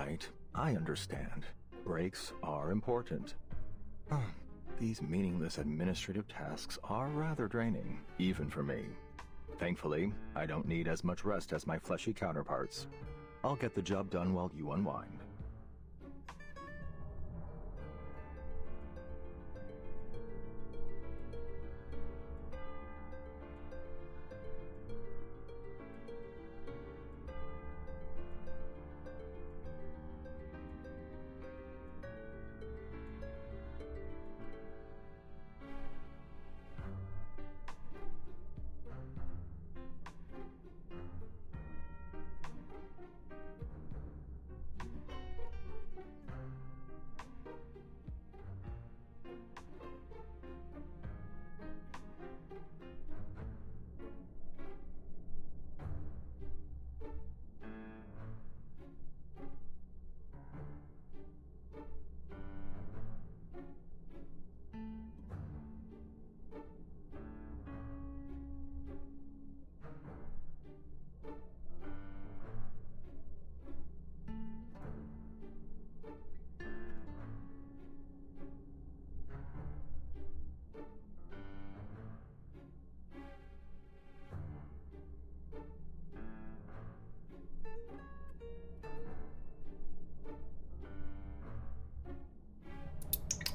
right. I understand. Breaks are important. These meaningless administrative tasks are rather draining, even for me. Thankfully, I don't need as much rest as my fleshy counterparts. I'll get the job done while you unwind.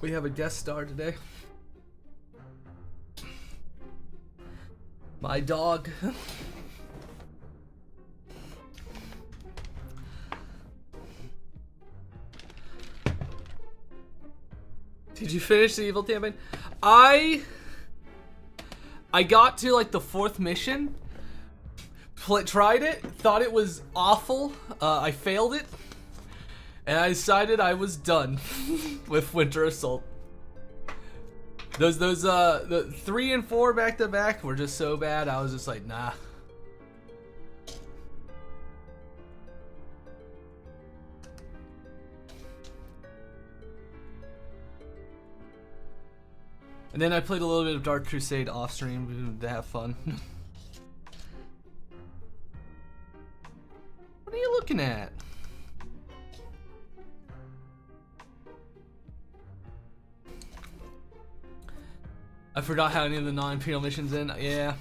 We have a guest star today. My dog. Did you finish the evil campaign? I got to like the 4th mission. Tried it, thought it was awful. I failed it. And I decided I was done with Winter Assault. The 3 and 4 back to back were just so bad. I was just like, nah. And then I played a little bit of Dark Crusade off stream to have fun. What are you looking at? I forgot how any of the non-Imperial missions in. Yeah.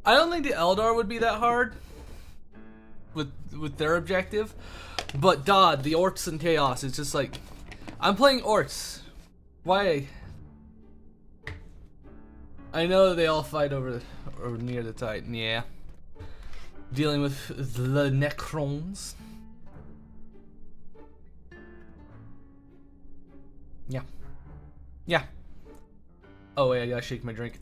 I don't think the Eldar would be that hard with their objective. But God, the Orcs and Chaos, it's just like, I'm playing Orcs. Why? I know they all fight over or near the Titan, yeah. Dealing with the Necrons. Yeah. Yeah. Oh wait, I gotta shake my drink.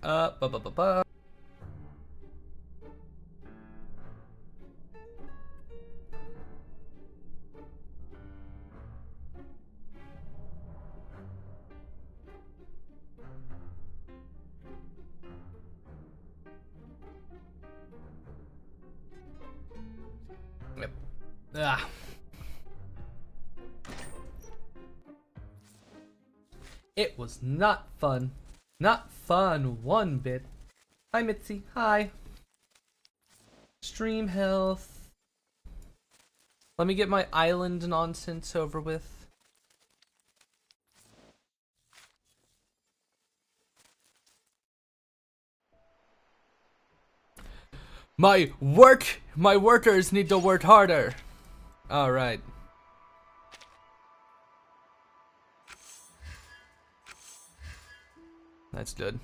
Yep. Ah. It was not fun. Not fun one bit. Hi Mitzi, hi. Stream health. Let me get my island nonsense over with. My workers need to work harder. All right. That's good.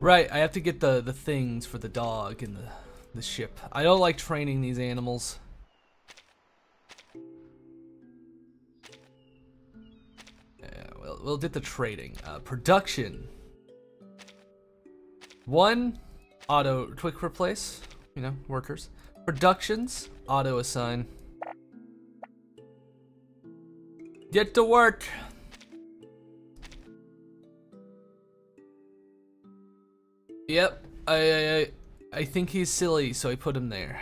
Right, I have to get the things for the dog and the ship. I don't like training these animals. Yeah, we'll get the trading. Production. 1, auto quick replace. You know, workers. Productions, auto assign. Get to work. Yep, I think he's silly, so I put him there.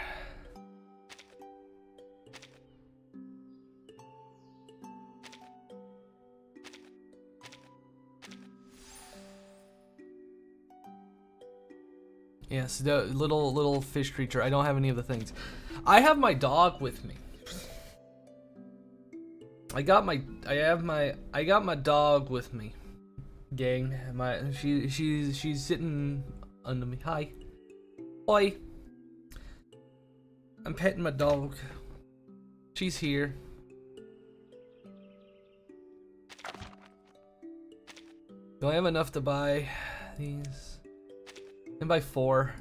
Yes, the little fish creature. I don't have any of the things. I have my dog with me. I got my dog with me. Gang, she's sitting under me. Hi. Oi. I'm petting my dog. She's here. Do I have enough to buy these? I can buy 4.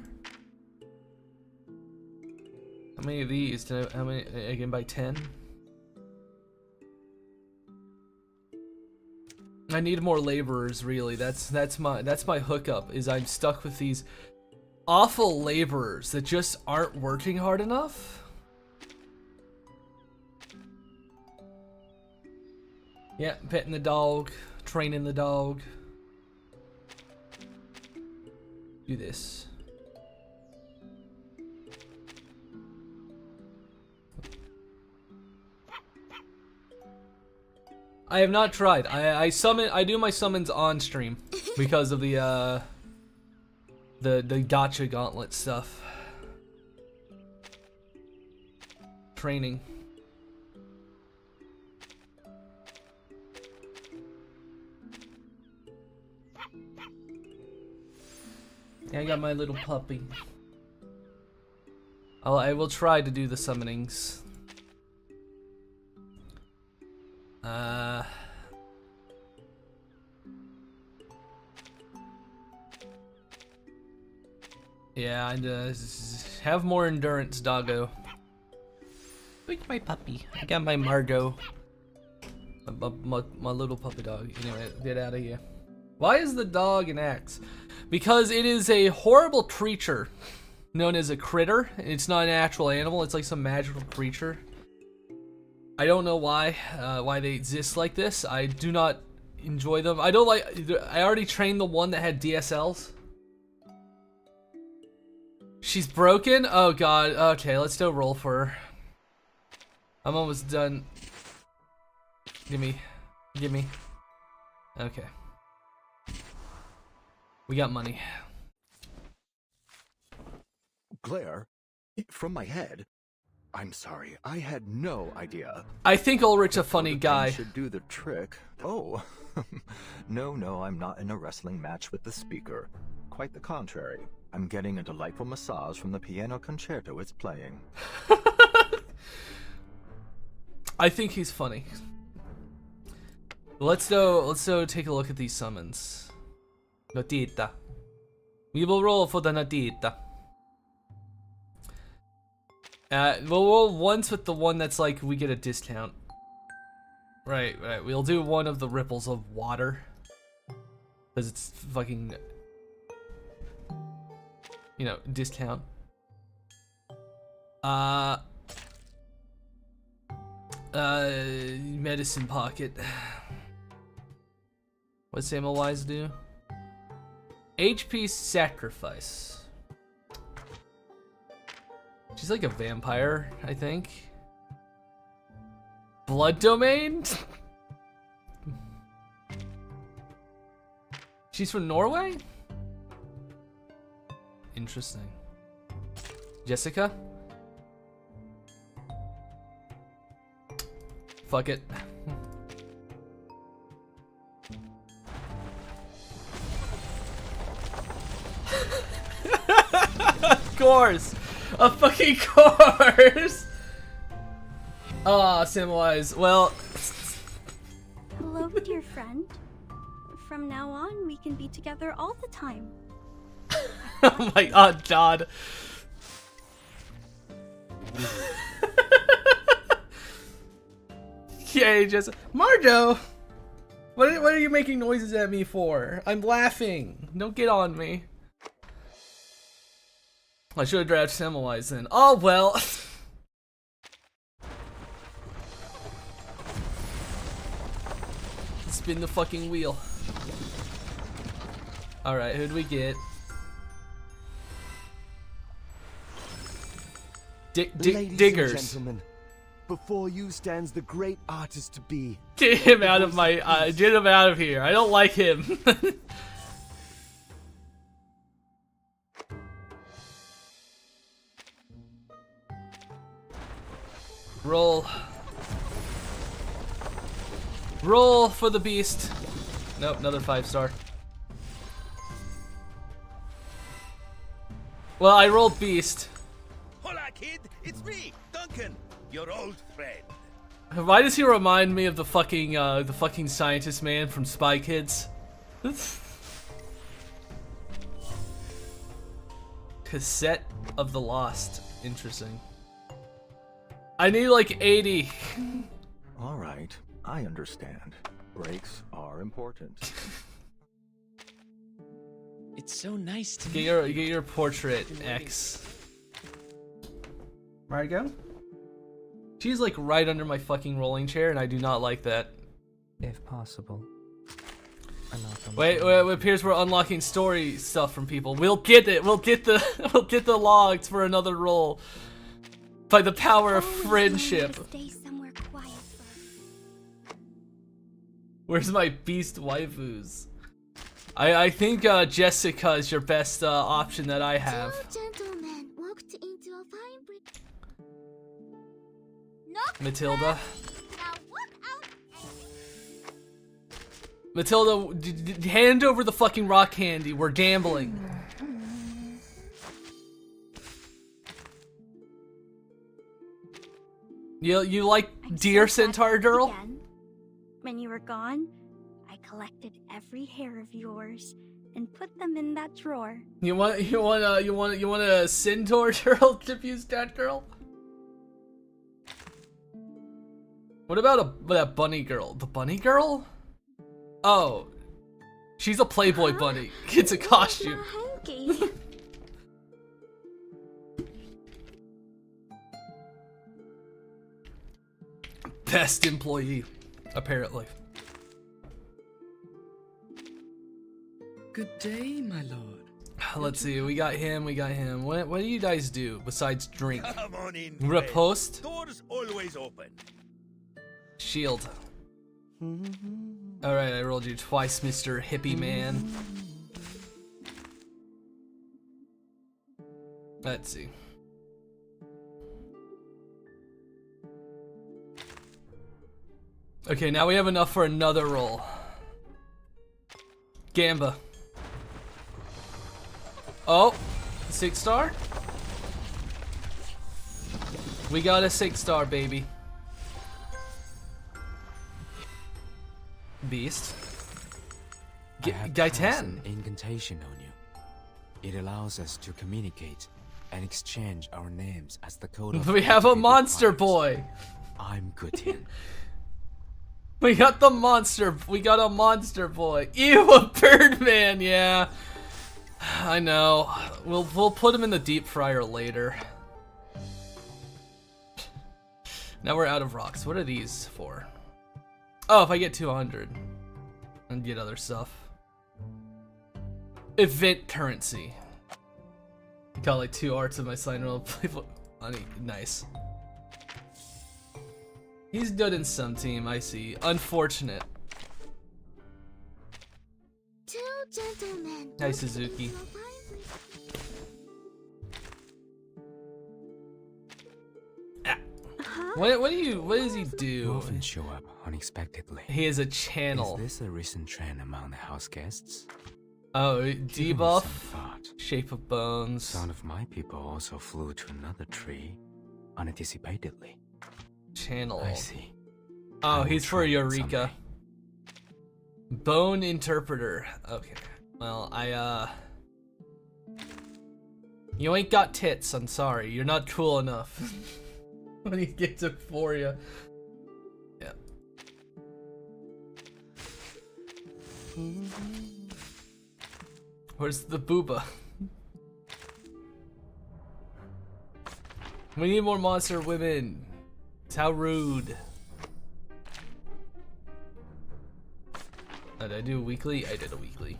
How many of these? How many? I can buy 10. I need more laborers, really. That's my hookup. Is I'm stuck with these awful laborers that just aren't working hard enough. Yeah, petting the dog, training the dog. Do this. I have not tried. I do my summons on stream because of the gacha gauntlet stuff. Training. Yeah, I got my little puppy. I will try to do the summonings. Yeah, and have more endurance, doggo. Look at my puppy. I got my Margot. My little puppy dog. Anyway, get out of here. Why is the dog an axe? Because it is a horrible creature known as a critter. It's not an actual animal. It's like some magical creature. I don't know why they exist like this. I do not enjoy them. I don't like. I already trained the one that had DSLs. She's broken? Oh god. Okay, let's do a roll for her. I'm almost done. Gimme. Okay. We got money. Glare? From my head? I'm sorry, I had no idea. I think Ulrich's a funny guy. Should do the trick. Oh. No, I'm not in a wrestling match with the speaker. Quite the contrary. I'm getting a delightful massage from the piano concerto it's playing. I think he's funny. Let's go take a look at these summons. Notita. We will roll for the Notita. We'll roll once with the one that's like we get a discount. Right. We'll do one of the ripples of water. Because it's fucking, you know, discount. Medicine pocket. What's Samuel Wise do? HP sacrifice. She's like a vampire, I think. Blood domain? She's from Norway? Interesting. Jessica? Fuck it. Of course! Of fucking course! Ah, Samwise. Well. Hello, dear friend. From now on, we can be together all the time. Oh my god. Yay, just Marjo! What are you making noises at me for? I'm laughing. Don't get on me. I should have drafted Samwise then. Oh well. Spin the fucking wheel. Alright, who'd we get? Diggers. And gentlemen, before you stands the great artist to be. Get him out of my. Get him out of here. I don't like him. Roll. Roll for the beast. Nope, another 5-star. Well, I rolled beast. Hola, kid. It's me, Duncan, your old friend. Why does he remind me of the fucking scientist man from Spy Kids? Cassette of the Lost. Interesting. I need like 80. All right, I understand. Breaks are important. It's so nice to Get your portrait, X. Where'd I go? She's like right under my fucking rolling chair, and I do not like that. If possible. Wait, it appears we're unlocking story stuff from people. We'll get it. We'll get the we'll get the logs for another roll. By the power of friendship. Stay somewhere quiet first. Where's my beast waifus? I think Jessica is your best option that I have. Two gentlemen walked into a fine brick. Matilda. Now walk out and Matilda, hand over the fucking rock candy. We're gambling. You like Deer Centaur Girl? Again. When you were gone, I collected every hair of yours and put them in that drawer. You want a Centaur Girl to use that girl? What about that bunny girl? The bunny girl? Oh, she's a Playboy bunny. It's a costume. Hanky. Best employee, apparently. Good day, my lord. Let's see. We got him. What do you guys do besides drink? Come on in. Riposte? Doors always open. Shield. Alright, I rolled you twice, Mr. Hippie Man. Let's see. Okay, now we have enough for another roll. Gamba. Oh, 6-star? We got a 6-star, baby. Beast. I have Guy cast 10. an incantation on you. It allows us to communicate and exchange our names as the code of We have a activated monster fires. boy. I'm Gutian. We got the monster. We got a monster boy. Ew, a Birdman. Yeah, I know. We'll put him in the deep fryer later. Now we're out of rocks. What are these for? Oh, if I get 200 and get other stuff. Event currency. Got like 2 arts of my sign roll. Nice. He's good in some team, I see. Unfortunate. Two gentlemen. Hi, Suzuki. What does he You do? often show up unexpectedly. He is a Is channel. this a recent trend among the house guests? Oh, Give it some debuff. thought. Shape of bones. Some of my people also flew to another tree unanticipatedly. Channel. I see. Oh, I will he's for try it Eureka. someday. Bone interpreter. Okay. Well, you ain't got tits. I'm sorry. You're not cool enough. When he gets it for you. Yeah. Where's the booba? We need more monster women. It's how rude. Did I do a weekly? I did a weekly.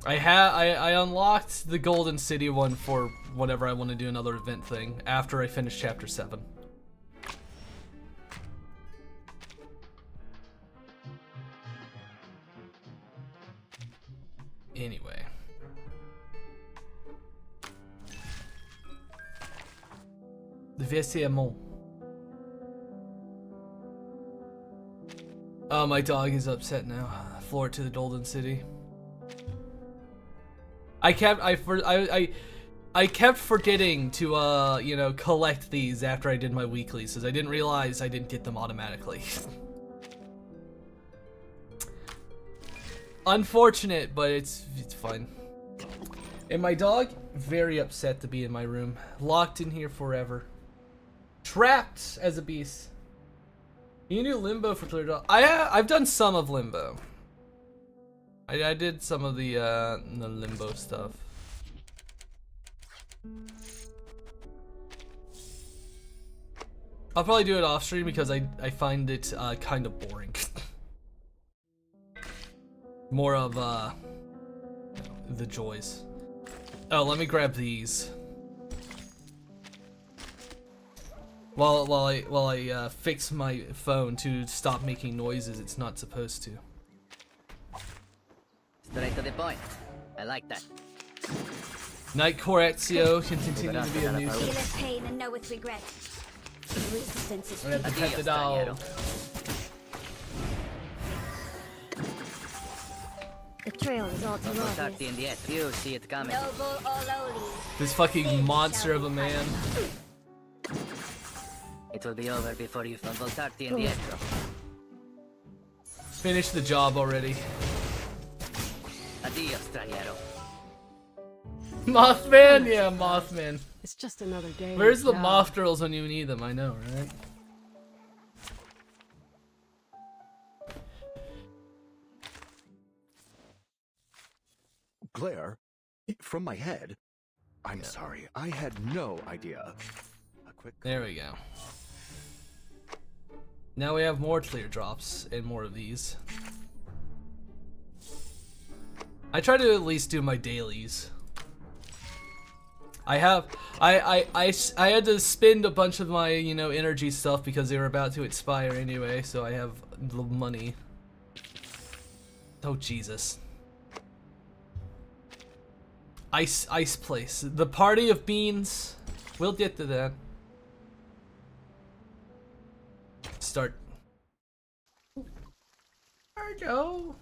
I unlocked the Golden City one for whenever I want to do another event thing after I finish chapter 7. Anyway. Investiamont. Oh, my dog is upset now. Floor to the Golden City. I kept forgetting to you know, collect these after I did my weeklies, because I didn't realize I didn't get them automatically. Unfortunate, but it's fine. And my dog, very upset to be in my room, locked in here forever, trapped as a beast. You do Limbo for Clear Dog. I've done some of Limbo. I did some of the Limbo stuff. I'll probably do it off stream because I find it kind of boring. More of the joys. Oh, let me grab these. While I fix my phone to stop making noises it's not supposed to. Straight to the point. I like that. Nightcore Ezio can continue to be a nuisance. Feel its pain and know its regret. Resistance is I have to pet the Adios, dog. Daniero. The trail is all too Voltarti obvious. in the air. You see it coming. Noble or lowly. This fucking monster of a man. It will be over before you find Voltarti in the air. Finish the job already. Adios, Straniero. Mothman? Yeah, Mothman. It's just another day. Where's the Yeah. moth girls when you need them? I know, right? Claire, from my head. I'm sorry, I had no idea. A quick. There we go. Now we have more clear drops and more of these. I try to at least do my dailies. I had to spend a bunch of my, you know, energy stuff because they were about to expire anyway, so I have the money. Oh Jesus. Ice place. The party of beans. We'll get to that. Start. Margo,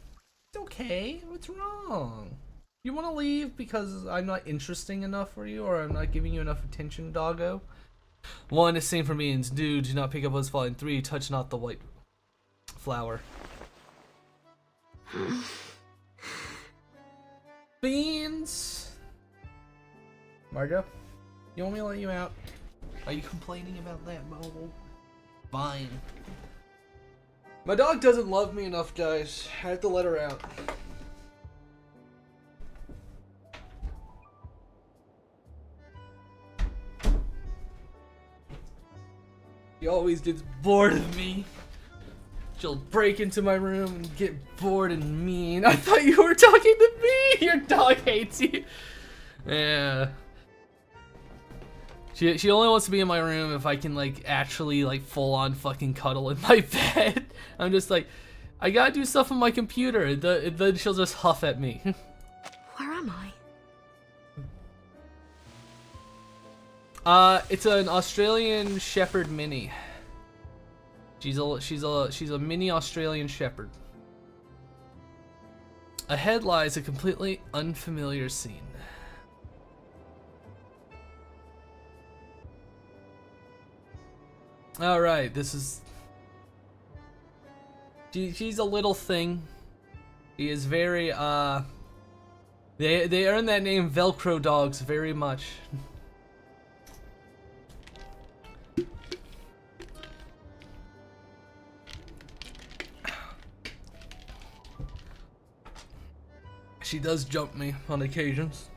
it's okay. What's wrong? You want to leave because I'm not interesting enough for you, or I'm not giving you enough attention, doggo? 1, is same for beans. Dude, do not pick up what's falling. 3, touch not the white flower. Beans. Margo, you want me to let you out? Are you complaining about that, Mobile? Fine. My dog doesn't love me enough, guys. I have to let her out. She always gets bored of me. She'll break into my room and get bored and mean. I thought you were talking to me! Your dog hates you. Yeah. She only wants to be in my room if I can, like, actually, like, full-on fucking cuddle in my bed. I'm just like, I gotta do stuff on my computer. Then she'll just huff at me. Where am I? It's an Australian Shepherd mini. She's a mini Australian Shepherd. Ahead lies a completely unfamiliar scene. All right, this is. She's a little thing. She is very They earn that name Velcro dogs very much. She does jump me on occasions.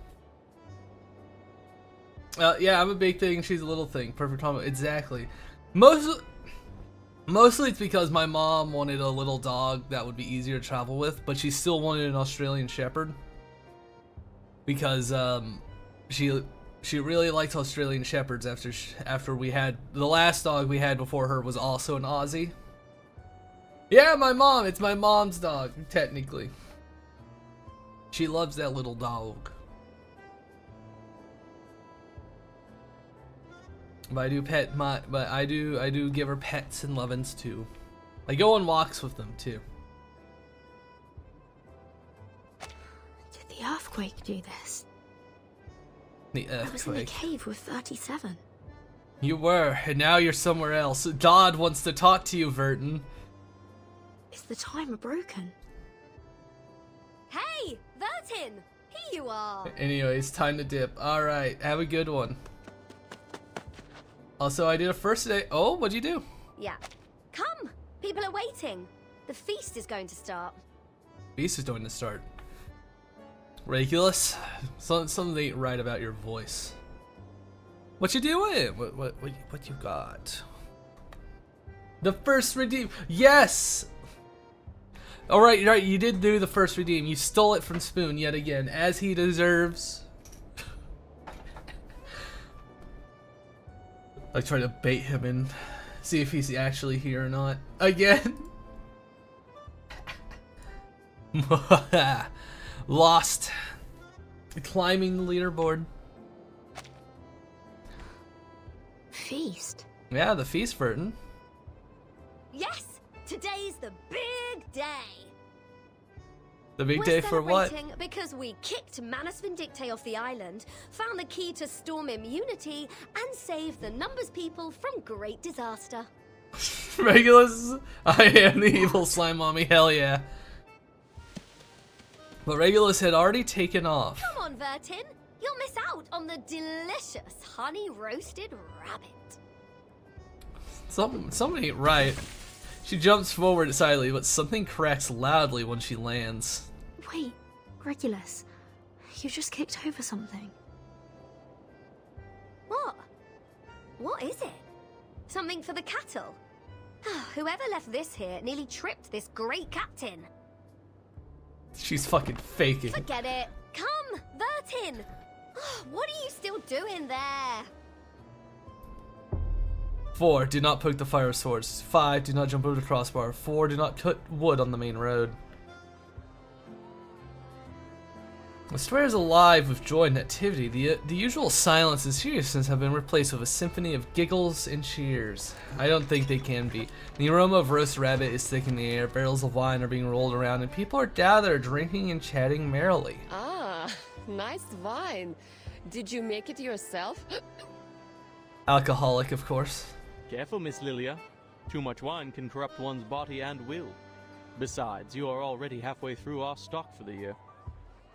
Yeah, I'm a big thing. She's a little thing. Perfect combo. Exactly. Mostly it's because my mom wanted a little dog that would be easier to travel with, but she still wanted an Australian Shepherd because she really liked Australian Shepherds after we had the last dog we had before her was also an Aussie. Yeah, my mom. It's my mom's dog technically. She loves that little dog. But I do give her pets and lovin's too. I go on walks with them too. Did the earthquake do this? The I was in the earthquake. cave with 37. You were, and now you're somewhere else. Dodd wants to talk to you, Vertin. Is the timer broken? Hey, Vertin! Here you are! Anyways, time to dip. Alright, have a good one. Also, I did a first day. Oh, what'd you do? Yeah. Come! People are waiting. The feast is going to start. Beast is going to start. Regulus, something ain't right about your voice. What you doing? What you got? The first redeem. Yes. All right, right. You did do the first redeem. You stole it from Spoon yet again, as he deserves. I try to bait him and see if he's actually here or not. Again. Lost. Climbing the leaderboard. Feast? Yeah, the feast, Vertin. Yes! Today's the big day! The big We're day for what? celebrating because we kicked Manus Vindicte off the island, found the key to storm immunity, and saved the Numbers people from great disaster. Regulus, I am the evil slime mommy, hell yeah. But Regulus had already taken off. Come on, Vertin! You'll miss out on the delicious honey-roasted rabbit. Something ain't right. She jumps forward silently, but something cracks loudly when she lands. Wait, Regulus, you just kicked over something. What? What is it? Something for the cattle? Whoever left this here nearly tripped this great captain. She's fucking faking. Forget it. Come, Vertin! What are you still doing there? 4. Do not poke the fire swords. 5. Do not jump over the crossbar. 4. Do not cut wood on the main road. The square is alive with joy and activity. The usual silence and seriousness have been replaced with a symphony of giggles and cheers. I don't think they can be. The aroma of roast rabbit is thick in the air, barrels of wine are being rolled around, and people are gathered drinking and chatting merrily. Ah, nice wine. Did you make it yourself? Alcoholic, of course. Careful, Miss Lilia. Too much wine can corrupt one's body and will. Besides, you are already halfway through our stock for the year.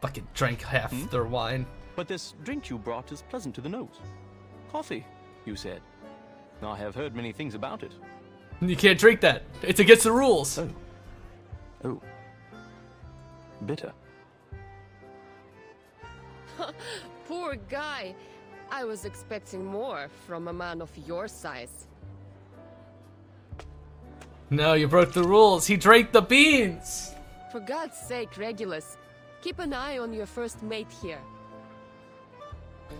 Fucking drank half their wine. But this drink you brought is pleasant to the nose. Coffee, you said. I have heard many things about it. You can't drink that. It's against the rules. Oh. Bitter. Poor guy. I was expecting more from a man of your size. No, you broke the rules. He drank the beans. For God's sake, Regulus, keep an eye on your first mate here.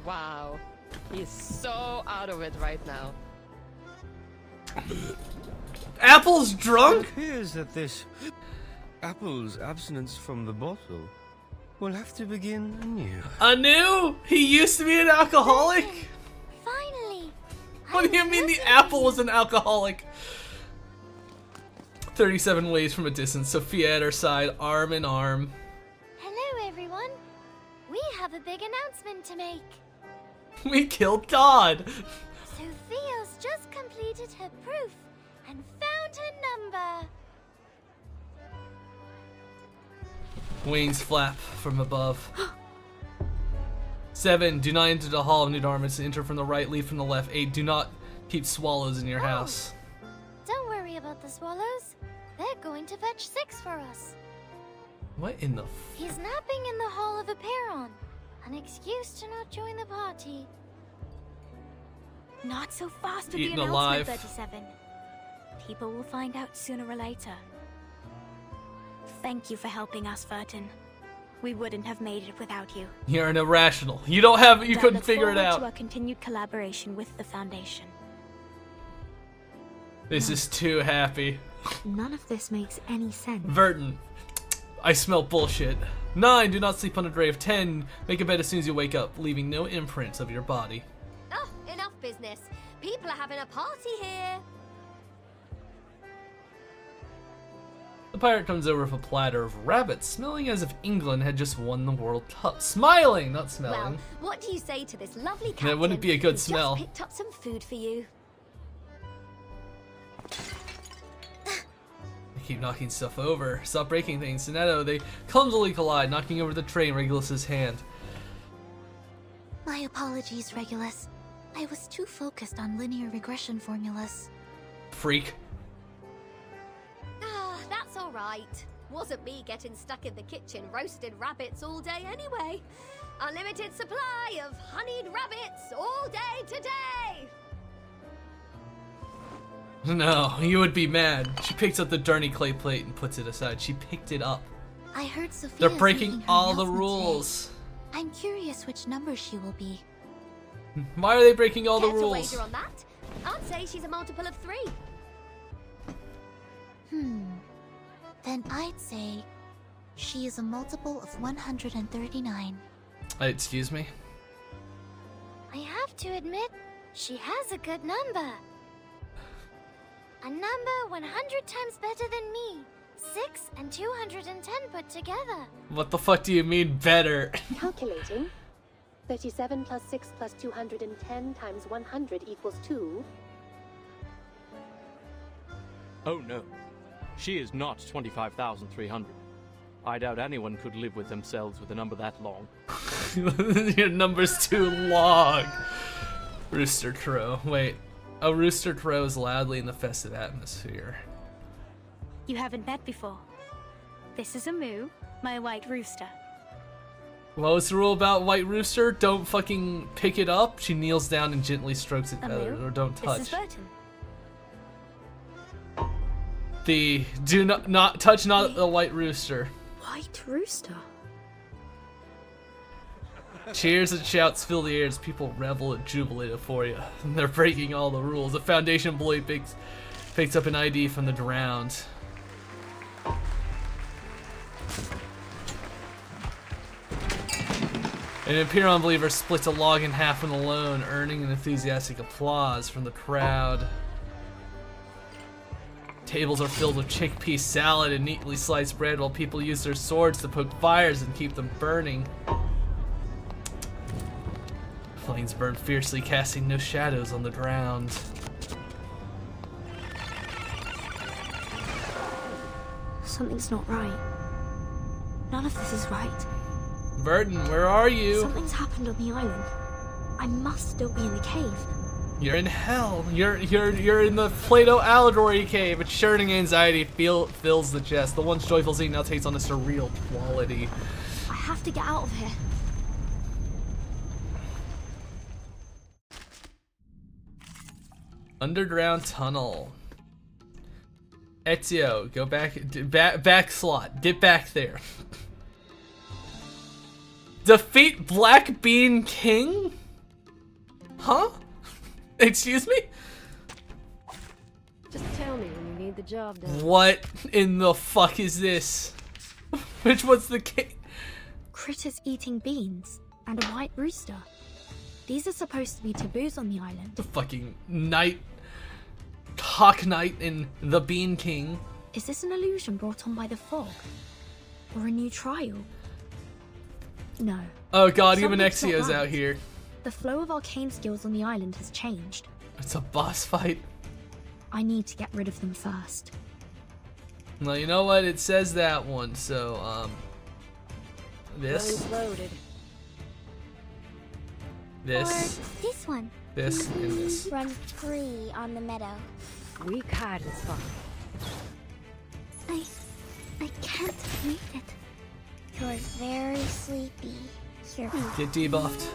Wow, he's so out of it right now. Apple's drunk? It appears that this Apple's abstinence from the bottle will have to begin anew. Anew? He used to be an alcoholic? Finally! What do you mean the apple was an alcoholic? 37 ways from a distance, Sophia at her side, arm in arm. Hello, everyone. We have a big announcement to make. We killed Todd. Sophia's just completed her proof and found her number. Wings flap from above. 7. Do not enter the hall of new garments. Enter from the right, leave from the left. 8. Do not keep swallows in your house. Don't worry about the swallows. They're going to fetch 6 for us. What in the He's napping in the Hall of Aperon. An excuse to not join the party. Not so fast with Eaten the announcement, alive. 37. People will find out sooner or later. Thank you for helping us, Vertin. We wouldn't have made it without you. You're an irrational. You don't have. You I couldn't look figure it forward out. to our continued collaboration with the Foundation. This is too happy. None of this makes any sense. Vertin. I smell bullshit. 9. Do not sleep on a grave. 10. Make a bed as soon as you wake up, leaving no imprints of your body. Oh, enough business. People are having a party here. The pirate comes over with a platter of rabbits, smelling as if England had just won the World Cup. Smiling, not smelling. Well, what do you say to this lovely captain? That wouldn't be a good who smell. Just picked up some food for you. They keep knocking stuff over. Stop breaking things. Sonetto, they clumsily collide, knocking over the tray in Regulus's hand. My apologies, Regulus. I was too focused on linear regression formulas. Freak. Ah, that's all right. Wasn't me getting stuck in the kitchen roasting rabbits all day anyway. Unlimited supply of honeyed rabbits all day today. No, you would be mad. She picks up the dirty clay plate and puts it aside. She picked it up. I heard Sophia. They're breaking all the rules. I'm curious which number she will be. Why are they breaking all the Care to rules? wager on that? I'd say she's a multiple of 3. Then I'd say she is a multiple of 139. Excuse me? I have to admit, she has a good number. A number 100 times better than me. 6 and 210 put together. What the fuck do you mean better? Calculating. 37 plus 6 plus 210 times 100 equals 2. Oh no. She is not 25,300. I doubt anyone could live with themselves with a number that long. Your number's too long. Rooster crow. Wait. A rooster crows loudly in the festive atmosphere. You haven't met before. This is Amu, my white rooster. What was the rule about white rooster? Don't fucking pick it up. She kneels down and gently strokes it, Amu, or don't touch. This is Burton. The do not touch not the white rooster. White rooster? Cheers and shouts fill the air as people revel and jubilate for you. They're breaking all the rules. The Foundation boy picks up an ID from the drowned. An Imperial believer splits a log in half on alone, earning an enthusiastic applause from the crowd. Tables are filled with chickpea salad and neatly sliced bread while people use their swords to poke fires and keep them burning. Flames burn fiercely, casting no shadows on the ground. Something's not right. None of this is right. Burton, where are you? Something's happened on the island. I must still be in the cave. You're in hell. You're in the Plato allegory cave. It's churning anxiety fills the chest. The once joyful scene now takes on a surreal quality. I have to get out of here. Underground tunnel. Ezio, go back slot. Get back there. Defeat Black Bean King? Huh? Excuse me? Just tell me when you need the job done. What in the fuck is this? Which one's the king? Critters eating beans and a white rooster. These are supposed to be taboos on the island. The fucking knight. Hawk Knight in The Bean King. Is this an illusion brought on by the fog? Or a new trial? No. Oh god, even Something's not Ezio's right. out here. The flow of arcane skills on the island has changed. It's a boss fight. I need to get rid of them first. Well, you know what? It says that one, so, this. Guns loaded. This. Or this one. This and this. Run free on the meadow. Weak hiding spot. I can't make it. You're very sleepy. Here. Get debuffed.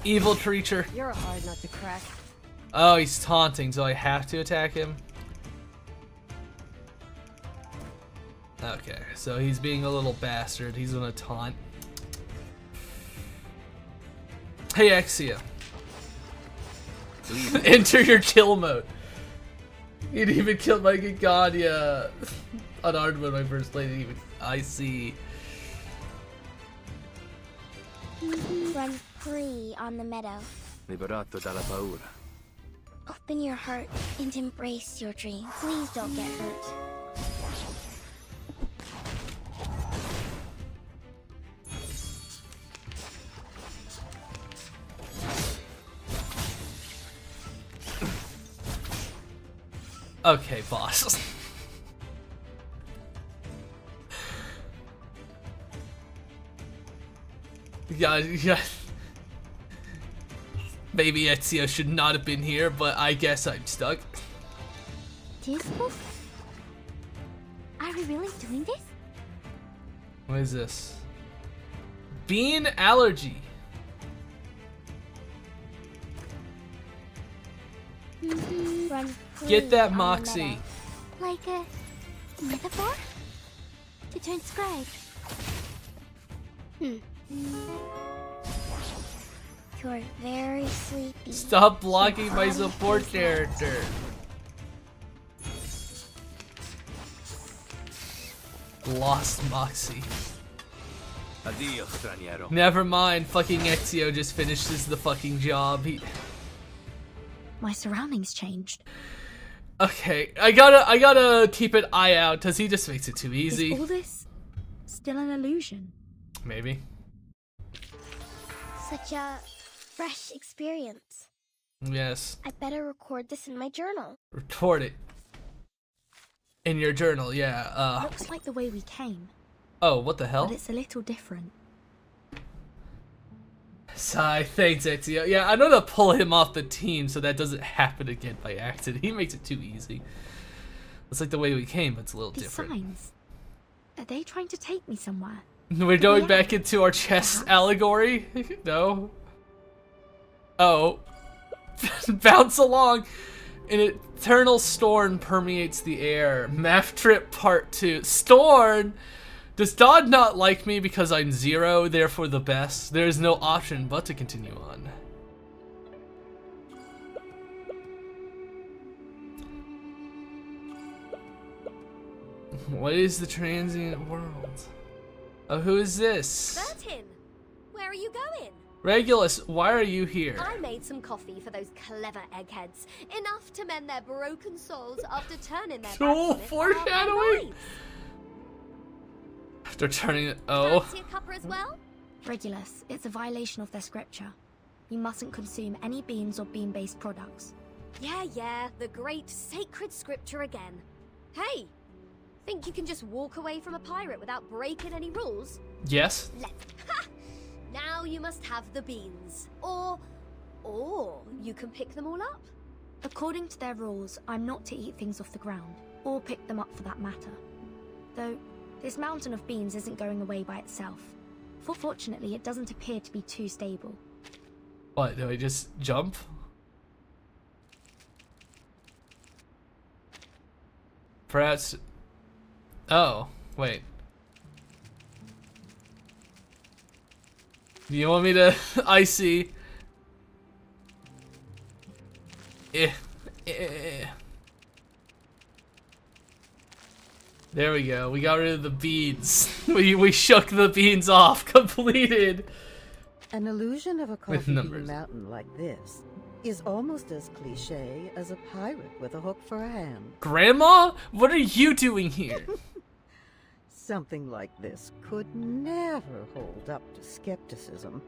Evil creature. You're a hard nut to crack. Oh, he's taunting, so I have to attack him? Okay, so he's being a little bastard. He's gonna taunt. Hey, Ezio. Enter your kill mode. You'd even kill my Gigandia. unarmed when my first lady even. I see. Run free on the meadow. Liberato dalla paura. Open your heart and embrace your dream. Please don't get hurt. Okay, boss. Yeah. Maybe Ezio should not have been here, but I guess I'm stuck. Disco? Are we really doing this? What is this? Bean allergy. Run free Get that on the Moxie. meadow. Like a metaphor? To turn scribe. You're very sleepy. Stop blocking my support character. Lost Moxie. Addio, straniero. Never mind, fucking Ezio just finishes the fucking job. My surroundings changed. Okay, I gotta keep an eye out, cause he just makes it too easy. Is all this still an illusion? Maybe. Such a fresh experience. Yes. I better record this in my journal. Record it. In your journal, yeah. Looks like the way we came. Oh, what the hell? But it's a little different. Sigh, thanks Ezio. Yeah, I know to pull him off the team so that doesn't happen again by accident. He makes it too easy. It's like the way we came, but it's a little These different. signs. Are they trying to take me somewhere? We're going back into our chess allegory? No. Oh. Bounce along. An eternal storm permeates the air. Math Trip Part 2. Storm? Does Dodd not like me because I'm 0, therefore the best? There is no option but to continue on. What is the transient world? Oh, who is this? Bertin, where are you going? Regulus, why are you here? I made some coffee for those clever eggheads. Enough to mend their broken souls after turning their backs Cool on it for our foreshadowing. lives. After turning it. Oh. Fancy a cuppa as well? Regulus, it's a violation of their scripture. You mustn't consume any beans or bean-based products. Yeah, the great sacred scripture again. Hey, think you can just walk away from a pirate without breaking any rules? Yes. Ha! Now you must have the beans. Or you can pick them all up. According to their rules, I'm not to eat things off the ground, or pick them up for that matter. Though, this mountain of beans isn't going away by itself. For fortunately, it doesn't appear to be too stable. What, do I just jump? Perhaps... Oh, wait. Do you want me to... I see. There we go. We got rid of the beans. we shook the beans off. Completed. An illusion of a coffee bean mountain like this is almost as cliche as a pirate with a hook for a hand. Grandma? What are you doing here? Something like this could never hold up to skepticism.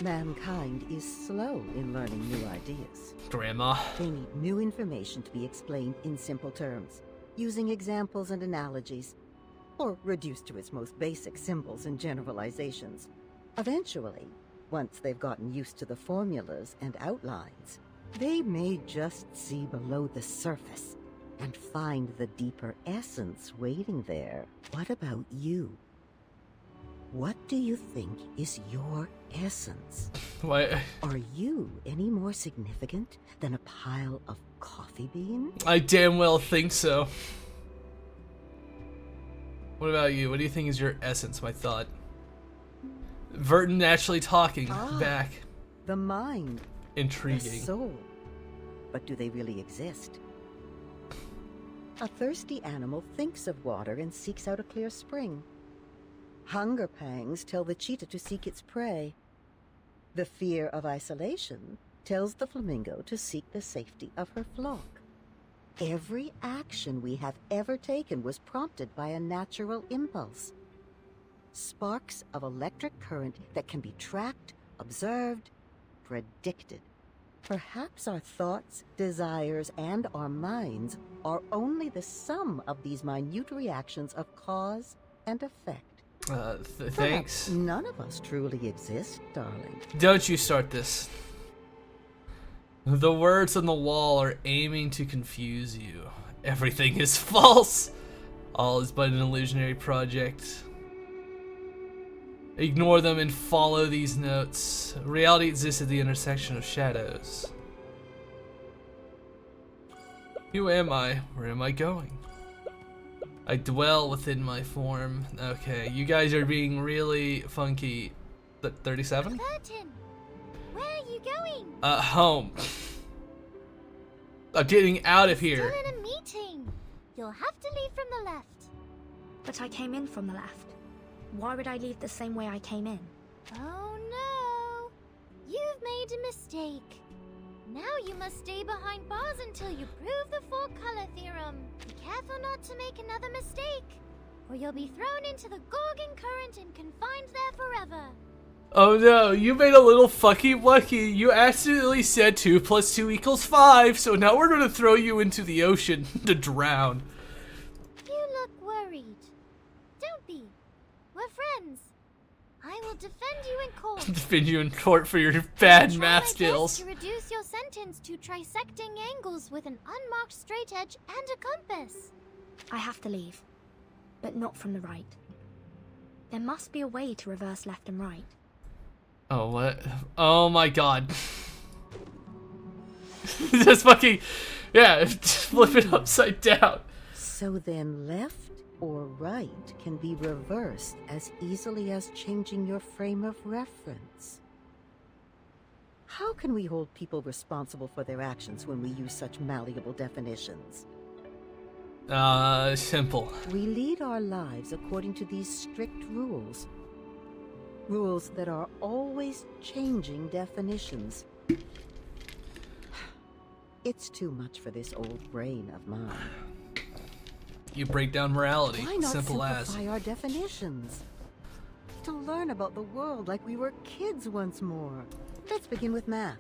Mankind is slow in learning new ideas. Grandma. They need new information to be explained in simple terms, using examples and analogies, or reduced to its most basic symbols and generalizations. Eventually, once they've gotten used to the formulas and outlines, they may just see below the surface and find the deeper essence waiting there. What about you? What do you think is your essence? What? Are you any more significant than a pile of coffee beans? I damn well think so. What about you? What do you think is your essence, my thought? Vertin naturally talking back. The mind. Intriguing. The soul. But do they really exist? A thirsty animal thinks of water and seeks out a clear spring. Hunger pangs tell the cheetah to seek its prey. The fear of isolation tells the flamingo to seek the safety of her flock. Every action we have ever taken was prompted by a natural impulse. Sparks of electric current that can be tracked, observed, predicted. Perhaps our thoughts, desires, and our minds are only the sum of these minute reactions of cause and effect. Thanks. Perhaps none of us truly exist, darling. Don't you start this. The words on the wall are aiming to confuse you. Everything is false. All is but an illusionary project. Ignore them and follow these notes. Reality exists at the intersection of shadows. Who am I? Where am I going? I dwell within my form. Okay, you guys are being really funky. 37? Curtain! Where are you going? Home. I'm getting out of here. Still in a meeting. You'll have to leave from the left. But I came in from the left. Why would I leave the same way I came in? Oh no! You've made a mistake. Now you must stay behind bars until you prove the four-color theorem. Be careful not to make another mistake, or you'll be thrown into the Gorgon current and confined there forever. Oh no, you made a little fucky wucky. You accidentally said 2 + 2 = 5, so now we're gonna throw you into the ocean to drown. You look worried. Don't be. We're friends. I will defend you in court. Defend you in court for your bad Try math my skills. best to reduce your sentence to trisecting angles with an unmarked straight edge and a compass. I have to leave. But not from the right. There must be a way to reverse left and right. Oh, what? Oh my god. Just fucking, yeah, flip it upside down. So then left or right can be reversed as easily as changing your frame of reference. How can we hold people responsible for their actions when we use such malleable definitions? Simple. We lead our lives according to these strict rules. Rules that are always changing definitions. It's too much for this old brain of mine. You break down morality. Why not Simple simplify as. our definitions? To learn about the world like we were kids once more. Let's begin with math.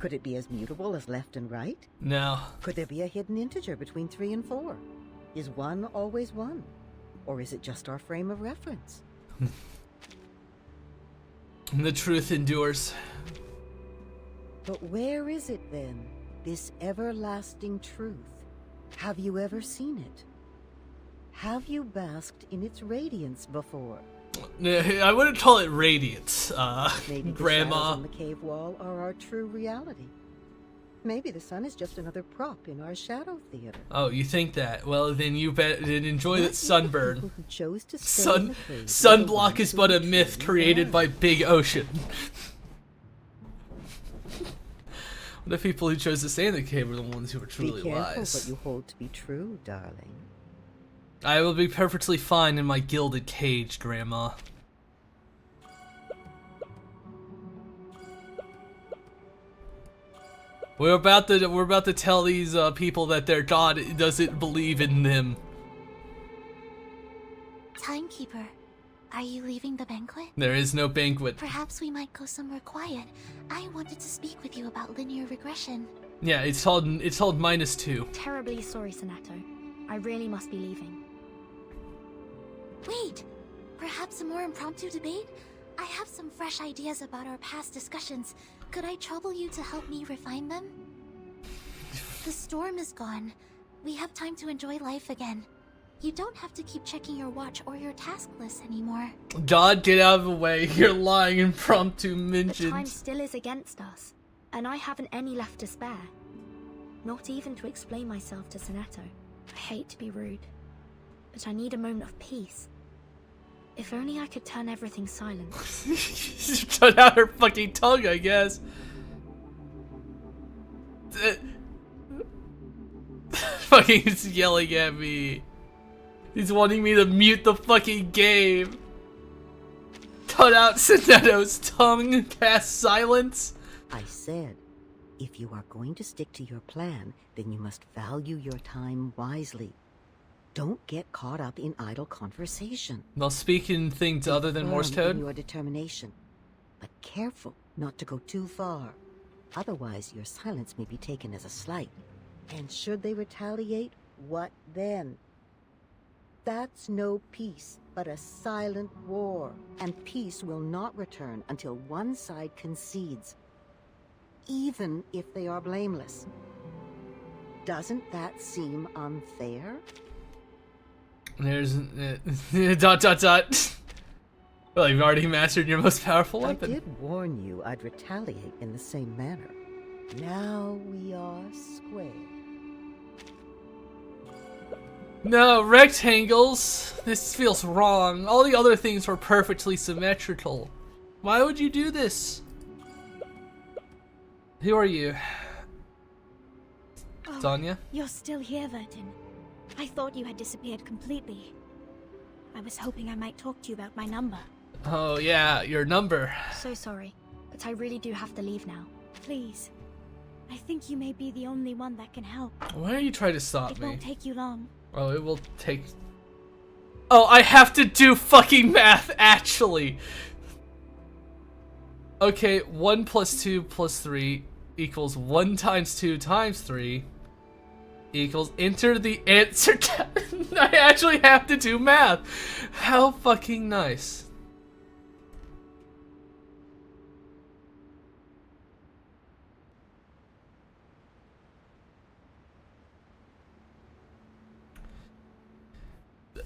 Could it be as mutable as left and right? No. Could there be a hidden integer between 3 and 4? Is 1 always 1? Or is it just our frame of reference? The truth endures. But where is it then, this everlasting truth? Have you ever seen it? Have you basked in its radiance before? I wouldn't call it radiance, Maybe the Grandma. shadows on the cave wall are our true reality. Maybe the sun is just another prop in our shadow theater. Oh, you think that? Well, then you then enjoy that sunburn. People who chose to stay in the cave Sunblock is but a myth created by Big Ocean. What if people who chose to stay in the cave were the ones who were truly Be careful wise? what you hold to be true, darling. I will be perfectly fine in my gilded cage, Grandma. We're about to tell these people that their god doesn't believe in them. Timekeeper, are you leaving the banquet? There is no banquet. Perhaps we might go somewhere quiet. I wanted to speak with you about linear regression. Yeah, it's called -2. Terribly sorry, Sonato. I really must be leaving. Wait! Perhaps a more impromptu debate? I have some fresh ideas about our past discussions. Could I trouble you to help me refine them? The storm is gone. We have time to enjoy life again. You don't have to keep checking your watch or your task list anymore. God, get out of the way. You're lying impromptu The time mentions. still is against us, and I haven't any left to spare. Not even to explain myself to Sonato. I hate to be rude, but I need a moment of peace. If only I could turn everything silent. Shut out her fucking tongue, I guess. fucking yelling at me. He's wanting me to mute the fucking game. Cut out Sonetto's tongue, cast silence. I said, if you are going to stick to your plan, then you must value your time wisely. Don't get caught up in idle conversation. Now speak in things other than Morse Firm in code. your determination, but careful not to go too far. Otherwise, your silence may be taken as a slight. And should they retaliate, what then? That's no peace, but a silent war. And peace will not return until one side concedes, even if they are blameless. Doesn't that seem unfair? There's dot dot dot. Well, you've already mastered your most powerful weapon. I did warn you I'd retaliate in the same manner. Now we are square. No, rectangles. This feels wrong. All the other things were perfectly symmetrical. Why would you do this? Who are you? Oh, Sonia? You're still here, Vertin. I thought you had disappeared completely. I was hoping I might talk to you about my number. Oh yeah, your number. So sorry, but I really do have to leave now. Please. I think you may be the only one that can help. Why are you trying to stop It me? won't take you long. Oh, it will take... Oh, I have to do fucking math, actually! Okay, 1 plus 2 plus 3 equals 1 times 2 times 3 equals... Enter the answer... I actually have to do math! How fucking nice.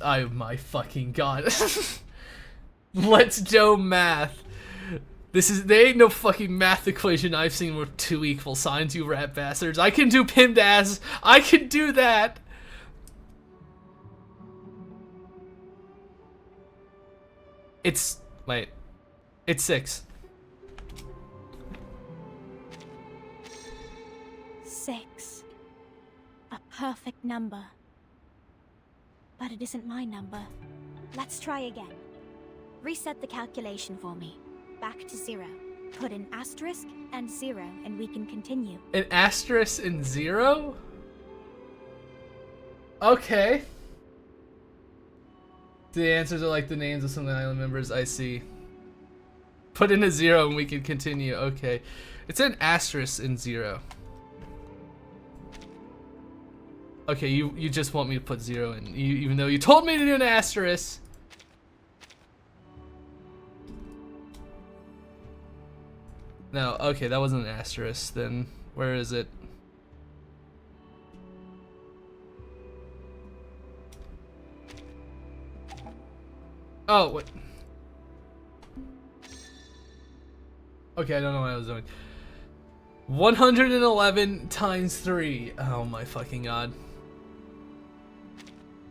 Oh my fucking god. Let's do math. There ain't no fucking math equation I've seen with 2 equal signs, you rat bastards. I can do PIMDAS. I can do that. Wait. It's 6. 6. A perfect number. But it isn't my number. Let's try again. Reset the calculation for me. Back to 0. Put an asterisk and 0 and we can continue. An asterisk and 0? Okay. The answers are like the names of some of the island members. I see. Put in a 0 and we can continue. Okay. It's an asterisk and 0. Okay, you just want me to put 0 in, even though you told me to do an asterisk. No, okay, that wasn't an asterisk. Then where is it? Oh, what? Okay, I don't know what I was doing. 111 times 3. Oh my fucking god.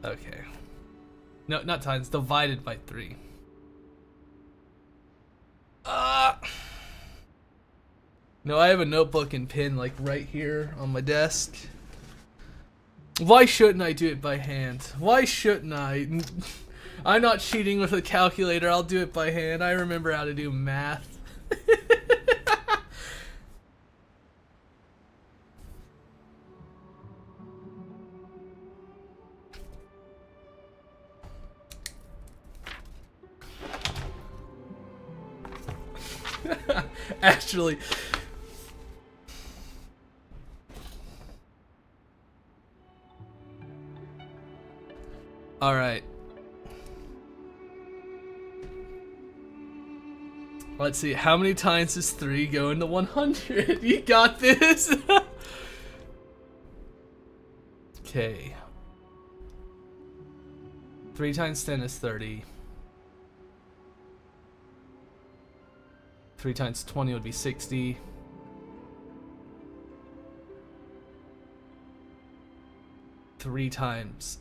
Okay. No, not times, divided by 3. No, I have a notebook and pen like right here on my desk. Why shouldn't I do it by hand? Why shouldn't I? I'm not cheating with a calculator, I'll do it by hand. I remember how to do math. Actually, all right. Let's see. How many times does 3 go into 100? You got this. Okay. 3 times 10 is 30. 3 times 20 would be 60. 3 times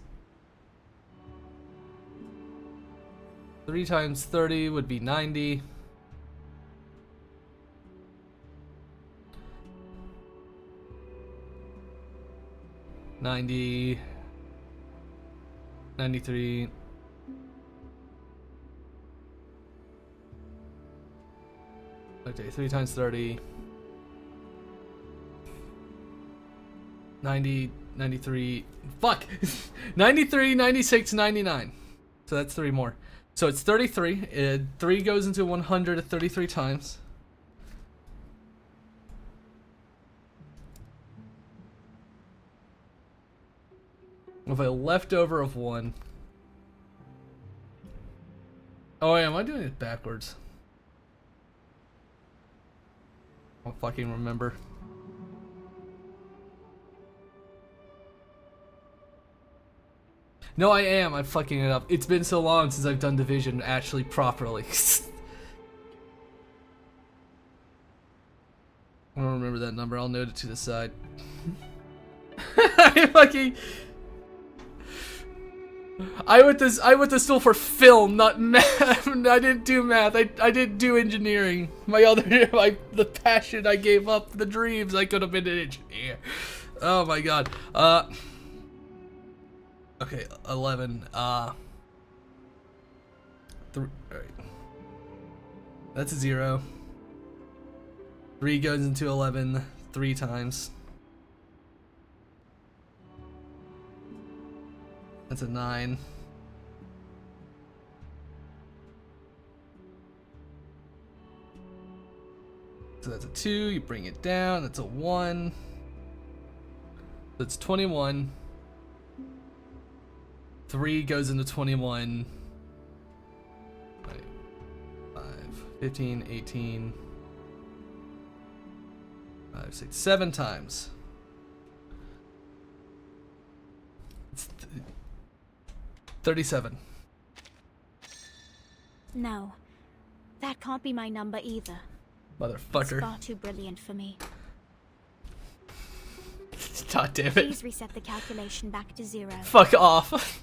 30 would be 90. 90, 93. Okay, 3 times 30. 90, 93. Fuck! 93, 96, 99. So that's 3 more. So it's 33. 3 goes into 100 33 times. With a leftover of 1. Oh, wait, am I doing it backwards? I don't fucking remember. No, I am. I'm fucking it up. It's been so long since I've done division actually properly. I don't remember that number. I'll note it to the side. I fucking... I went to school for film, not math. I didn't do math. I didn't do engineering. The passion I gave up, the dreams I could have been an engineer. Oh my god. Okay, 11. Alright. That's a 0. 3 goes into 11 3 times. That's a 9. So that's a 2, you bring it down, that's a 1. That's 21. 3 goes into 21. 5, 15, 18. 5, 6, 7 times. It's 37. No, that can't be my number either. Motherfucker. It's far too brilliant for me. God damn it. Please reset the calculation back to 0. Fuck off.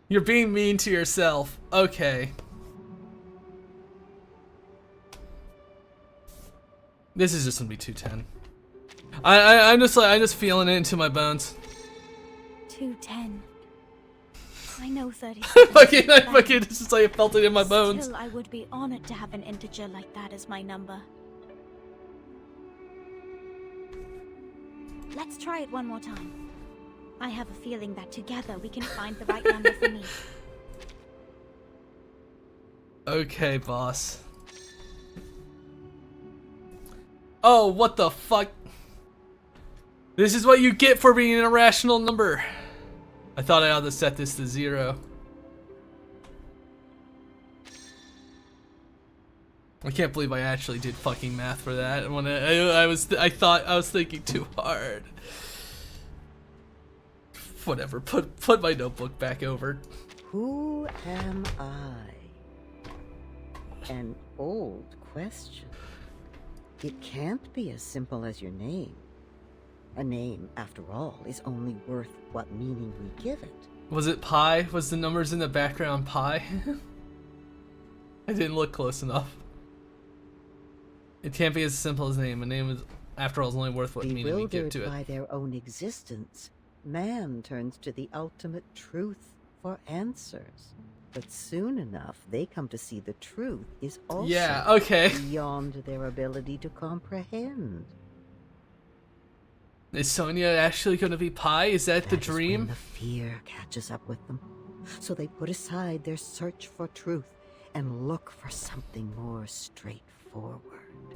You're being mean to yourself. Okay. This is just gonna be 210. I'm just feeling it into my bones. 210. I know 30. Fucking, it's just like I felt it in my bones. Still, I would be honored to have an integer like that as my number. Let's try it one more time. I have a feeling that together we can find the right number for me. Okay, boss. Oh, what the fuck? This is what you get for being an irrational number. I thought I ought to set this to 0. I can't believe I actually did fucking math for that. When I thought I was thinking too hard. Whatever. Put my notebook back over. Who am I? An old question. It can't be as simple as your name. A name, after all, is only worth what meaning we give it. Was it pi? Was the numbers in the background pi? I didn't look close enough. It can't be as simple as name. A name is, after all, is only worth what meaning we give to it. Bewildered by their own existence, man turns to the ultimate truth for answers. But soon enough, they come to see the truth is also beyond their ability to comprehend. Is Sonia actually going to be pi? Is that the dream? When the fear catches up with them. So they put aside their search for truth and look for something more straightforward.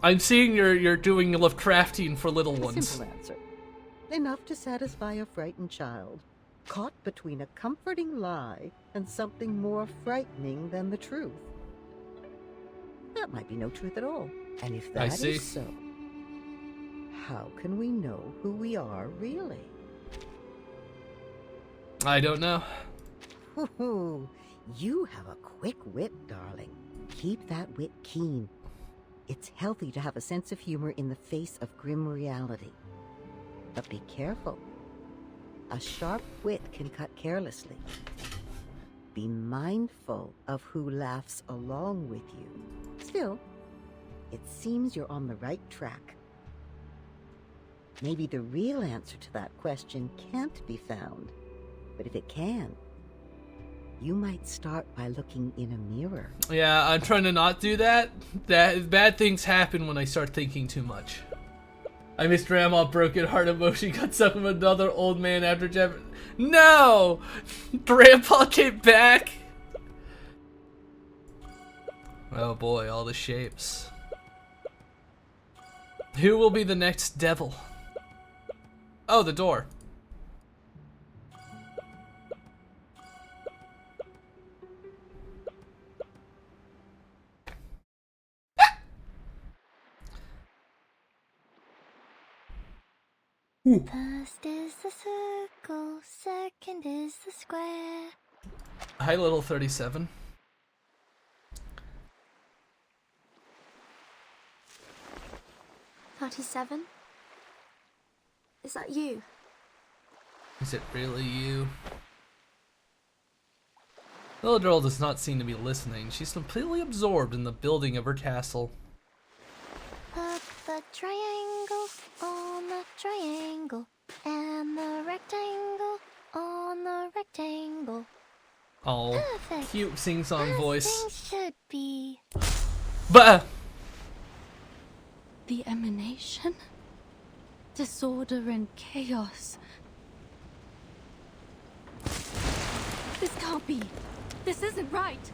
I'm seeing you're doing Lovecraftian for little ones. A simple answer. Enough to satisfy a frightened child, caught between a comforting lie and something more frightening than the truth. That might be no truth at all. And if that is so, how can we know who we are really? I don't know. You have a quick wit, darling. Keep that wit keen. It's healthy to have a sense of humor in the face of grim reality. But be careful. A sharp wit can cut carelessly. Be mindful of who laughs along with you. Still, it seems you're on the right track. maybe the real answer to that question can't be found. But if it can, you might start by looking in a mirror. Yeah, I'm trying to not do that. Bad things happen when I start thinking too much. I miss Grandma broken heart emotion got stuck with another old man after Jeff. No! Grandpa came back! Oh boy, all the shapes. Who will be the next devil? Oh, the door. First is the circle, second is the square. Hi, little 37. $37? Is that you? Is it really you? The little girl does not seem to be listening. She's completely absorbed in the building of her castle. Put the triangle on the triangle, and the rectangle on the rectangle. Oh, Perfect. cute sing-song voice. Things should be. But The emanation? Disorder and chaos. This can't be. This isn't right.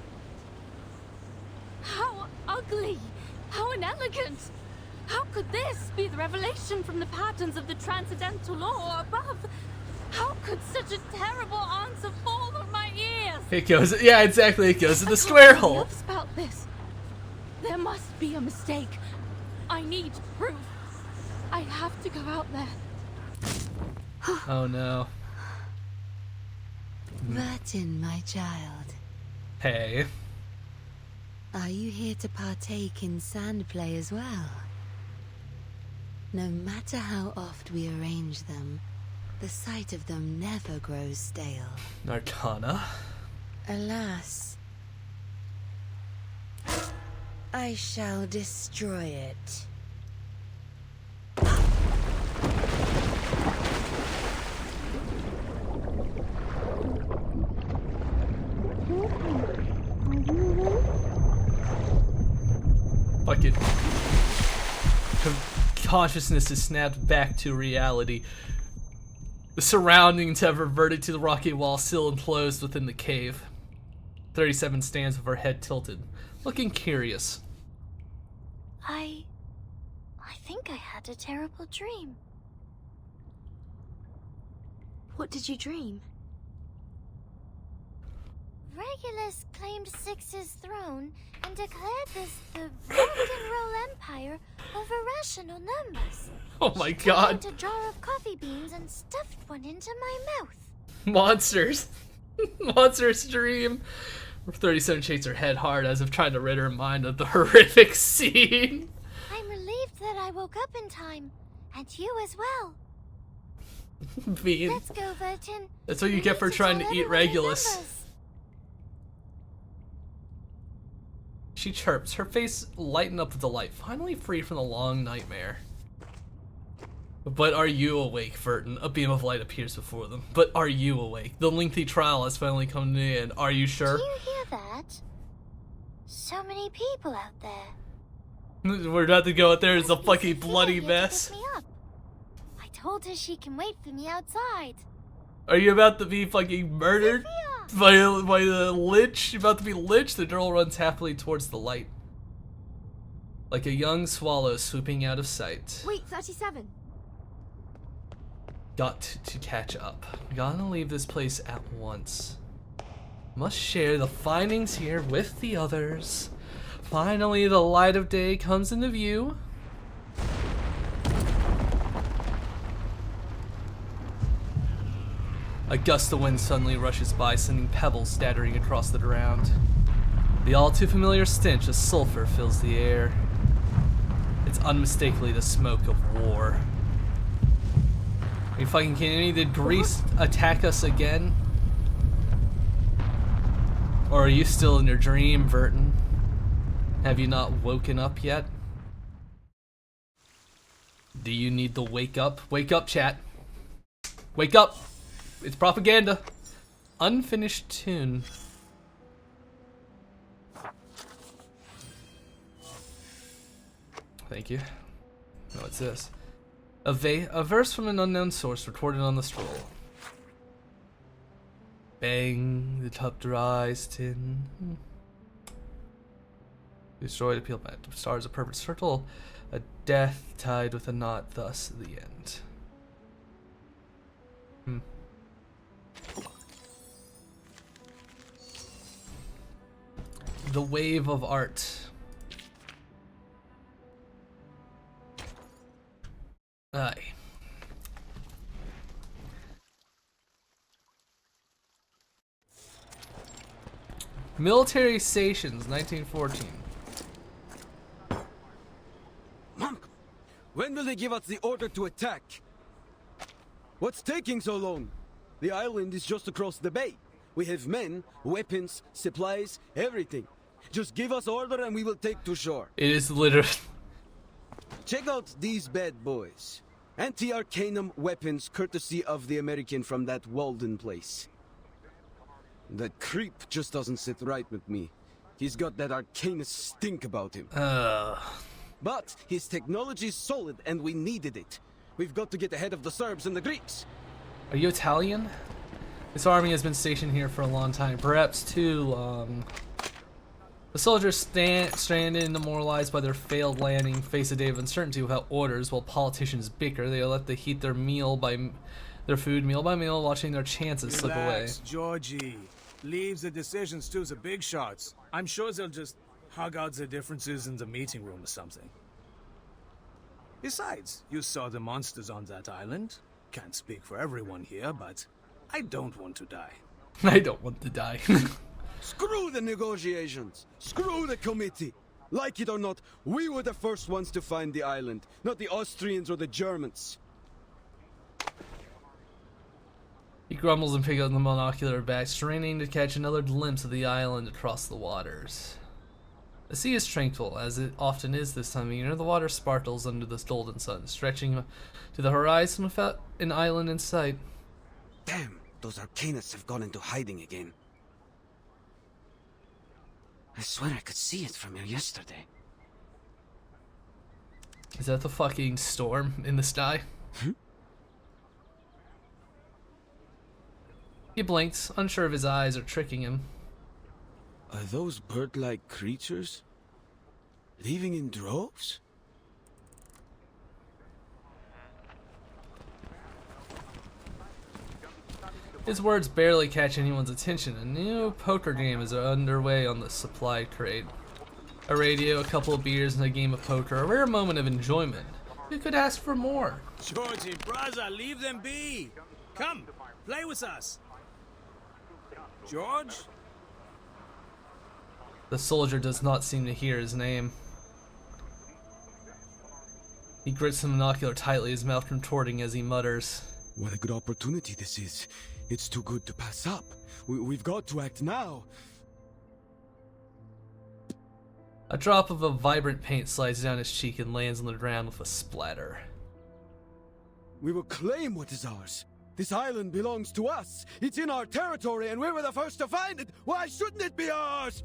How ugly! How inelegant! How could this be the revelation from the patterns of the transcendental law above? How could such a terrible answer fall on my ears? it goes, yeah, exactly, it goes in the square hole. Else about this. There must be a mistake. I need proof. I have to go out there. Oh no. Burton, my child. Hey. Are you here to partake in sand play as well? No matter how oft we arrange them, the sight of them never grows stale. Arcana. Alas, I shall destroy it. Fucking consciousness is snapped back to reality. The surroundings have reverted to the rocky wall still enclosed within the cave. 37 stands with her head tilted, looking curious. I think I had a terrible dream. What did you dream? Regulus claimed Six's throne and declared this the rock and roll empire of irrational numbers. Oh my She god. took out a jar of coffee beans and stuffed one into my mouth. Monsters. Monsters dream. 37 shakes her head hard as if trying to rid her mind of the horrific scene. I'm relieved that I woke up in time, and you as well. Bean. Let's go, Vertin. That's what you get for trying to eat Regulus. She chirps, her face lightened up with delight, finally free from the long nightmare. But are you awake, Vertin? A beam of light appears before them. But are you awake? The lengthy trial has finally come to an end. Are you sure? Do you hear that? So many people out there. We're about to go out there as a fucking bloody mess. Pick me up. I told her she can wait for me outside. Are you about to be fucking murdered by the lich? You're about to be lynched? The girl runs happily towards the light, like a young swallow swooping out of sight. Wait, 37. Got to catch up. Gotta leave this place at once. Must share the findings here with the others. Finally, the light of day comes into view. A gust of wind suddenly rushes by, sending pebbles scattering across the ground. The all too familiar stench of sulfur fills the air. It's unmistakably the smoke of war. Are you fucking kidding me? Did Greece attack us again? Or are you still in your dream, Do you need to wake up? Wake up, chat. Wake up. It's propaganda. Unfinished tune. Thank you. No, what's this? A verse from an unknown source recorded on the scroll. Bang, the top dries tin. Destroyed, appeal back to stars, a perfect circle, a death tied with a knot, thus the end. The wave of art. Aye. Military stations, 1914. Monk, when will they give us the order to attack? What's taking so long? The island is just across the bay. We have men, weapons, supplies, everything. Just give us order and we will take to shore. It is literally... Check out these bad boys. Anti-Arcanum weapons courtesy of the American from that Walden place. That creep just doesn't sit right with me. He's got that Arcanus stink about him. But his technology's solid and we needed it. We've got to get ahead of the Serbs and the Greeks. Are you Italian? This army has been stationed here for a long time, perhaps too long. The soldiers stranded and demoralized by their failed landing face a day of uncertainty without orders, while politicians bicker. They let them heat their food meal by meal, watching their chances slip away. Relax, Georgie. Leave the decisions to the big shots. I'm sure they'll just hug out the differences in the meeting room or something. Besides, you saw the monsters on that island. Can't speak for everyone here, but I don't want to die. I don't want to die. Screw the negotiations! Screw the committee! Like it or not, we were the first ones to find the island, not the Austrians or the Germans. He grumbles and picks up the monocular back, straining to catch another glimpse of the island across the waters. The sea is tranquil, as it often is this time of year. The water sparkles under this golden sun, stretching to the horizon without an island in sight. Damn, those Arcanists have gone into hiding again. I swear I could see it from here yesterday. Is that the fucking storm in the sky? He blinks, unsure if his eyes are tricking him. Are those bird-like creatures? Leaving in droves? His words barely catch anyone's attention. A new poker game is underway on the supply crate. A radio, a couple of beers, and a game of poker. A rare moment of enjoyment. Who could ask for more? Georgie, brother, leave them be. Come, play with us. George? The soldier does not seem to hear his name. He grits the monocular tightly, his mouth contorting as he mutters. What a good opportunity this is. It's too good to pass up. We've got to act now. A drop of a vibrant paint slides down his cheek and lands on the ground with a splatter. We will claim what is ours. This island belongs to us. It's in our territory and we were the first to find it. Why shouldn't it be ours?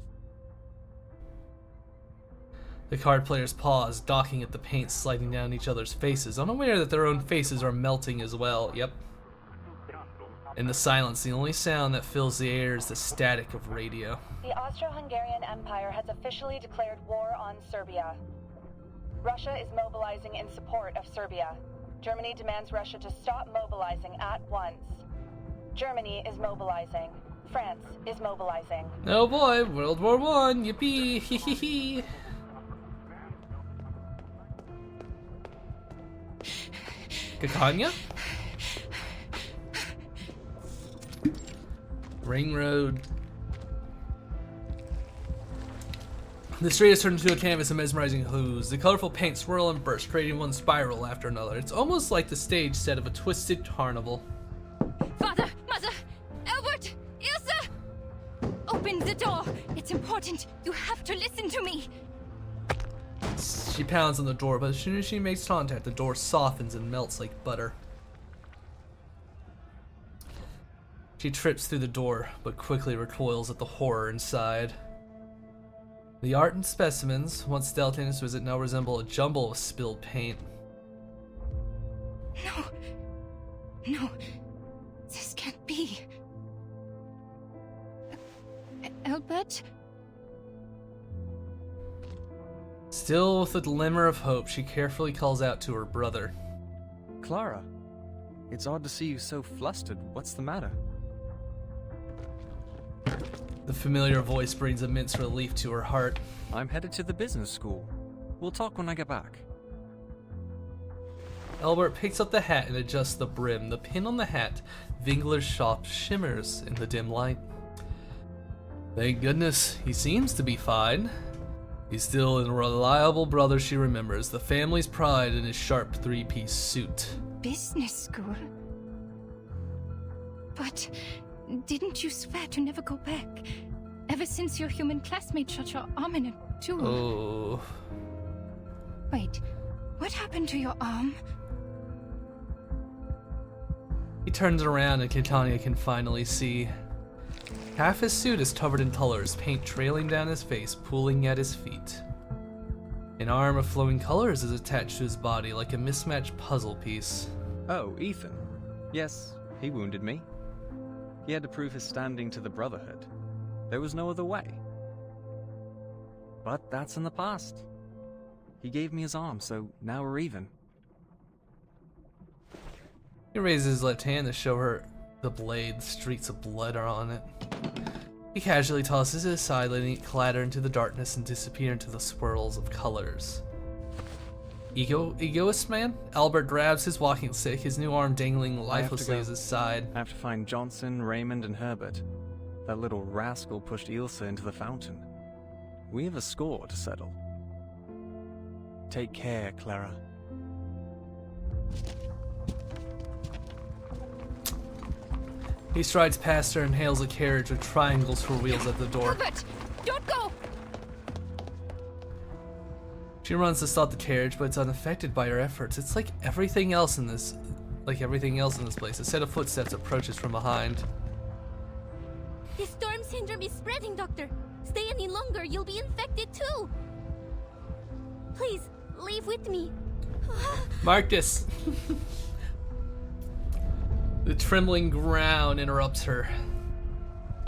The card players pause, docking at the paint sliding down each other's faces, unaware that their own faces are melting as well. Yep. In the silence, the only sound that fills the air is the static of radio. The Austro-Hungarian Empire has officially declared war on Serbia. Russia is mobilizing in support of Serbia. Germany demands Russia to stop mobilizing at once. Germany is mobilizing. France is mobilizing. Oh boy, World War I, yippee, hee hee hee. Kakanya? Ring Road. The street has turned into a canvas of mesmerizing hues. The colorful paint swirl and burst, creating one spiral after another. It's almost like the stage set of a twisted carnival. Father! Mother! Albert! Ilsa! Open the door! It's important! You have to listen to me! She pounds on the door, but as soon as she makes contact, the door softens and melts like butter. She trips through the door, but quickly recoils at the horror inside. The art and specimens, once stealthy in its visit, now resemble a jumble of spilled paint. No. No. This can't be. Albert? Still with a glimmer of hope, she carefully calls out to her brother. Clara, it's odd to see you so flustered. What's the matter? The familiar voice brings immense relief to her heart. I'm headed to the business school. We'll talk when I get back. Albert picks up the hat and adjusts the brim. The pin on the hat, Vingler's shop, shimmers in the dim light. Thank goodness, he seems to be fine. He's still a reliable brother she remembers, the family's pride in his sharp three-piece suit. Business school? But didn't you swear to never go back? Ever since your human classmate shot your arm in a tube. Oh. Wait, what happened to your arm? He turns around and Catania can finally see. Half his suit is covered in colors, paint trailing down his face, pooling at his feet. An arm of flowing colors is attached to his body like a mismatched puzzle piece. Oh, Ethan. Yes, he wounded me. He had to prove his standing to the Brotherhood. There was no other way. But that's in the past. He gave me his arm, so now we're even. He raises his left hand to show her the blade. Streaks of blood are on it. He casually tosses it aside, letting it clatter into the darkness and disappear into the swirls of colors. Egoist man? Albert grabs his walking stick, his new arm dangling lifelessly at his side. I have to find Johnson, Raymond, and Herbert. That little rascal pushed Ilsa into the fountain. We have a score to settle. Take care, Clara. He strides past her and hails a carriage with triangles for wheels at the door. Albert, don't go! She runs to stop the carriage, but it's unaffected by her efforts. It's like everything else in this place. A set of footsteps approaches from behind. The storm syndrome is spreading, Doctor. Stay any longer, you'll be infected too. Please, leave with me. Marcus! The trembling ground interrupts her.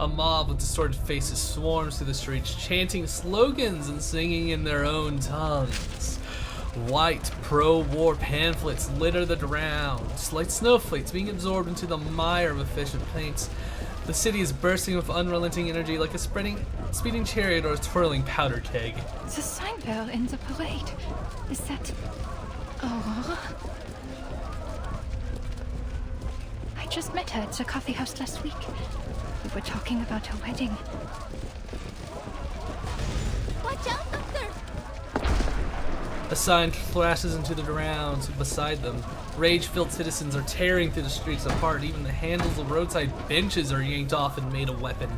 A mob with distorted faces swarms through the streets, chanting slogans and singing in their own tongues. White pro-war pamphlets litter the ground, like snowflakes being absorbed into the mire of efficient paints. The city is bursting with unrelenting energy like a speeding chariot or a twirling powder keg. The sign girl in the parade. Is that Aurora? I just met her at the coffee house last week. We were talking about her wedding. Watch out, Doctor! A sign flashes into the ground beside them. Rage-filled citizens are tearing through the streets apart. Even the handles of roadside benches are yanked off and made a weapon.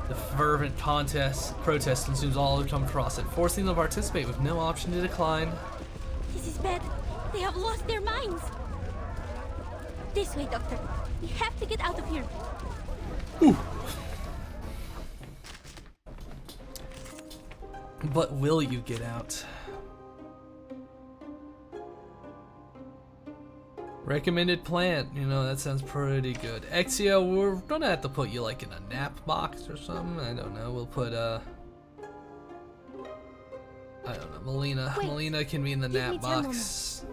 The fervent protest consumes all who come across it, forcing them to participate with no option to decline. This is bad. They have lost their minds. This way, Doctor. We have to get out of here. Whew. But will you get out? Recommended plan. You know, that sounds pretty good. Exia, we're gonna have to put you like in a nap box or something. I don't know. We'll put I don't know. Melina. Wait, Melina can be in the give me nap 10 box.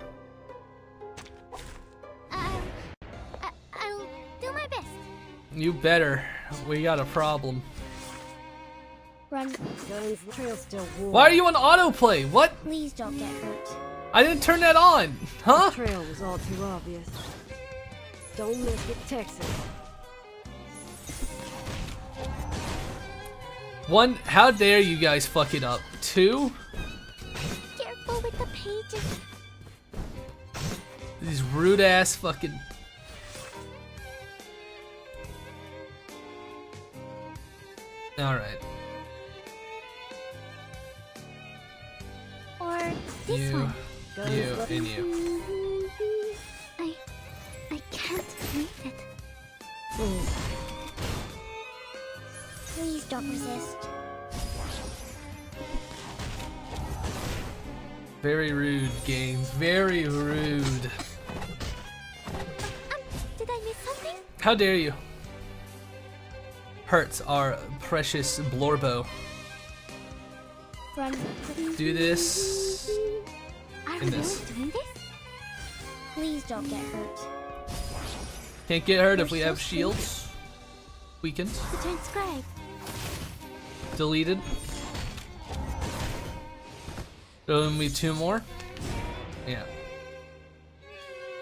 I'll do my best. You better. We got a problem. Run. Guns, trail's still warm. Why are you on autoplay? What? Please don't get hurt. I didn't turn that on. Huh? The trail was all too obvious. Don't miss it, Texas. One, how dare you guys fuck it up? Two, Careful with the pages. these rude ass fucking. Alright. this you, one. you, and you. I can't believe it. Please don't resist. Very rude, games. Very rude. Did I miss something? How dare you? Hurts our precious Blorbo. Run. Do this. Are And you this. really doing this? Please don't get hurt. Can't get hurt if You're we so have shields. Weakened. The transcribe. Deleted. Only 2 more? Yeah.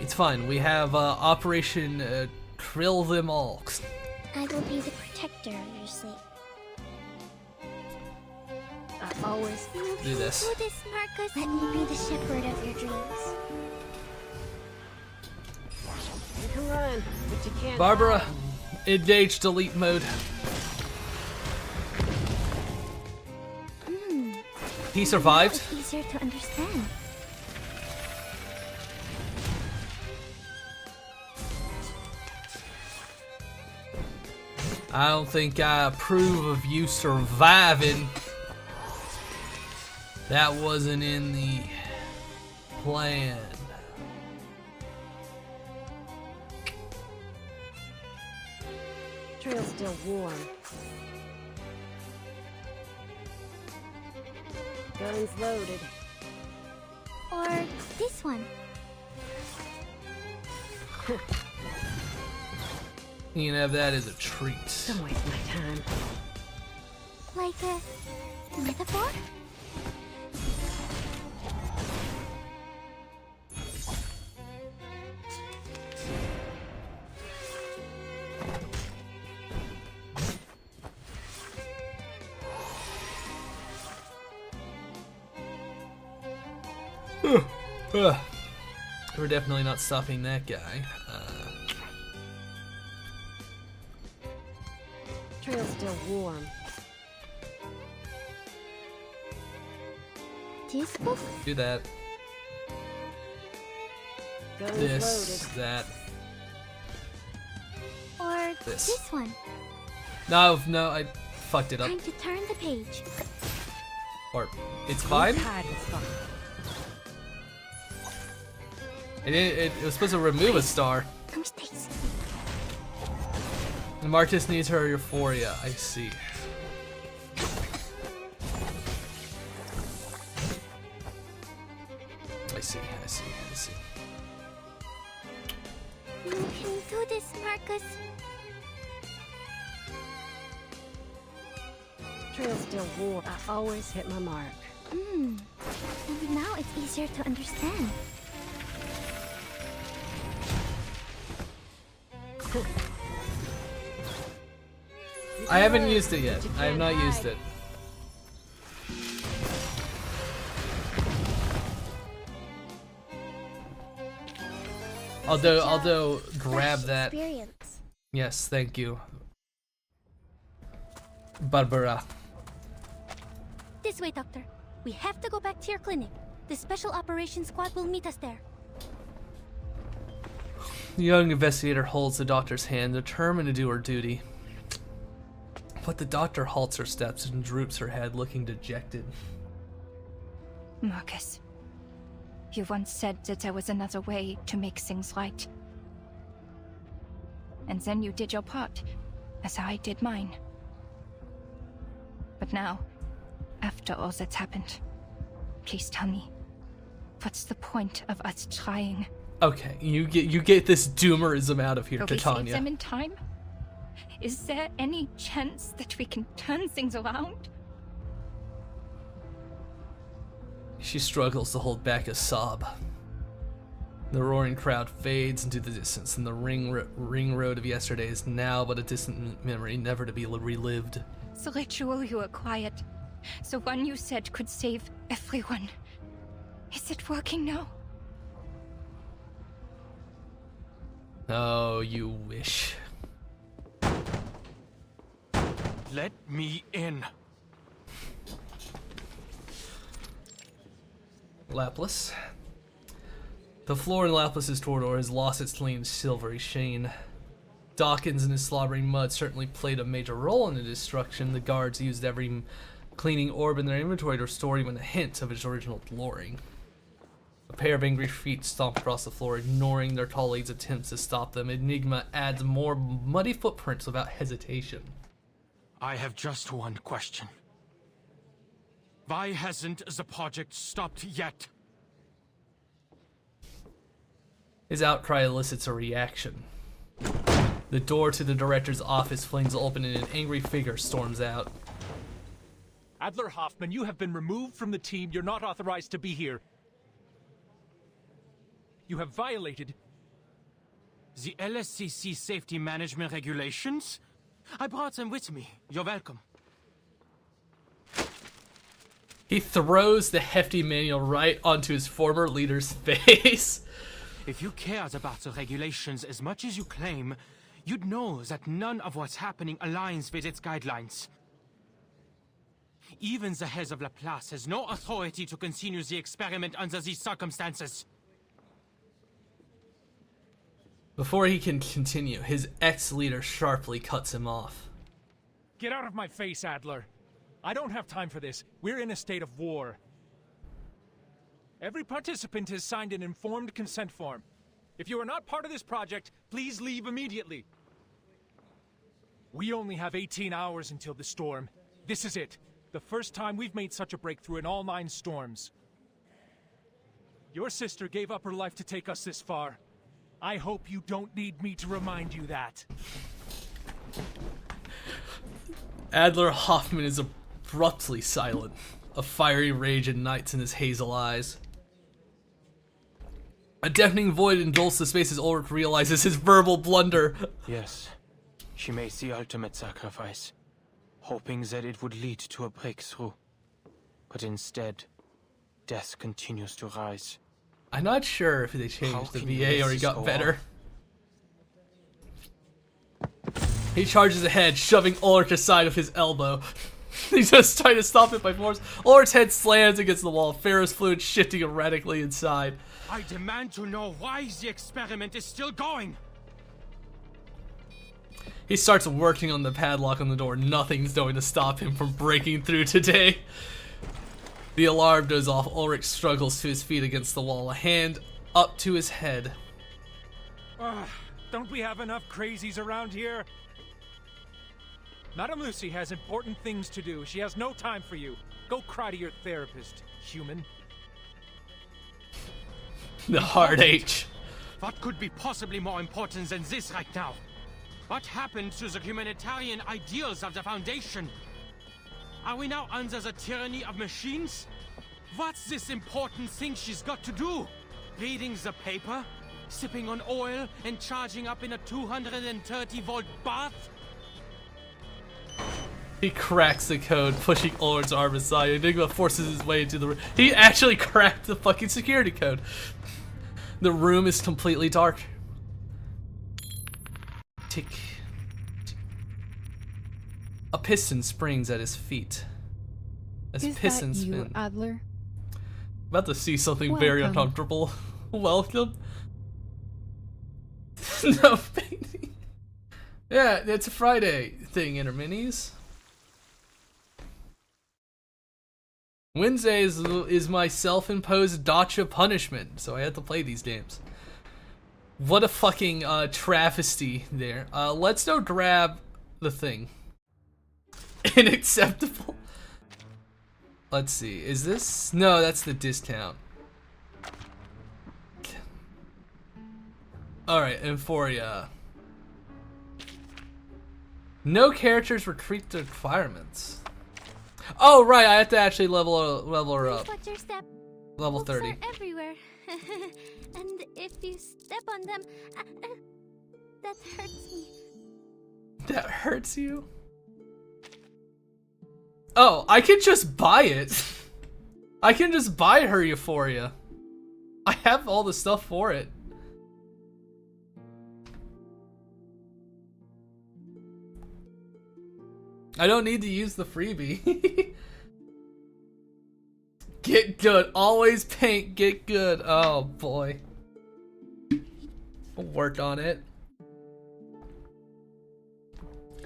It's fine. We have Operation Trill Them All. I will be the protector of your sleep. I always Do this. Do this, Marcus. Let me be the shepherd of your dreams. You can run, but you can't. Barbara, engage delete mode. He survived. It's easier to understand. I don't think I approve of you surviving. That wasn't in the plan. Trail's still warm. Guns loaded. Or this one. You can have that as a treat. Don't waste my time. Like a metaphor? We're definitely not stopping that guy. Trail's still warm. This book? Do that. Guns This, that. Or This. this one. No, I fucked it up. Time to turn the page. Or it's fine. It was supposed to remove a star. No mistakes. And Martis needs her euphoria. I see. I see. You can do this, Marcus. Trail's still warm. I always hit my mark. And now it's easier to understand. I haven't used it yet. I have not used it. Although grab that. Experience. Yes, thank you. Barbara. This way, Doctor. We have to go back to your clinic. The Special Operations Squad will meet us there. The young investigator holds the doctor's hand, determined to do her duty. But the doctor halts her steps and droops her head, looking dejected. Marcus, you once said that there was another way to make things right. And then you did your part, as I did mine. But now, after all that's happened, please tell me, what's the point of us trying? Okay, you get this doomerism out of here, Will we save Titania. them in time? Is there any chance that we can turn things around? She struggles to hold back a sob. The roaring crowd fades into the distance, and the ring road of yesterday is now but a distant memory, never to be relived. The ritual you acquired, the one you said could save everyone. Is it working now? Oh, you wish. Let me in. Lapis. The floor in Lapis's corridor has lost its clean silvery sheen. Dawkins and his slobbering mud certainly played a major role in the destruction. The guards used every cleaning orb in their inventory to restore even a hint of its original glory. A pair of angry feet stomp across the floor, ignoring their colleagues' attempts to stop them. Enigma adds more muddy footprints without hesitation. I have just one question. Why hasn't the project stopped yet? His outcry elicits a reaction. The door to the director's office flings open and an angry figure storms out. Adler Hoffman, you have been removed from the team. You're not authorized to be here. You have violated the LSCC safety management regulations? I brought them with me. You're welcome. He throws the hefty manual right onto his former leader's face. If you cared about the regulations as much as you claim, you'd know that none of what's happening aligns with its guidelines. Even the head of Laplace has no authority to continue the experiment under these circumstances. Before he can continue, his ex-leader sharply cuts him off. Get out of my face, Adler. I don't have time for this. We're in a state of war. Every participant has signed an informed consent form. If you are not part of this project, please leave immediately. We only have 18 hours until the storm. This is it. The first time we've made such a breakthrough in all 9 storms. Your sister gave up her life to take us this far. I hope you don't need me to remind you that. Adler Hoffman is abruptly silent. A fiery rage ignites in his hazel eyes. A deafening void engulfs the space as Ulrich realizes his verbal blunder. Yes, she made the ultimate sacrifice, hoping that it would lead to a breakthrough. But instead, death continues to rise. I'm not sure if they changed the VA or he got better. He charges ahead, shoving Ulrich aside with his elbow. He's just trying to stop it by force. Ulrich's head slams against the wall, ferrous fluid shifting erratically inside. I demand to know why the experiment is still going. He starts working on the padlock on the door. Nothing's going to stop him from breaking through today. The alarm goes off. Ulrich struggles to his feet against the wall, a hand up to his head. Don't we have enough crazies around here? Madame Lucy has important things to do. She has no time for you. Go cry to your therapist, human. The hard H. What could be possibly more important than this right now? What happened to the humanitarian ideals of the Foundation? Are we now under the tyranny of machines? What's this important thing she's got to do? Reading the paper? Sipping on oil and charging up in a 230-volt bath? He cracks the code, pushing Ulrich's arm aside. Enigma forces his way into the room. He actually cracked the fucking security code. The room is completely dark. Tick. A piston springs at his feet. As Is piston that you, spin. Adler? About to see something very Welcome. uncomfortable. Welcome. No painting. Yeah, it's a Friday thing, Interminis. Wednesday is my self-imposed dacha punishment, so I have to play these games. What a fucking travesty there. Let's go grab the thing. Unacceptable. Let's see, is this? No, that's the discount. Alright, Euphoria. No characters retreat to requirements. Oh, right, I have to actually level her up. Watch your step. Level Hooks 30. are everywhere. And if you step on them, that hurts me. That hurts you? Oh, I can just buy it. I can just buy her Euphoria. I have all the stuff for it. I don't need to use the freebie. Get good. Always paint. Get good. Oh boy. I'll work on it.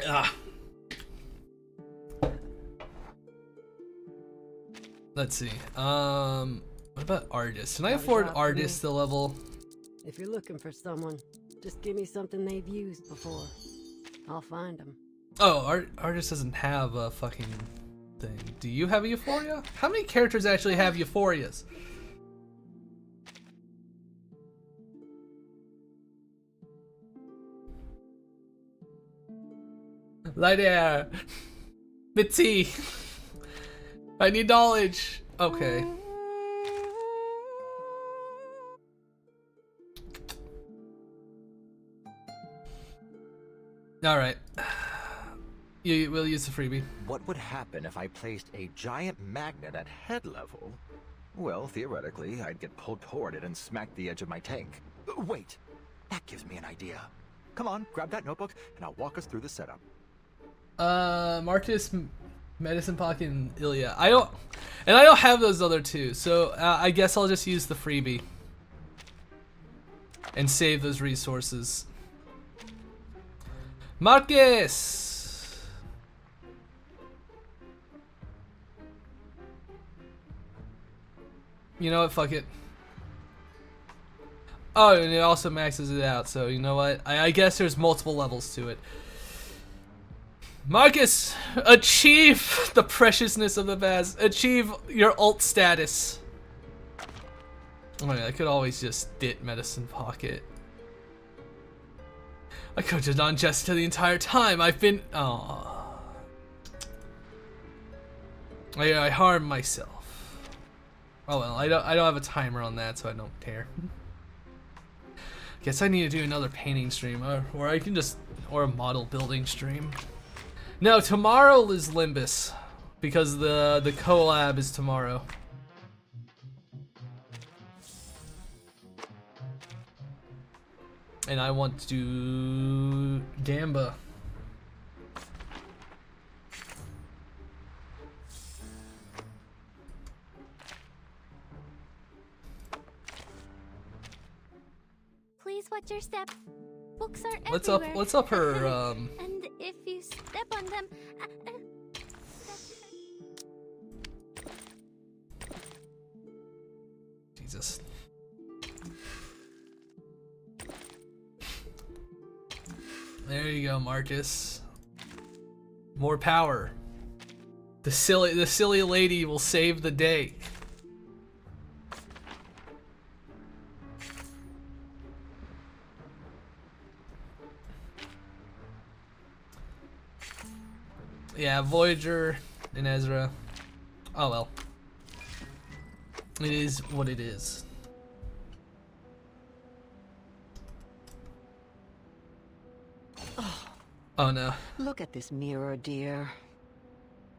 Ah. Let's see. What about artists? Can I afford artists to level? If you're looking for someone, just give me something they've used before. I'll find them. Oh, artist doesn't have a fucking thing. Do you have a Euphoria? How many characters actually have Euphorias? Lie there. Mitzi. I need knowledge. Okay. Alright. You will use the freebie. What would happen if I placed a giant magnet at head level? Well, theoretically, I'd get pulled toward it and smack the edge of my tank. Wait, that gives me an idea. Come on, grab that notebook, and I'll walk us through the setup. Marcus, Medicine Pocket, and Ilya. I don't have those other two, so I guess I'll just use the freebie and save those resources. Marcus! You know what, fuck it. Oh, and it also maxes it out, so you know what? I guess there's multiple levels to it. Marcus, achieve the preciousness of the vast. Achieve your ult status. Oh my God, I could always just dit Medicine Pocket. I could have done Jessica the entire time. I've been. Oh. I harmed myself. Oh well, I don't have a timer on that, so I don't care. Guess I need to do another painting stream, or I can just, or a model building stream. No, tomorrow is Limbus, because the collab is tomorrow. And I want to do Gamba. Please watch your step. Books are Let's everywhere. Let's up her And if you step on them, Jesus. There you go, Marcus. More power. The silly lady will save the day. Yeah, Voyager and Ezra. Oh well. It is what it is. Oh no. Look at this mirror, dear.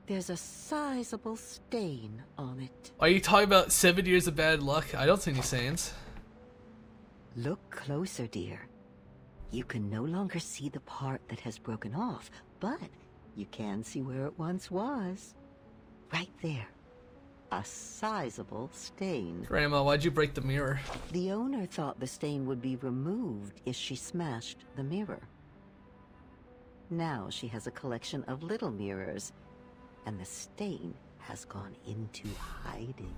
There's a sizable stain on it. Are you talking about 7 years of bad luck? I don't see any stains. Look closer, dear. You can no longer see the part that has broken off, but you can see where it once was. Right there. A sizable stain. Grandma, why'd you break the mirror? The owner thought the stain would be removed if she smashed the mirror. Now she has a collection of little mirrors, and the stain has gone into hiding.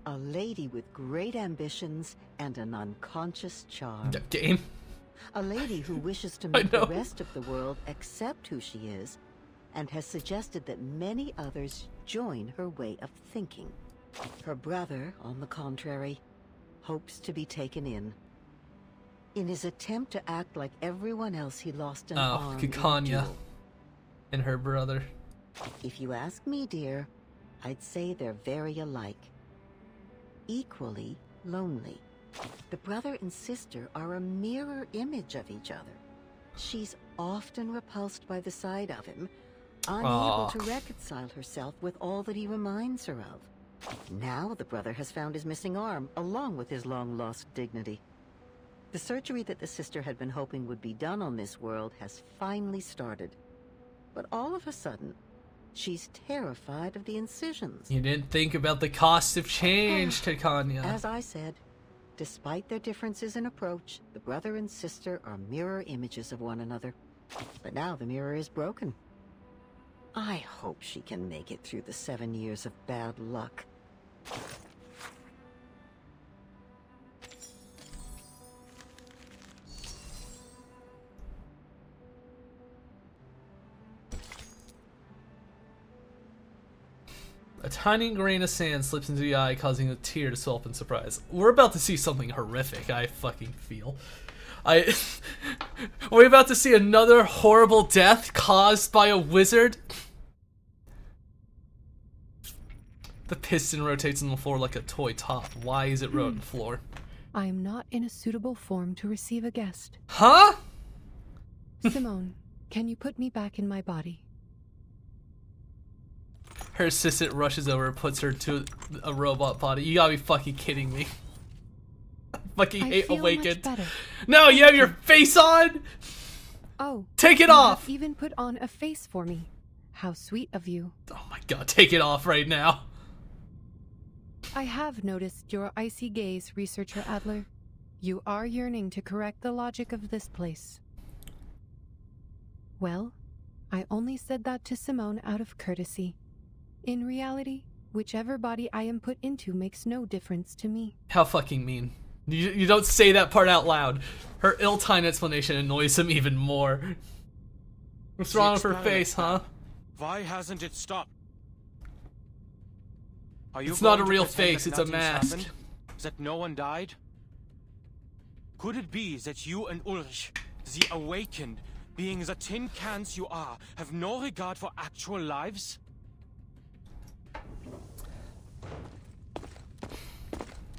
A lady with great ambitions and an unconscious charm. Game. A lady who wishes to make the rest of the world accept who she is, and has suggested that many others join her way of thinking. Her brother, on the contrary, hopes to be taken in. In his attempt to act like everyone else, he lost an arm in a Kikanya duel. and her brother. If you ask me, dear, I'd say they're very alike. Equally lonely. The brother and sister are a mirror image of each other. She's often repulsed by the sight of him, unable to reconcile herself with all that he reminds her of. Now the brother has found his missing arm, along with his long-lost dignity. The surgery that the sister had been hoping would be done on this world has finally started. But all of a sudden, She's terrified of the incisions. You didn't think about the cost of change, Titania. As I said, despite their differences in approach, the brother and sister are mirror images of one another. But now the mirror is broken. I hope she can make it through the 7 years of bad luck. A tiny grain of sand slips into the eye, causing a tear to swell up in surprise. We're about to see something horrific, I fucking feel. We're about to see another horrible death caused by a wizard. The piston rotates on the floor like a toy top. Why is it on the floor? I am not in a suitable form to receive a guest. Huh? Simone, can you put me back in my body? Her assistant rushes over and puts her to a robot body. You gotta be fucking kidding me. Fucking hate Awakened. No, you have your face on? Oh. Take it you off! have even put on a face for me. How sweet of you. Oh my god, take it off right now. I have noticed your icy gaze, Researcher Adler. You are yearning to correct the logic of this place. Well, I only said that to Simone out of courtesy. In reality, whichever body I am put into makes no difference to me. How fucking mean. You don't say that part out loud. Her ill-timed explanation annoys him even more. What's wrong with her face, huh? Why hasn't it stopped? Are you It's not a going to real pretend face, that it's a nothing's mask. happened? That no one died? Could it be that you and Ulrich, the Awakened, being the tin cans you are, have no regard for actual lives?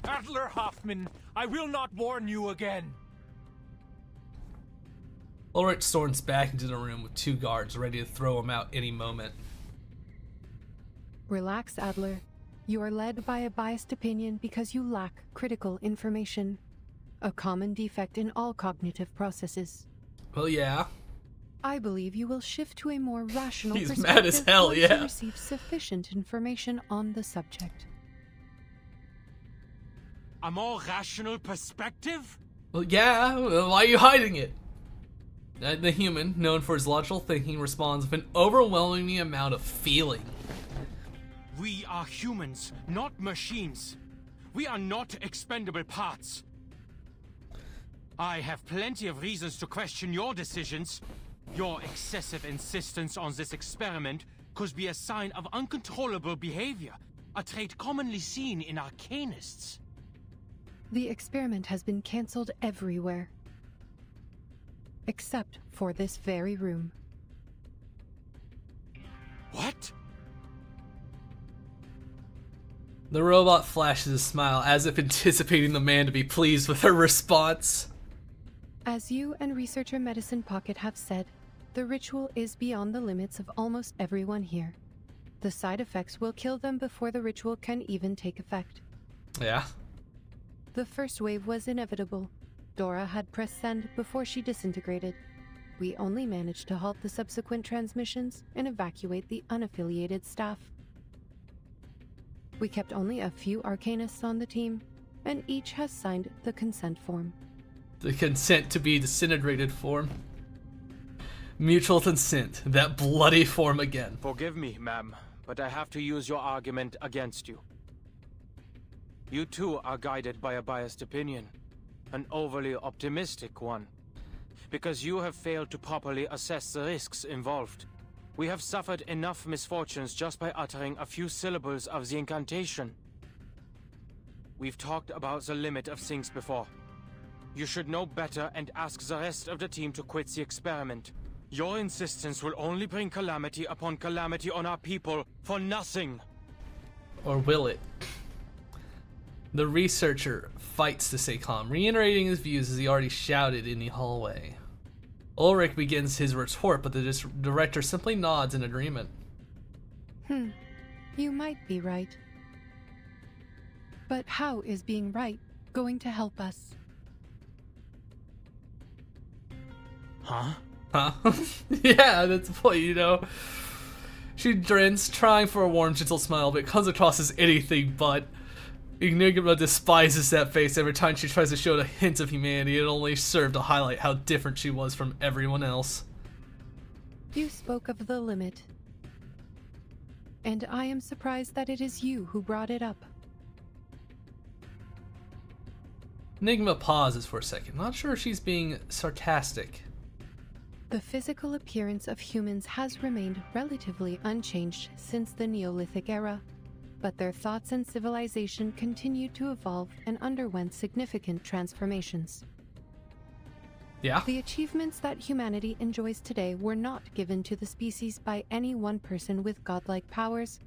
Adler Hoffman, I will not warn you again. Ulrich storms back into the room with 2 guards ready to throw him out any moment. Relax, Adler. You are led by a biased opinion because you lack critical information. A common defect in all cognitive processes. Well, yeah. I believe you will shift to a more rational He's perspective mad as hell, once yeah. you receive sufficient information on the subject. A more rational perspective? Well, yeah. Well, why are you hiding it? The human, known for his logical thinking, responds with an overwhelming amount of feeling. We are humans, not machines. We are not expendable parts. I have plenty of reasons to question your decisions. Your excessive insistence on this experiment could be a sign of uncontrollable behavior, a trait commonly seen in arcanists. The experiment has been cancelled everywhere. Except for this very room. What? The robot flashes a smile, as if anticipating the man to be pleased with her response. As you and Researcher Medicine Pocket have said, the ritual is beyond the limits of almost everyone here. The side effects will kill them before the ritual can even take effect. Yeah. The first wave was inevitable. Dora had pressed send before she disintegrated. We only managed to halt the subsequent transmissions and evacuate the unaffiliated staff. We kept only a few Arcanists on the team, and each has signed the consent form. The consent to be disintegrated form. Mutual consent. That bloody form again. Forgive me, ma'am, but I have to use your argument against you. You too are guided by a biased opinion. An overly optimistic one. Because you have failed to properly assess the risks involved. We have suffered enough misfortunes just by uttering a few syllables of the incantation. We've talked about the limit of things before. You should know better and ask the rest of the team to quit the experiment. Your insistence will only bring calamity upon calamity on our people for nothing. Or will it? The researcher fights to stay calm, reiterating his views as he already shouted in the hallway. Ulrich begins his retort, but the director simply nods in agreement. You might be right. But how is being right going to help us? Huh? Huh? Yeah, that's the point, you know. She grins, trying for a warm, gentle smile, but it comes across as anything but. Enigma despises that face every time she tries to show it a hint of humanity. It only served to highlight how different she was from everyone else. You spoke of the limit, and I am surprised that it is you who brought it up. Enigma pauses for a second, not sure if she's being sarcastic. The physical appearance of humans has remained relatively unchanged since the Neolithic era, but their thoughts and civilization continued to evolve and underwent significant transformations. Yeah. The achievements that humanity enjoys today were not given to the species by any one person with godlike powers,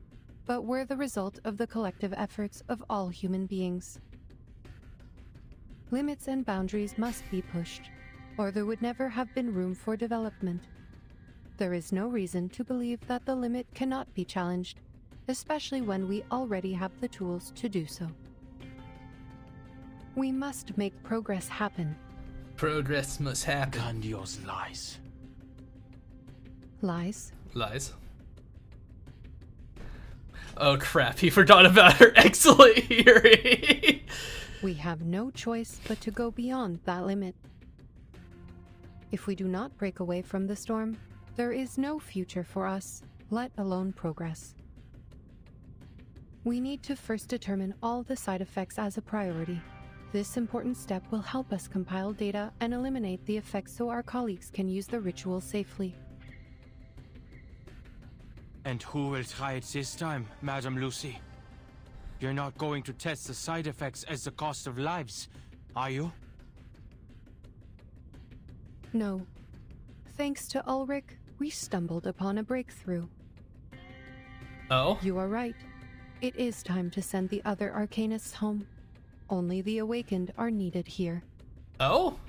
but were the result of the collective efforts of all human beings. Limits and boundaries must be pushed, or there would never have been room for development. There is no reason to believe that the limit cannot be challenged, especially when we already have the tools to do so. We must make progress happen. Progress must happen. Grandiose lies. Lies? Lies. Oh crap, he forgot about her excellent hearing. We have no choice but to go beyond that limit. If we do not break away from the storm, there is no future for us, let alone progress. We need to first determine all the side effects as a priority. This important step will help us compile data and eliminate the effects so our colleagues can use the ritual safely. And who will try it this time, Madam Lucy? You're not going to test the side effects as the cost of lives, are you? No. Thanks to Ulrich, we stumbled upon a breakthrough. Oh? You are right. It is time to send the other Arcanists home. Only the Awakened are needed here. Oh?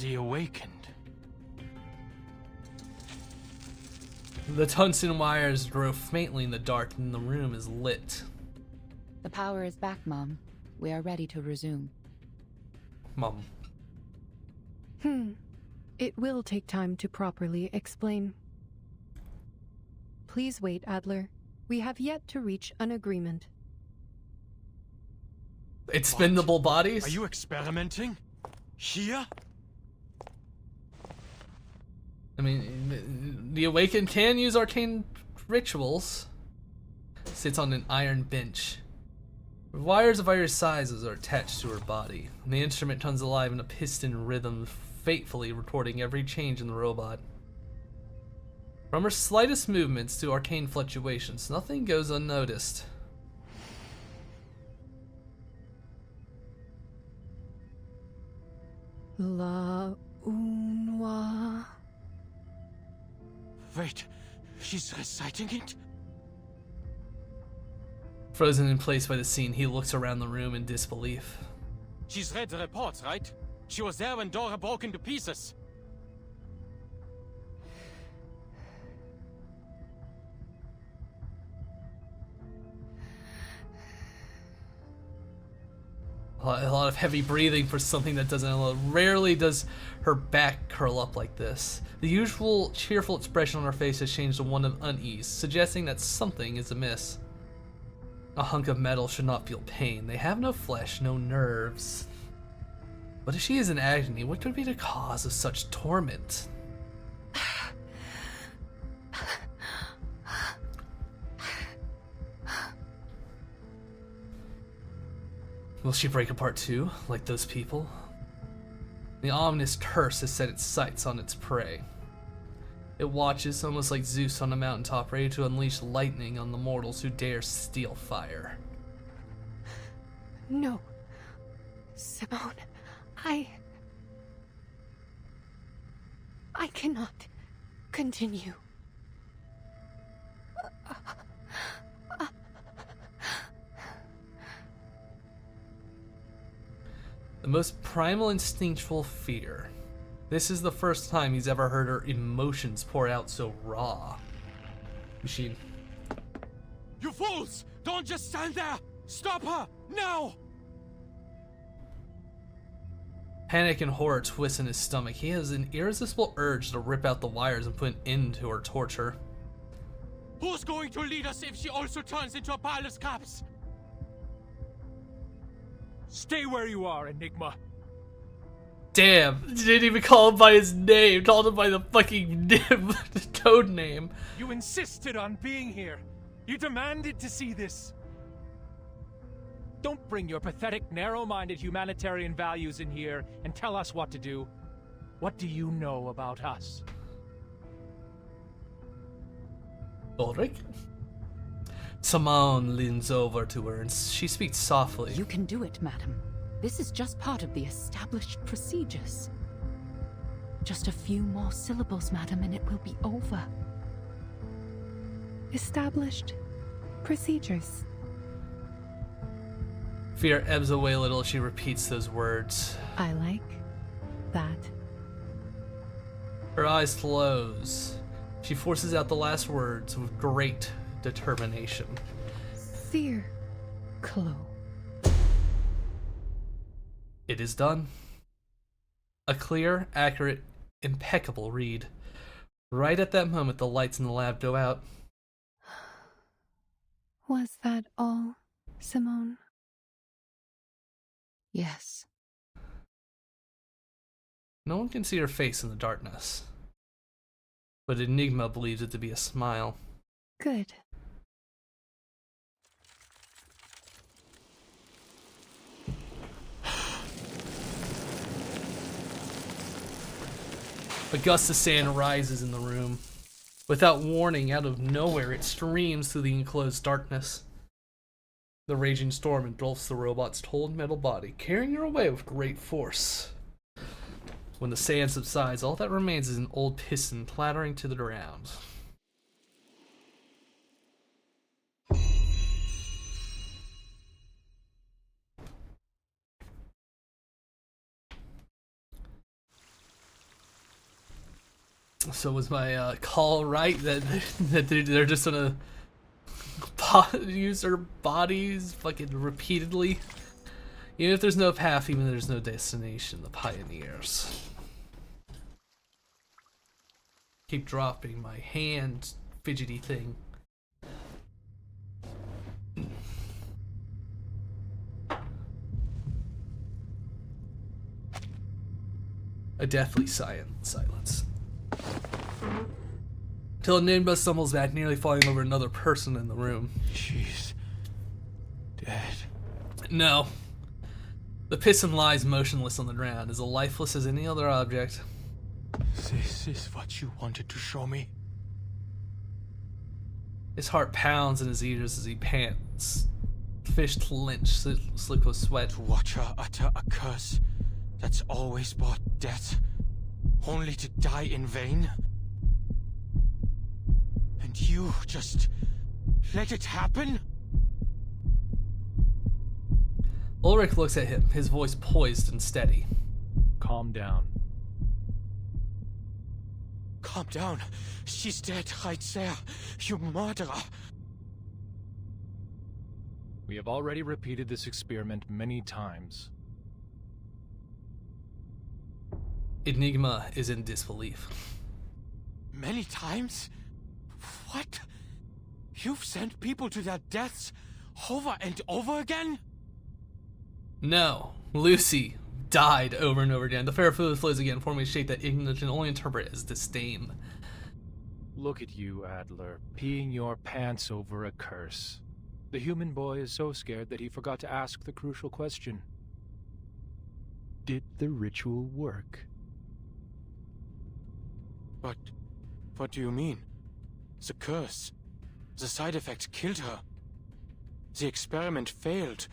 The Awakened. The tungsten wires glow faintly in the dark and the room is lit. The power is back, Mom. We are ready to resume. Mom. It will take time to properly explain. Please wait, Adler. We have yet to reach an agreement. Expendable bodies? Are you experimenting? Here? I mean, the Awakened can use arcane rituals. Sits on an iron bench. Wires of various sizes are attached to her body, and the instrument comes alive in a piston rhythm, fatefully recording every change in the robot. From her slightest movements to arcane fluctuations, nothing goes unnoticed. La Unwa. Wait, she's reciting it? Frozen in place by the scene, he looks around the room in disbelief. She's read the reports, right? She was there when Dora broke into pieces. A lot of heavy breathing for something that doesn't. Rarely does her back curl up like this. The usual cheerful expression on her face has changed to one of unease, suggesting that something is amiss. A hunk of metal should not feel pain. They have no flesh, no nerves. But if she is in agony, what could be the cause of such torment? Will she break apart too, like those people? The ominous curse has set its sights on its prey. It watches, almost like Zeus on a mountaintop, ready to unleash lightning on the mortals who dare steal fire. No. Simone, I cannot continue. The most primal instinctual fear. This is the first time he's ever heard her emotions pour out so raw. Machine. You fools! Don't just stand there! Stop her! Now! Panic and horror twist in his stomach. He has an irresistible urge to rip out the wires and put an end to her torture. Who's going to lead us if she also turns into a pile of scraps? Stay where you are, Enigma. Damn, you didn't even call him by his name, called him by the fucking toad name. You insisted on being here. You demanded to see this. Don't bring your pathetic, narrow-minded humanitarian values in here and tell us what to do. What do you know about us? Ulrich? Simone leans over to her and she speaks softly. You can do it, madam. This is just part of the established procedures. Just a few more syllables, madam, and it will be over. Established procedures. Fear ebbs away a little as she repeats those words. I like that. Her eyes close. She forces out the last words with great determination. Fear, Chloe. It is done. A clear, accurate, impeccable read. Right at that moment, the lights in the lab go out. Was that all, Simone? Yes. No one can see her face in the darkness, but Enigma believes it to be a smile. Good. A gust of sand rises in the room. Without warning, out of nowhere, it streams through the enclosed darkness. The raging storm engulfs the robot's cold metal body, carrying her away with great force. When the sand subsides, all that remains is an old piston clattering to the ground. So was my call right that they're just gonna use their bodies fucking repeatedly? Even if there's no path, even if there's no destination, the pioneers. Keep dropping my hand fidgety thing. A deathly silence. Till Enigma stumbles back, nearly falling over another person in the room. She's dead. No. The piston lies motionless on the ground, as lifeless as any other object. This is what you wanted to show me? His heart pounds in his ears as he pants. Fish clench, slick with sweat. To watch her utter a curse that's always brought death, only to die in vain? And you just let it happen? Ulrich looks at him, his voice poised and steady. Calm down. Calm down. She's dead right there. You murderer. We have already repeated this experiment many times. Enigma is in disbelief. Many times? What? You've sent people to their deaths over and over again? No. Lucy died over and over again. The fair fluid flows again, forming a shape that ignorance can only interpret as disdain. Look at you, Adler, peeing your pants over a curse. The human boy is so scared that he forgot to ask the crucial question. Did the ritual work? But what do you mean? The curse. The side effect killed her. The experiment failed.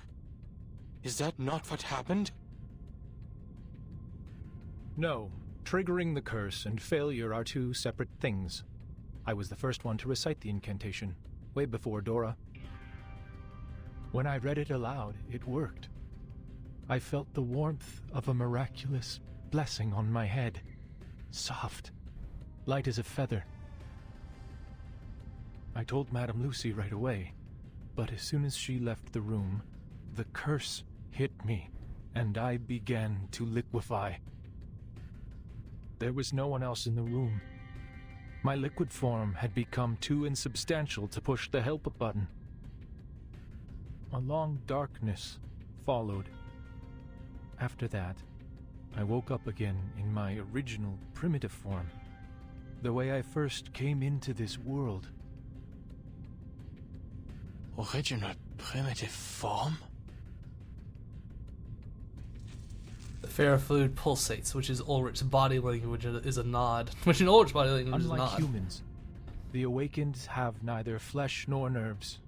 Is that not what happened? No. Triggering the curse and failure are two separate things. I was the first one to recite the incantation, way before Dora. When I read it aloud, it worked. I felt the warmth of a miraculous blessing on my head. Soft, light as a feather. I told Madame Lucy right away, but as soon as she left the room, the curse hit me, and I began to liquefy. There was no one else in the room. My liquid form had become too insubstantial to push the help button. A long darkness followed. After that, I woke up again in my original primitive form, the way I first came into this world. Original primitive form? The Ferrofluid pulsates, which is Ulrich's body language, is a nod. Which in Ulrich's body language is a Unlike nod. humans, the Awakened have neither flesh nor nerves.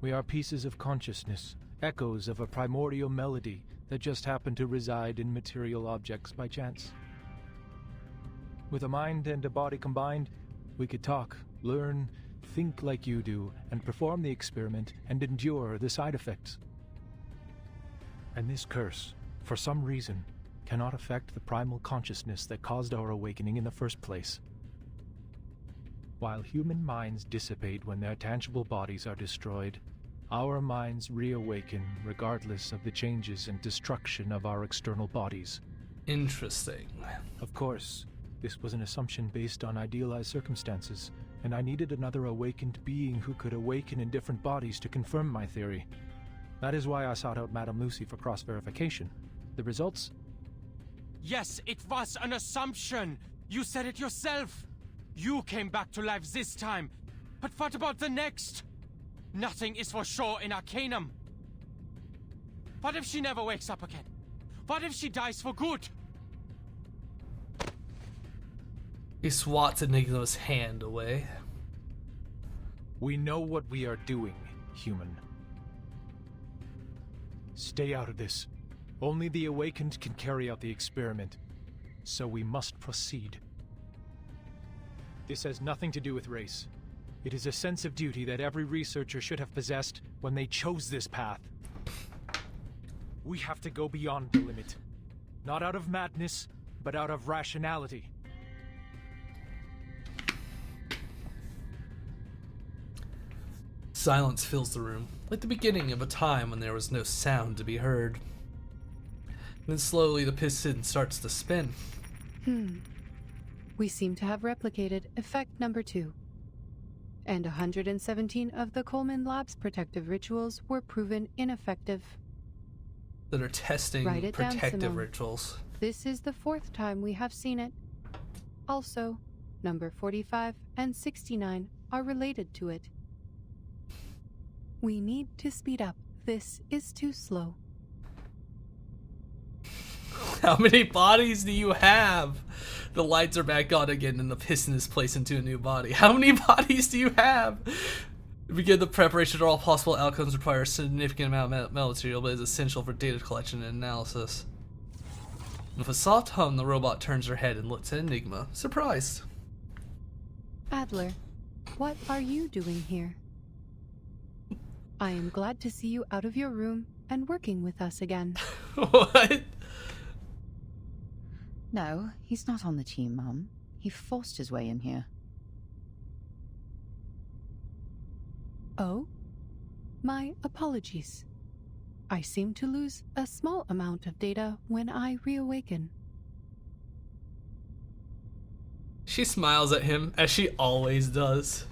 We are pieces of consciousness, echoes of a primordial melody that just happen to reside in material objects by chance. With a mind and a body combined, we could talk, learn, think like you do, and perform the experiment and endure the side effects. And this curse, for some reason, cannot affect the primal consciousness that caused our awakening in the first place. While human minds dissipate when their tangible bodies are destroyed, our minds reawaken regardless of the changes and destruction of our external bodies. Interesting. Of course, this was an assumption based on idealized circumstances, and I needed another awakened being who could awaken in different bodies to confirm my theory. That is why I sought out Madame Lucy for cross-verification. The results? Yes, it was an assumption. You said it yourself. You came back to life this time. But what about the next? Nothing is for sure in Arcanum. What if she never wakes up again? What if she dies for good? He swats Enigma's hand away. We know what we are doing, human. Stay out of this. Only the Awakened can carry out the experiment, so we must proceed. This has nothing to do with race. It is a sense of duty that every researcher should have possessed when they chose this path. We have to go beyond the limit. Not out of madness, but out of rationality. Silence fills the room, like the beginning of a time when there was no sound to be heard. Then slowly the piston starts to spin. We seem to have replicated effect number 2. And 117 of the Coleman Lab's protective rituals were proven ineffective. That are testing Write it down, protective Simone. rituals. This is the 4th time we have seen it. Also, number 45 and 69 are related to it. We need to speed up. This is too slow. How many bodies do you have? The lights are back on again and the piston is placed into a new body. How many bodies do you have? Begin the preparation of all possible outcomes require a significant amount of metal material, but is essential for data collection and analysis. With a soft hum, the robot turns her head and looks at Enigma, surprised. Adler, what are you doing here? I am glad to see you out of your room and working with us again. What? No, he's not on the team, Mum. He forced his way in here. Oh? My apologies. I seem to lose a small amount of data when I reawaken. She smiles at him, as she always does.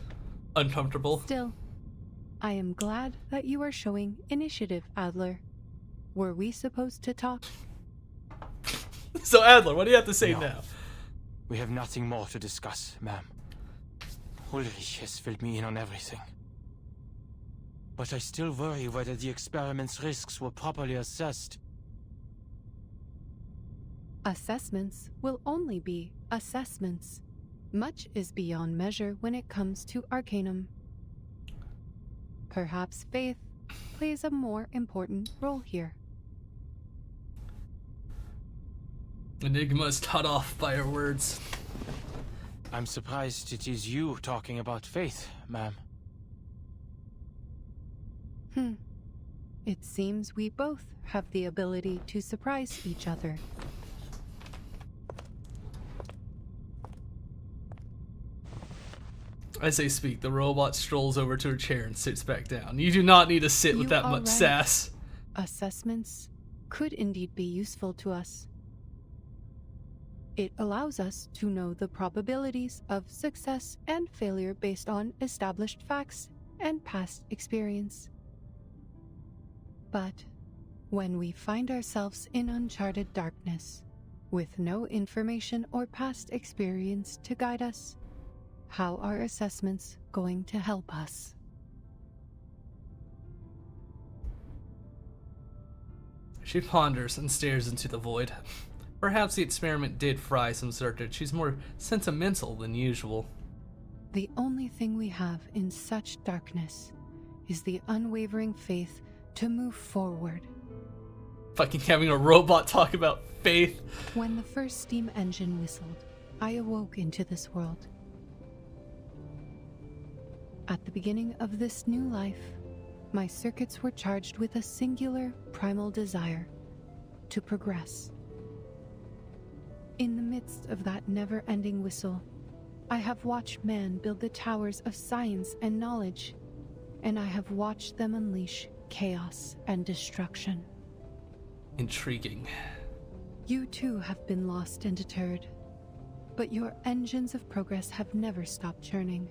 Uncomfortable. Still, I am glad that you are showing initiative, Adler. Were we supposed to talk? So Adler, what do you have to say No. now? We have nothing more to discuss, ma'am. Ulrich has filled me in on everything. But I still worry whether the experiment's risks were properly assessed. Assessments will only be assessments. Much is beyond measure when it comes to Arcanum. Perhaps faith plays a more important role here. Enigma is cut off by her words. I'm surprised it is you talking about faith, ma'am. It seems we both have the ability to surprise each other. As they speak, the robot strolls over to her chair and sits back down. You do not need to sit with You that are much right. sass. Assessments could indeed be useful to us. It allows us to know the probabilities of success and failure based on established facts and past experience. But when we find ourselves in uncharted darkness, with no information or past experience to guide us, how are assessments going to help us? She ponders and stares into the void. Perhaps the experiment did fry some circuits. She's more sentimental than usual. The only thing we have in such darkness is the unwavering faith to move forward. Fucking having a robot talk about faith. When the first steam engine whistled, I awoke into this world. At the beginning of this new life, my circuits were charged with a singular primal desire to progress. In the midst of that never-ending whistle, I have watched man build the towers of science and knowledge, and I have watched them unleash chaos and destruction. Intriguing. You too have been lost and deterred, but your engines of progress have never stopped churning.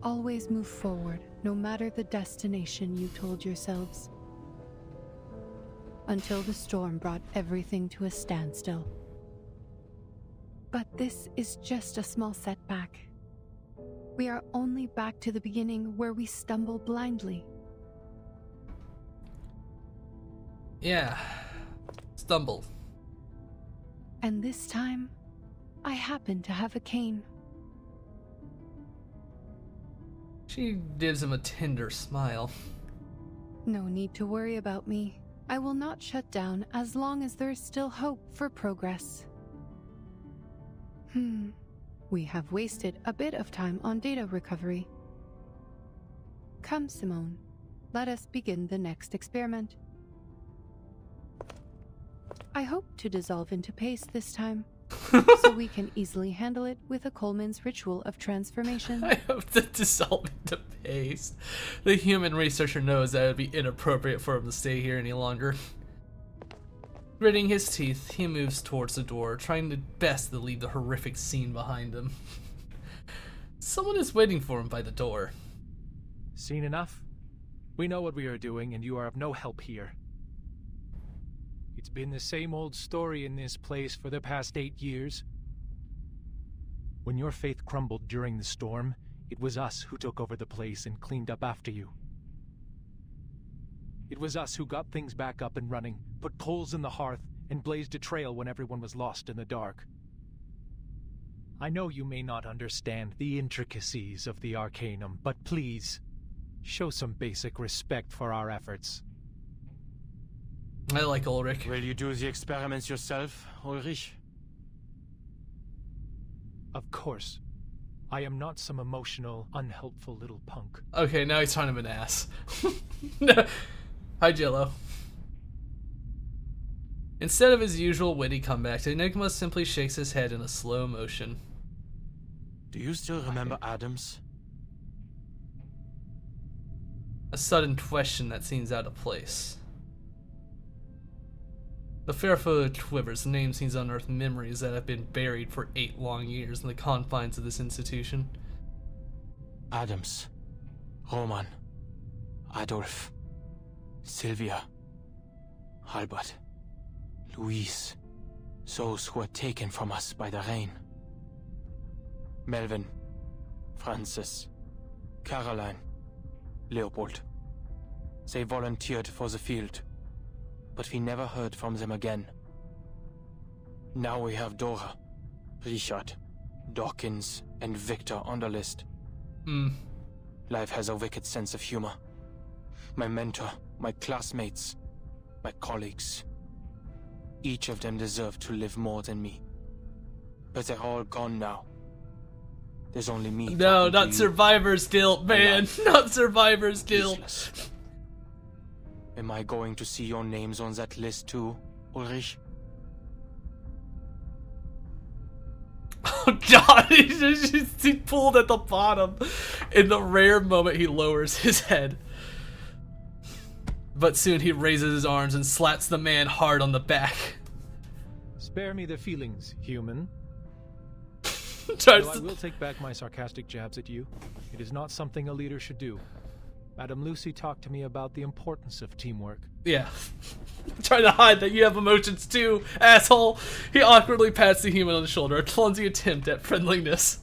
Always move forward, no matter the destination you told yourselves. Until the storm brought everything to a standstill. But this is just a small setback. We are only back to the beginning where we stumble blindly. Yeah. Stumble. And this time, I happen to have a cane. She gives him a tender smile. No need to worry about me. I will not shut down as long as there is still hope for progress. We have wasted a bit of time on data recovery. Come, Simone. Let us begin the next experiment. I hope to dissolve into paste this time, so we can easily handle it with a Coleman's ritual of transformation. I hope to dissolve into paste. The human researcher knows that it would be inappropriate for him to stay here any longer. Gritting his teeth, he moves towards the door, trying the best to leave the horrific scene behind him. Someone is waiting for him by the door. Seen enough? We know what we are doing, and you are of no help here. It's been the same old story in this place for the past 8 years. When your faith crumbled during the storm, it was us who took over the place and cleaned up after you. It was us who got things back up and running, put coals in the hearth, and blazed a trail when everyone was lost in the dark. I know you may not understand the intricacies of the Arcanum, but please, show some basic respect for our efforts. I like Ulrich. Will you do the experiments yourself, Ulrich? Of course. I am not some emotional, unhelpful little punk. Okay, now he's kind of an ass. No. Hi, Jello. Instead of his usual witty comeback, Enigma simply shakes his head in a slow motion. Do you still remember Adams? A sudden question that seems out of place. The Fairfoot quivers. The name seems to unearth memories that have been buried for 8 long years in the confines of this institution. Adams. Roman. Adolf. Sylvia. Albert. Louise. Those who were taken from us by the rain. Melvin. Francis. Caroline. Leopold. They volunteered for the field, but we never heard from them again. Now we have Dora, Richard, Dawkins, and Victor on the list. Life has a wicked sense of humor. My mentor, my classmates, my colleagues. Each of them deserved to live more than me. But they're all gone now. There's only me. No, not survivor's guilt, man. Not survivor's guilt. Useless. Am I going to see your names on that list too, Ulrich? Oh god, he pulled at the bottom. In the rare moment he lowers his head. But soon he raises his arms and slaps the man hard on the back. Spare me the feelings, human. Tries Though I to- will take back my sarcastic jabs at you. It is not something a leader should do. Madame Lucy talked to me about the importance of teamwork. Yeah. Trying to hide that you have emotions too, asshole. He awkwardly pats the human on the shoulder, a clumsy attempt at friendliness.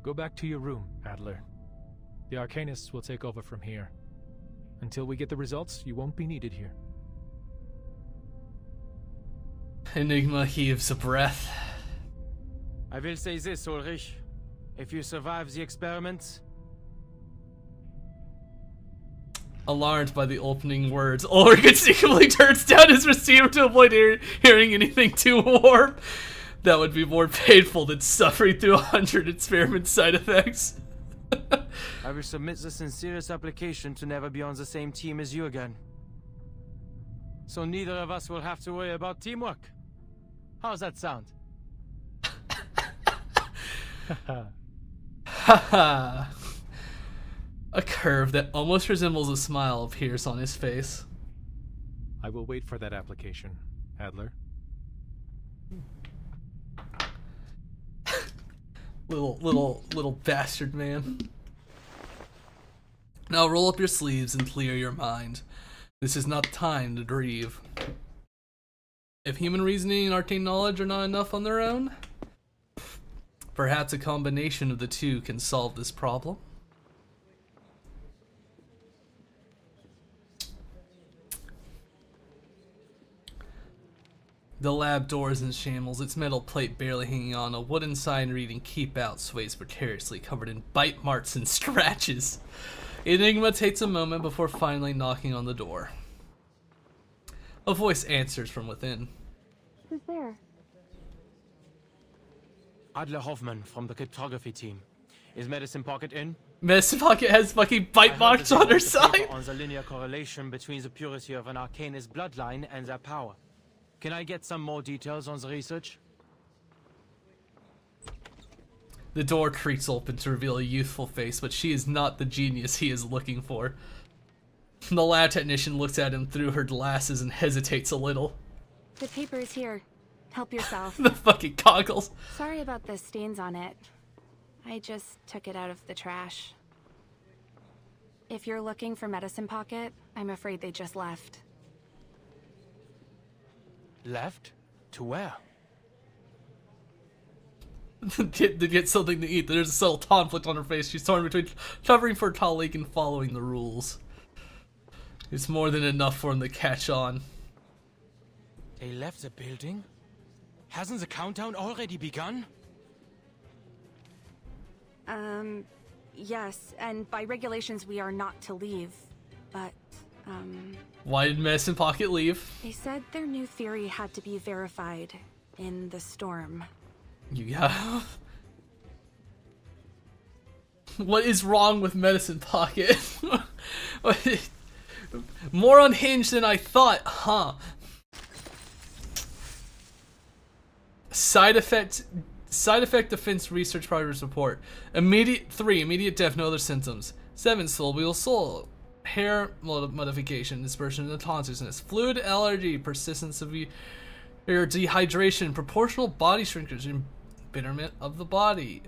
Go back to your room, Adler. The Arcanists will take over from here. Until we get the results, you won't be needed here. Enigma heaves a breath. I will say this, Ulrich. If you survive the experiments... Alarmed by the opening words, Ulrich instinctively turns down his receiver to avoid hearing anything too warm. That would be more painful than suffering through 100 experiment side effects. I will submit the sincerest application to never be on the same team as you again. So neither of us will have to worry about teamwork. How's that sound? Haha. A curve that almost resembles a smile appears on his face. I will wait for that application, Adler. Little bastard man. Now roll up your sleeves and clear your mind. This is not the time to grieve. If human reasoning and arcane knowledge are not enough on their own, perhaps a combination of the two can solve this problem. The lab door is in shambles, its metal plate barely hanging on. A wooden sign reading "Keep Out" sways precariously, covered in bite marks and scratches. Enigma takes a moment before finally knocking on the door. A voice answers from within. Who's there? Adler Hoffman from the cryptography team. Is Medicine Pocket in? Medicine Pocket has fucking bite marks on her side. On the linear correlation between the purity of an Arcanist bloodline and their power. Can I get some more details on the research? The door creaks open to reveal a youthful face, but she is not the genius he is looking for. The lab technician looks at him through her glasses and hesitates a little. The paper is here. Help yourself. The fucking goggles. Sorry about the stains on it. I just took it out of the trash. If you're looking for Medicine Pocket, I'm afraid they just left. Left? To where? To get something to eat. There's a subtle conflict on her face. She's torn between covering for a colleague and following the rules. It's more than enough for him to catch on. They left the building? Hasn't the countdown already begun? Yes, and by regulations we are not to leave, but, Why did Medicine Pocket leave? they said their new theory had to be verified in the storm. You got... What is wrong with Medicine Pocket? More unhinged than I thought, huh? Side effect defense research progress report. Immediate death, no other symptoms. 7 cerebral soul. Hair modification, dispersion of consciousness. Fluid allergy, persistence of dehydration, proportional body shrinkage, embitterment of the body.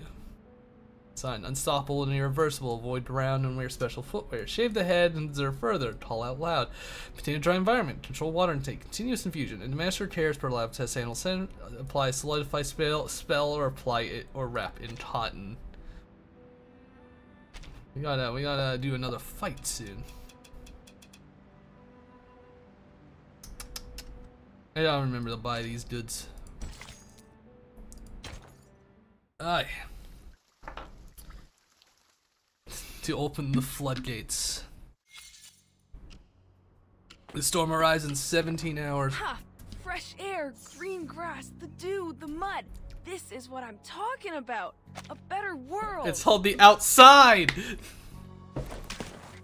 Sign: unstoppable and irreversible. Avoid ground and wear special footwear. Shave the head and observe further. Call out loud. Maintain a dry environment. Control water intake. Continuous infusion. Administer cares per lab test. Handle send. Apply solidify spell or apply it or wrap in cotton. We gotta do another fight soon. I don't remember to buy these goods. Aye. To open the floodgates. The storm arrives in 17 hours. Ha! Fresh air, green grass, the dew, the mud. This is what I'm talking about. A better world. It's called the outside.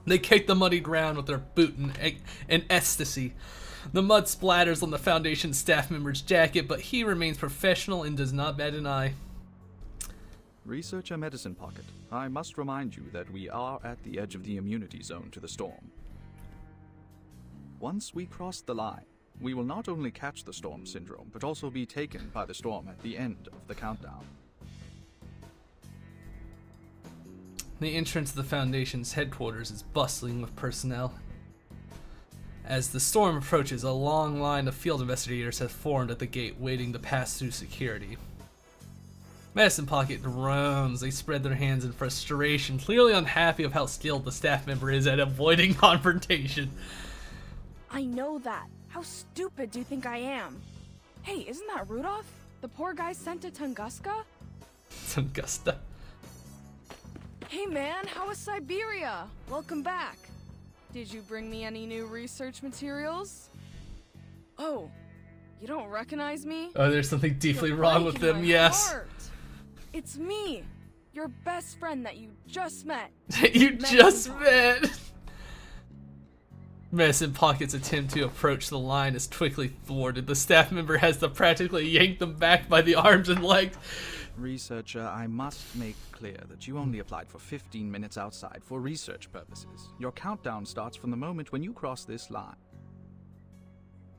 They kick the muddy ground with their boot in ecstasy. The mud splatters on the Foundation staff member's jacket, but he remains professional and does not bat an eye. Researcher Medicine Pocket, I must remind you that we are at the edge of the immunity zone to the storm. Once we cross the line, we will not only catch the storm syndrome, but also be taken by the storm at the end of the countdown. The entrance to the Foundation's headquarters is bustling with personnel. As the storm approaches, a long line of field investigators has formed at the gate, waiting to pass through security. Medicine Pocket groans. They spread their hands in frustration, clearly unhappy of how skilled the staff member is at avoiding confrontation. I know that. How stupid do you think I am? Hey, isn't that Rudolph? The poor guy sent to Tunguska? Tunguska. Hey man, how was Siberia? Welcome back. Did you bring me any new research materials? Oh, you don't recognize me? Oh, there's something deeply You're wrong with breaking them, my yes. heart. It's me, your best friend that you just met. You Medicine just Pocket. met! Medicine Pocket's attempt to approach the line is quickly thwarted. The staff member has to practically yank them back by the arms and legs. Researcher, I must make clear that you only applied for 15 minutes outside for research purposes. Your countdown starts from the moment when you cross this line.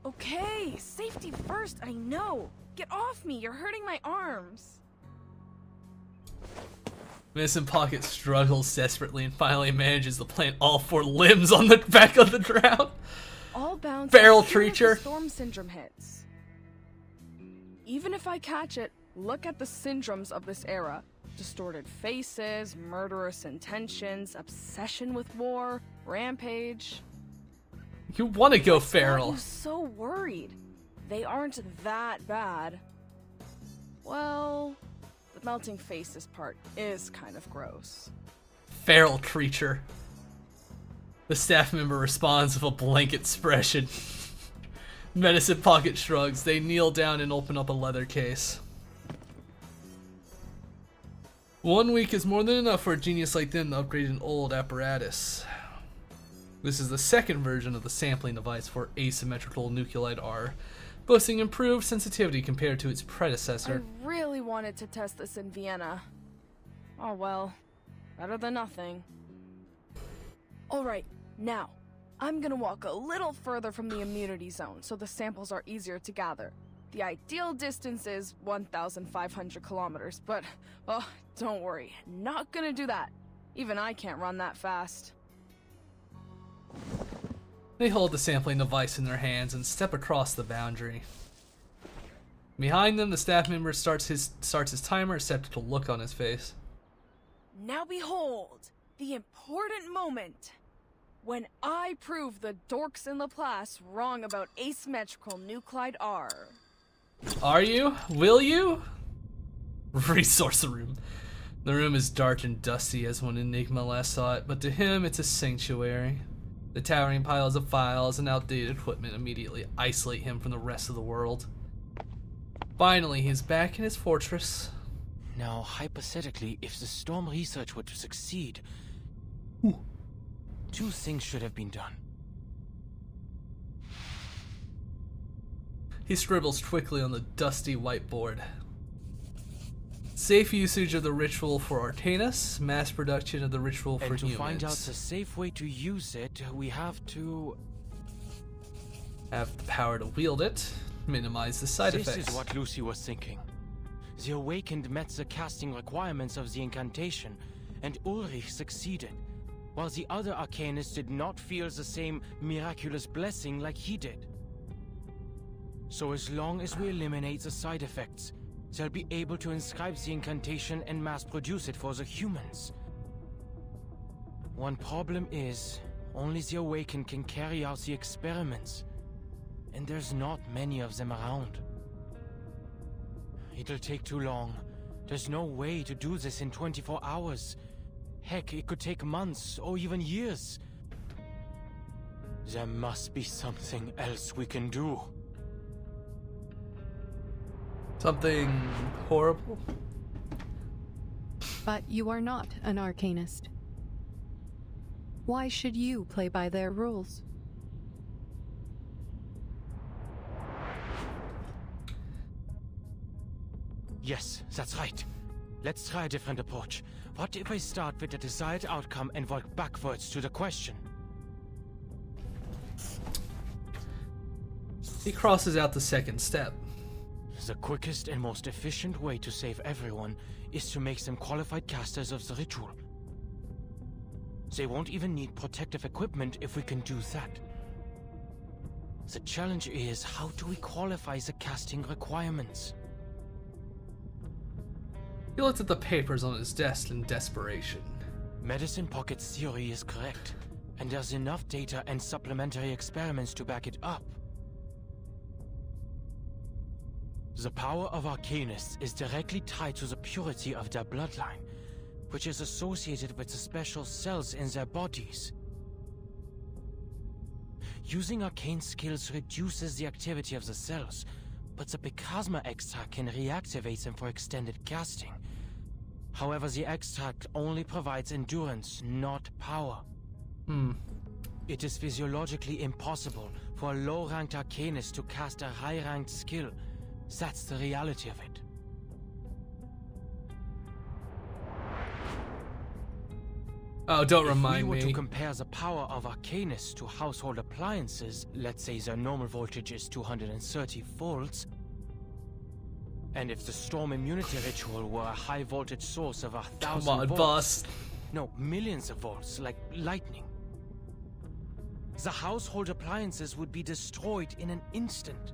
Okay, safety first, I know. Get off me, you're hurting my arms. Medicine Pocket struggles desperately and finally manages to plant all 4 limbs on the back of the ground. All bounce Feral as soon as the creature. storm syndrome hits. Even if I catch it, look at the syndromes of this era. Distorted faces, murderous intentions, obsession with war, rampage. You want to go Why are feral. you so worried? They aren't that bad. Well, the melting faces part is kind of gross. Feral creature. The staff member responds with a blank expression. Medicine Pocket shrugs. They kneel down and open up a leather case. 1 week is more than enough for a genius like them to upgrade an old apparatus. This is the second version of the sampling device for asymmetrical nuclide R, boasting improved sensitivity compared to its predecessor. I really wanted to test this in Vienna. Oh well, better than nothing. Alright, now, I'm gonna walk a little further from the immunity zone so the samples are easier to gather. The ideal distance is 1,500 kilometers, but, oh, don't worry, not gonna do that. Even I can't run that fast. They hold the sampling device in their hands and step across the boundary. Behind them, the staff member starts his timer, a skeptical look on his face. Now behold, the important moment. When I prove the dorks in Laplace wrong about asymmetrical nuclide R. Are you? Will you? Resource room. The room is dark and dusty as when Enigma last saw it, but to him it's a sanctuary. The towering piles of files and outdated equipment immediately isolate him from the rest of the world. Finally, he's back in his fortress. Now, hypothetically, if the storm research were to succeed, 2 things should have been done. He scribbles quickly on the dusty whiteboard. Safe usage of the ritual for Arcanus, mass production of the ritual for And to humans. find out the safe way to use it, we have to... have the power to wield it, minimize the side effects. This is what Lucy was thinking. The Awakened met the casting requirements of the incantation, and Ulrich succeeded, while the other Arcanists did not feel the same miraculous blessing like he did. So as long as we eliminate the side effects, they'll be able to inscribe the incantation and mass produce it for the humans. One problem is, only the Awakened can carry out the experiments, and there's not many of them around. It'll take too long. There's no way to do this in 24 hours. Heck, it could take months or even years. There must be something else we can do. Something horrible? But you are not an Arcanist. Why should you play by their rules? Yes, that's right. Let's try a different approach. What if I start with the desired outcome and work backwards to the question? He crosses out the second step. The quickest and most efficient way to save everyone is to make them qualified casters of the ritual. They won't even need protective equipment if we can do that. The challenge is, how do we qualify the casting requirements? He looked at the papers on his desk in desperation. Medicine Pocket's theory is correct, and there's enough data and supplementary experiments to back it up. The power of Arcanists is directly tied to the purity of their bloodline, which is associated with the special cells in their bodies. Using arcane skills reduces the activity of the cells, but the Picasma extract can reactivate them for extended casting. However, the extract only provides endurance, not power. It is physiologically impossible for a low-ranked Arcanist to cast a high-ranked skill. That's the reality of it. Oh, don't remind me. If we were me. to compare the power of Arcanists to household appliances, let's say their normal voltage is 230 volts, and if the Storm Immunity Ritual were a high-voltage source of 1,000 Come on, volts... boss. No, millions of volts, like lightning. The household appliances would be destroyed in an instant.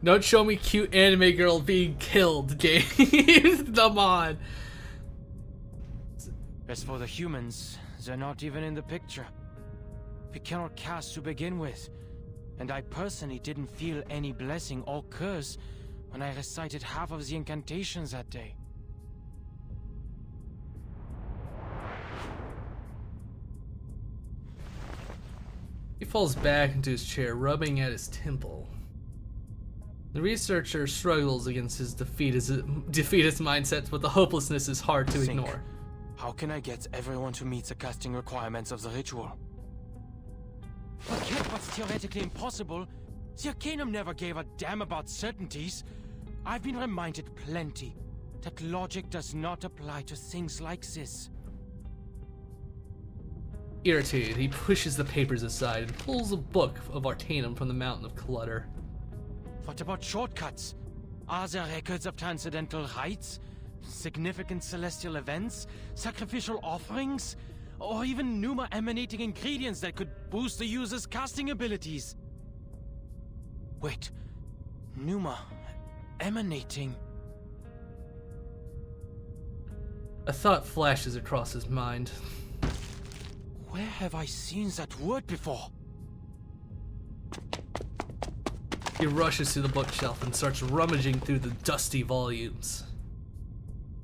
Don't show me cute anime girl being killed, James. Come on. As for the humans, they're not even in the picture. We cannot cast to begin with, and I personally didn't feel any blessing or curse when I recited half of the incantations that day. He falls back into his chair, rubbing at his temple. The researcher struggles against his defeatist mindset, but the hopelessness is hard to ignore. How can I get everyone to meet the casting requirements of the ritual? Forget what's theoretically impossible. The Arcanum never gave a damn about certainties. I've been reminded plenty that logic does not apply to things like this. Irritated, he pushes the papers aside and pulls a book of Arcanum from the mountain of clutter. What about shortcuts? Are there records of transcendental rites? Significant celestial events? Sacrificial offerings? Or even Numa emanating ingredients that could boost the user's casting abilities? Wait, Numa emanating? A thought flashes across his mind. Where have I seen that word before? He rushes to the bookshelf and starts rummaging through the dusty volumes.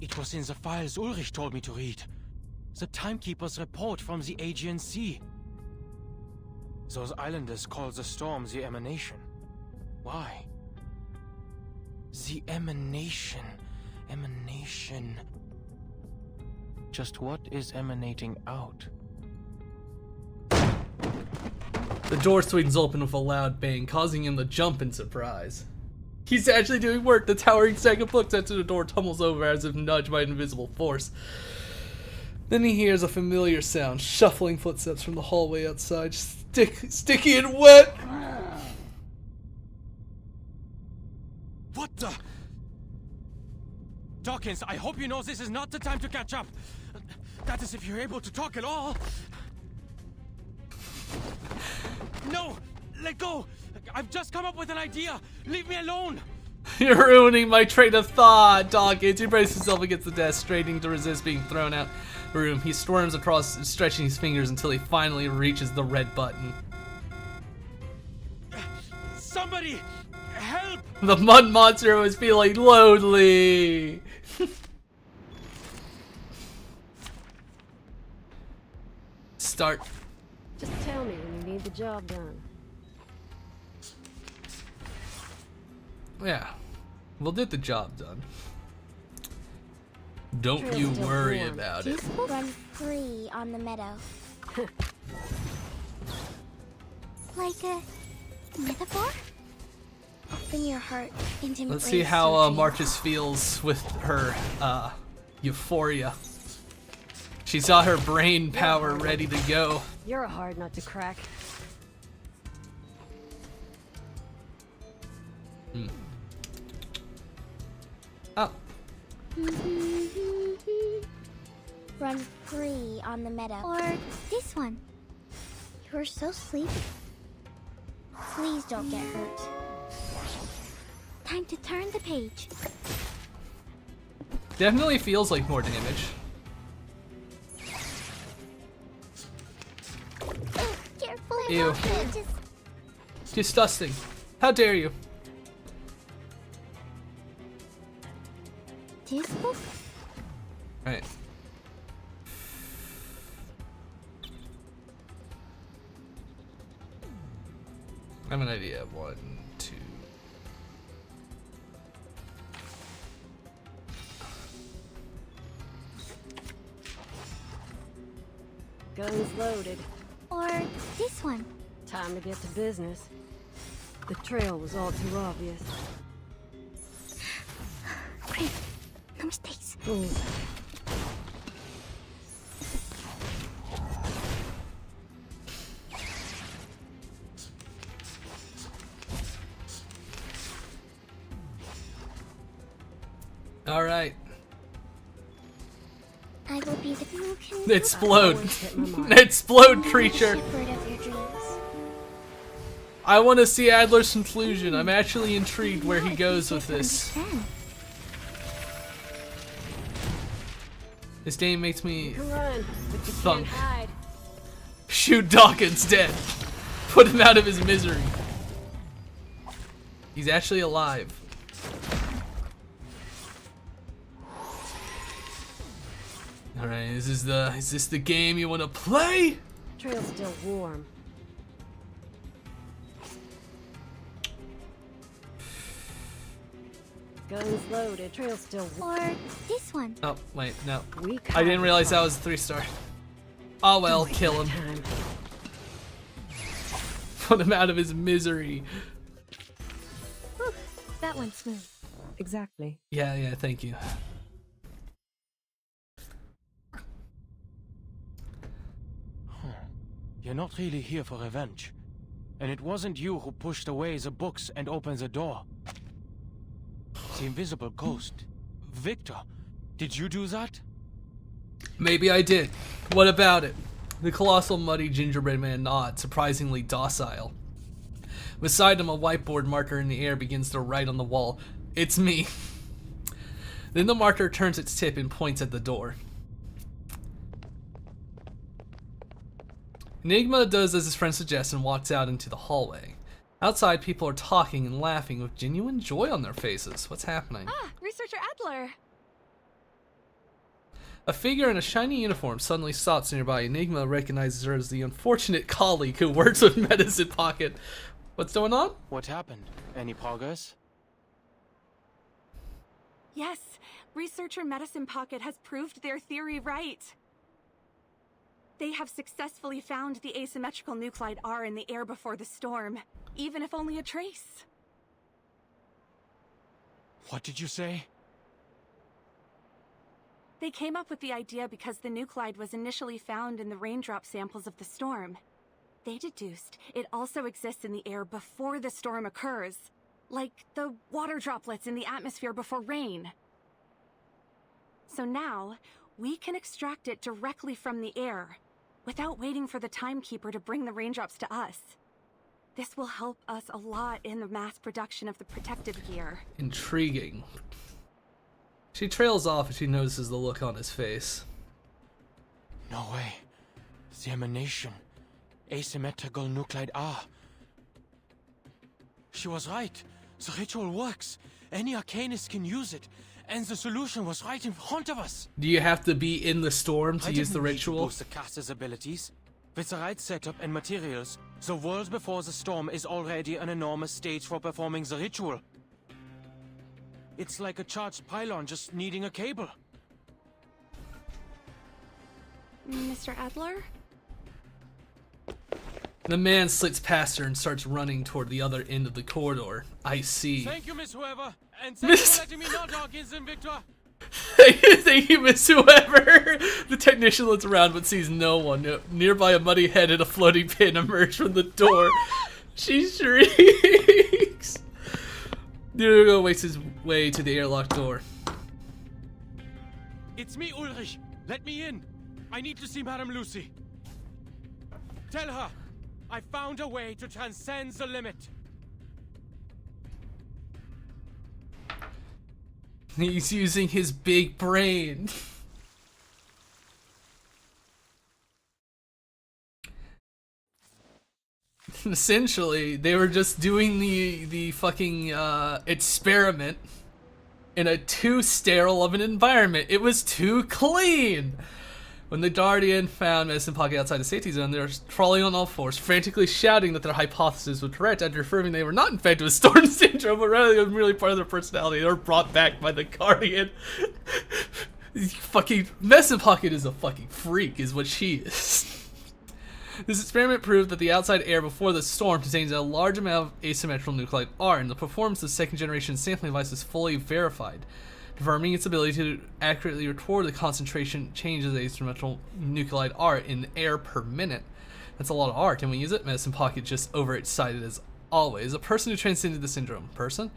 It was in the files Ulrich told me to read. The Timekeeper's report from the Aegean Sea. Those islanders call the storm the Emanation. Why? The Emanation. Emanation. Just what is emanating out? The door swings open with a loud bang, causing him to jump in surprise. He's actually doing work. The towering second book sets to the door tumbles over as if nudged by an invisible force. Then he hears a familiar sound, shuffling footsteps from the hallway outside, sticky and wet. What the? Dawkins, I hope you know this is not the time to catch up. That is if you're able to talk at all. No! Let go! I've just come up with an idea! Leave me alone! You're ruining my train of thought, Dawkins. He braces himself against the desk, straining to resist being thrown out the room. He squirms across, stretching his fingers until he finally reaches the red button. Somebody! Help! The mud monster was feeling lonely. Start. Just tell me when you need the job done. Yeah, we'll get the job done. Don't True, you don't worry warm. about it. Run free on the meadow. Like a metaphor? Open your heart into Let's see how Marcus feels with her euphoria. She's got her brain power ready to go. You're a hard nut to crack. Oh. Run free on the meadow. Or this one. You're so sleepy. Please don't get hurt. Time to turn the page. Definitely feels like more damage. Careful. Ew. Disgusting. How dare you? Tasteful? Right. I have an idea. 1, 2. Guns loaded. Or this one. Time to get to business. The trail was all too obvious. Great. No mistakes. Ooh. All right. I will be the Explode. Explode, creature. shepherd of your dreams. I want to see Adler's conclusion. I'm actually intrigued where he goes with this. This game makes me thunk. Shoot Dawkins dead. Put him out of his misery. He's actually alive. Alright, is this the game you want to play? Trail's still warm. Guns loaded. Trail's still warm. Or this one. Oh, wait, no. I didn't realize that was a 3-star. Oh well, kill him. Put him out of his misery. Whew, that went smooth. Exactly. Yeah, thank you. You're not really here for revenge. And it wasn't you who pushed away the books and opened the door. The invisible ghost. Victor, did you do that? Maybe I did. What about it? The colossal muddy gingerbread man nods, surprisingly docile. Beside him, a whiteboard marker in the air begins to write on the wall. It's me. Then the marker turns its tip and points at the door. Enigma does as his friend suggests and walks out into the hallway. Outside, people are talking and laughing with genuine joy on their faces. What's happening? Ah, Researcher Adler! A figure in a shiny uniform suddenly stops nearby. Enigma recognizes her as the unfortunate colleague who works with Medicine Pocket. What's going on? What happened? Any progress? Yes, researcher Medicine Pocket has proved their theory right. They have successfully found the asymmetrical nuclide R in the air before the storm, even if only a trace. What did you say? They came up with the idea because the nuclide was initially found in the raindrop samples of the storm. They deduced it also exists in the air before the storm occurs, like the water droplets in the atmosphere before rain. So now, we can extract it directly from the air, without waiting for the timekeeper to bring the raindrops to us. This will help us a lot in the mass production of the protective gear. Intriguing. She trails off as she notices the look on his face. No way. The emanation. Asymmetrical nuclide R. She was right. The ritual works. Any arcanist can use it. And the solution was right in front of us. Do you have to be in the storm to use the ritual? Boost the caster's abilities. With the right setup and materials, the world before the storm is already an enormous stage for performing the ritual. It's like a charged pylon just needing a cable. Mr. Adler? The man slits past her and starts running toward the other end of the corridor. I see. Thank you, Miss Whoever. And thank you for letting me know, Dawkins and Victor. Thank you, Miss Whoever. The technician looks around but sees no one. Nearby, a muddy head and a floating pin emerge from the door. She shrieks. Diogo makes his way to the airlock door. It's me, Ulrich. Let me in. I need to see Madame Lucy. Tell her I found a way to transcend the limit. He's using his big brain. Essentially, they were just doing the fucking experiment in a too sterile of an environment. It was too clean. When the Guardian found Medicine Pocket outside the safety zone, they were crawling on all fours, frantically shouting that their hypothesis was correct after affirming they were not infected with Storm Syndrome, but rather it was merely part of their personality. They were brought back by the Guardian. Fucking Medicine Pocket is a fucking freak, is what she is. This experiment proved that the outside air before the storm contains a large amount of asymmetrical nuclide R, and the performance of the second-generation sampling device is fully verified, confirming its ability to accurately record the concentration changes of asymmetrical nuclide R in air per minute. That's a lot of R. Can we use it? Medicine Pocket just overexcited as always. A person who transcended the syndrome. Person?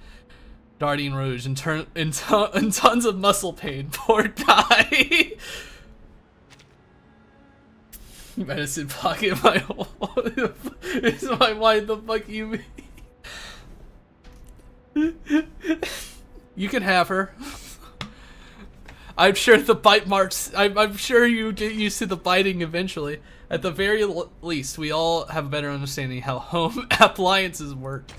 Guardian Rouge in tons of muscle pain. Poor guy. Medicine Pocket, is my mind. The fuck you mean? You can have her. I'm sure the bite marks. I'm sure you get used to the biting eventually. At the very least, we all have a better understanding how home appliances work.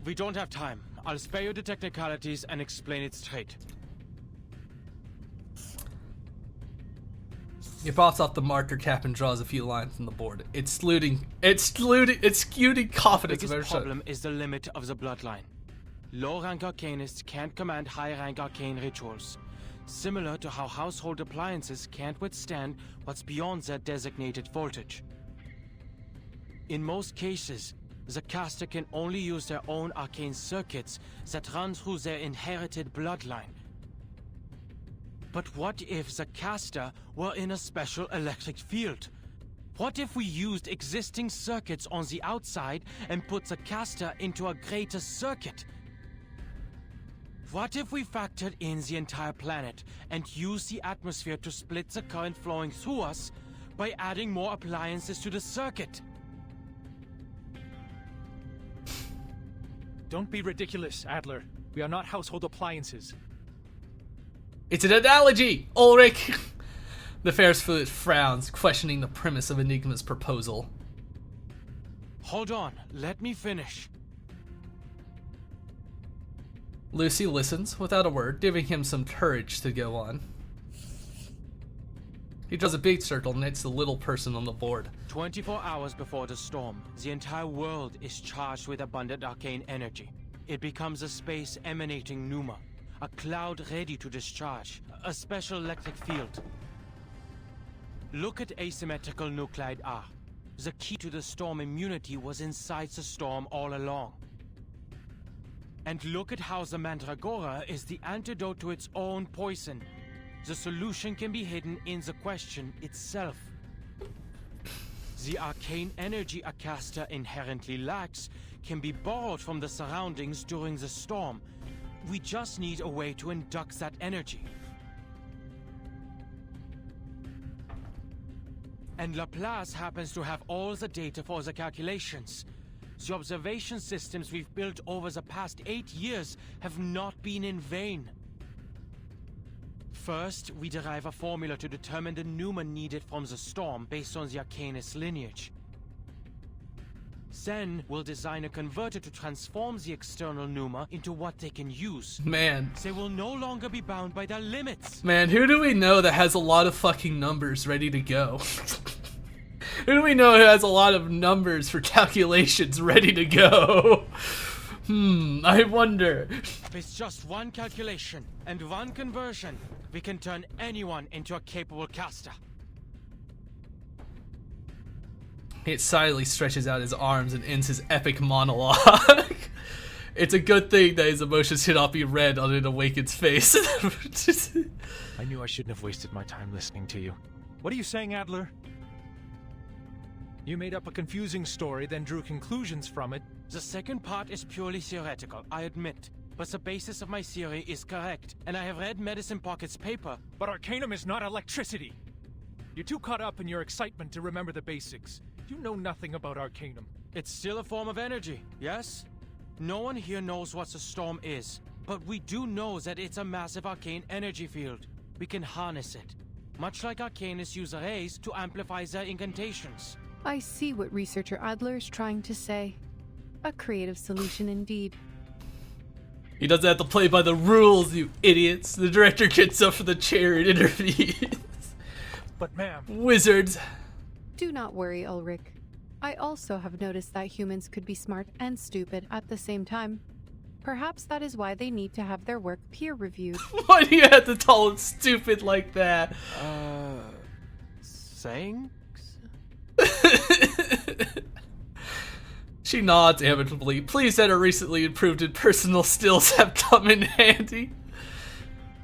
We don't have time. I'll spare you the technicalities and explain it straight. He pops off the marker cap and draws a few lines on the board. It's skewing confidence. The biggest problem is the limit of the bloodline. Low-rank arcanists can't command high-rank arcane rituals, similar to how household appliances can't withstand what's beyond their designated voltage. In most cases, the caster can only use their own arcane circuits that run through their inherited bloodline. But what if the caster were in a special electric field? What if we used existing circuits on the outside and put the caster into a greater circuit? What if we factored in the entire planet and used the atmosphere to split the current flowing through us by adding more appliances to the circuit? Don't be ridiculous, Adler. We are not household appliances. It's an analogy, Ulrich! The Ferris Fluid frowns, questioning the premise of Enigma's proposal. Hold on, let me finish. Lucy listens without a word, giving him some courage to go on. He draws a big circle next to the little person on the board. 24 hours before the storm, the entire world is charged with abundant arcane energy. It becomes a space emanating pneuma, a cloud ready to discharge, a special electric field. Look at asymmetrical nuclide R. The key to the storm immunity was inside the storm all along. And look at how the Mandragora is the antidote to its own poison. The solution can be hidden in the question itself. The arcane energy a caster inherently lacks can be borrowed from the surroundings during the storm. We just need a way to induct that energy. And Laplace happens to have all the data for the calculations. The observation systems we've built over the past 8 years have not been in vain. First, we derive a formula to determine the pneuma needed from the storm based on the Arcanist lineage. Then, we'll design a converter to transform the external pneuma into what they can use. Man. They will no longer be bound by their limits. Man, who do we know that has a lot of fucking numbers ready to go? Who do we know who has a lot of numbers for calculations ready to go? I wonder. With just one calculation and one conversion, we can turn anyone into a capable caster. He silently stretches out his arms and ends his epic monologue. It's a good thing that his emotions should not be read on an awakened's face. I knew I shouldn't have wasted my time listening to you. What are you saying, Adler? You made up a confusing story, then drew conclusions from it. The second part is purely theoretical, I admit. But the basis of my theory is correct, and I have read Medicine Pocket's paper. But Arcanum is not electricity. You're too caught up in your excitement to remember the basics. You know nothing about Arcanum. It's still a form of energy, yes? No one here knows what the storm is, but we do know that it's a massive arcane energy field. We can harness it, much like Arcanists use arrays to amplify their incantations. I see what researcher Adler is trying to say. A creative solution indeed. He doesn't have to play by the rules, you idiots. The director gets up from the chair and intervenes. But ma'am... Wizards. Do not worry, Ulrich. I also have noticed that humans could be smart and stupid at the same time. Perhaps that is why they need to have their work peer-reviewed. Why do you have to call him stupid like that? Saying? She nods amicably, pleased that her recently improved interpersonal skills have come in handy.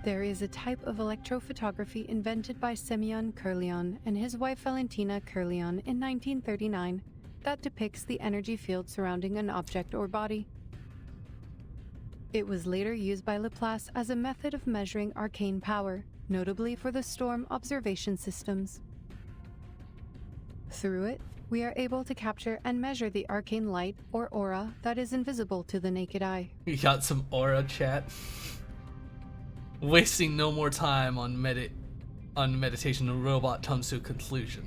There is a type of electrophotography invented by Semyon Kurlian and his wife Valentina Kurlian in 1939 that depicts the energy field surrounding an object or body. It was later used by Laplace as a method of measuring arcane power, notably for the storm observation systems. Through it, we are able to capture and measure the arcane light or aura that is invisible to the naked eye. We got some aura chat. Wasting no more time on meditation, the robot comes to a conclusion.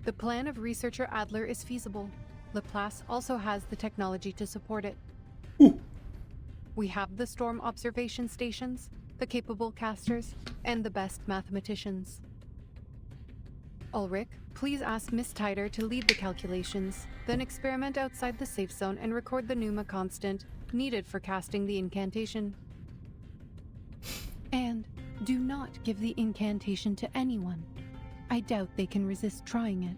The plan of researcher Adler is feasible. Laplace also has the technology to support it. Ooh. We have the storm observation stations, the capable casters, and the best mathematicians. Ulrich, please ask Miss Tider to lead the calculations, then experiment outside the safe zone and record the Pneuma constant needed for casting the incantation. And do not give the incantation to anyone. I doubt they can resist trying it.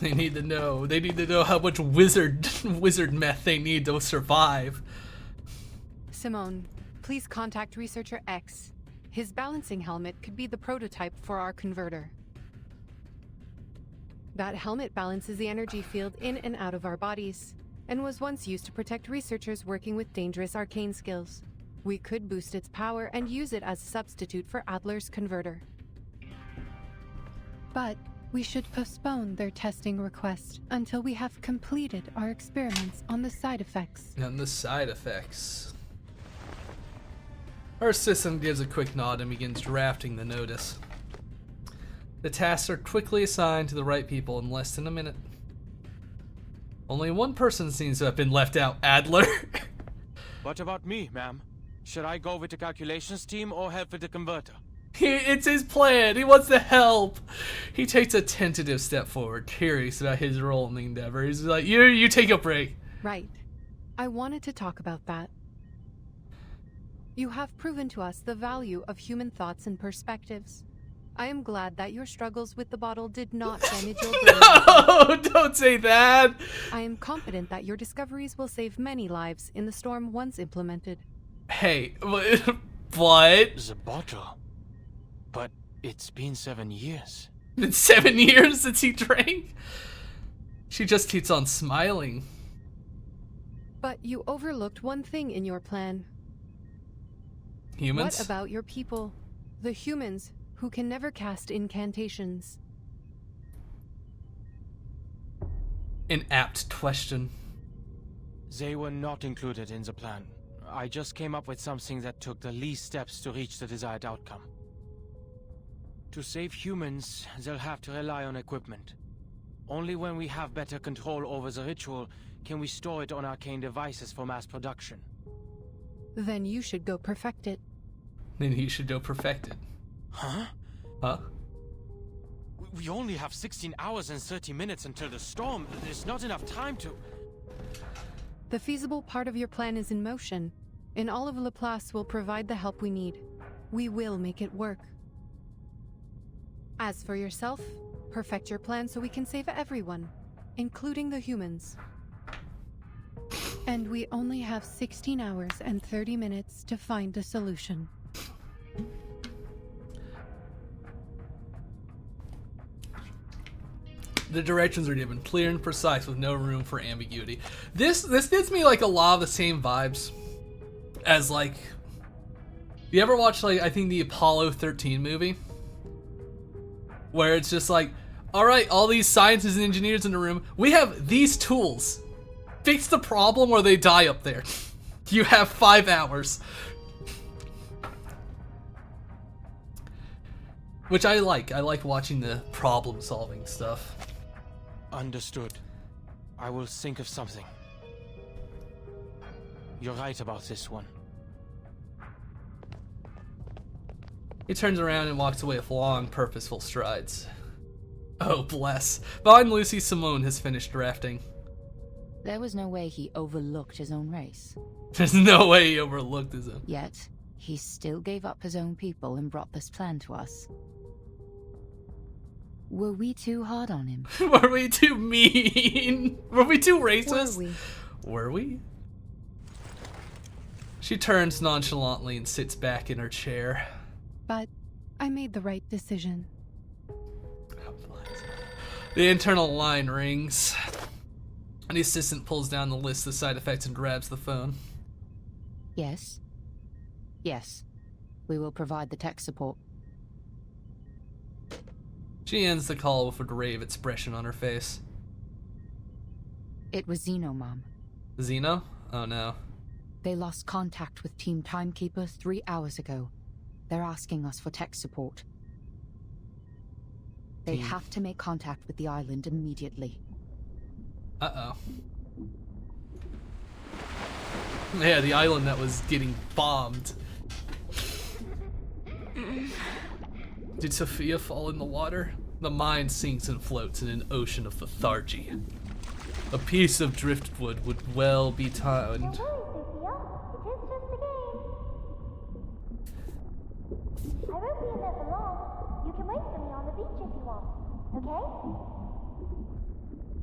They need to know. They need to know how much wizard meth they need to survive. Simone, please contact Researcher X. His balancing helmet could be the prototype for our converter. That helmet balances the energy field in and out of our bodies, and was once used to protect researchers working with dangerous arcane skills. We could boost its power and use it as a substitute for Adler's converter. But we should postpone their testing request until we have completed our experiments on the side effects. And the side effects. Our assistant gives a quick nod and begins drafting the notice. The tasks are quickly assigned to the right people in less than a minute. Only one person seems to have been left out, Adler. What about me, ma'am? Should I go with the calculations team or help with the converter? It's his plan. He wants to help. He takes a tentative step forward, curious about his role in the endeavor. He's like, you take a break. Right. I wanted to talk about that. You have proven to us the value of human thoughts and perspectives. I am glad that your struggles with the bottle did not damage your brain. No, don't say that. I am confident that your discoveries will save many lives in the storm once implemented. Hey, what? The bottle. But it's been 7 years. Been 7 years since he drank? She just keeps on smiling. But you overlooked one thing in your plan. Humans? What about your people? The humans who can never cast incantations. An apt question. They were not included in the plan. I just came up with something that took the least steps to reach the desired outcome. To save humans, they'll have to rely on equipment. Only when we have better control over the ritual can we store it on arcane devices for mass production. Then you should go perfect it. Then he should go perfect it. Huh? Huh? We only have 16 hours and 30 minutes until the storm. There's not enough time to... The feasible part of your plan is in motion, and all of Laplace will provide the help we need. We will make it work. As for yourself, perfect your plan so we can save everyone, including the humans. And we only have 16 hours and 30 minutes to find a solution. The directions are given, clear and precise with no room for ambiguity. This gives me like a lot of the same vibes as like, you ever watch like, I think the Apollo 13 movie? Where it's just like, alright, all these scientists and engineers in the room, we have these tools. Fix the problem or they die up there. You have 5 hours. Which I like. I like watching the problem solving stuff. Understood. I will think of something. You're right about this one. He turns around and walks away with long, purposeful strides. Oh, bless. Behind Lucy, Simone has finished drafting. There was no way he overlooked his own race. There's no way he overlooked his own. Yet, he still gave up his own people and brought this plan to us. Were we too hard on him? Were we too mean? Were we too racist? Were we? She turns nonchalantly and sits back in her chair. But I made the right decision. The internal line rings. The assistant pulls down the list of side effects and grabs the phone. Yes. Yes. We will provide the tech support. She ends the call with a grave expression on her face. It was Zeno, Mom. Zeno? Oh no. They lost contact with Team Timekeeper 3 hours ago. They're asking us for tech support. They have to make contact with the island immediately. Uh-oh. Yeah, the island that was getting bombed. Did Sophia fall in the water? The mind sinks and floats in an ocean of lethargy. A piece of driftwood would well be timed. I won't be in there for long. You can wait for me on the beach if you want, okay?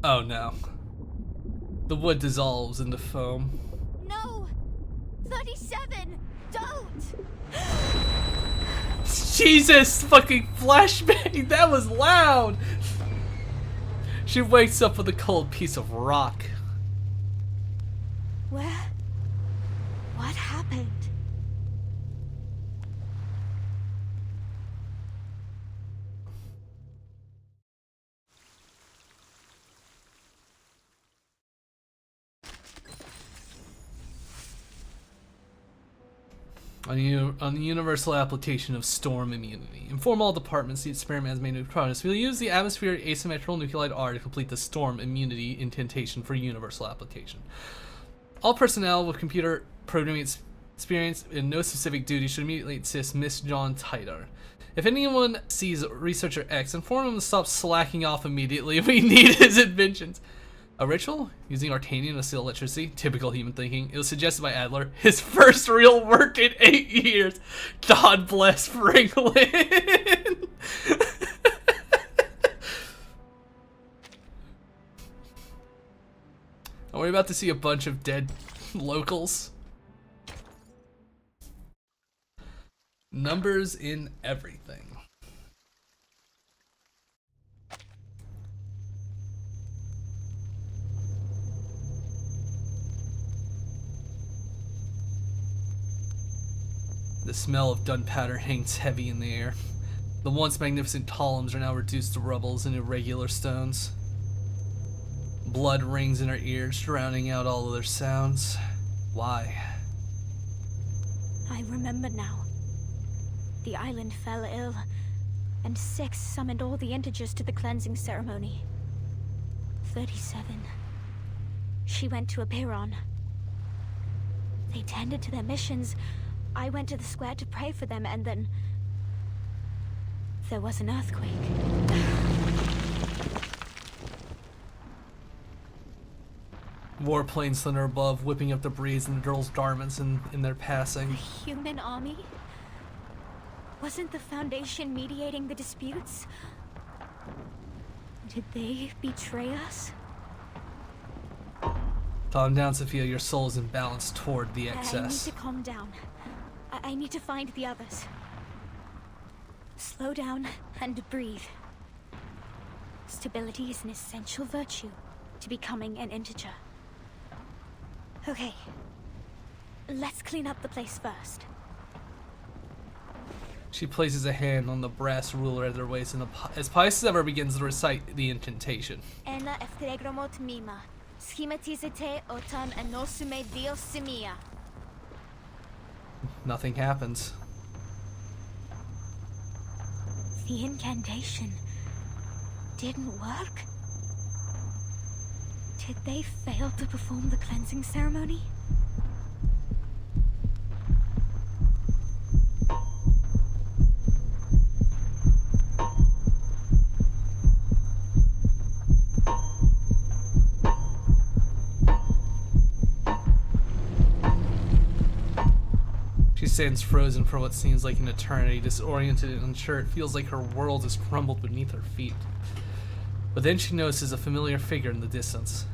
Oh no. The wood dissolves into foam. No! 37! Don't! Jesus fucking flashbang! That was loud! She wakes up with a cold piece of rock. Where? What happened? On the universal application of storm immunity. Inform all departments the experiment has made new progress. We'll use the atmospheric asymmetrical nuclide R to complete the storm immunity indentation for universal application. All personnel with computer programming experience and no specific duty should immediately assist Miss John Tidar. If anyone sees Researcher X, inform him to stop slacking off immediately. We need his inventions. A ritual? Using Artanian to steal electricity? Typical human thinking. It was suggested by Adler. His first real work in 8 years. God bless Franklin. Are we about to see a bunch of dead locals? Numbers in everything. The smell of gunpowder hangs heavy in the air. The once magnificent columns are now reduced to rubbles and irregular stones. Blood rings in our ears, drowning out all other sounds. Why? I remember now. The island fell ill, and Six summoned all the integers to the cleansing ceremony. 37. She went to Apiron. They tended to their missions. I went to the square to pray for them, and then there was an earthquake. Warplanes thunder above, whipping up the breeze in the girls' garments in their passing. Human army? Wasn't the Foundation mediating the disputes? Did they betray us? Calm down, Sophia. Your soul is imbalanced toward the I need excess. to calm down. I need to find the others. Slow down and breathe. Stability is an essential virtue to becoming an integer. Okay. Let's clean up the place first. She places a hand on the brass ruler at their waist, and as Paisama begins to recite the incantation. Ena eftegromot mima. Schematizete otan anosume dios simia. Nothing happens. The incantation didn't work? Did they fail to perform the cleansing ceremony? She stands frozen for what seems like an eternity, disoriented and unsure. It feels like her world has crumbled beneath her feet. But then she notices a familiar figure in the distance.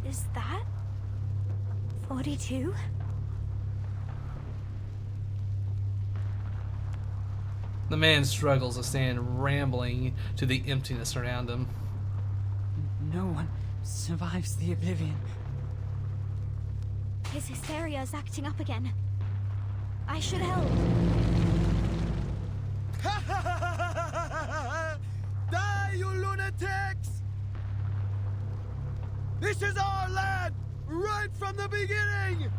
Is that 42? The man struggles to stand, rambling to the emptiness around him. No one survives the oblivion. His hysteria is acting up again. I should help. Die, you lunatics! This is our land, right from the beginning!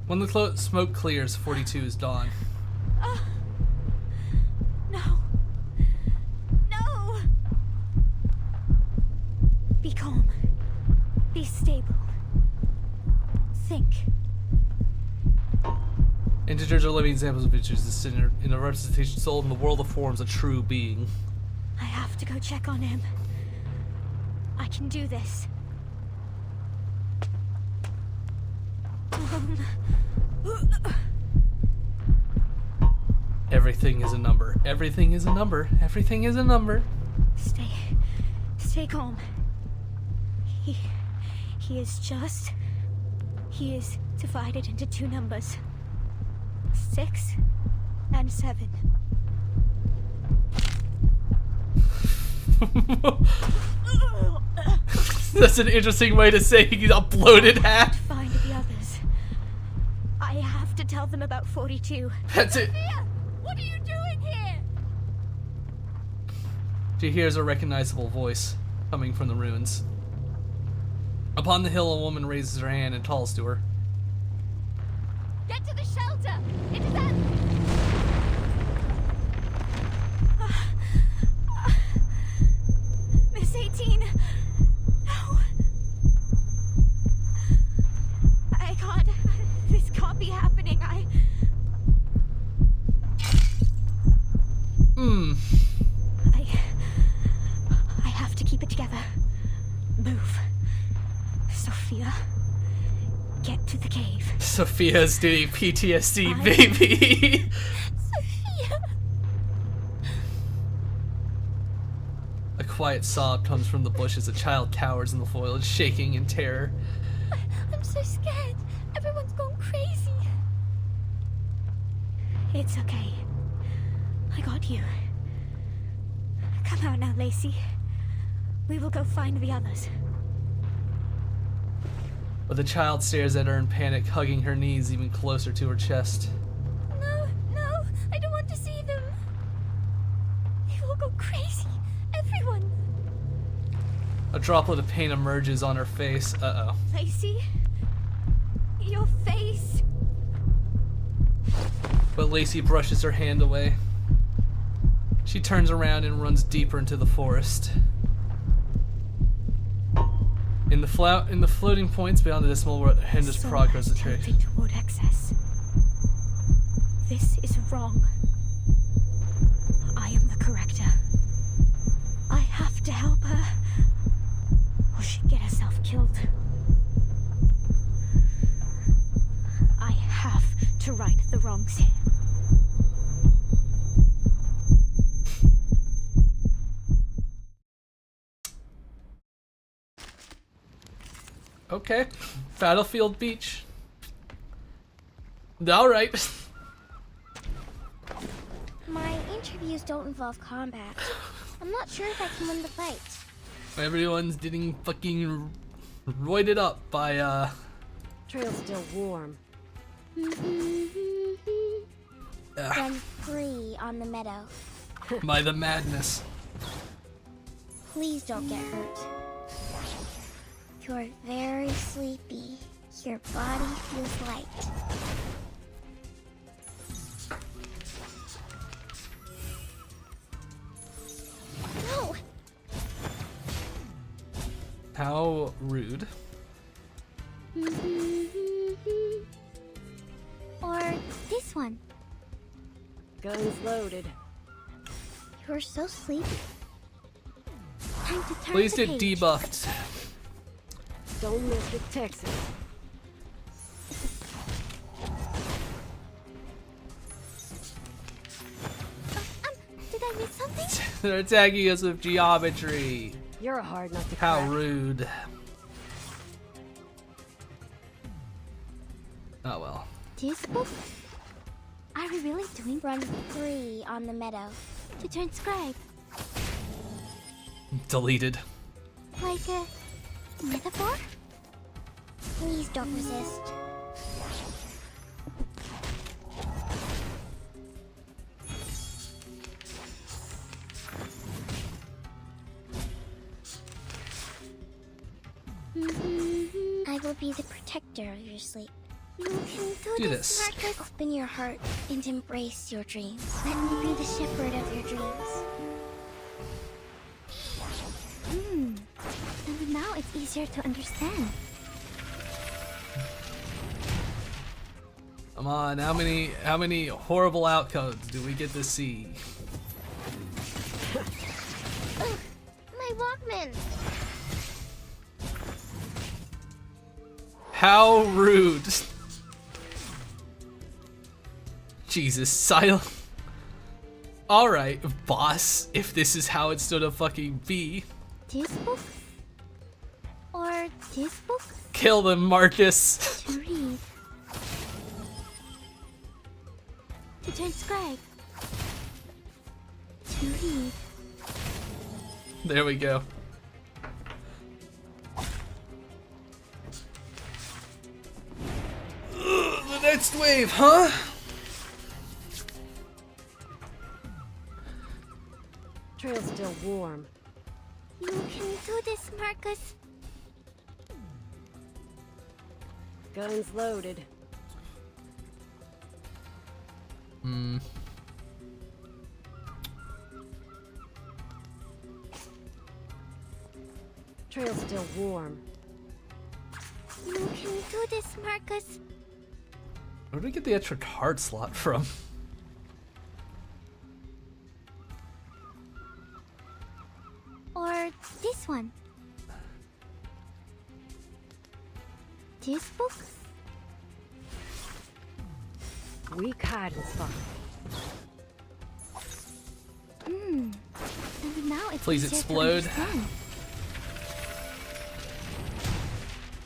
When the smoke clears, 42 is dawn. No. No! Be calm. Be stable. Think. Integers are living examples of features that in a representation soul in the world of forms a true being. I have to go check on him. I can do this. Everything is a number. Everything is a number. Everything is a number. Stay calm. He is divided into two numbers. 6 and 7. That's an interesting way to say he's uploaded half. Find the others. I have to tell them about 42. That's it. What are you doing here? She hears a recognizable voice coming from the ruins. Upon the hill, a woman raises her hand and calls to her. Get to the shelter! It is them! Miss 18! No! I can't... This can't be happening. I have to keep it together. Move. Sophia, get to the cave. Sophia's doing PTSD, baby. Sophia! A quiet sob comes from the bush as a child cowers in the foliage, shaking in terror. I'm so scared. Everyone's gone crazy. It's okay. I got you. Come out now, Lacey. We will go find the others. But the child stares at her in panic, hugging her knees even closer to her chest. No, I don't want to see them. They will go crazy. Everyone. A droplet of pain emerges on her face. Uh-oh. Lacey, your face. But Lacey brushes her hand away. She turns around and runs deeper into the forest. In the floating points beyond the decimal world hinders progress. Toward excess. This is wrong. I am the corrector. I have to help her, or she'd get herself killed. I have to right the wrongs here. Okay. Battlefield Beach. Alright. My interviews don't involve combat. I'm not sure if I can win the fight. Everyone's getting fucking roided up by, Trail's still warm. Run free on the meadow. by the madness. Please don't get hurt. You're very sleepy. Your body feels light. No! How rude. Or this one. Guns loaded. You're so sleepy. Time to turn Please the get page. debuffed. Don't mess with Texas. Did I miss something? They're attacking us with geometry. You're a hard nut to How crack. rude. Oh well. This book? Are we really doing run free on the meadow? To transcribe? Deleted. Like a metaphor? Please don't resist. I will be the protector of your sleep. You can Do this. Marcus. Open your heart and embrace your dreams. Let me be the shepherd of your dreams. And now it's easier to understand. Come on, how many horrible outcomes do we get to see? Ugh, my Walkman. How rude. Jesus, silent. Alright, boss, if this is how it's gonna fucking be. This book? Or this book? Kill them, Marcus. To read. To transcribe. To read. There we go. The next wave, huh? Trail's still warm. You can do this, Marcus. Guns loaded. Trail's still warm. You can do this, Marcus. Where did we get the extra card slot from? Or this one. This book? Weak hiding spot. And now it's Please easier to explode. understand.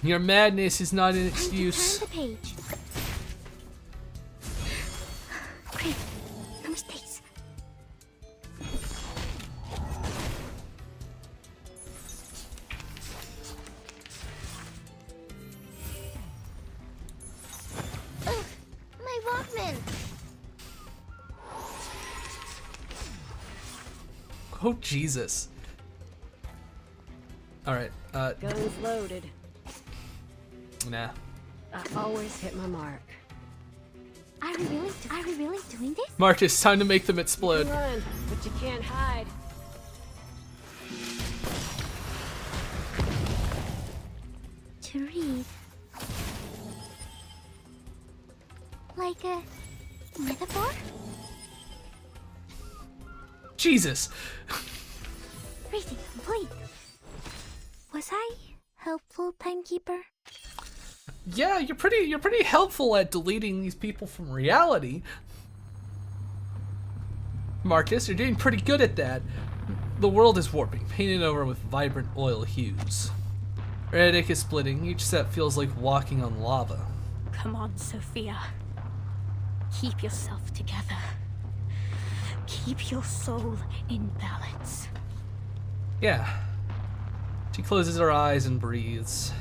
Your madness is not an Time excuse. to turn the page. Great. No mistakes. Ugh, my Walkman. Oh Jesus. Alright, Guns loaded. nah. I always hit my mark. Are we really doing this? Marcus, time to make them explode. Run, but you can't hide. To read. Like a metaphor? Jesus. Reading complete. Was I helpful, Timekeeper? Yeah, you're pretty helpful at deleting these people from reality. Marcus, you're doing pretty good at that. The world is warping, painted over with vibrant oil hues. Redick is splitting. Each step feels like walking on lava. Come on, Sophia. Keep yourself together. Keep your soul in balance. Yeah. She closes her eyes and breathes.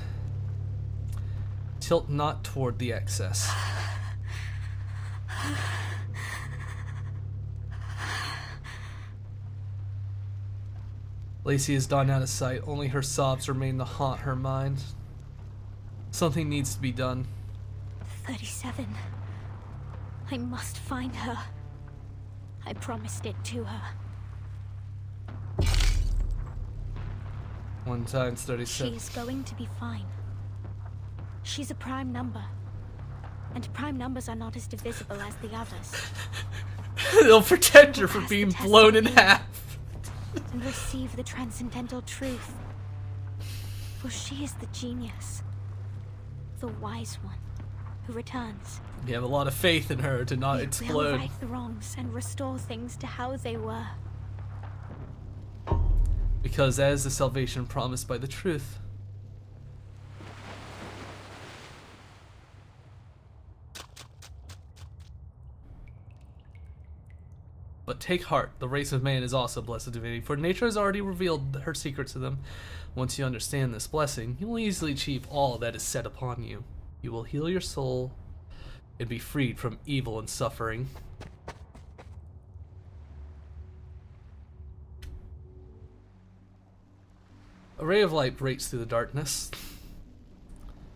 Tilt not toward the excess. Lacey is gone out of sight. Only her sobs remain to haunt her mind. Something needs to be done. 37. I must find her. I promised it to her. 1 times 37. She's going to be fine. She's a prime number. And prime numbers are not as divisible as the others. They'll protect her from being blown in half. And receive the transcendental truth. For she is the genius. The wise one. Who returns. You have a lot of faith in her to not Will explode. right the wrongs and restore things to how they were. Because that is the salvation promised by the truth. But take heart, the race of man is also blessed divinity, for nature has already revealed her secrets to them. Once you understand this blessing, you will easily achieve all that is set upon you. You will heal your soul and be freed from evil and suffering. A ray of light breaks through the darkness.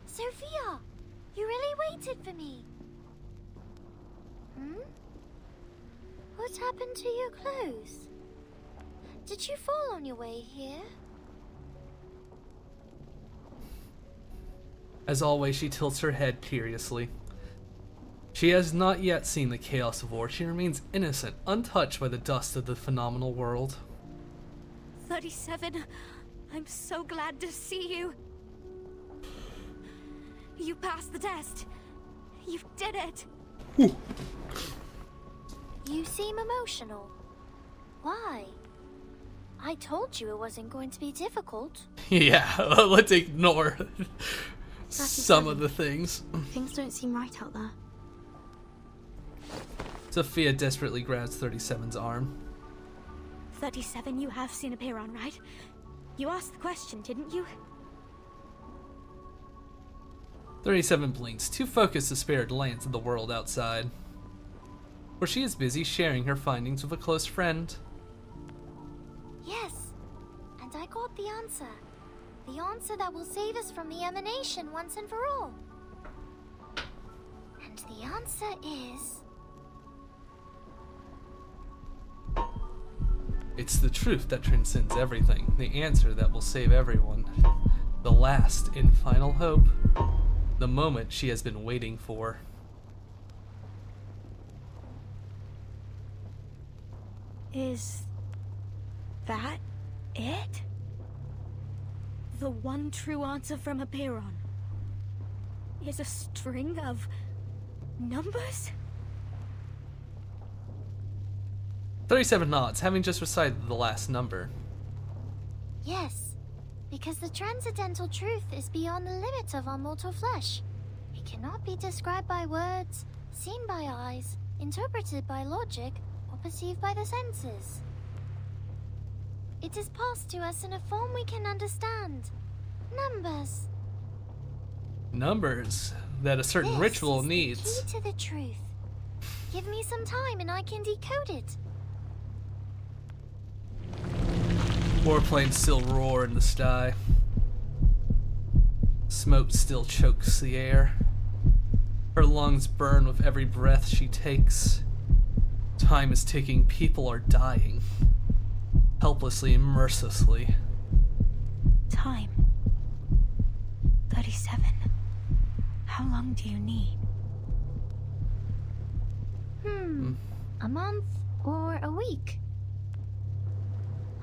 Sophia, you really waited for me. What happened to your clothes? Did you fall on your way here? As always, she tilts her head curiously. She has not yet seen the chaos of war. She remains innocent, untouched by the dust of the phenomenal world. 37. I'm so glad to see you. You passed the test. You did it. You seem emotional. Why? I told you it wasn't going to be difficult. Yeah, let's ignore some of the things. Things don't seem right out there. Sophia desperately grabs 37's arm. 37, you have seen a Piron, right? You asked the question, didn't you? 37 blinks, too focused to spare a glance at the world outside, where she is busy sharing her findings with a close friend. Yes, and I got the answer. The answer that will save us from the emanation once and for all. And the answer is... It's the truth that transcends everything, the answer that will save everyone, the last and final hope, the moment she has been waiting for. Is that it? The one true answer from Apiron is a string of numbers? 37 nods, having just recited the last number. Yes, because the transcendental truth is beyond the limit of our mortal flesh. It cannot be described by words, seen by eyes, interpreted by logic, or perceived by the senses. It is passed to us in a form we can understand. Numbers. Numbers that a certain ritual This needs. is the key to the truth. Give me some time and I can decode it. Warplanes still roar in the sky. Smoke still chokes the air. Her lungs burn with every breath she takes. Time is ticking, people are dying. Helplessly and mercilessly. Time. 37. How long do you need? A month or a week?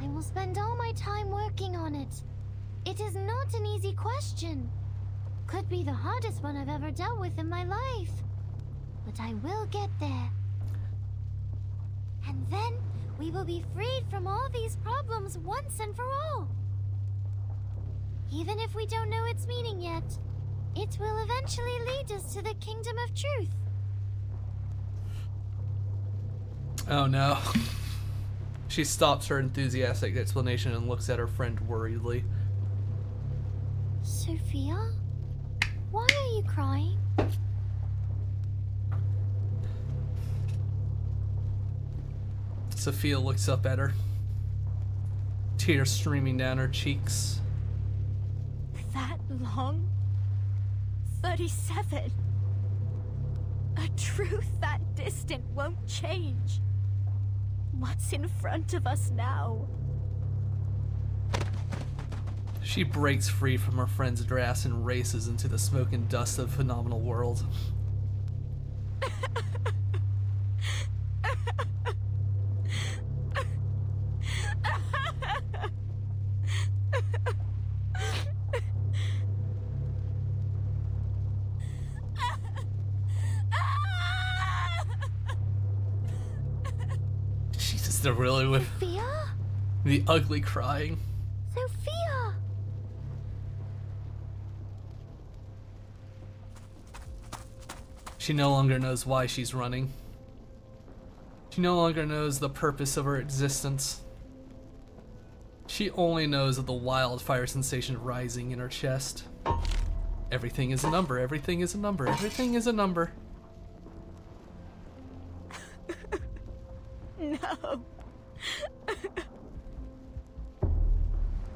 I will spend all my time working on it. It is not an easy question. Could be the hardest one I've ever dealt with in my life. But I will get there. And then we will be freed from all these problems once and for all. Even if we don't know its meaning yet, it will eventually lead us to the Kingdom of Truth. Oh no. She stops her enthusiastic explanation and looks at her friend worriedly. Sophia? Why are you crying? Sophia looks up at her. Tears streaming down her cheeks. That long? 37. A truth that distant won't change. What's in front of us now? She breaks free from her friend's grasp and races into the smoke and dust of phenomenal world. Jesus, they're really with Sophia? the ugly crying. Sophia! She no longer knows why she's running. She no longer knows the purpose of her existence. She only knows of the wildfire sensation rising in her chest. Everything is a number, everything is a number, everything is a number. No.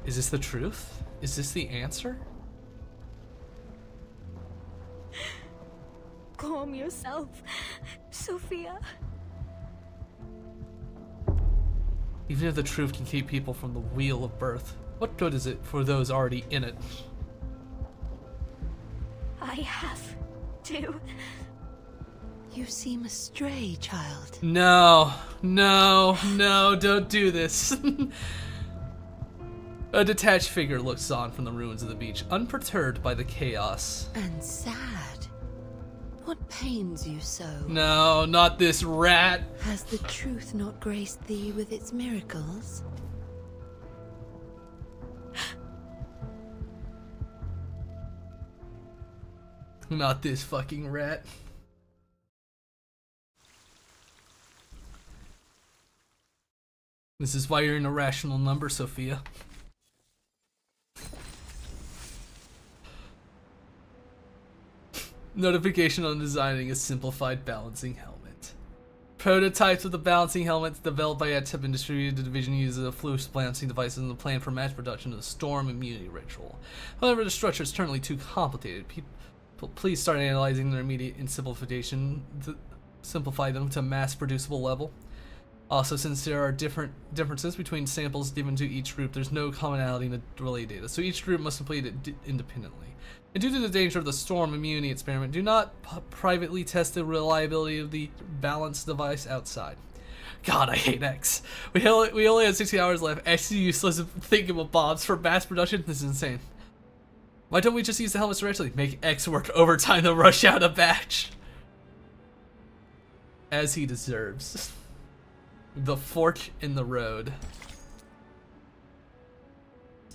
Is this the truth? Is this the answer? Calm yourself, Sophia. Even if the truth can keep people from the wheel of birth, what good is it for those already in it? I have to. You seem astray, child. No, no, no, don't do this. A detached figure looks on from the ruins of the beach, unperturbed by the chaos. And sad. What pains you so? No, not this rat. Has the truth not graced thee with its miracles? Not this fucking rat. This is why you're an irrational number, Sophia. Notification on designing a simplified balancing helmet. Prototypes of the balancing helmets developed by ATIP and distributed to the division uses a Flux balancing devices in the plan for mass production of the Storm Immunity Ritual. However, the structure is currently too complicated. Please start analyzing their immediate and simplification to simplify them to mass producible level. Also, since there are differences between samples given to each group, there's no commonality in the relay data, so each group must complete it independently. And due to the danger of the Storm Immunity experiment, do not privately test the reliability of the balance device outside. God, I hate X. We only have 60 hours left. X is useless thingamabobs for mass production. This is insane. Why don't we just use the helmets directly? Make X work overtime to rush out a batch. As he deserves. The fork in the road.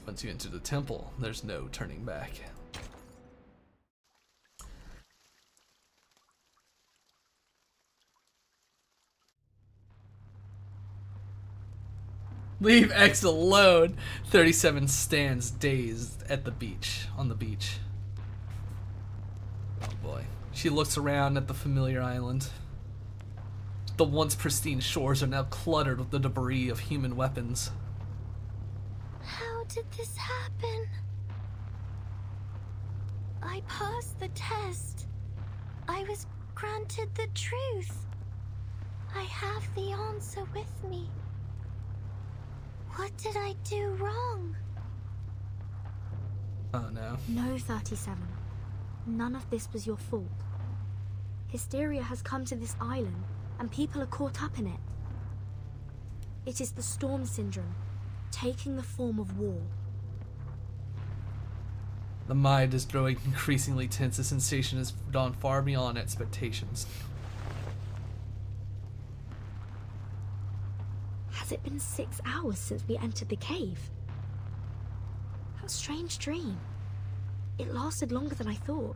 Once you enter the temple, there's no turning back. Leave X alone. 37 stands dazed at the beach, on the beach. Oh boy. She looks around at the familiar island. The once pristine shores are now cluttered with the debris of human weapons. How did this happen? I passed the test. I was granted the truth. I have the answer with me. What did I do wrong? Oh no. No, 37. None of this was your fault. Hysteria has come to this island, and people are caught up in it. It is the Storm Syndrome, taking the form of war. The mind is growing increasingly tense. The sensation has gone far beyond expectations. Has it been 6 hours since we entered the cave? How strange dream. It lasted longer than I thought.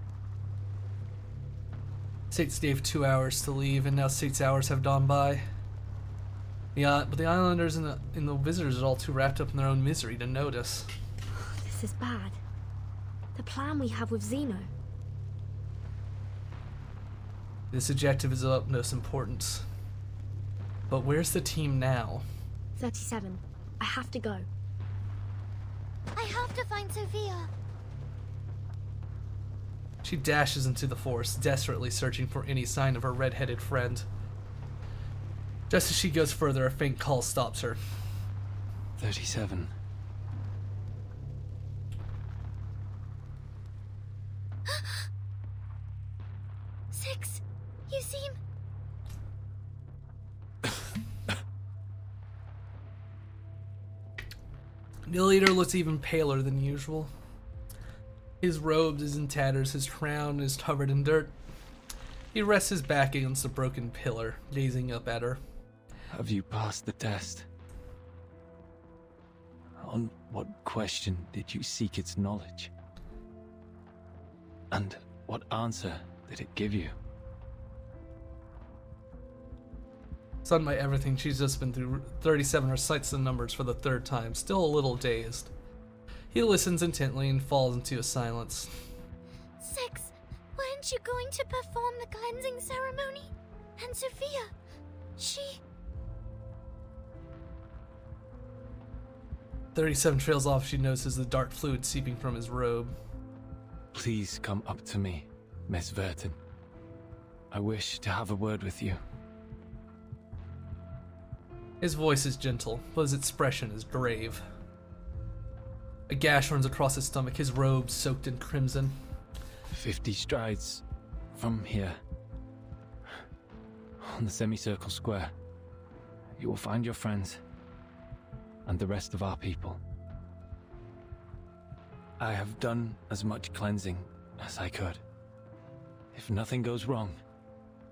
Six gave 2 hours to leave, and now 6 hours have gone by. But the islanders and the visitors are all too wrapped up in their own misery to notice. This is bad. The plan we have with Zeno. This objective is of utmost importance. But where's the team now? 37. I have to go. I have to find Sophia. She dashes into the forest, desperately searching for any sign of her red-headed friend. Just as she goes further, a faint call stops her. 37. Six, you seem... The leader looks even paler than usual. His robe is in tatters, his crown is covered in dirt. He rests his back against a broken pillar, gazing up at her. Have you passed the test? On what question did you seek its knowledge? And what answer did it give you? Stunned by everything she's just been through, 37 recites the numbers for the third time, still a little dazed. He listens intently and falls into a silence. Six, weren't you going to perform the cleansing ceremony? And Sophia, she... 37 trails off, she notices the dark fluid seeping from his robe. Please come up to me, Miss Verton. I wish to have a word with you. His voice is gentle, but his expression is grave. A gash runs across his stomach, his robe soaked in crimson. 50 strides from here, on the semicircle square, you will find your friends and the rest of our people. I have done as much cleansing as I could. If nothing goes wrong,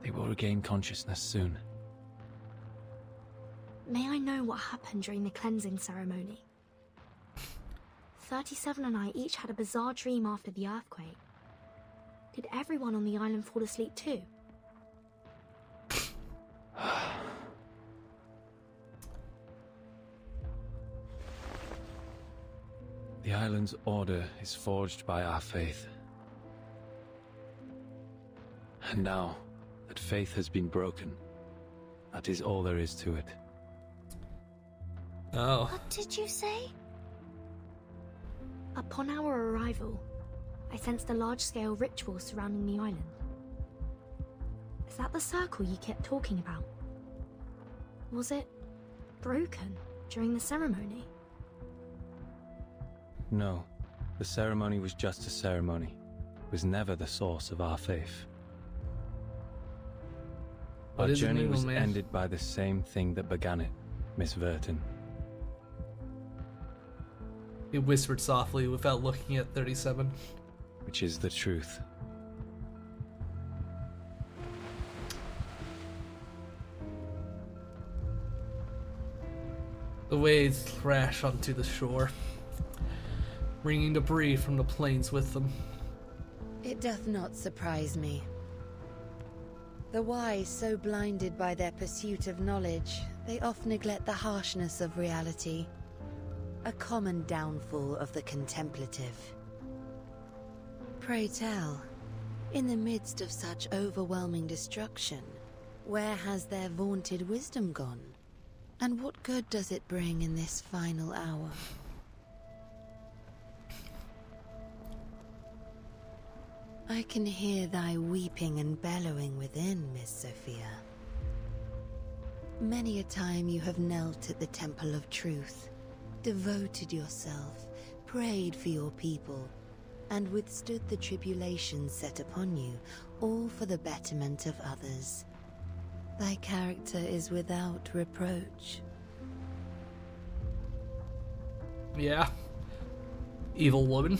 they will regain consciousness soon. May I know what happened during the cleansing ceremony? 37 and I each had a bizarre dream after the earthquake. Did everyone on the island fall asleep too? The island's order is forged by our faith. And now that faith has been broken, that is all there is to it. Oh. What did you say? Upon our arrival, I sensed a large-scale ritual surrounding the island. Is that the circle you kept talking about? Was it broken during the ceremony? No, the ceremony was just a ceremony. It was never the source of our faith. Our journey was ended by the same thing that began it, Miss Verton. He whispered softly without looking at 37. Which is the truth. The waves thrash onto the shore, bringing debris from the plains with them. It doth not surprise me. The wise, so blinded by their pursuit of knowledge, they oft neglect the harshness of reality. A common downfall of the contemplative. Pray tell, in the midst of such overwhelming destruction, where has their vaunted wisdom gone? And what good does it bring in this final hour? I can hear thy weeping and bellowing within, Miss Sophia. Many a time you have knelt at the Temple of Truth, devoted yourself, prayed for your people, and withstood the tribulations set upon you, all for the betterment of others. Thy character is without reproach. Yeah. Evil woman.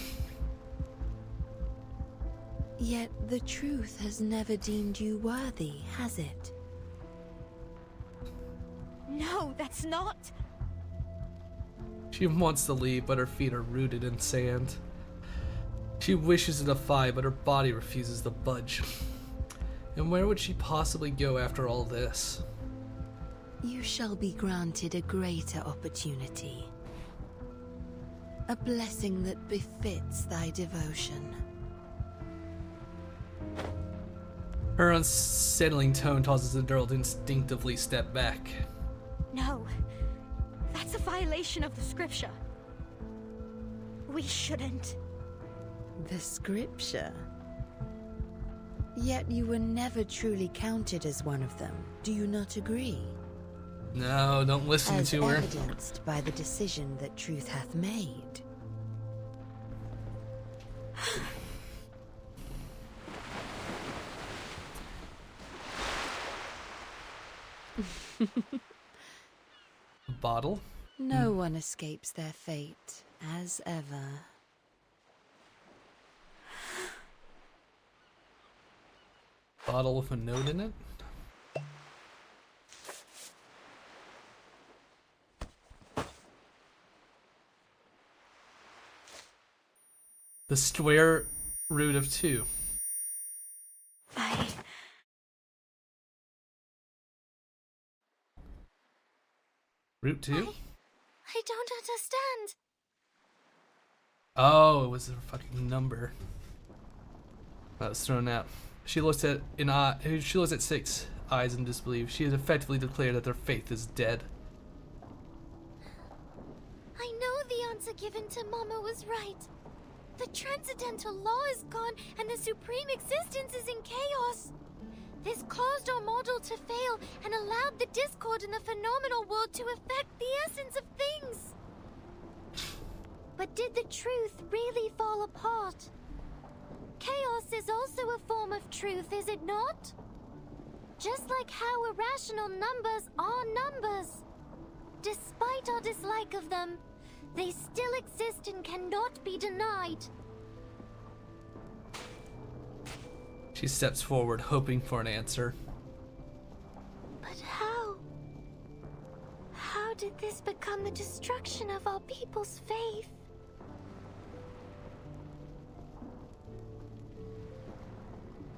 Yet the truth has never deemed you worthy, has it? No, that's not... She wants to leave, but her feet are rooted in sand. She wishes to defy, but her body refuses to budge. And where would she possibly go after all this? You shall be granted a greater opportunity. A blessing that befits thy devotion. Her unsettling tone causes the girl to instinctively step back. No, that's a violation of the scripture. We shouldn't. The scripture? Yet you were never truly counted as one of them. Do you not agree? No, don't listen to her. As evidenced by the decision that Truth hath made. Bottle? No one escapes their fate, as ever. Bottle with a note in it? The square root of 2. Root 2? I don't understand. Oh, it was a fucking number that was thrown out. She looks at she looks at 6 eyes in disbelief. She has effectively declared that their faith is dead. I know the answer given to Mama was right. The transcendental law is gone and the supreme existence is in chaos. This caused our model to fail and allowed the discord in the phenomenal world to affect the essence of things. But did the truth really fall apart? Chaos is also a form of truth, is it not? Just like how irrational numbers are numbers. Despite our dislike of them, they still exist and cannot be denied. She steps forward, hoping for an answer. But how? How did this become the destruction of our people's faith?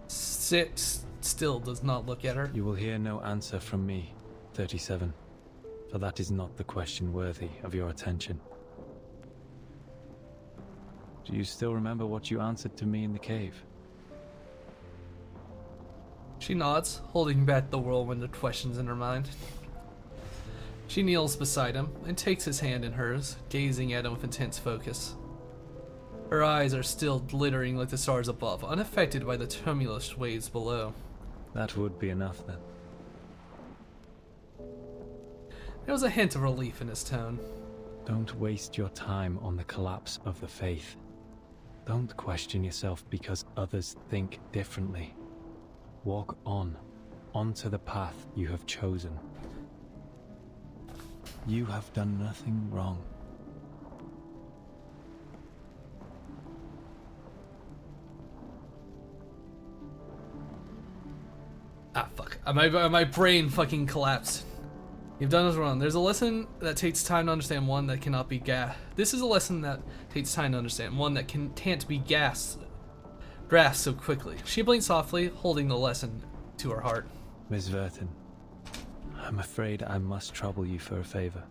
Six still does not look at her. You will hear no answer from me, 37, for that is not the question worthy of your attention. Do you still remember what you answered to me in the cave? She nods, holding back the whirlwind of questions in her mind. She kneels beside him and takes his hand in hers, gazing at him with intense focus. Her eyes are still glittering like the stars above, unaffected by the tumultuous waves below. That would be enough then. There was a hint of relief in his tone. Don't waste your time on the collapse of the faith. Don't question yourself because others think differently. Walk on, onto the path you have chosen. You have done nothing wrong. Ah, fuck. My brain fucking collapsed. You've done us wrong. There's a lesson that takes time to understand, one that cannot be This is a lesson that takes time to understand, one that can't be grasped so quickly. She blinked softly, holding the lesson to her heart. Miss Verton, I'm afraid I must trouble you for a favor.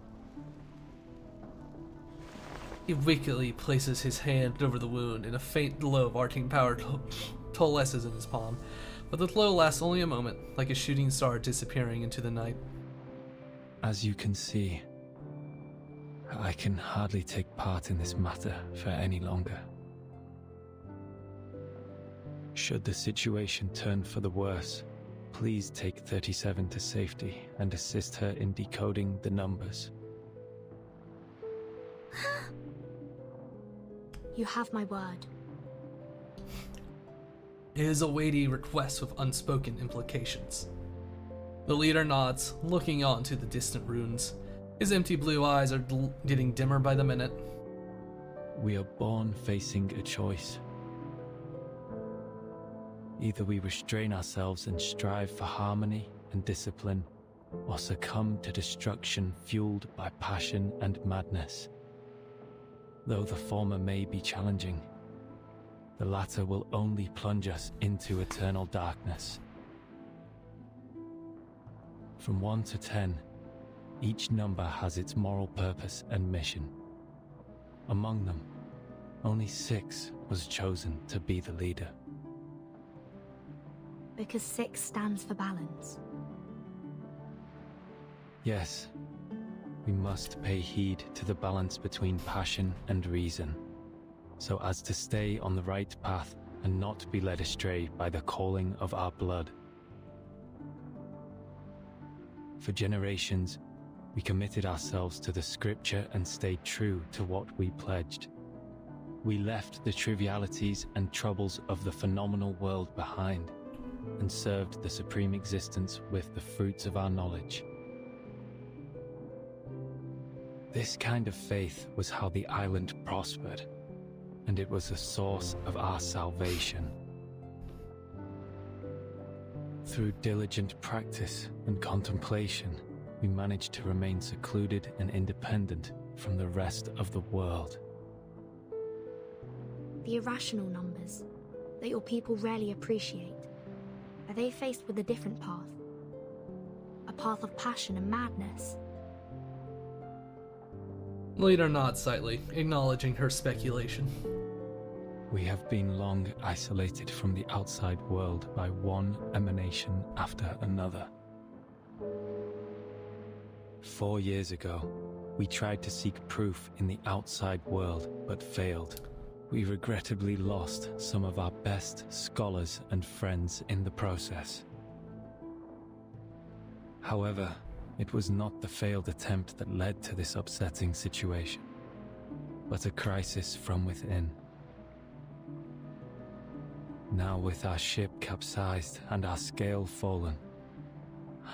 He wickedly places his hand over the wound, and a faint glow of arcane power coalesces in his palm. But the glow lasts only a moment, like a shooting star disappearing into the night. As you can see, I can hardly take part in this matter for any longer. Should the situation turn for the worse, please take 37 to safety and assist her in decoding the numbers. You have my word. It is a weighty request with unspoken implications. The leader nods, looking on to the distant ruins. His empty blue eyes are getting dimmer by the minute. We are born facing a choice. Either we restrain ourselves and strive for harmony and discipline, or succumb to destruction fueled by passion and madness. Though the former may be challenging, the latter will only plunge us into eternal darkness. From 1 to 10, each number has its moral purpose and mission. Among them, only 6 was chosen to be the leader. Because 6 stands for balance. Yes, we must pay heed to the balance between passion and reason, so as to stay on the right path and not be led astray by the calling of our blood. For generations, we committed ourselves to the scripture and stayed true to what we pledged. We left the trivialities and troubles of the phenomenal world behind and served the supreme existence with the fruits of our knowledge. This kind of faith was how the island prospered, and it was the source of our salvation. Through diligent practice and contemplation, we managed to remain secluded and independent from the rest of the world. The irrational numbers that your people rarely appreciate, are they faced with a different path? A path of passion and madness? Leader nods slightly, acknowledging her speculation. We have been long isolated from the outside world by one emanation after another. 4 years ago, we tried to seek proof in the outside world, but failed. We regrettably lost some of our best scholars and friends in the process. However, it was not the failed attempt that led to this upsetting situation, but a crisis from within. Now with our ship capsized and our scale fallen,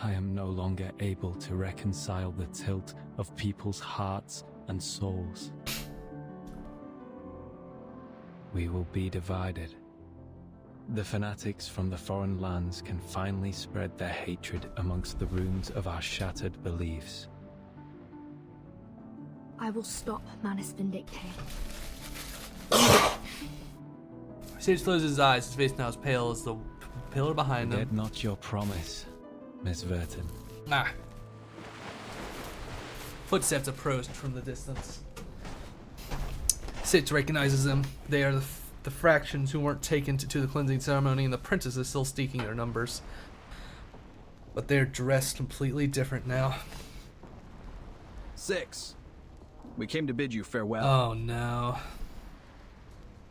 I am no longer able to reconcile the tilt of people's hearts and souls. We will be divided. The fanatics from the foreign lands can finally spread their hatred amongst the ruins of our shattered beliefs. I will stop Manus Vindicte. Sage closes his eyes, his face now as pale as the pillar behind him. Forget not your promise, Miss Verton. Ah. Footsteps approach from the distance. Sitz recognizes them. They are the fractions who weren't taken to the cleansing ceremony, and the princess is still seeking their numbers. But they're dressed completely different now. 6. We came to bid you farewell. Oh no.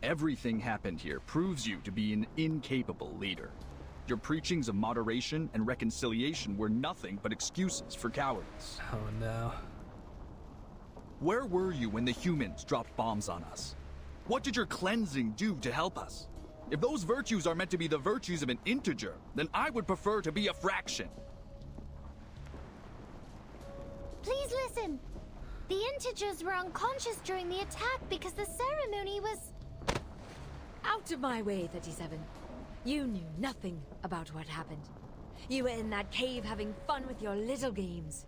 Everything happened here proves you to be an incapable leader. Your preachings of moderation and reconciliation were nothing but excuses for cowardice. Oh no. Where were you when the humans dropped bombs on us? What did your cleansing do to help us? If those virtues are meant to be the virtues of an integer, then I would prefer to be a fraction. Please listen. The integers were unconscious during the attack because the ceremony was... Out of my way, 37. You knew nothing about what happened. You were in that cave having fun with your little games.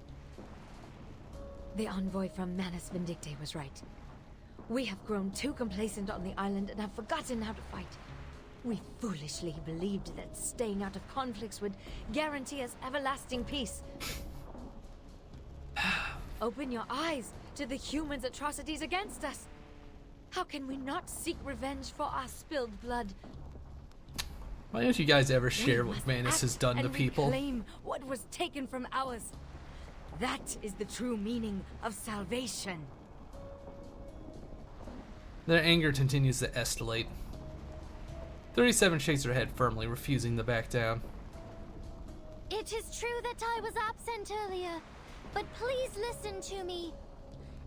The envoy from Manus Vindicte was right. We have grown too complacent on the island and have forgotten how to fight. We foolishly believed that staying out of conflicts would guarantee us everlasting peace. Open your eyes to the humans' atrocities against us. How can we not seek revenge for our spilled blood? Why don't you guys ever share what Manus has done to people? Reclaim what was taken from ours. That is the true meaning of salvation. Their anger continues to escalate. 37 shakes her head firmly, refusing to back down. It is true that I was absent earlier, but please listen to me.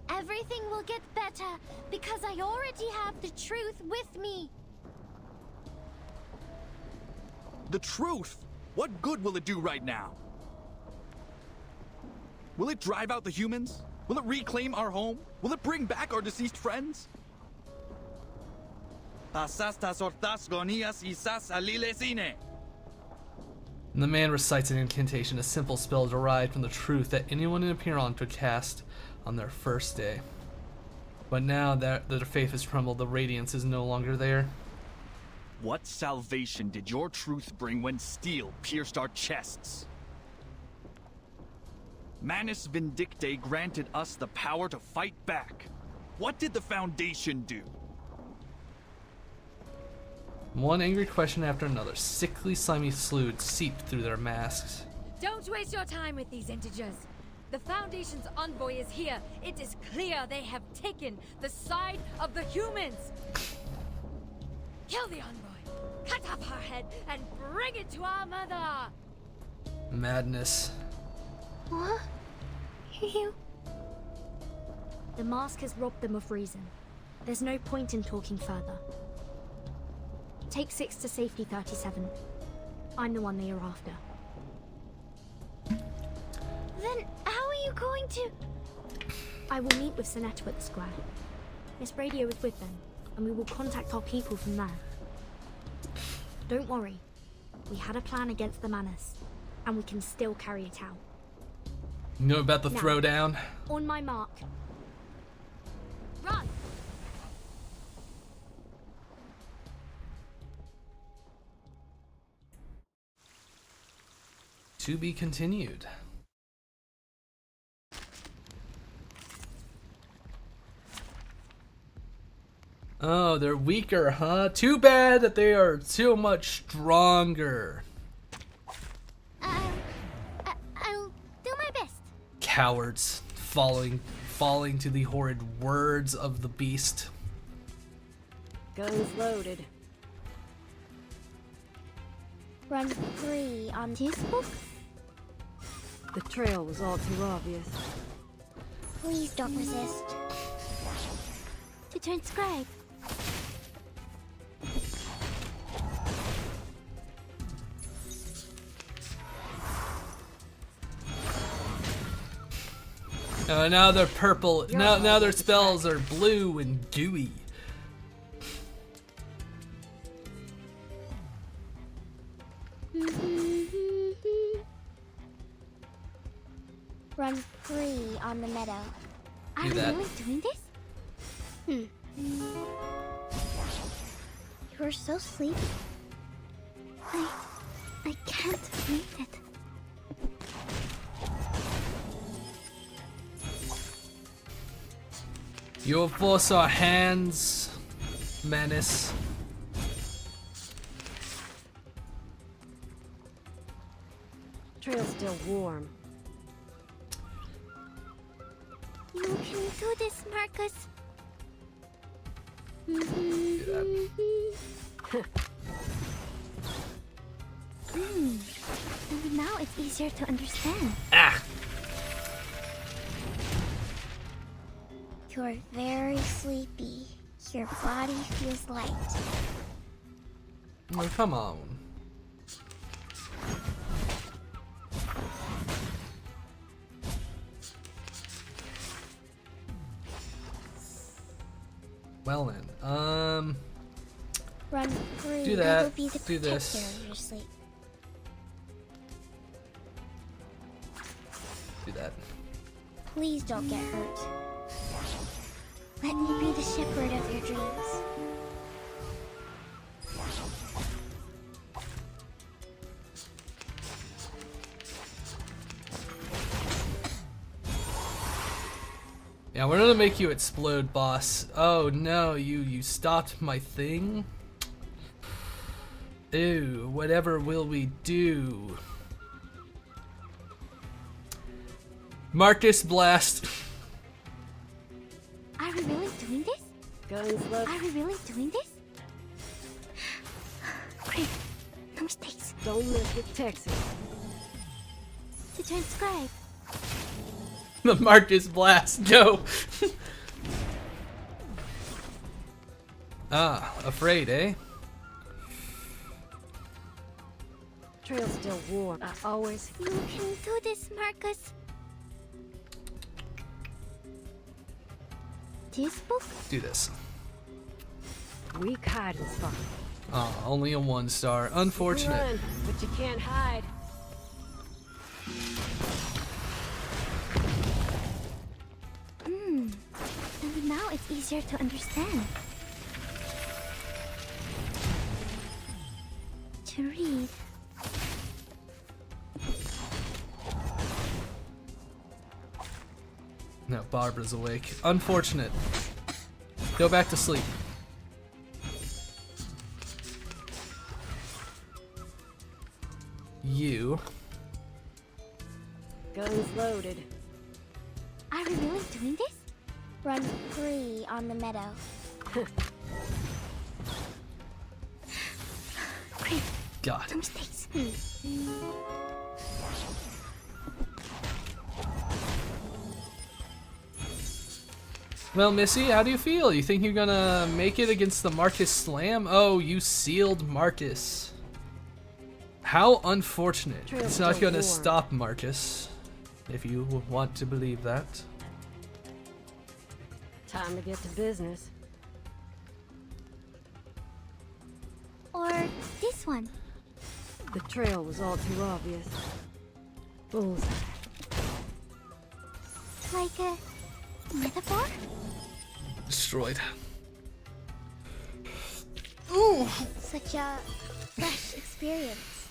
Everything will get better because I already have the truth with me. The truth? What good will it do right now? Will it drive out the humans? Will it reclaim our home? Will it bring back our deceased friends? And the man recites an incantation, a simple spell derived from the truth that anyone in Apiron could cast on their first day. But now that their faith has crumbled, the radiance is no longer there. What salvation did your truth bring when steel pierced our chests? Manus Vindicte granted us the power to fight back. What did the Foundation do? One angry question after another. Sickly, slimy fluid seeped through their masks. Don't waste your time with these integers. The Foundation's envoy is here. It is clear they have taken the side of the humans. Kill the envoy, cut off her head, and bring it to our mother. Madness. What? You? The mask has robbed them of reason. There's no point in talking further. Take 6 to safety 37. I'm the one they are after. Then how are you going to... I will meet with Sinetta at the square. Miss Radio is with them, and we will contact our people from there. Don't worry. We had a plan against the Manus, and we can still carry it out. You know about the Now, throwdown? On my mark. Run! To be continued. Oh, they're weaker, huh? Too bad that they are so much stronger. I'll do my best. Cowards, falling to the horrid words of the beast. Guns loaded. Run free on this book? The trail was all too obvious. Please don't resist. To transcribe. Now they're purple. Now their spells are blue and gooey. Run free on the meadow. Do Are that. we really doing this? You're so sleepy. I can't make it. You will force our hands, Manus. Trail's still warm. You can do this, Marcus. And now it's easier to understand. You're very sleepy. Your body feels light. Oh, come on. Well then, Run free. do I that. will be the Do this. protector of your sleep. Do that. Please don't get hurt. Let me be the shepherd of your dreams. Yeah, we're gonna make you explode, boss. Oh no, you stopped my thing? Ew, whatever will we do? Marcus Blast. Are we really doing this? Guns loaded. Are we really doing this? Great. No mistakes. Don't mess with Texas. To transcribe. The Marcus Blast, no. Afraid, eh? Trail's still warm. I always. You can do this, Marcus. This book? Do this. Weak hiding spot. Only a 1-star. Unfortunate. Run, but you can't hide. And Now it's easier to understand. To read. No, Barbara's awake. Unfortunate. Go back to sleep. You. Guns loaded. Are we really doing this? Run free on the meadow. Great. God. No mistakes. Well, Missy, how do you feel? You think you're gonna make it against the Marcus Slam? Oh, you sealed Marcus. How unfortunate. Trail's It's not still gonna warm. stop Marcus, if you want to believe that. Time to get to business. Or this one. The trail was all too obvious. Bullseye. Like a metaphor? Destroyed. Such a fresh experience.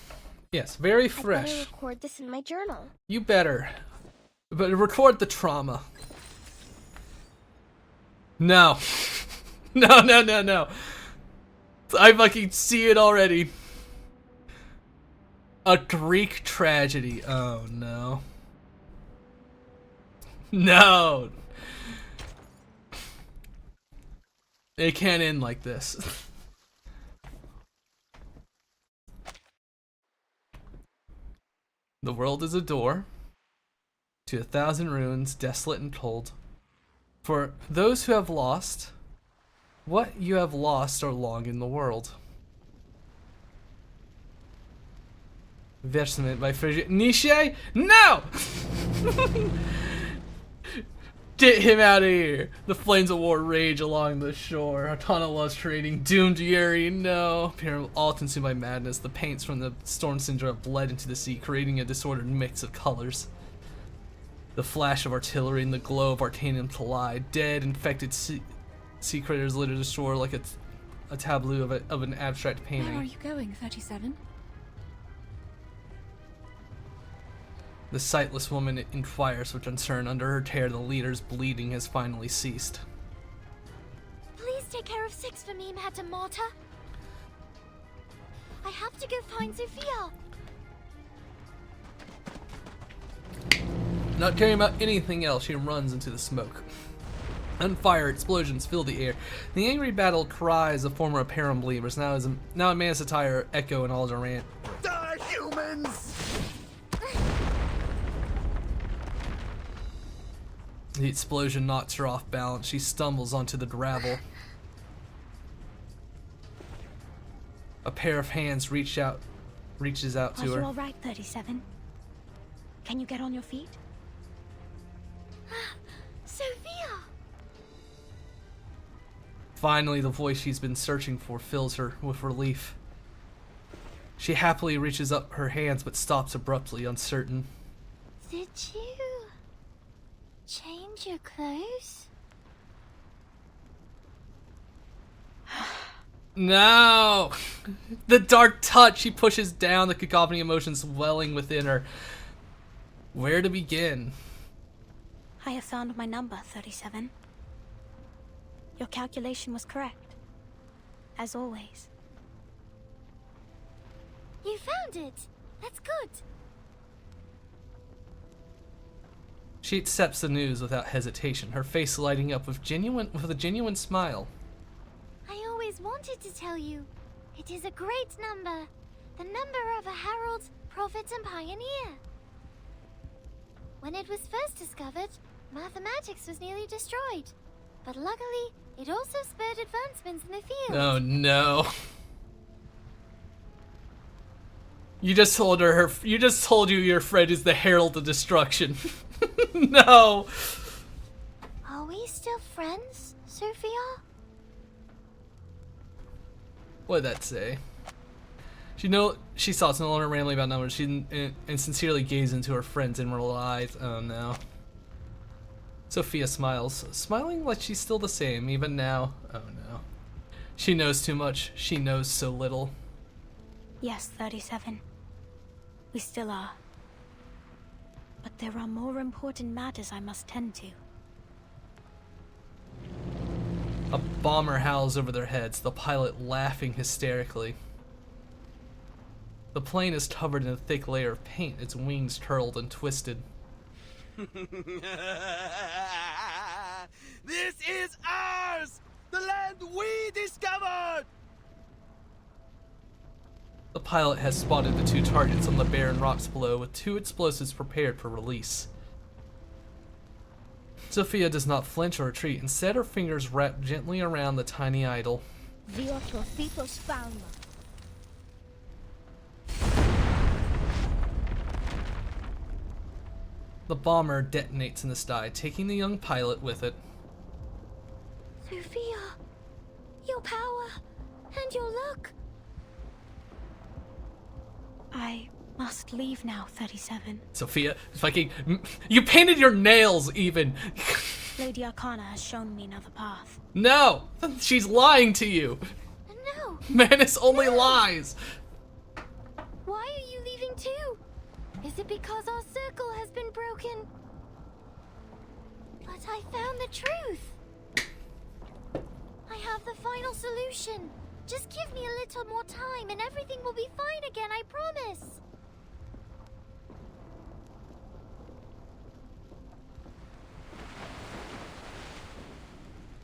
Yes, very I better fresh. record this in my journal. You better. But record the trauma. No. No, no, no, no. I fucking see it already. A Greek tragedy. Oh no. No. It can't end like this. The world is a door to 1,000 ruins, desolate and cold. For those who have lost, what you have lost are long in the world. Versement by Frigier. Nietzsche? No! Get him out of here! The flames of war rage along the shore. Artana loves trading. Doomed Yuri, no. Apparently all consumed by madness. The paints from the storm cinder have bled into the sea, creating a disordered mix of colors. The flash of artillery and the glow of Artanium collide. Dead, infected sea critters litter the shore like a tableau of an abstract painting. Where are you going, 37? The sightless woman inquires with concern. Under her tear, the leader's bleeding has finally ceased. Please take care of 6 for me, Madame Malta. I have to go find Sophia. Not caring about anything else, she runs into the smoke. On fire, explosions fill the air. The angry battle cries of former apparent believers now a man's attire echo in all Durant. Die, humans! The explosion knocks her off balance. She stumbles onto the gravel. A pair of hands reaches out Are to you her. all right, 37? Can you get on your feet? Sophia! Finally, the voice she's been searching for fills her with relief. She happily reaches up her hands but stops abruptly, uncertain. Did you change your clothes? No! The dark touch she pushes down, the cacophony of emotions welling within her. Where to begin? I have found my number, 37. Your calculation was correct. As always. You found it! That's good! She accepts the news without hesitation, her face lighting up with a genuine smile. I always wanted to tell you. It is a great number. The number of a herald, prophet, and pioneer. When it was first discovered, mathematics was nearly destroyed. But luckily, it also spurred advancements in the field. Oh no. You just told you your friend is the herald of destruction. No. Are we still friends, Sophia? What'd that say? She stops no longer rambling about numbers. She and sincerely gazes into her friend's emerald eyes. Oh no. Sophia smiles, smiling like she's still the same, even now. Oh no. She knows too much. She knows so little. Yes, 37. We still are. But there are more important matters I must tend to. A bomber howls over their heads, the pilot laughing hysterically. The plane is covered in a thick layer of paint, its wings curled and twisted. This is ours! The land we discovered! The pilot has spotted the 2 targets on the barren rocks below with 2 explosives prepared for release. Sophia does not flinch or retreat. Instead, her fingers wrap gently around the tiny idol. Viotrocitos fauna. The bomber detonates in the sky, taking the young pilot with it. Sophia, your power and your luck. I must leave now, 37. Sophia, fucking, you painted your nails even. Lady Arcana has shown me another path. No, she's lying to you. No. Manus only lies. Why are you leaving too? Is it because our circle has been broken? But I found the truth. I have the final solution. Just give me a little more time and everything will be fine again, I promise.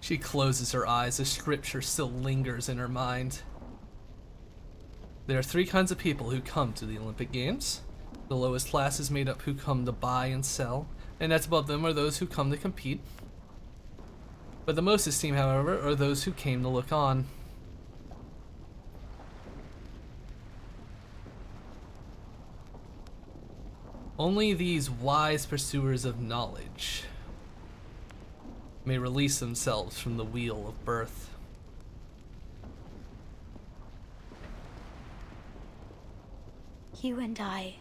She closes her eyes as scripture still lingers in her mind. There are 3 kinds of people who come to the Olympic Games. The lowest class is made up who come to buy and sell, and that's above them are those who come to compete. But the most esteemed, however, are those who came to look on. Only these wise pursuers of knowledge may release themselves from the wheel of birth. You and I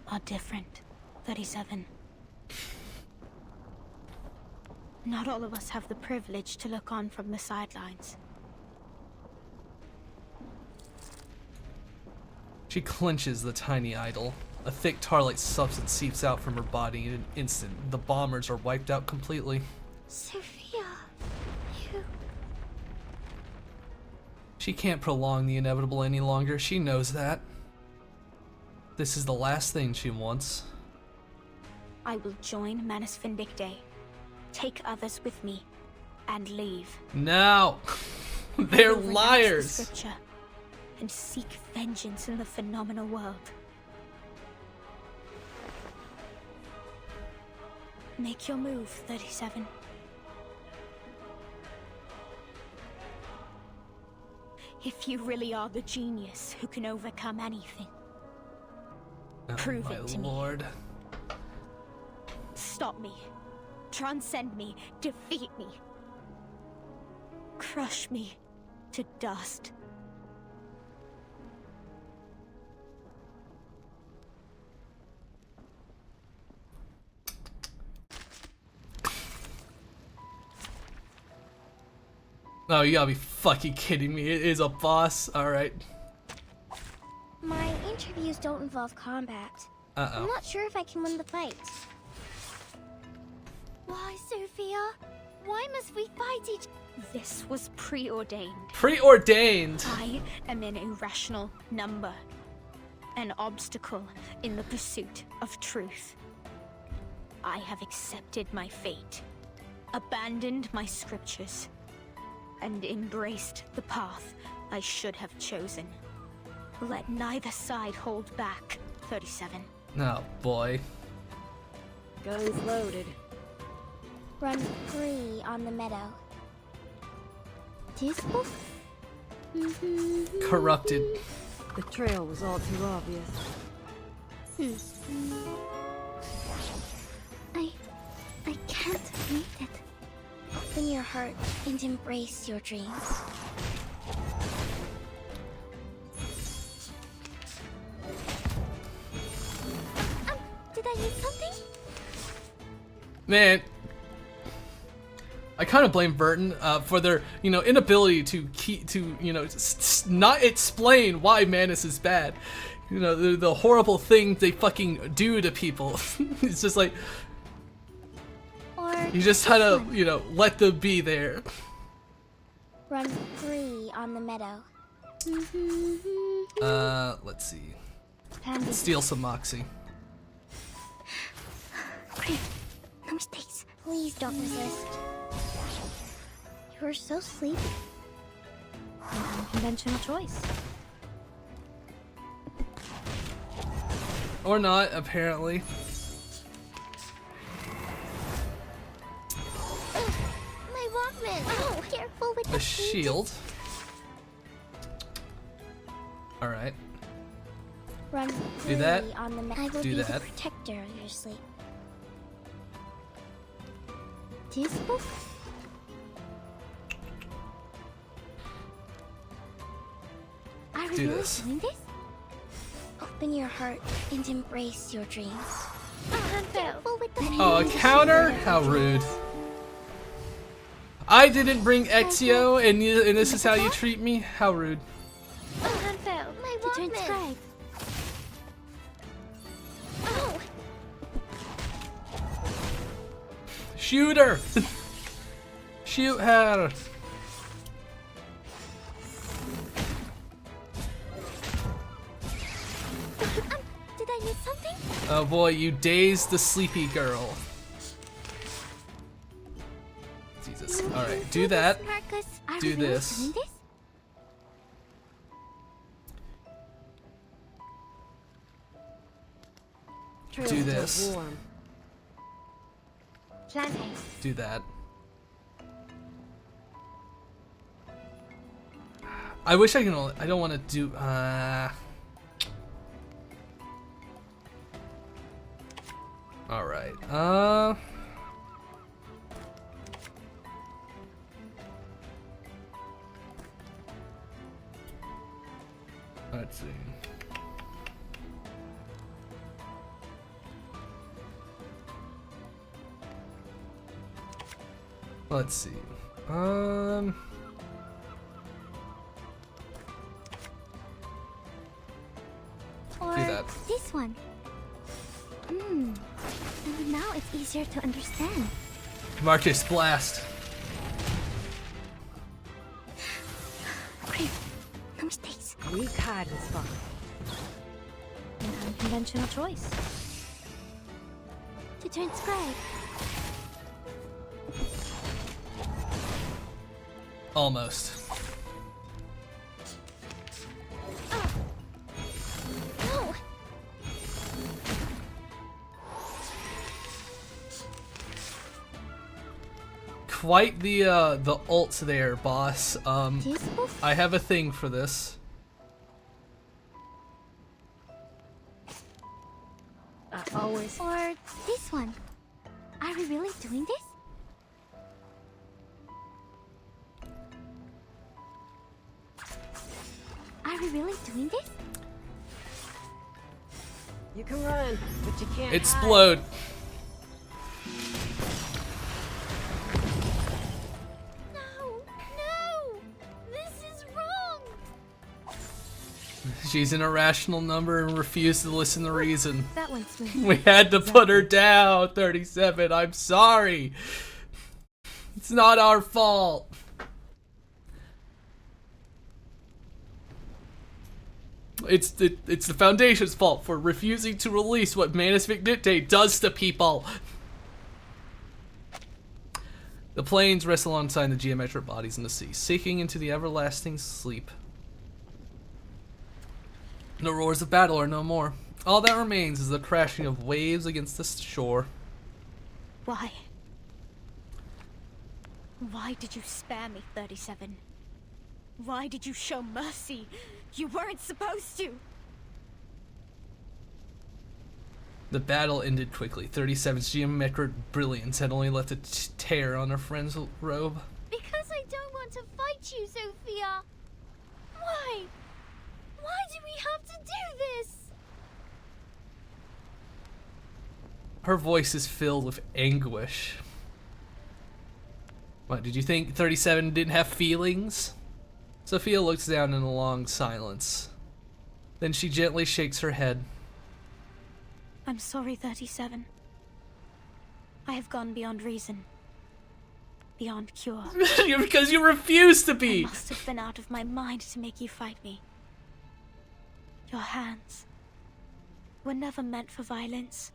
are different, 37. Not all of us have the privilege to look on from the sidelines. She clenches the tiny idol. A thick tar-like substance seeps out from her body in an instant. The bombers are wiped out completely. Sophia, you... She can't prolong the inevitable any longer. She knows that. This is the last thing she wants. I will join Manus Vindictae, take others with me, and leave. No! They're I will renounce liars! the scripture and seek vengeance in the phenomenal world. Make your move, 37. If you really are the genius who can overcome anything, prove it to Lord. me. Stop me. Transcend me. Defeat me. Crush me to dust. No, you gotta be fucking kidding me. It is a boss. Alright. My interviews don't involve combat. Uh-oh. I'm not sure if I can win the fight. Why, Sophia? Why must we fight each... This was preordained. Preordained? I am an irrational number. An obstacle in the pursuit of truth. I have accepted my fate, abandoned my scriptures, and embraced the path I should have chosen. Let neither side hold back, 37. Oh, boy. Guns loaded. Run free on the meadow. Dismal? Corrupted. The trail was all too obvious. I can't read it. Open your heart and embrace your dreams. Did I miss something? Man, I kind of blame Burton for their, inability to not explain why Manus is bad. The horrible things they fucking do to people. It's just like, you just kind of, let them be there. Run free on the meadow. Let's see. Steal some moxie. No mistakes. Please don't resist. You are so sleepy. An unconventional choice. Or not, apparently. My Walkman! Oh, careful with A shield. Alright. Run Do that. On the I will Do be that. the protector of your sleep. Useful? Are we Do really this. doing this? Open your heart and embrace your dreams. Careful with the Oh, a counter? How rude. I didn't bring Ezio, and this is how you treat me? How rude. My Walkman! Oh. Shoot her! Shoot her! Did I miss something? Oh boy, you dazed the sleepy girl. Jesus. Alright, do that. Marcus, are Do we really this. doing this? Do this. Planting. Do that. I wish I can only, I don't want to do, Alright, let's see. Let's see. Or Do that. this one. And now it's easier to understand. Marcus, blast. Great. No mistakes. Weak hiding spot. An unconventional choice. To transcribe. Almost. No. Quite the ults there, boss. I have a thing for this. Always. Or this one. Are we really doing this? Are we really doing this? You can run, but you can't Explode. No! This is wrong! She's an irrational number and refused to listen to reason. That went smooth. We had to put her down, 37. I'm sorry. It's not our fault. It's the Foundation's fault for refusing to release what Manus Vigilante does to people. The planes rest alongside the geometric bodies in the sea, sinking into the everlasting sleep. The roars of battle are no more. All that remains is the crashing of waves against the shore. Why? Why did you spare me, 37? Why did you show mercy? You weren't supposed to! The battle ended quickly. 37's geometric brilliance had only left a tear on her friend's robe. Because I don't want to fight you, Sophia! Why? Why do we have to do this? Her voice is filled with anguish. What, did you think 37 didn't have feelings? Sophia looks down in a long silence. Then she gently shakes her head. I'm sorry, 37. I have gone beyond reason. Beyond cure. Because you refuse to be! I must have been out of my mind to make you fight me. Your hands were never meant for violence.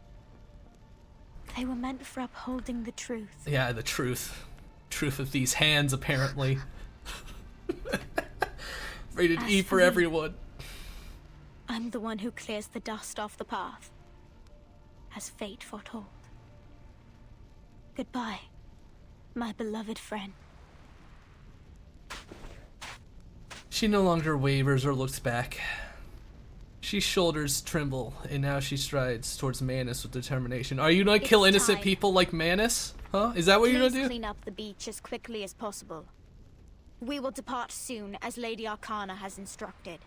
They were meant for upholding the truth. Yeah, the truth. Truth of these hands, apparently. Rated E for everyone. I'm the one who clears the dust off the path, as fate foretold. Goodbye, my beloved friend. She no longer wavers or looks back. She's shoulders tremble, and now she strides towards Manus with determination. Are you gonna kill innocent people like Manus? Huh? Is that what you're gonna do? Please clean up the beach as quickly as possible. We will depart soon, as Lady Arcana has instructed.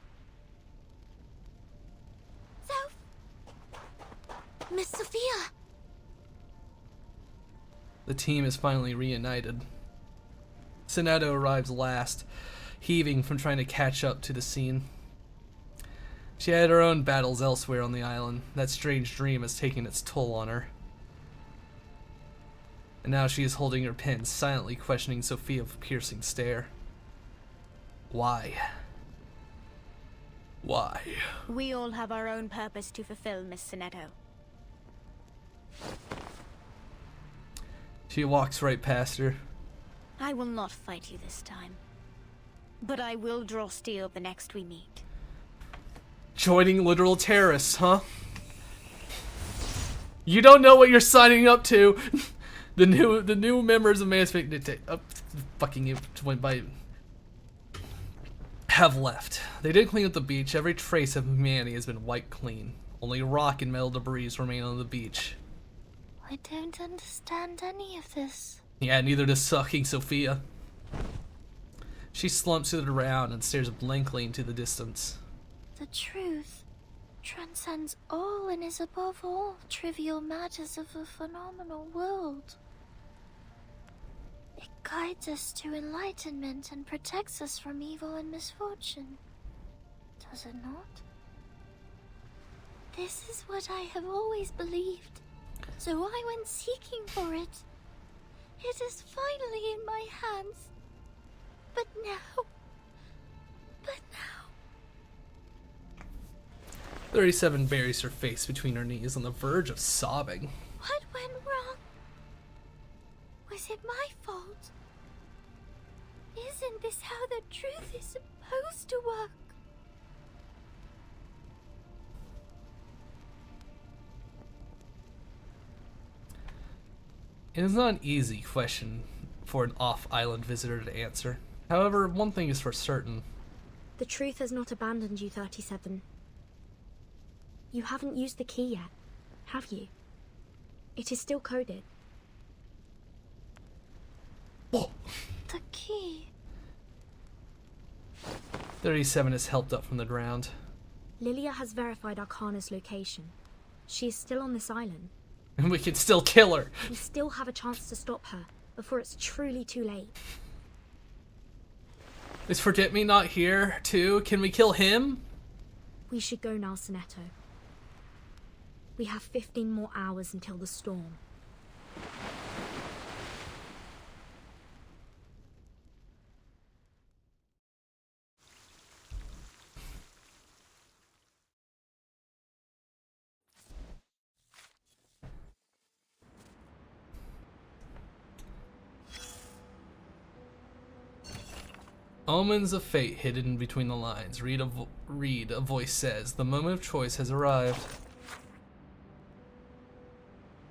Miss Sophia! The team is finally reunited. Soneto arrives last, heaving from trying to catch up to the scene. She had her own battles elsewhere on the island. That strange dream has taken its toll on her. And now she is holding her pen, silently questioning Sophia with a piercing stare. Why? Why? We all have our own purpose to fulfill, Miss Soneto. She walks right past her. I will not fight you this time, but I will draw steel the next we meet. Joining literal terrorists, huh? You don't know what you're signing up to. the new members of Manus fucking it went by. Have left. They did clean up the beach. Every trace of humanity has been wiped clean. Only rock and metal debris remain on the beach. I don't understand any of this. Yeah, neither does sucking Sophia. She slumps to the ground and stares blankly into the distance. The truth transcends all and is above all trivial matters of a phenomenal world. It guides us to enlightenment and protects us from evil and misfortune. Does it not? This is what I have always believed. So I went seeking for it. It is finally in my hands. But now... 37 buries her face between her knees on the verge of sobbing. What went wrong? Was it my fault? Isn't this how the truth is supposed to work? It is not an easy question for an off-island visitor to answer. However, one thing is for certain. The truth has not abandoned you, 37. You haven't used the key yet, have you? It is still coded. Whoa. The key. 37 is helped up from the ground. Lilia has verified Arcana's location. She is still on this island. And we can still kill her. We still have a chance to stop her before it's truly too late. Is Forget-Me-Not here too? Can we kill him? We should go now, Soneto. We have 15 more hours until the storm. Omens of fate hidden between the lines. Read, a voice says. The moment of choice has arrived.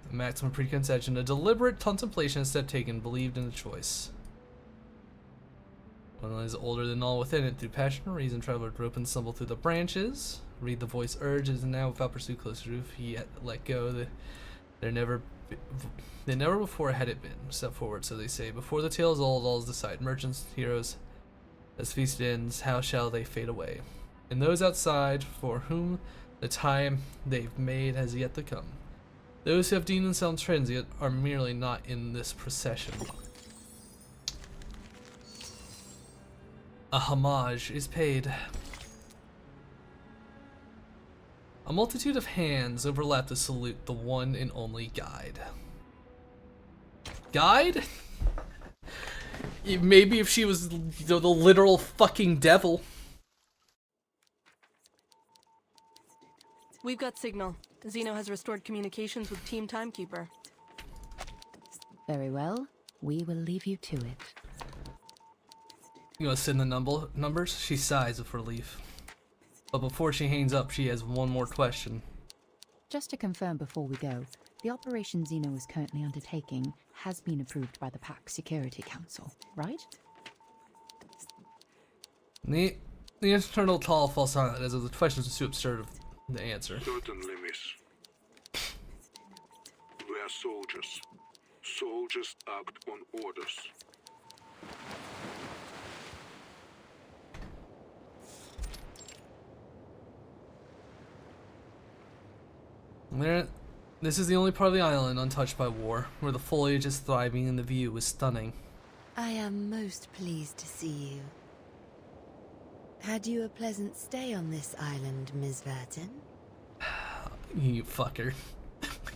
The maximum preconception, a deliberate contemplation, a step taken, believed in the choice. One is older than all within it. Through passion or reason, travel would rope and stumble through the branches. Read the voice urges, and now without pursuit close to roof, yet let go. They never before had it been. Step forward, so they say. Before the tale is old, all is decided. Merchants, heroes. As feast ends, how shall they fade away? And those outside, for whom the time they've made has yet to come. Those who have deemed themselves transient are merely not in this procession. A homage is paid. A multitude of hands overlap to salute the one and only guide. Guide? Maybe if she was the literal fucking devil. We've got signal. Zeno has restored communications with Team Timekeeper. Very well. We will leave you to it. You want to send the numbers? She sighs with relief. But before she hangs up, she has one more question. Just to confirm before we go, the operation Zeno is currently undertaking has been approved by the PAC Security Council, right? The internal tall fall silent as if the questions are too absurd to answer. Certainly, miss. We are soldiers. Soldiers act on orders. This is the only part of the island untouched by war, where the foliage is thriving and the view is stunning. I am most pleased to see you. Had you a pleasant stay on this island, Ms. Vertin? You fucker.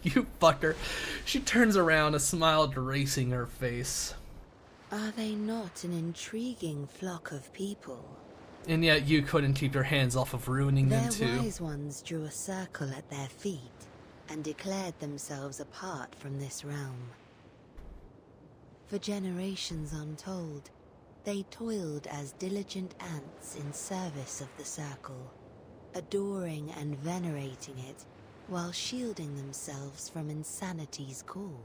You fucker. She turns around, a smile erasing her face. Are they not an intriguing flock of people? And yet you couldn't keep your hands off of ruining them too. Their wise ones drew a circle at their feet and declared themselves apart from this realm. For generations untold, they toiled as diligent ants in service of the circle, adoring and venerating it while shielding themselves from insanity's call.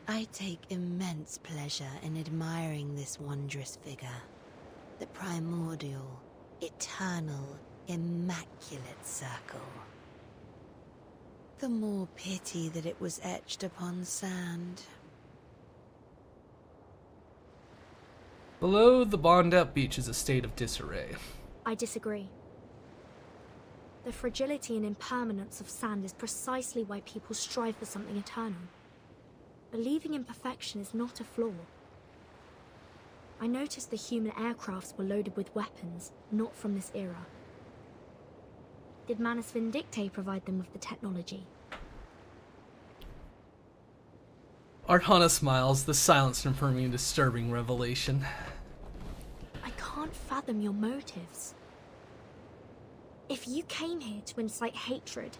I take immense pleasure in admiring this wondrous figure, the primordial, eternal, immaculate circle. The more pity that it was etched upon sand. Below the bombed-out beach is a state of disarray. I disagree. The fragility and impermanence of sand is precisely why people strive for something eternal. Believing in perfection is not a flaw. I noticed the human aircrafts were loaded with weapons, not from this era. Did Manus Vindictae provide them with the technology? Arcana smiles, the silence confirming a disturbing revelation. I can't fathom your motives. If you came here to incite hatred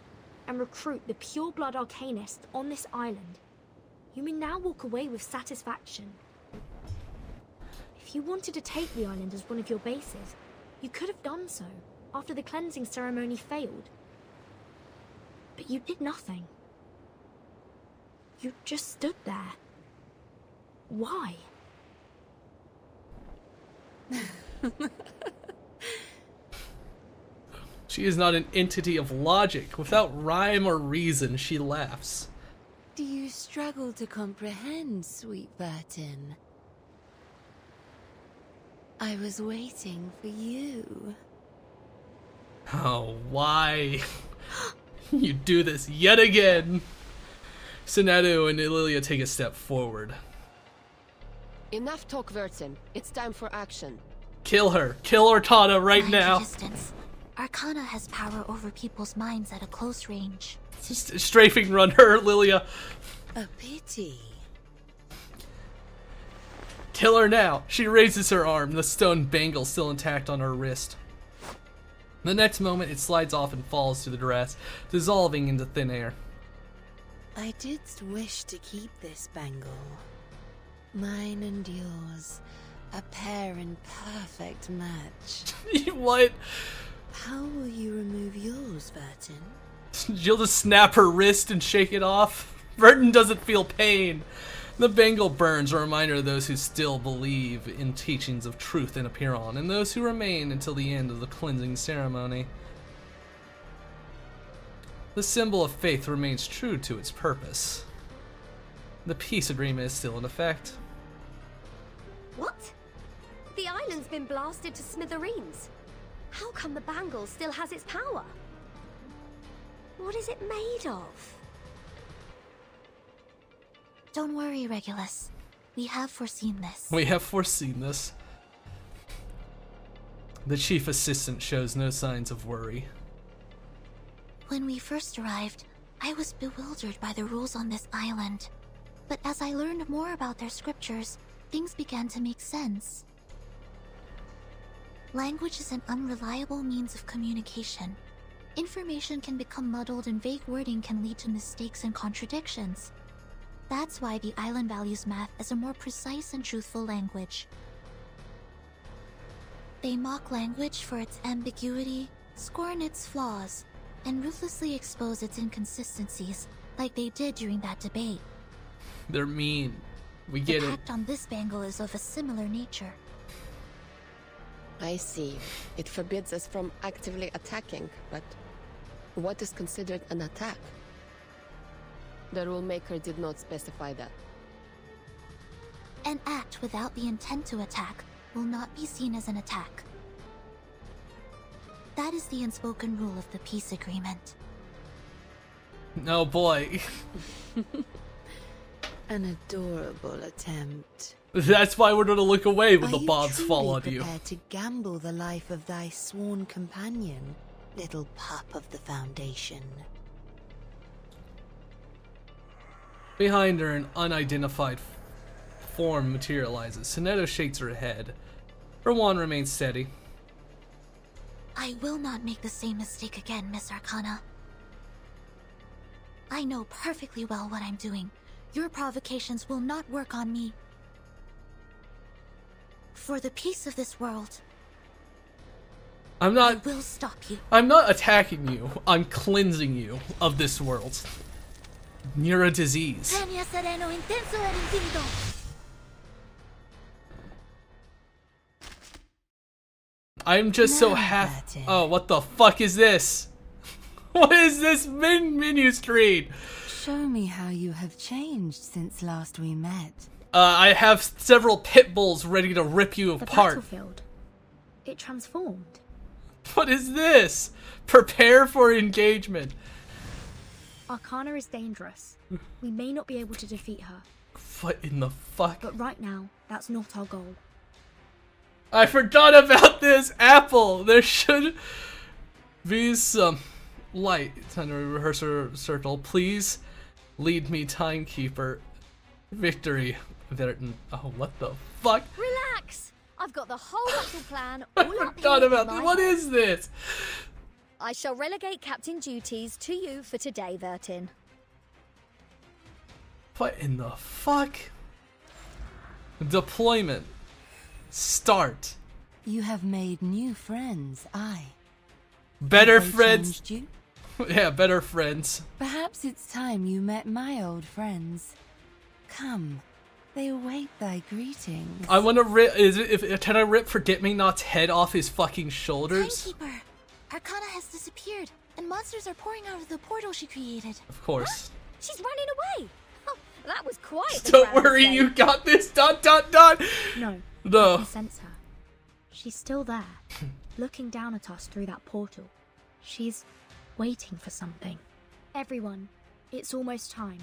and recruit the pure-blood arcanists on this island, you may now walk away with satisfaction. If you wanted to take the island as one of your bases, you could have done so after the cleansing ceremony failed. But you did nothing. You just stood there. Why? She is not an entity of logic. Without rhyme or reason, she laughs. Do you struggle to comprehend, sweet Vertin? I was waiting for you. Oh, why? You do this yet again. Senadu and Lilia take a step forward. Enough talk, Vertin. It's time for action. Kill her. Kill Arcana right now. Distance. Arcana has power over people's minds at a close range. Just strafing run her, Lilia. A pity. Kill her now. She raises her arm, the stone bangle still intact on her wrist. The next moment, it slides off and falls to the grass, dissolving into thin air. I didst wish to keep this bangle. Mine and yours, a pair in perfect match. What? How will you remove yours, Vertin? She'll just snap her wrist and shake it off. Vertin doesn't feel pain. The bangle burns, a reminder of those who still believe in teachings of truth in Apiron, and those who remain until the end of the cleansing ceremony. The symbol of faith remains true to its purpose. The peace agreement is still in effect. What? The island's been blasted to smithereens. How come the bangle still has its power? What is it made of? Don't worry, Regulus. We have foreseen this. We have foreseen this. The chief assistant shows no signs of worry. When we first arrived, I was bewildered by the rules on this island. But as I learned more about their scriptures, things began to make sense. Language is an unreliable means of communication. Information can become muddled and vague wording can lead to mistakes and contradictions. That's why the island values math as a more precise and truthful language. They mock language for its ambiguity, scorn its flaws, and ruthlessly expose its inconsistencies, like they did during that debate. They're mean. We get the it. pact on this bangle is of a similar nature. I see. It forbids us from actively attacking, but what is considered an attack? The rulemaker did not specify that. An act without the intent to attack will not be seen as an attack. That is the unspoken rule of the peace agreement. No boy. An adorable attempt. That's why we're gonna look away when Are the bombs you fall on truly you. prepared to gamble the life of thy sworn companion, little pup of the Foundation? Behind her, an unidentified form materializes. Sineto shakes her head. Her wand remains steady. I will not make the same mistake again, Miss Arcana. I know perfectly well what I'm doing. Your provocations will not work on me. For the peace of this world, I will stop you. I'm not attacking you. I'm cleansing you of this world. You're a disease. Tania sereno intenso e infinito. I'm just so happy. Oh, what the fuck is this? What is this menu screen? Show me how you have changed since last we met. I have several pit bulls ready to rip you The apart. battlefield. It transformed. What is this? Prepare for engagement. Arcana is dangerous. We may not be able to defeat her. What in the fuck? But right now, that's not our goal. I forgot about this apple. There should be some light. Time to rehearse our circle. Please lead me, timekeeper. Victory. Oh, what the fuck? Relax! I've got the whole battle plan all up Forgot here about in this. my What head. is this? I shall relegate captain duties to you for today, Vertin. What in the fuck? Deployment. Start. You have made new friends, aye. Better Have they friends. changed you? Yeah, better friends. Perhaps it's time you met my old friends. Come, they await thy greetings. I want to rip. Can I rip Forget-Me-Not's head off his fucking shoulders? Timekeeper, Arcana has disappeared, and monsters are pouring out of the portal she created. Of course. She's running away! Oh, that was quite the Don't grand worry, escape. you got this. ... No. I No. can sense her. She's still there, looking down at us through that portal. She's waiting for something. Everyone, it's almost time.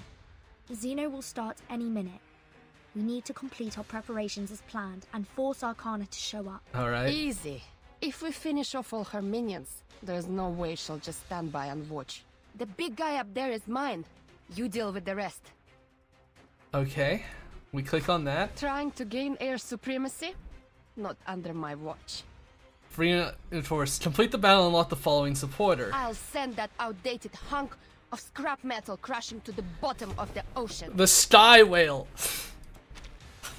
Xeno will start any minute. We need to complete our preparations as planned and force Arcana to show up. Alright. Easy. If we finish off all her minions, there's no way she'll just stand by and watch. The big guy up there is mine. You deal with the rest. Okay. We click on that. Trying to gain air supremacy? Not under my watch. Free enforce. Complete the battle and unlock the following supporter. I'll send that outdated hunk of scrap metal crashing to the bottom of the ocean. The Sky Whale.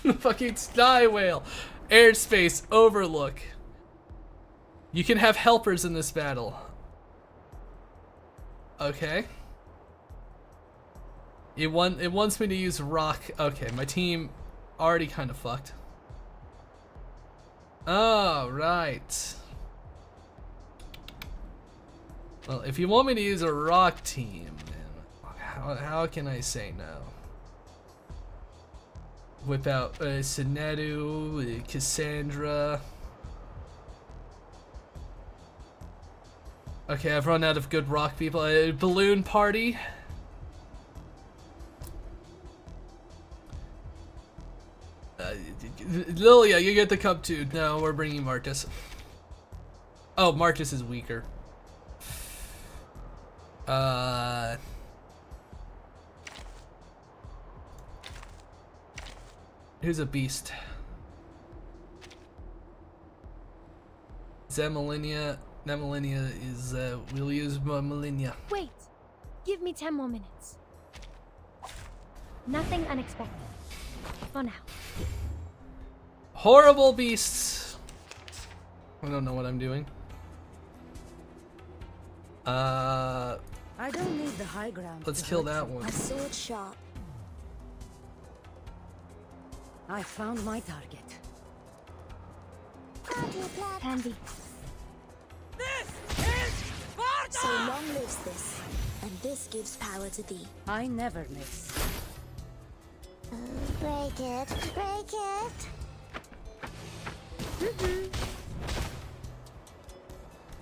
The fucking Sky Whale. Airspace Overlook. You can have helpers in this battle. Okay. It wants me to use rock. Okay, my team already kind of fucked. Oh, right. Well, if you want me to use a rock team, then how can I say no? Whip out Sinedu, Cassandra. Okay, I've run out of good rock people. Balloon Party. Lilia, you get the cup too. No, we're bringing Marcus. Oh, Marcus is weaker. Who's a beast? Zemelinia. Nemelinia is, we'll use Melinia. Wait! Give me 10 more minutes. Nothing unexpected. For now. Horrible beasts! I don't know what I'm doing. I don't need the high ground. Let's kill that one. A sword sharp. I found my target. Pansy. So long lives this, and this gives power to thee. I never miss. Break it, break it.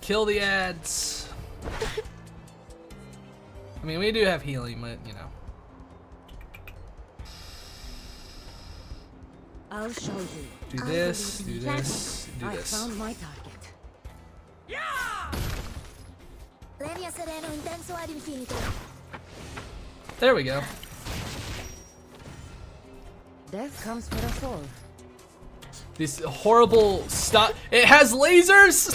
Kill the ads. I mean, we do have healing, but you know. I'll show you. Do this, do this, do I this. found my target. Lenia sereno intenso ad infinito. There we go. Death comes for us all. This horrible stop. It has lasers.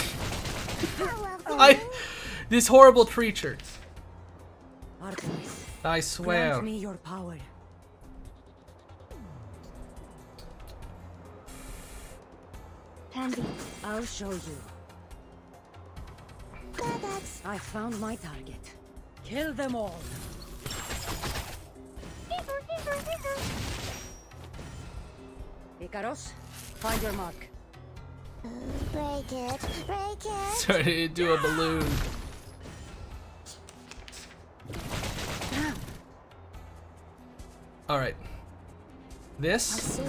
This horrible creature. Artemis, I swear. grant me your power. Pansy. I'll show you. I found my target. Kill them all. Icaros, find your mark. Break it, break it. Started to do a balloon. All right. This.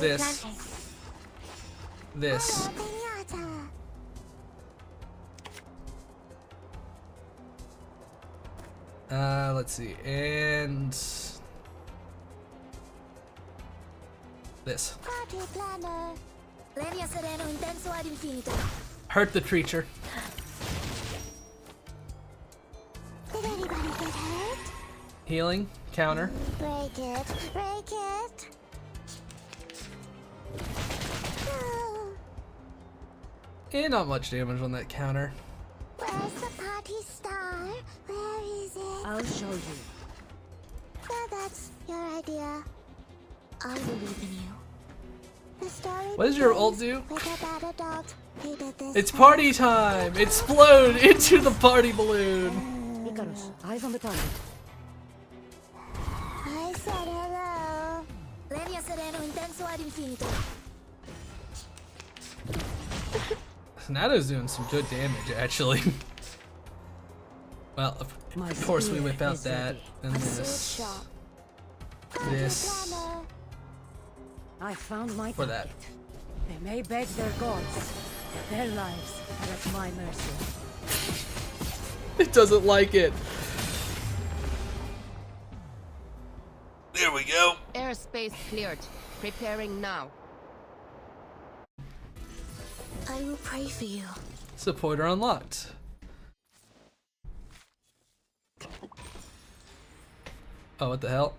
Let's see, and this. Lenia sereno intenso ad infinito. Hurt the creature. Did anybody get hurt? Healing, counter. Break it, break it. And not much damage on that counter. Where's the party star? Where is it? I'll show you. So that's your idea. I believe in you. The story What does your ult do? with a bad adult who did this It's party time! Explode into the party balloon! Icarus, eyes on the target. I said hello. Lenia sereno intenso ad infinito. Nato's doing some good damage, actually. Well, of course we whip out that, and this. This. I found my For that. target. They may beg their gods. Their lives are at my mercy. It doesn't like it. There we go. Airspace cleared. Preparing now. I will pray for you. Supporter unlocked. Oh, what the hell?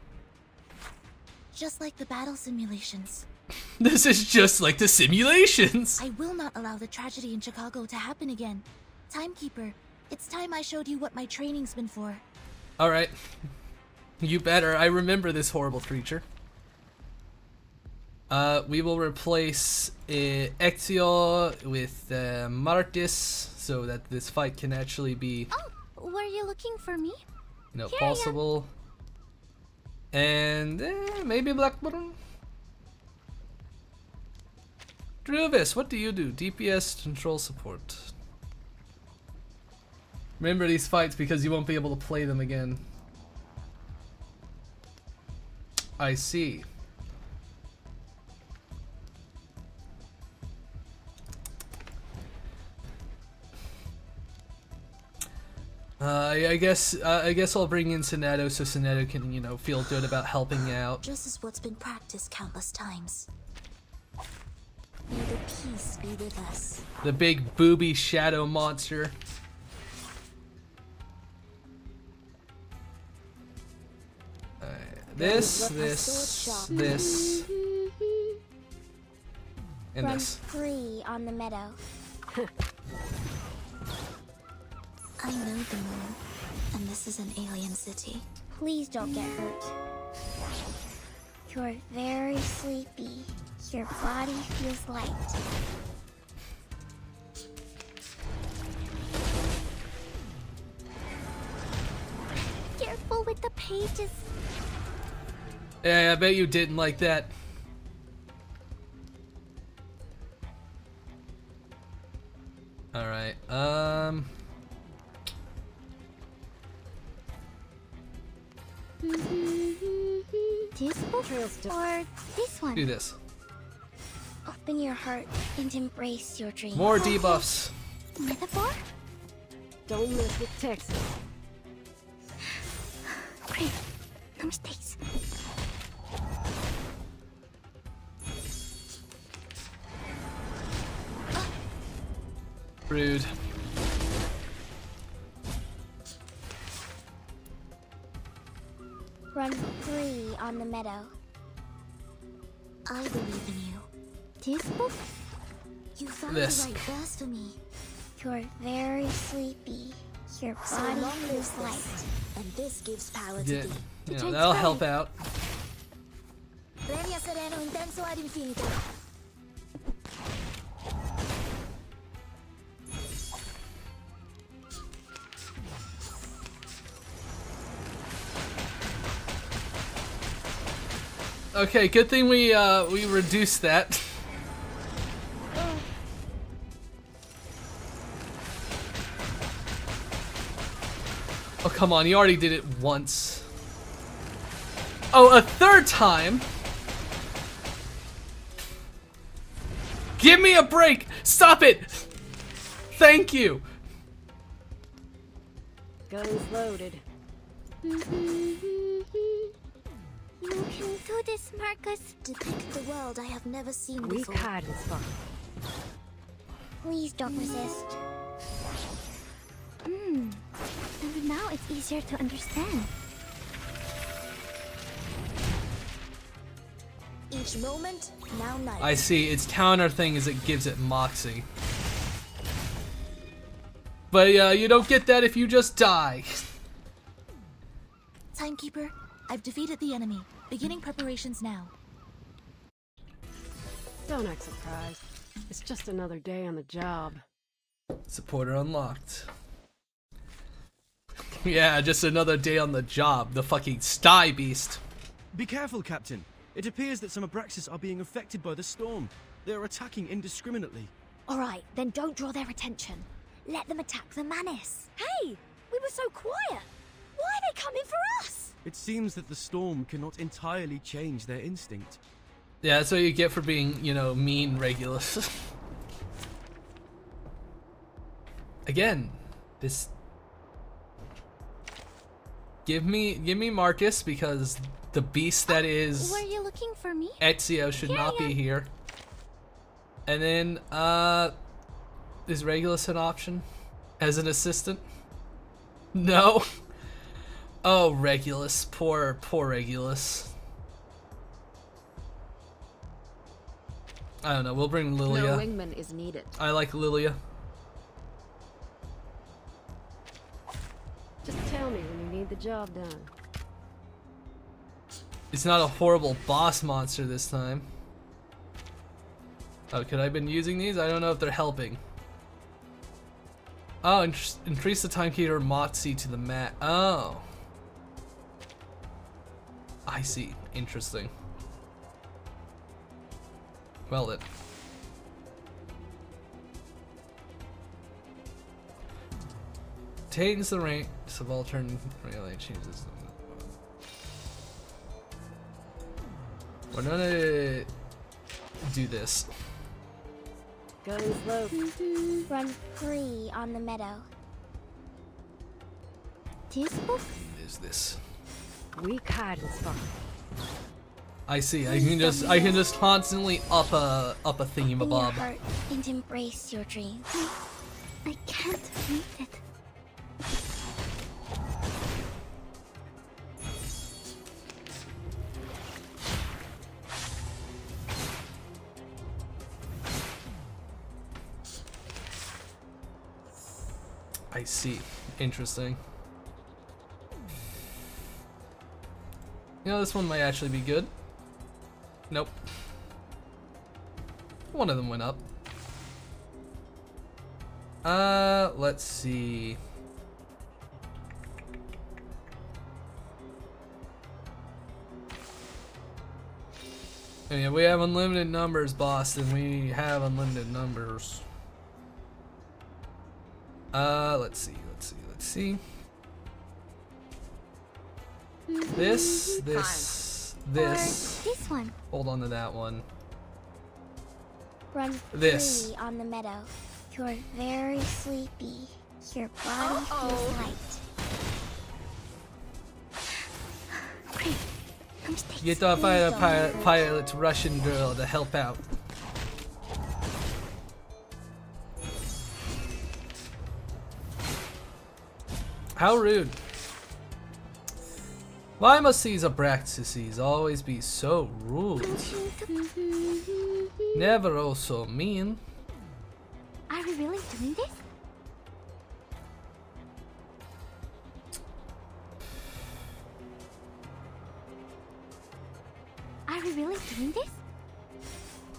Just like the battle simulations. This is just like the simulations. I will not allow the tragedy in Chicago to happen again. Timekeeper, it's time I showed you what my training's been for. Alright. You better. I remember this horrible creature. We will replace Ezio with Martis so that this fight can actually be, Oh, were you looking for me? you know, Here possible. And maybe Blackburn. Druvis, what do you do? DPS control support. Remember these fights because you won't be able to play them again. I see. I guess I'll bring in Sonato so Sonato can, you know, feel good about helping out. Just as what's been practiced countless times. May the peace be with us. The big booby shadow monster. This, and Run this. free on the meadow. I know the moon, and this is an alien city. Please don't get hurt. You're very sleepy. Your body feels light. Careful with the pages. Yeah, I bet you didn't like that. Alright, This book or this one? do this. Open your heart and embrace your dreams. More debuffs. Metaphor? Don't mess with Texas. Great. No mistakes. Rude. Run free on the meadow. I believe in you. This book? You found This. the right blasphemy. You're very sleepy. Your body feels light. And this gives power Yeah, you know, that'll help out. Premio sereno intenso ad infinito. Okay, good thing we reduced that. Oh, come on, you already did it once. Oh, a third time? Give me a break! Stop it! Thank you! Guns loaded. You can do this, Marcus. Depict the world I have never seen Weak before. hiding spot. Please don't resist. And now it's easier to understand. Each moment, now night. I see, its counter thing is it gives it moxie. But you don't get that if you just die. Timekeeper, I've defeated the enemy. Beginning preparations now. Don't act surprised. It's just another day on the job. Supporter unlocked. Yeah, just another day on the job. The fucking sty beast. Be careful, Captain. It appears that some Abraxas are being affected by the storm. They are attacking indiscriminately. Alright, then don't draw their attention. Let them attack the Manus. Hey! We were so quiet! Why are they coming for us? It seems that the storm cannot entirely change their instinct. Yeah, that's what you get for being, you know, mean Regulus. Again, this. Give me Marcus, because the beast that is Were you looking for me? Ezio should not be here. And then, is Regulus an option as an assistant? No. Oh, Regulus, poor Regulus. I don't know. We'll bring Lilia. No wingman is needed. I like Lilia. Just tell me when you need the job done. It's not a horrible boss monster this time. Oh, could I have been using these? I don't know if they're helping. Oh, increase the timekeeper Moxie to the mat. Oh. I see. Interesting. Well then. Change the rank. Subaltern relay changes. We're gonna do this. Guns loaded. Run free on the meadow. This book? Is this? Weak hiding spot. I see. I can just constantly up a In your thingamabob. heart and embrace your dreams. I can't read it. I see. Interesting. You know, this one might actually be good. Nope. One of them went up. Let's see. I mean, we have unlimited numbers, Boston. We have unlimited numbers. Let's see. This. Or this one. Hold on to that one. Run This. freely on the meadow. You're very sleepy. Your body feels light. Great. Come stay Get the squeezed on the pilot's Russian girl to help out. How rude. Why must these Abraxases always be so rude? Never oh so mean. Are we really doing this? Are we really doing this?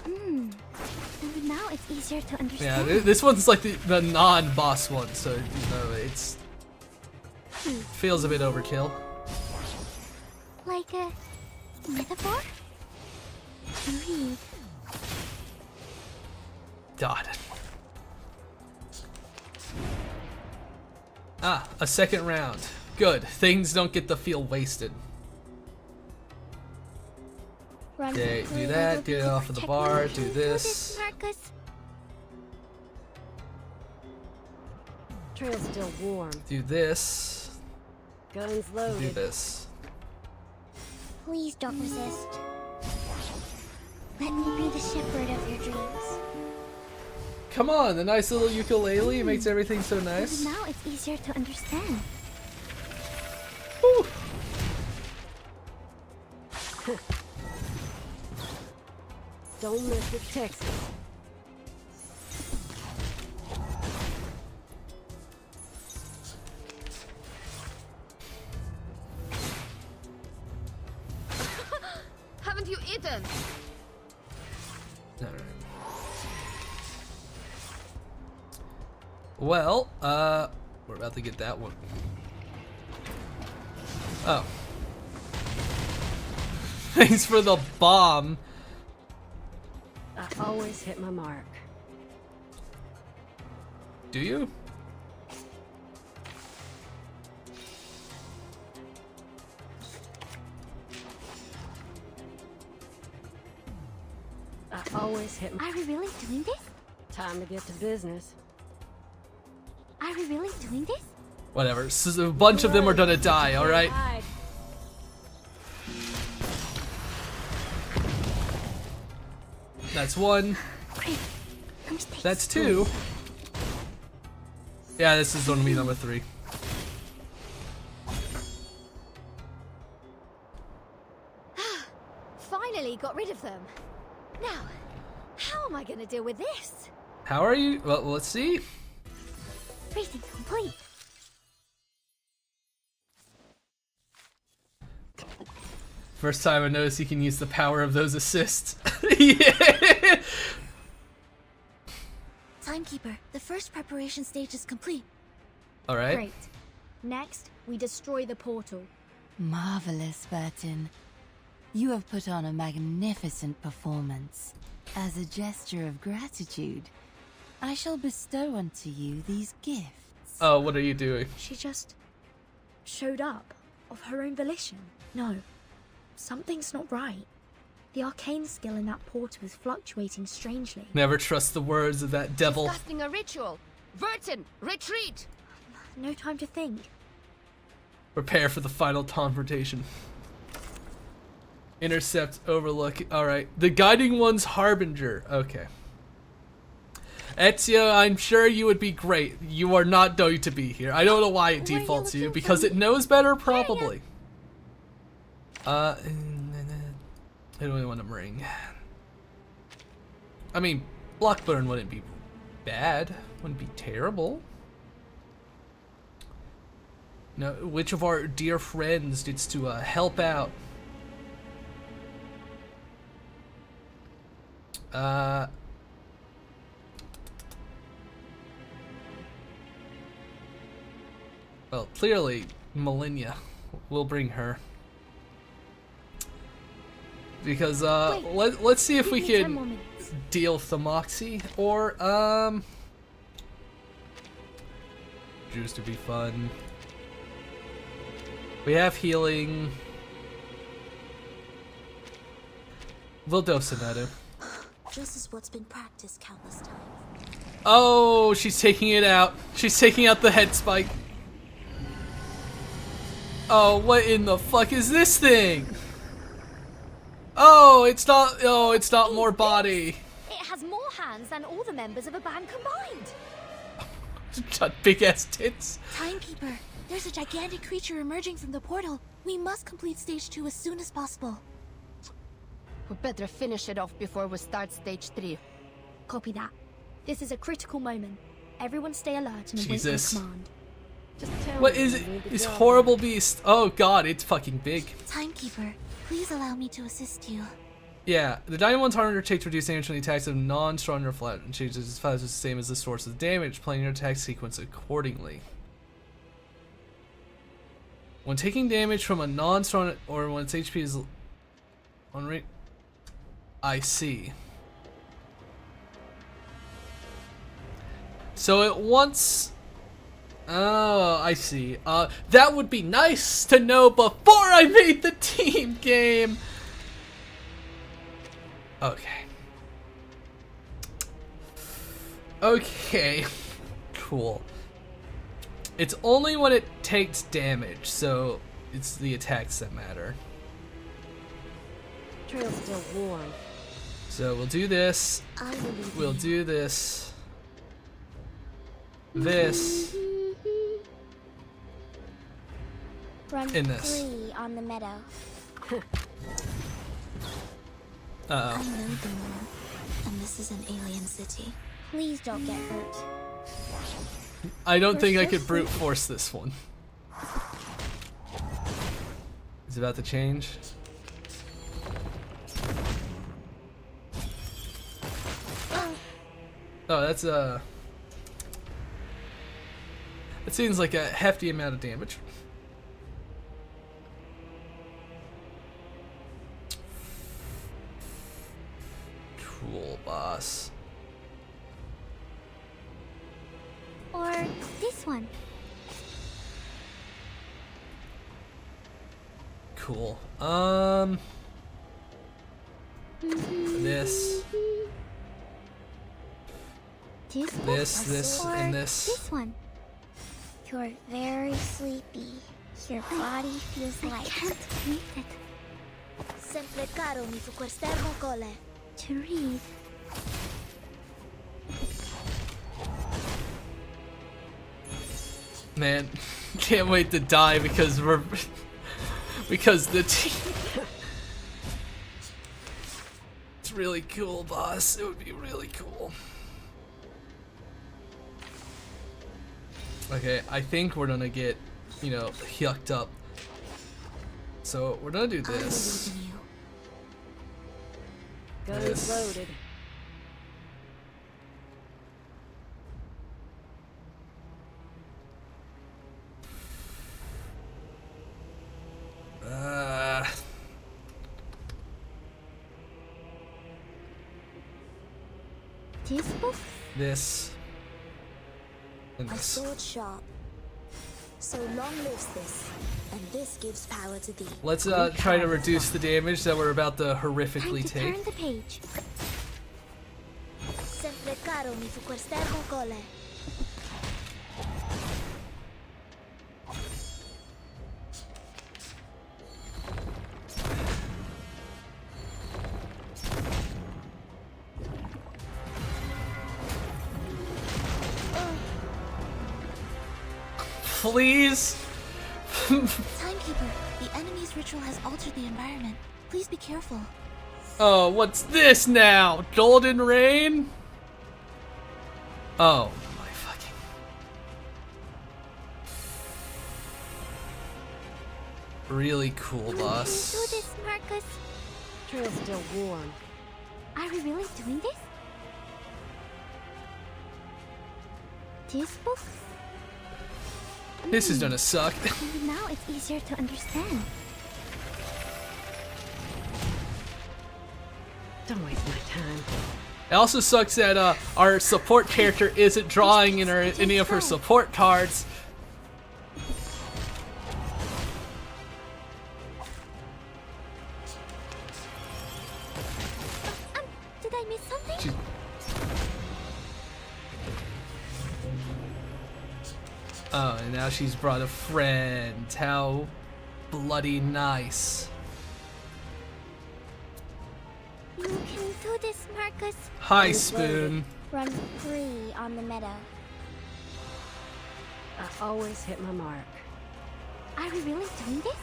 And now it's easier to Yeah, understand. this one's like the non-boss one, so you know it's feels a bit overkill. Like a metaphor? Read. God. Ah, a second round. Good. Things don't get to feel wasted. Run Okay, quickly, do that, little get bee. off of the Protect bar, my do hand. this. Marcus. Trail's still warm. Do this. Guns Do loaded. this. Please don't resist. Let me be the shepherd of your dreams. Come on, the nice little ukulele makes everything so nice. Now it's easier to understand. Whew. Don't mess with Texas. Haven't you eaten? Alright. Well, we're about to get that one. Oh. Thanks for the bomb. I always hit my mark. Do you? I always hit my... Are we really doing this? Time to get to business. Are we really doing this? Whatever. So a bunch of them are gonna die, alright? That's one. That's two. Yeah, this is gonna be number 3. Finally got rid of them. Now, how am I going to deal with this? How are you? Well, let's see. Briefing complete. First time I noticed you can use the power of those assists. Yeah. Timekeeper, the first preparation stage is complete. Alright. Great. Next, we destroy the portal. Marvelous, Burton. You have put on a magnificent performance. As a gesture of gratitude, I shall bestow unto you these gifts. Oh, what are you doing? She just showed up of her own volition. No, something's not right. The arcane skill in that portal is fluctuating strangely. Never trust the words of that devil. Casting a ritual. Vertin, retreat! No time to think. Prepare for the final confrontation. Intercept, overlook. Alright. The guiding one's harbinger. Okay. Ezio, I'm sure you would be great. You are not going to be here. I don't know why it defaults you, because it knows better, probably. I don't really want to ring. I mean, Blockburn wouldn't be bad. Wouldn't be terrible. No, which of our dear friends needs to help out? Well, clearly, Malenia. We'll bring her. Because, let's see if we can deal Thamoxi, or, Juice to be fun. We have healing. We'll dose Sonata. Just as what's been practiced countless times. Oh, she's taking it out. She's taking out the head spike. Oh, what in the fuck is this thing? Oh, it's not more body. It has more hands than all the members of a band combined. Got big ass tits. Timekeeper, there's a gigantic creature emerging from the portal. We must complete stage 2 as soon as possible. We better finish it off before we start stage 3. Copy that. This is a critical moment. Everyone stay alert and await Jesus. your command. What is it? This horrible beast. Oh god, it's fucking big. Timekeeper, please allow me to assist you. Yeah, the Diamond One's harder to take to reduce damage when the attacks of non-stronger flat and changes its values the same as the source of the damage, playing your attack sequence accordingly. When taking damage from a non-strong or when its HP is on rate, I see. So it wants. Oh, I see. That would be nice to know before I made the team game. Okay. Okay. Cool. It's only when it takes damage, so it's the attacks that matter. Trail's still warm. So we'll do this. We'll do this. This. Run In this. free on the meadow. Uh-oh. I know the moon, and this is an alien city. Please don't get hurt. I don't think I could brute force this one. It's about to change. Oh, that's it seems like a hefty amount of damage. Cool, boss. Or this one. Cool. This. This, or and this. This one. You're very sleepy. Your body feels light. I can't read it. Sempre caro mi fu quest'ermo cole. To read. Man, can't wait to die because we're because the team. It's really cool, boss. It would be really cool. Okay, I think we're gonna get, you know, yucked up. So we're gonna do this. Guns loaded. This. And A this. sword sharp. So long lives this, and this gives power to thee. Let's try to reduce the damage that we're about to horrifically take. Turn the page. Sempre caro mi fu quest'ermo cole. please. Timekeeper, the enemy's ritual has altered the environment. Please be careful. Oh, what's this now? Golden Rain? Oh my fucking. Really cool, boss. Do this, Marcus. Trail's still warm. Are we really doing this? This book? This is gonna suck. Maybe now it's easier to understand. Don't waste my time. It also sucks that our support character isn't drawing in any of her support cards. Did I miss something? Oh, and now she's brought a friend. How bloody nice. You can do this, Marcus. Hi, Spoon. Run free on the meadow. I always hit my mark. Are we really doing this?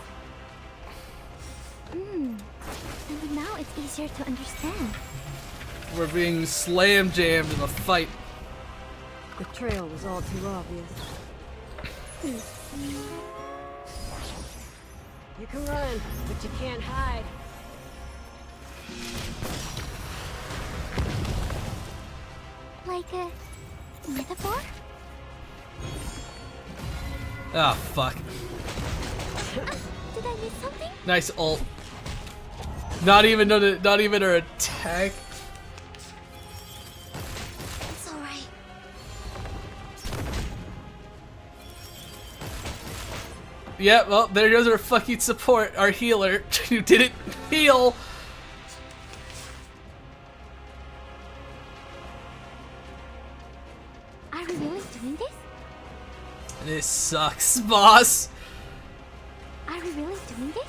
And now it's easier to understand. We're being slam jammed in a fight. The trail was all too obvious. You can run, but you can't hide. Like a metaphor? Ah, fuck. Did I miss something? Nice ult. Not even her attack. It's alright. Yeah, well, there goes our fucking support, our healer, who didn't heal. Are we really doing this? This sucks, boss. Are we really doing this?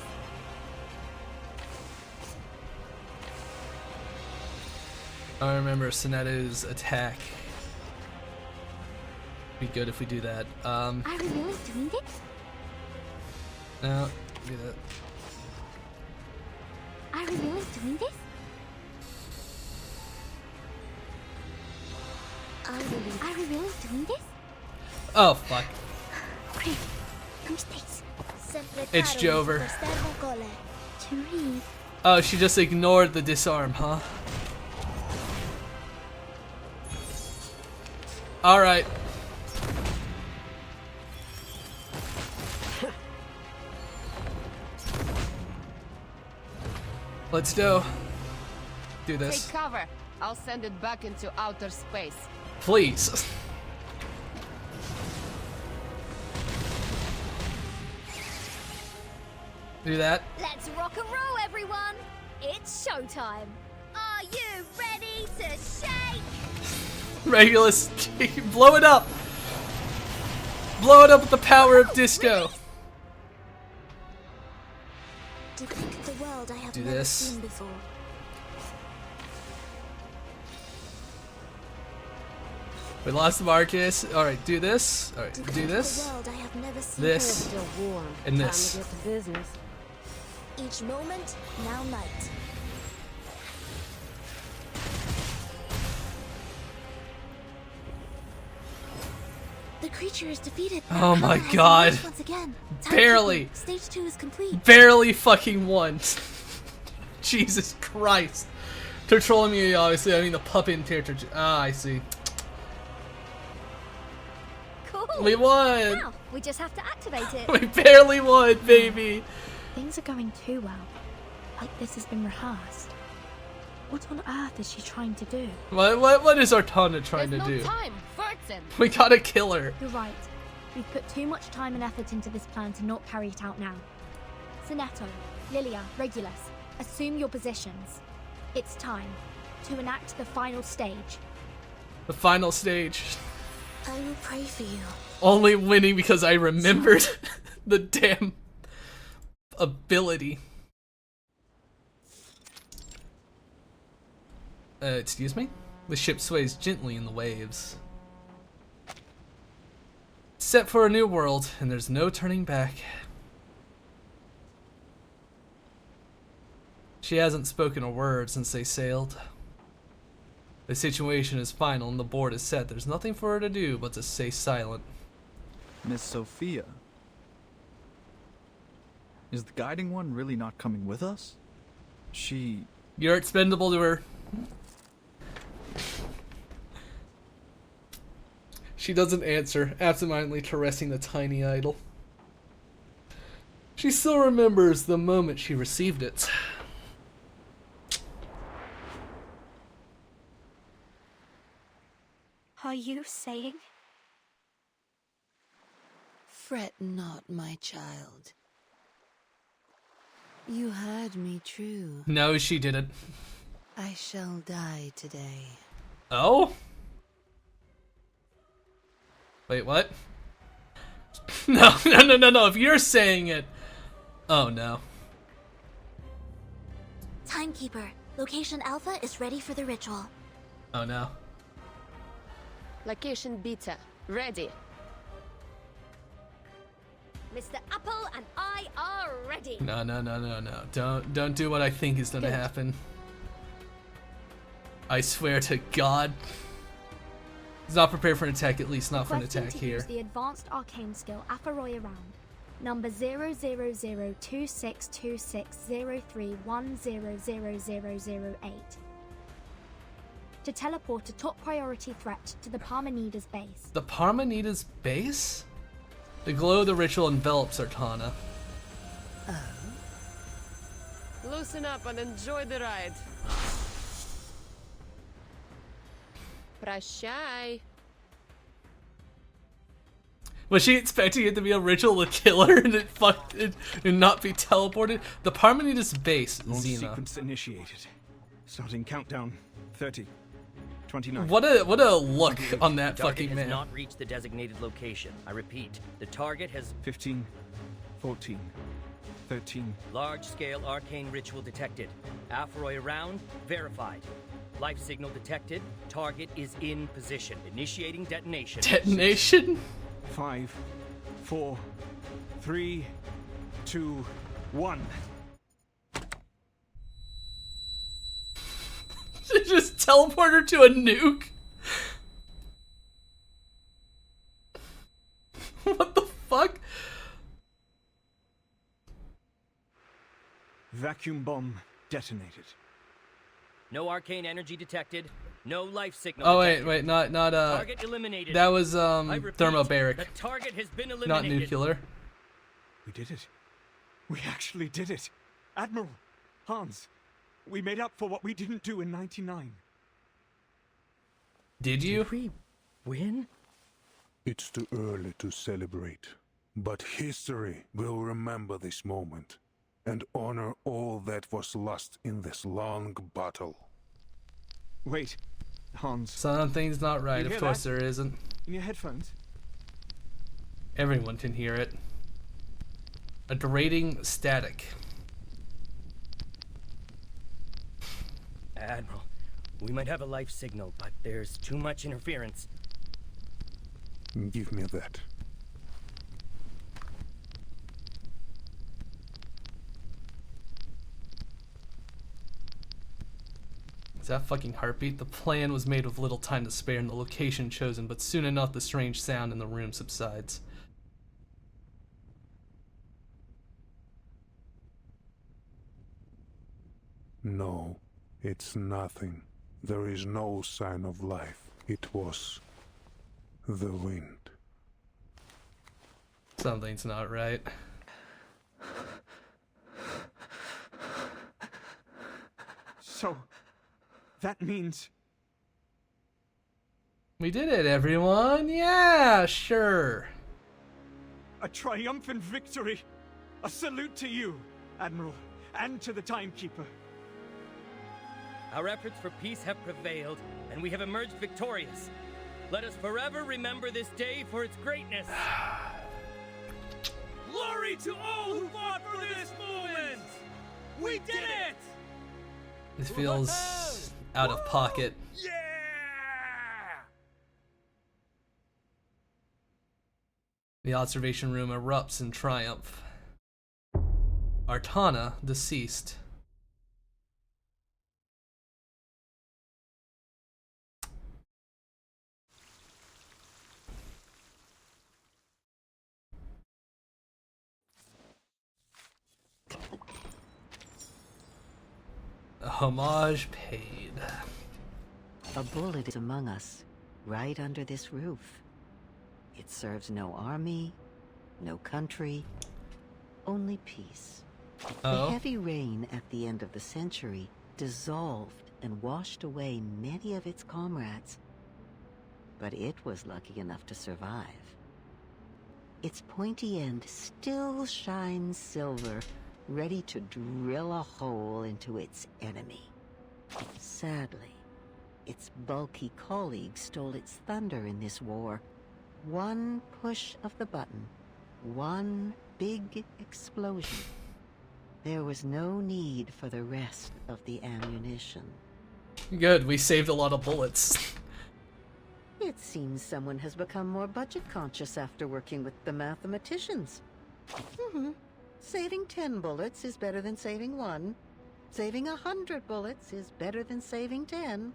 I remember Sonetta's attack. Be good if we do that. Are we really doing this? No, do that. Are we really doing this? Are we really doing this? Oh, fuck. It's Jover. To read. Oh, she just ignored the disarm, huh? Alright. Let's do this. Take cover. I'll send it back into outer space. Please. Do that. Let's rock and roll, everyone! It's showtime! Are you ready to shake? Regulus, blow it up! Blow it up with the power of disco! Depict the world I have Do never this. seen before. We lost Marcus. Alright, do this. Alright, do this. The world I have never seen This. Still warm. And Time this. to get to business. Each moment, now night. The creature is defeated. Oh my Kama has god. emerged once again. Barely. Stage 2 is complete. Barely fucking won. Jesus Christ. Controlling me, obviously. I mean the puppet character. Ah, I see. Cool! We won! Now, we just have to activate it. We barely won, baby! Things are going too well. Like this has been rehearsed. What on earth is she trying to do? What is Artana trying to do? Time, Vertin. We gotta kill her. You're right. We've put too much time and effort into this plan to not carry it out now. Sonetto, Lilia, Regulus, assume your positions. It's time to enact the final stage. The final stage. I will pray for you. Only winning because I remembered the damn ability. Excuse me? The ship sways gently in the waves. Set for a new world, and there's no turning back. She hasn't spoken a word since they sailed. The situation is final and the board is set. There's nothing for her to do but to stay silent. Miss Sophia. Is the guiding one really not coming with us? You're expendable to her. She doesn't answer, absentmindedly caressing the tiny idol. She still remembers the moment she received it. Are you saying? Fret not, my child. You heard me true. No, she didn't. I shall die today. Oh? Wait, what? No. If you're saying it. Oh, no. Timekeeper, location Alpha is ready for the ritual. Oh, no. Location Beta, ready. Mr. Apple and I are ready. No. Don't do what I think is gonna happen. I swear to God. He's not prepared for an attack, at least not for an attack to here. Use the advanced arcane skill Afaroi Around, number 000262603100008. To teleport a top priority threat to the Parmenides base. The Parmenides base? The glow of the ritual envelops Artana. Loosen up and enjoy the ride. Prashai. Was she expecting it to be a ritual to kill her and and not be teleported? The Parmenides base, Launch Xena. sequence initiated. Starting countdown. 30. 29. What a look on that The target fucking has man. not reached the designated location. I repeat, the target has 15. 14. 13. large-scale arcane ritual detected. Afaroi around, verified. Life signal detected. Target is in position. Initiating detonation. Detonation? 5, 4, 3, 2, 1. She just teleport her to a nuke? What the fuck? Vacuum bomb detonated. No arcane energy detected. No life signal Oh detected. wait, not Target eliminated. that was I repeat, thermobaric. The target has been eliminated. Not nuclear. We did it. We actually did it. Admiral, Hans, we made up for what we didn't do in 99. Did you? Did we win? It's too early to celebrate, but history will remember this moment and honor all that was lost in this long battle. Wait, Hans. Something's not right. You Of hear course that? there isn't. In your headphones? Everyone can hear it. A degrading static. Admiral, we might have a life signal, but there's too much interference. Give me that. Is that fucking heartbeat? The plan was made with little time to spare and the location chosen, but soon enough the strange sound in the room subsides. No, it's nothing. There is no sign of life. It was the wind. Something's not right. So, that means... We did it, everyone! Yeah, sure. a triumphant victory! A salute to you, Admiral, and to the Timekeeper. Our efforts for peace have prevailed, and we have emerged victorious. Let us forever remember this day for its greatness. Glory to all who fought for this moment! We did it! This feels out of pocket. Yeah! The observation room erupts in triumph. Artana, deceased. A homage paid. A bullet is among us, right under this roof. It serves no army, no country, only peace. The heavy rain at the end of the century dissolved and washed away many of its comrades. But it was lucky enough to survive. Its pointy end still shines silver, ready to drill a hole into its enemy. Sadly, its bulky colleague stole its thunder in this war. One push of the button, one big explosion. There was no need for the rest of the ammunition. Good, we saved a lot of bullets. It seems someone has become more budget conscious after working with the mathematicians. Saving 10 bullets is better than saving 1. Saving 100 bullets is better than saving 10.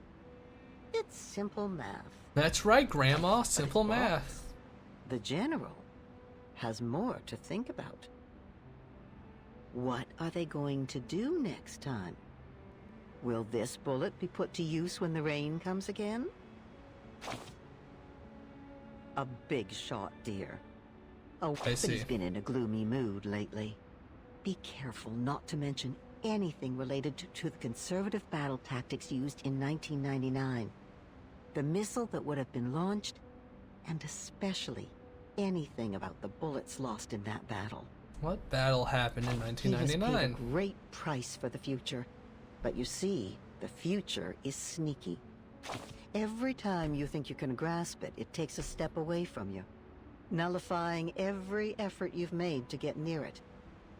It's simple math. That's right, Grandma. Simple math. The General has more to think about. What are they going to do next time? Will this bullet be put to use when the rain comes again? A big shot, dear. Oh, but he's been in a gloomy mood lately. Be careful not to mention anything related to the conservative battle tactics used in 1999. The missile that would have been launched, and especially anything about the bullets lost in that battle. What battle happened in 1999? He has paid a great price for the future. But you see, the future is sneaky. Every time you think you can grasp it, it takes a step away from you, nullifying every effort you've made to get near it.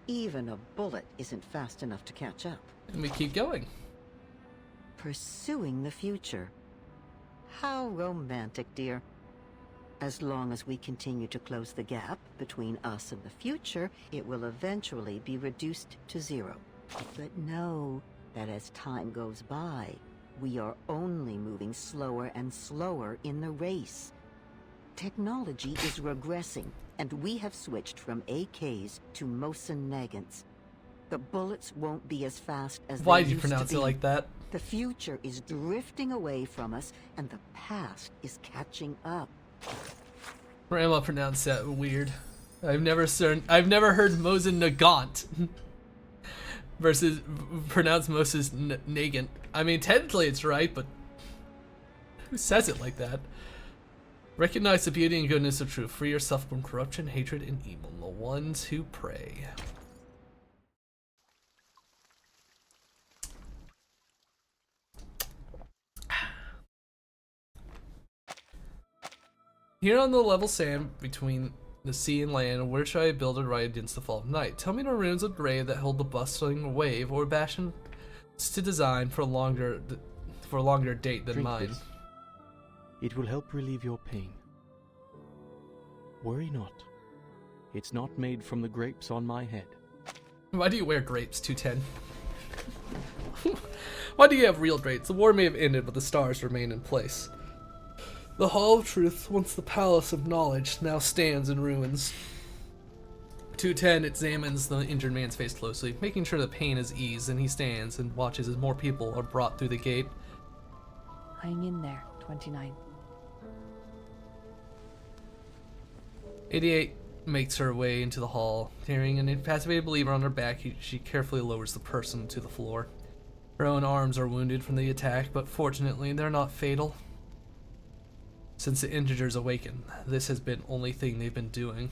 Even a bullet isn't fast enough to catch up. And we keep going. Pursuing the future. How romantic, dear. As long as we continue to close the gap between us and the future, it will eventually be reduced to 0. But know that as time goes by, we are only moving slower and slower in the race. Technology is regressing, and we have switched from AKs to Mosin Nagants. The bullets won't be as fast as Why they do you used to pronounce be. it like that? The future is drifting away from us, and the past is catching up. Grandma pronounced that weird. I've never heard Mosin Nagant versus pronounced Moses Nagant. I mean, technically it's right, but who says it like that? Recognize the beauty and goodness of truth. Free yourself from corruption, hatred, and evil. The ones who pray. Here on the level sand between the sea and land, where should I build a ride against the fall of night? Tell me the runes of grave that hold the bustling wave, or bastions to design for a longer date than Drink mine. this. It will help relieve your pain. Worry not. It's not made from the grapes on my head. Why do you wear grapes, 210? Why do you have real grapes? The war may have ended, but the stars remain in place. The Hall of Truth, once the Palace of Knowledge, now stands in ruins. 210 examines the injured man's face closely, making sure the pain is eased, and he stands and watches as more people are brought through the gate. Hang in there, 29. 88 makes her way into the hall. Carrying an infatuated believer on her back, she carefully lowers the person to the floor. Her own arms are wounded from the attack, but fortunately they're not fatal. Since the integers awakened, this has been the only thing they've been doing.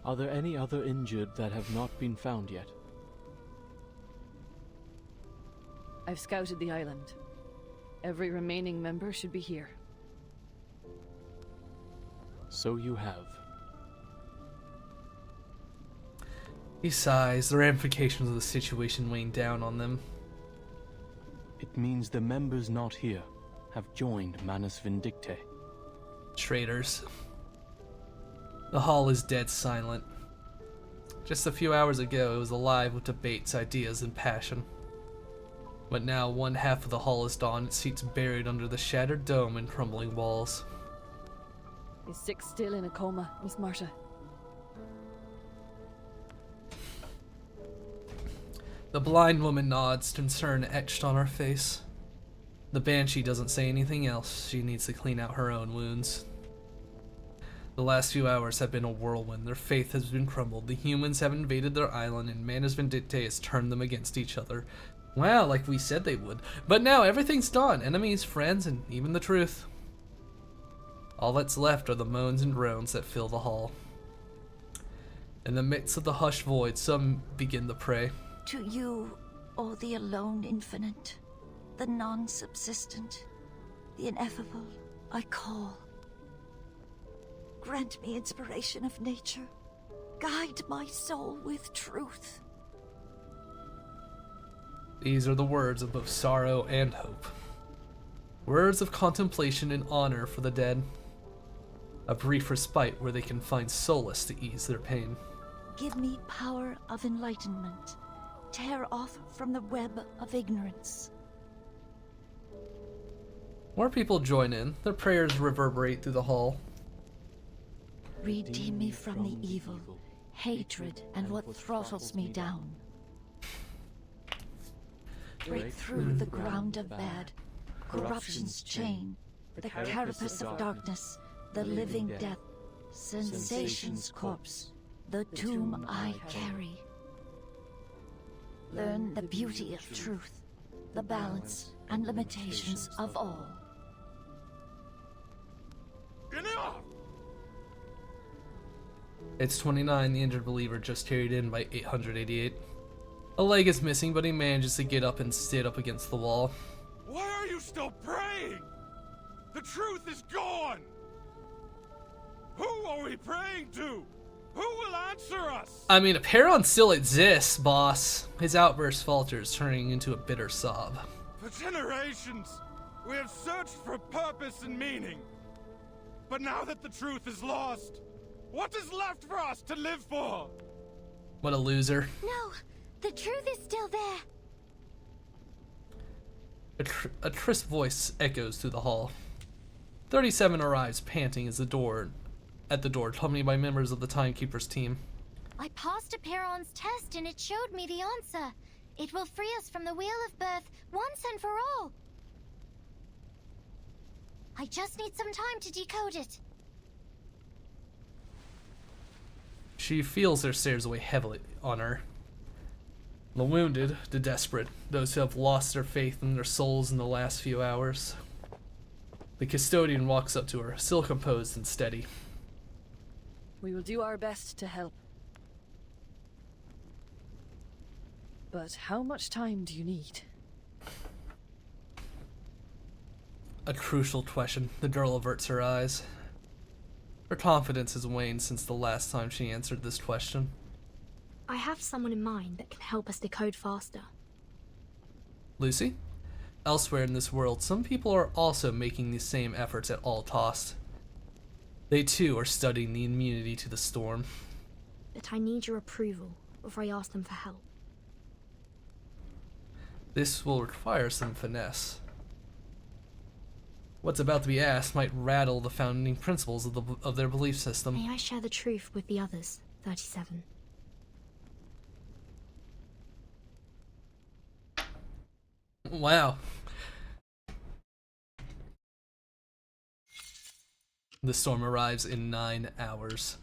Are there any other injured that have not been found yet? I've scouted the island. Every remaining member should be here. So you have. He sighs, the ramifications of the situation weighing down on them. It means the members not here have joined Manus Vindicte. Traitors. The hall is dead silent. Just a few hours ago, it was alive with debates, ideas, and passion. But now, one half of the hall is gone, its seats buried under the shattered dome and crumbling walls. Is Six still in a coma, Miss Marta? The blind woman nods, concern etched on her face. The Banshee doesn't say anything else. She needs to clean out her own wounds. The last few hours have been a whirlwind. Their faith has been crumbled. The humans have invaded their island, and Manus Vindictae has turned them against each other. Wow, like we said they would. But now everything's gone. Enemies, friends, and even the truth. All that's left are the moans and groans that fill the hall. In the midst of the hushed void, some begin to pray. To you, O the alone infinite, the non-subsistent, the ineffable, I call. Grant me inspiration of nature. Guide my soul with truth. These are the words of both sorrow and hope. Words of contemplation and honor for the dead. A brief respite where they can find solace to ease their pain. Give me power of enlightenment. Tear off from the web of ignorance. More people join in. Their prayers reverberate through the hall. Redeem me from the evil, hatred, and what throttles me down. Break through the ground of bad, corruption's chain, the carapace of darkness, the living death, sensation's corpse, the tomb I carry. Learn the beauty of truth, the balance and limitations of all. Enough! It's 29, the injured believer just carried in by 888. A leg is missing, but he manages to get up and sit up against the wall. Why are you still praying? The truth is gone! Who are we praying to? Who will answer us? I mean, Aperon still exists, boss. His outburst falters, turning into a bitter sob. For generations, we have searched for purpose and meaning. But now that the truth is lost, what is left for us to live for? What a loser. No, the truth is still there. A crisp voice echoes through the hall. 37 arrives, panting at the door, accompanied by members of the Timekeeper's team. I passed Aperon's test and it showed me the answer. It will free us from the Wheel of Birth once and for all. I just need some time to decode it. She feels their stares weigh heavily on her. The wounded, the desperate, those who have lost their faith in their souls in the last few hours. The custodian walks up to her, still composed and steady. We will do our best to help. But how much time do you need? A crucial question. The girl averts her eyes. Her confidence has waned since the last time she answered this question. I have someone in mind that can help us decode faster. Lucy? Elsewhere in this world, some people are also making these same efforts at all costs. They too are studying the immunity to the storm. But I need your approval before I ask them for help. This will require some finesse. What's about to be asked might rattle the founding principles of their belief system. May I share the truth with the others, 37? Wow. The storm arrives in 9 hours.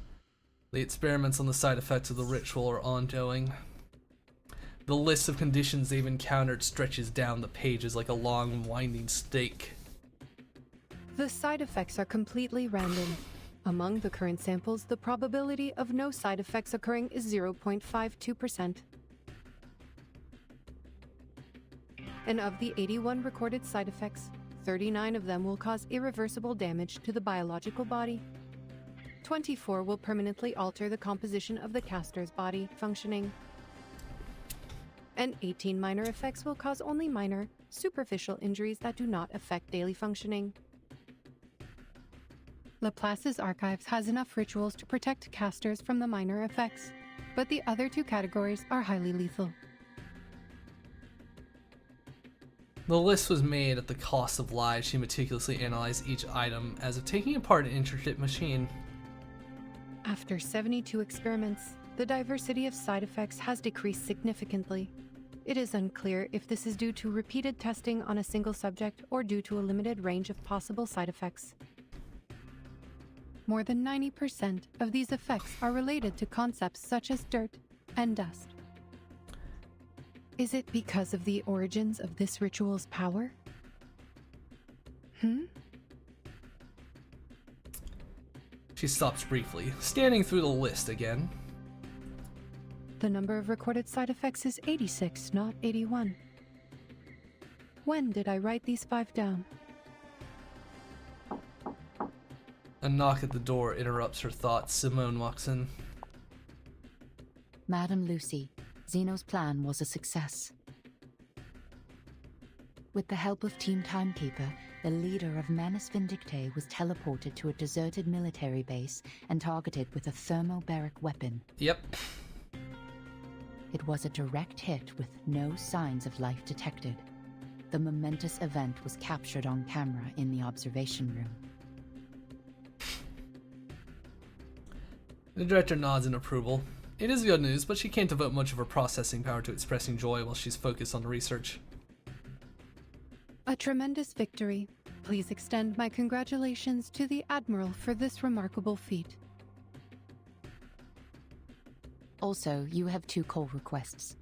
The experiments on the side effects of the ritual are ongoing. The list of conditions they've encountered stretches down the pages like a long, winding stake. The side effects are completely random. Among the current samples, the probability of no side effects occurring is 0.52%. And of the 81 recorded side effects, 39 of them will cause irreversible damage to the biological body. 24 will permanently alter the composition of the caster's body functioning. And 18 minor effects will cause only minor, superficial injuries that do not affect daily functioning. Laplace's archives has enough rituals to protect casters from the minor effects, but the other two categories are highly lethal. The list was made at the cost of lives. She meticulously analyzed each item as if taking apart an intricate machine. After 72 experiments, the diversity of side effects has decreased significantly. It is unclear if this is due to repeated testing on a single subject or due to a limited range of possible side effects. More than 90% of these effects are related to concepts such as dirt and dust. Is it because of the origins of this ritual's power? She stops briefly, scanning through the list again. The number of recorded side effects is 86, not 81. When did I write these 5 down? A knock at the door interrupts her thoughts. Simone walks in. Madam Lucy, Zeno's plan was a success. With the help of Team Timekeeper, the leader of Manus Vindictae was teleported to a deserted military base and targeted with a thermobaric weapon. Yep. It was a direct hit with no signs of life detected. The momentous event was captured on camera in the observation room. The director nods in approval. It is good news, but she can't devote much of her processing power to expressing joy while she's focused on the research. A tremendous victory. Please extend my congratulations to the Admiral for this remarkable feat. Also, you have 2 call requests.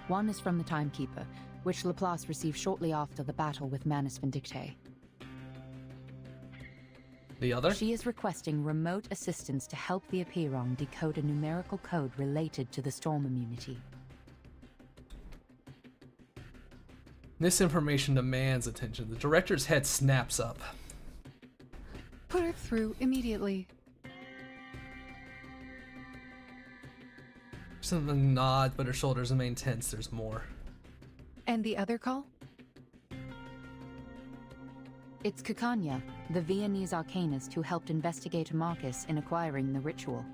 One is from the Timekeeper, which Laplace received shortly after the battle with Manus Vindictae. The other? She is requesting remote assistance to help the Apiron decode a numerical code related to the storm immunity. This information demands attention. The director's head snaps up. Put her through immediately. Something nods, but her shoulders remain tense. There's more. And the other call? It's Kukanya, the Viennese arcanist who helped investigate Marcus in acquiring the ritual.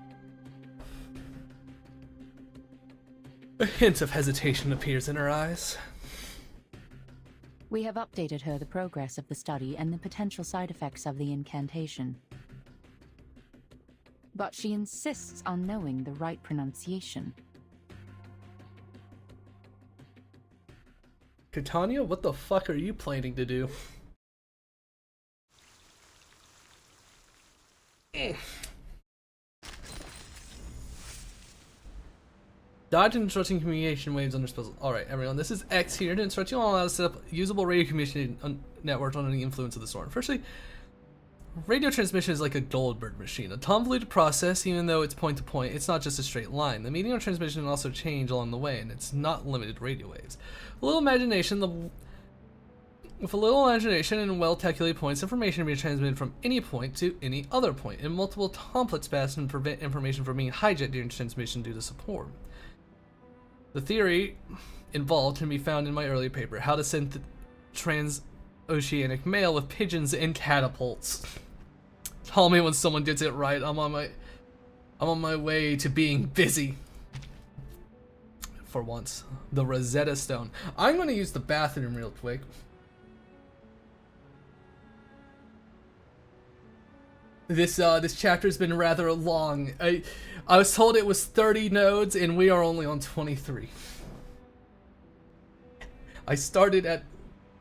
A hint of hesitation appears in her eyes. We have updated her the progress of the study and the potential side effects of the incantation. But she insists on knowing the right pronunciation. Catania, what the fuck are you planning to do? Dodge and instructing communication waves under spells. Alright, everyone, this is X here to instruct you all how to set up usable radio communication network under the influence of the storm. Firstly, radio transmission is like a Goldberg machine, a convoluted process. Even though it's point to point, it's not just a straight line. The medium of transmission can also change along the way, and it's not limited to radio waves. With a little imagination and well-calculated points, information can be transmitted from any point to any other point in multiple complex paths and prevent information from being hijacked during transmission due to support. The theory involved can be found in my earlier paper, How to Send Transoceanic Mail with Pigeons and Catapults. Call me when someone gets it right. I'm on my way to being busy. For once. The Rosetta Stone. I'm going to use the bathroom real quick. This chapter's been rather long. I was told it was 30 nodes and we are only on 23. I started at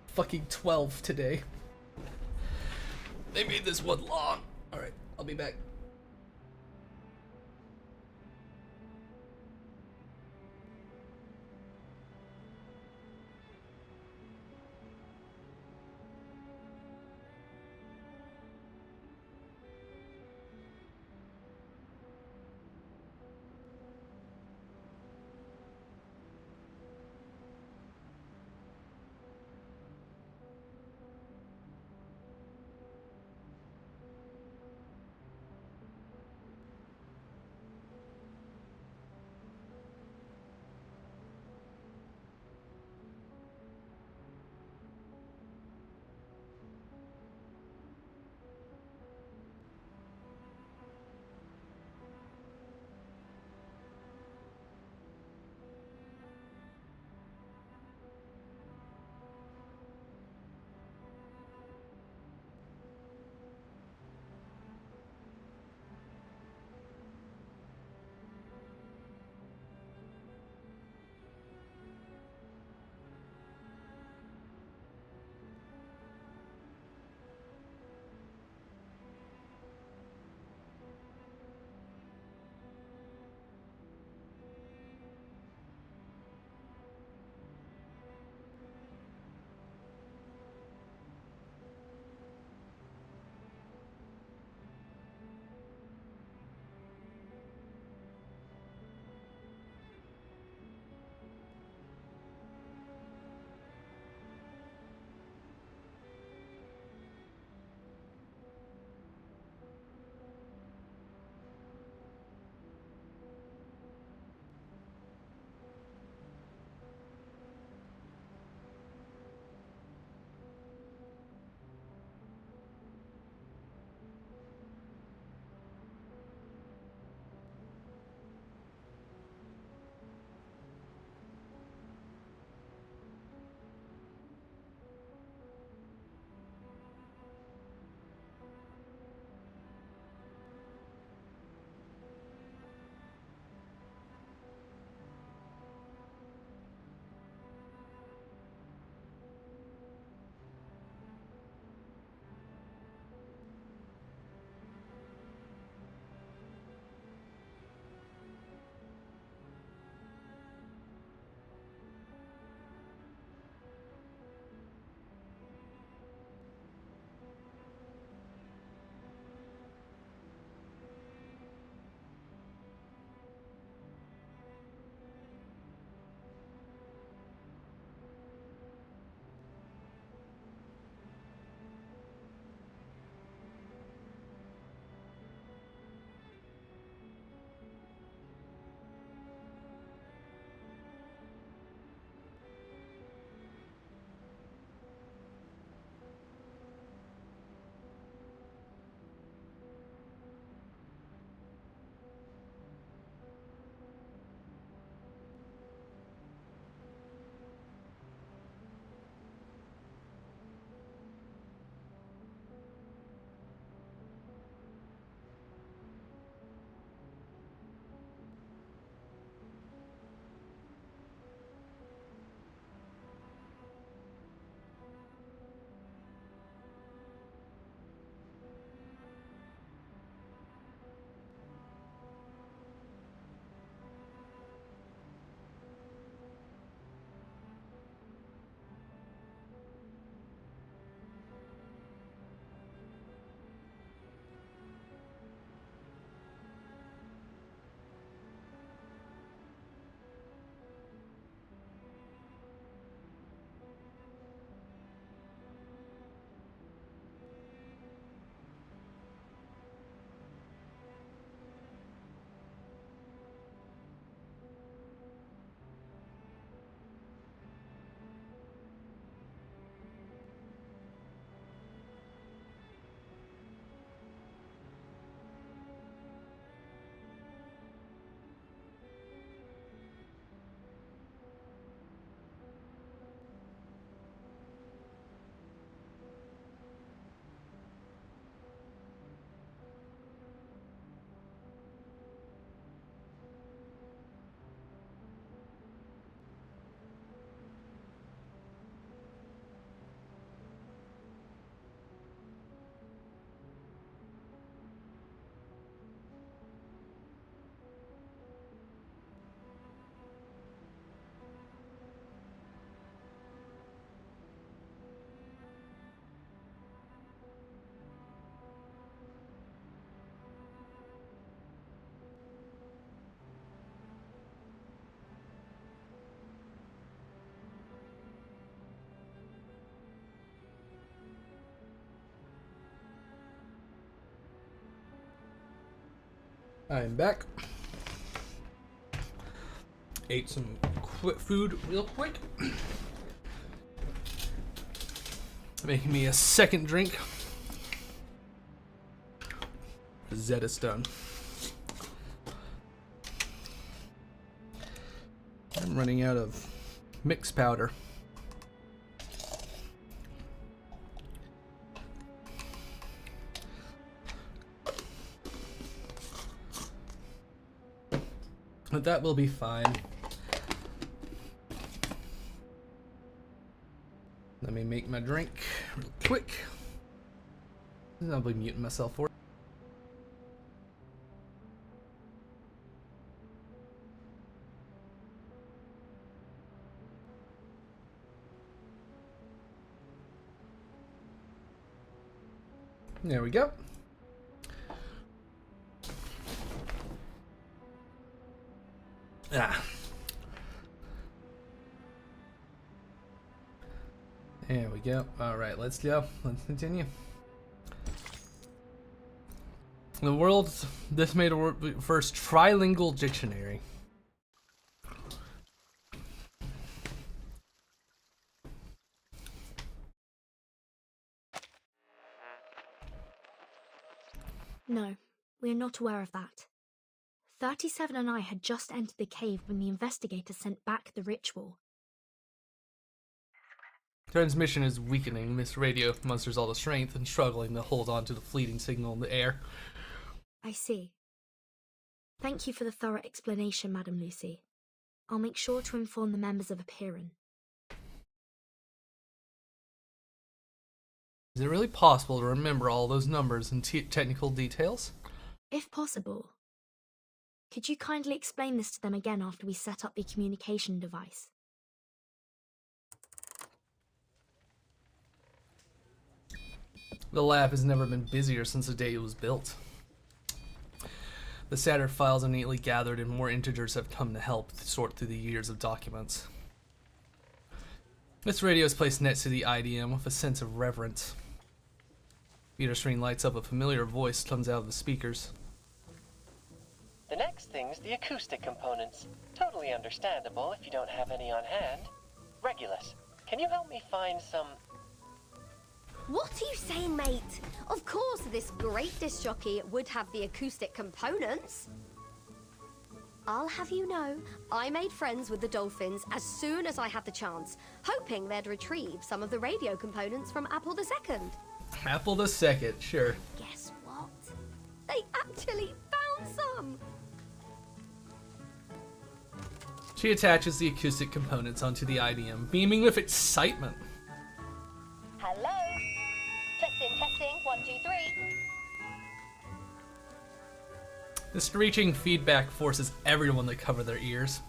fucking 12 today. They made this one long. Alright, I'll be back. I'm back. Ate some quick food real quick. Making me a second drink. Zeta Stone. I'm running out of mix powder. But that will be fine. Let me make my drink real quick. I'll be muting myself for it. There we go. Ah. There we go. Alright, let's go. Let's continue. The world's this made a first trilingual dictionary. No, we are not aware of that. 37 and I had just entered the cave when the investigators sent back the ritual. Transmission is weakening. This radio musters all the strength and struggling to hold on to the fleeting signal in the air. I see. Thank you for the thorough explanation, Madam Lucy. I'll make sure to inform the members of Apiran. Is it really possible to remember all those numbers and technical details? If possible. Could you kindly explain this to them again after we set up the communication device? The lab has never been busier since the day it was built. The Saturn files are neatly gathered and more integers have come to help sort through the years of documents. This radio is placed next to the IDM with a sense of reverence. Peter screen lights up, a familiar voice comes out of the speakers. The next thing's the acoustic components. Totally understandable if you don't have any on hand. Regulus, can you help me find some... What are you saying, mate? Of course, this great disc jockey would have the acoustic components. I'll have you know, I made friends with the dolphins as soon as I had the chance, hoping they'd retrieve some of the radio components from Apple II. Apple II, sure. Guess what? They actually found some! She attaches the acoustic components onto the IDM, beaming with excitement. Hello? Testing, 1, 2, 3. The screeching feedback forces everyone to cover their ears.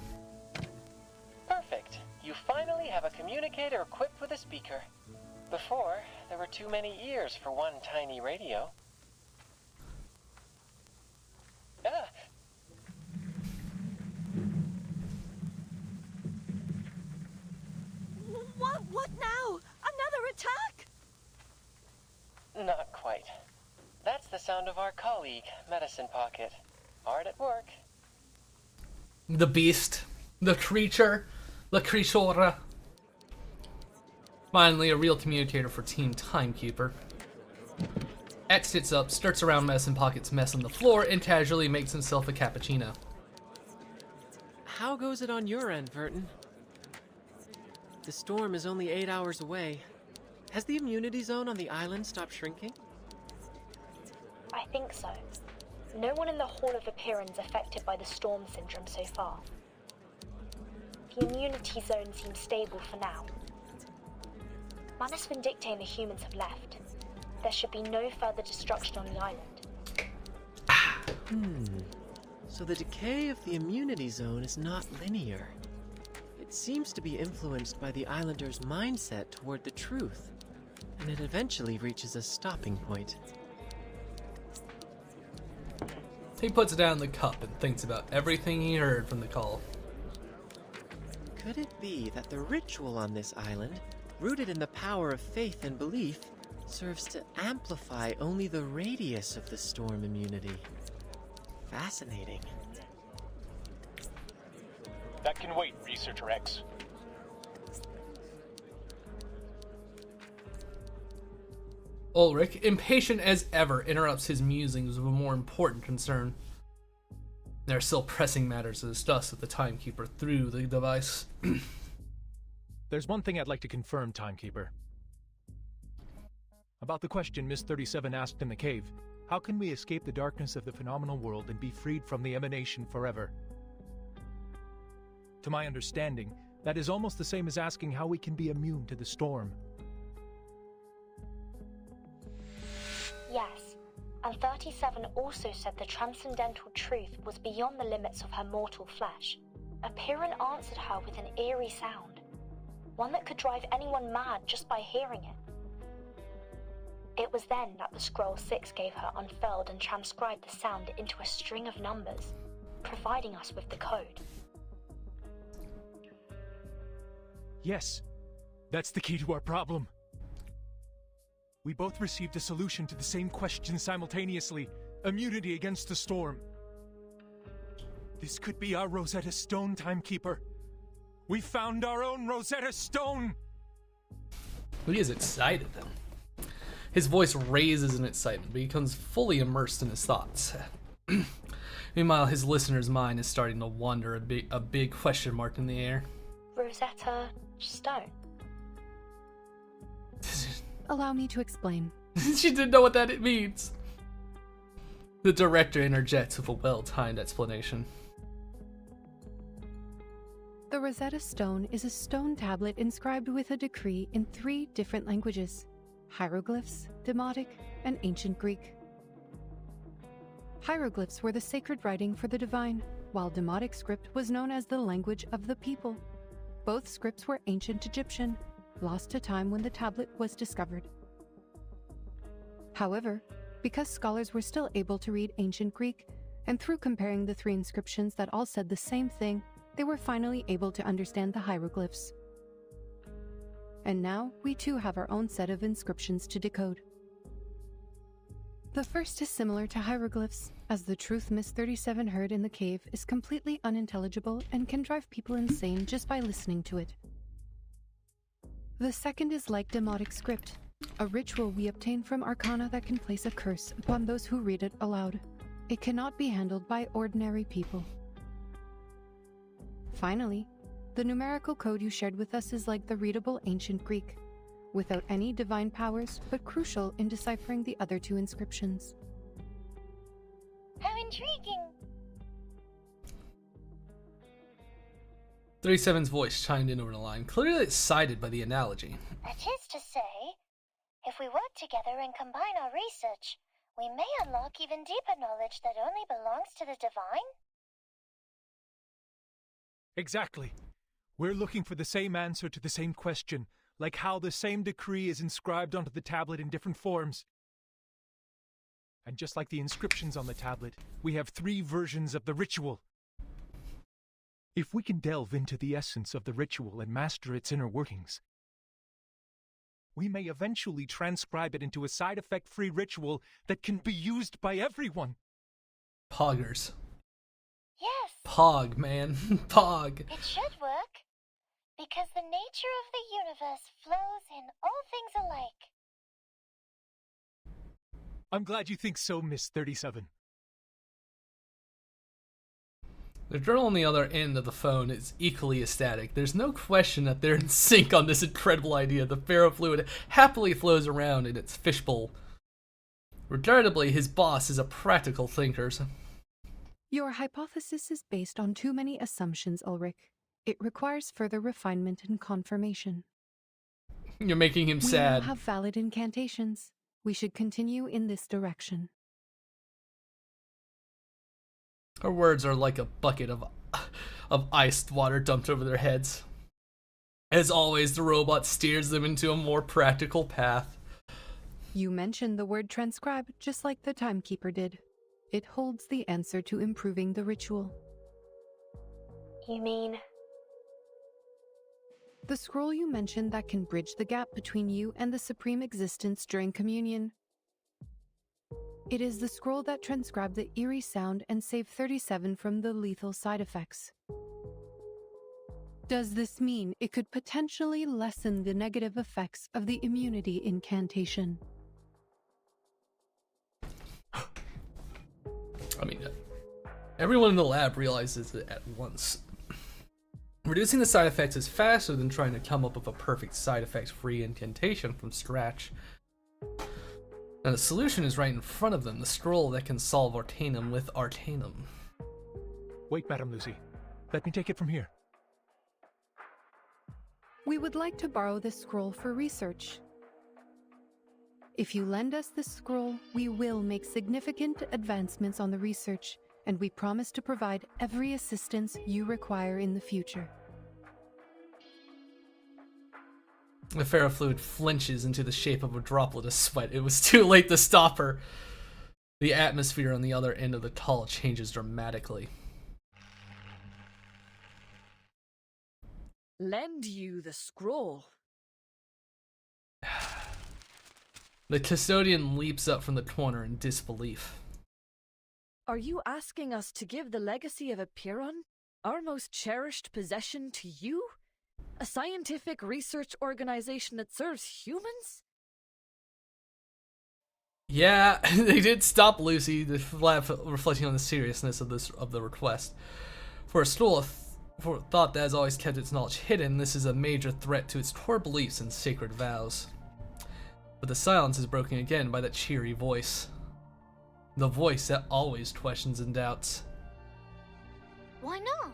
Perfect. You finally have a communicator equipped with a speaker. Before, there were too many ears for one tiny radio. Ah! What now? Another attack? Not quite. That's the sound of our colleague, Medicine Pocket. Hard at work. The beast. The creature. La creatura. Finally, a real communicator for Team Timekeeper. X sits up, starts around Medicine Pocket's mess on the floor, and casually makes himself a cappuccino. How goes it on your end, Vertin? The storm is only 8 hours away. Has the immunity zone on the island stopped shrinking? I think so. No one in the Hall of Appearance affected by the storm syndrome so far. The immunity zone seems stable for now. Manus Vindictae and the humans have left. There should be no further destruction on the island. So the decay of the immunity zone is not linear. It seems to be influenced by the islanders' mindset toward the truth, and it eventually reaches a stopping point. He puts down the cup and thinks about everything he heard from the call. Could it be that the ritual on this island, rooted in the power of faith and belief, serves to amplify only the radius of the storm immunity? Fascinating. That can wait, Researcher X. Ulrich, impatient as ever, interrupts his musings with a more important concern. There are still pressing matters to discuss with the Timekeeper through the device. There's one thing I'd like to confirm, Timekeeper. About the question Miss 37 asked in the cave, how can we escape the darkness of the phenomenal world and be freed from the emanation forever? To my understanding, that is almost the same as asking how we can be immune to the storm. Yes, and 37 also said the transcendental truth was beyond the limits of her mortal flesh. A Piran answered her with an eerie sound, one that could drive anyone mad just by hearing it. It was then that the Scroll 6 gave her unfurled and transcribed the sound into a string of numbers, providing us with the code. Yes, that's the key to our problem. We both received a solution to the same question simultaneously, immunity against the storm. This could be our Rosetta Stone, Timekeeper. We found our own Rosetta Stone! He is excited, though. His voice raises in excitement, but he becomes fully immersed in his thoughts. Meanwhile, his listener's mind is starting to wander, a big question mark in the air. Rosetta Stone. Allow me to explain. She didn't know what that means. The director interjects with a well-timed explanation. The Rosetta Stone is a stone tablet inscribed with a decree in 3 different languages: hieroglyphs, Demotic, and Ancient Greek. Hieroglyphs were the sacred writing for the divine, while Demotic script was known as the language of the people. Both scripts were ancient Egyptian, lost to time when the tablet was discovered. However, because scholars were still able to read Ancient Greek, and through comparing the 3 inscriptions that all said the same thing, they were finally able to understand the hieroglyphs. And now, we too have our own set of inscriptions to decode. The first is similar to hieroglyphs, as the truth Miss 37 heard in the cave is completely unintelligible and can drive people insane just by listening to it. The second is like Demotic script, a ritual we obtain from Arcana that can place a curse upon those who read it aloud. It cannot be handled by ordinary people. Finally, the numerical code you shared with us is like the readable Ancient Greek, without any divine powers, but crucial in deciphering the other 2 inscriptions. How intriguing! 37's voice chimed in over the line, clearly excited by the analogy. That is to say, if we work together and combine our research, we may unlock even deeper knowledge that only belongs to the divine? Exactly. We're looking for the same answer to the same question, like how the same decree is inscribed onto the tablet in different forms. And just like the inscriptions on the tablet, we have 3 versions of the ritual. If we can delve into the essence of the ritual and master its inner workings, we may eventually transcribe it into a side-effect-free ritual that can be used by everyone. Poggers. Yes. Pog, man. Pog. It should work, because the nature of the universe flows in all things alike. I'm glad you think so, Miss 37. The girl on the other end of the phone is equally ecstatic. There's no question that they're in sync on this incredible idea. The ferrofluid happily flows around in its fishbowl. Regrettably, his boss is a practical thinker. Your hypothesis is based on too many assumptions, Ulrich. It requires further refinement and confirmation. You're making him sad. We now have valid incantations. We should continue in this direction. Her words are like a bucket of iced water dumped over their heads. As always, the robot steers them into a more practical path. You mentioned the word transcribe just like the Timekeeper did. It holds the answer to improving the ritual. You mean? The scroll you mentioned that can bridge the gap between you and the Supreme Existence during communion. It is the scroll that transcribed the eerie sound and saved 37 from the lethal side effects. Does this mean it could potentially lessen the negative effects of the immunity incantation? I mean, everyone in the lab realizes it at once. Reducing the side effects is faster than trying to come up with a perfect side effects-free incantation from scratch. Now the solution is right in front of them, the scroll that can solve Arcanum with Arcanum. Wait, Madam Lucy. Let me take it from here. We would like to borrow this scroll for research. If you lend us this scroll, we will make significant advancements on the research, and we promise to provide every assistance you require in the future. The ferrofluid flinches into the shape of a droplet of sweat. It was too late to stop her. The atmosphere on the other end of the tunnel changes dramatically. Lend you the scroll. The custodian leaps up from the corner in disbelief. Are you asking us to give the legacy of Apiron, our most cherished possession, to you? A scientific research organization that serves humans? Yeah, they did stop Lucy, the lab reflecting on the seriousness of the request. For a school for thought that has always kept its knowledge hidden, this is a major threat to its core beliefs and sacred vows. But the silence is broken again by that cheery voice. The voice that always questions and doubts. Why not?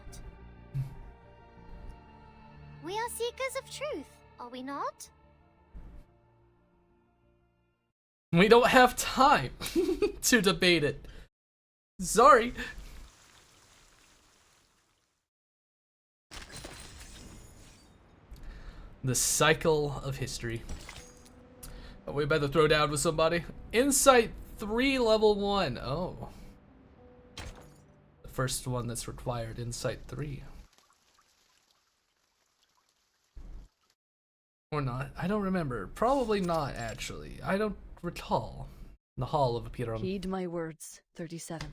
We are seekers of truth, are we not? We don't have time to debate it. Sorry. The cycle of history. Are we about to throw down with somebody? Insight 3 level 1. Oh. The first one that's required, Insight 3. Or not. I don't remember. Probably not, actually. I don't recall. The Hall of Apiron. Heed my words, 37.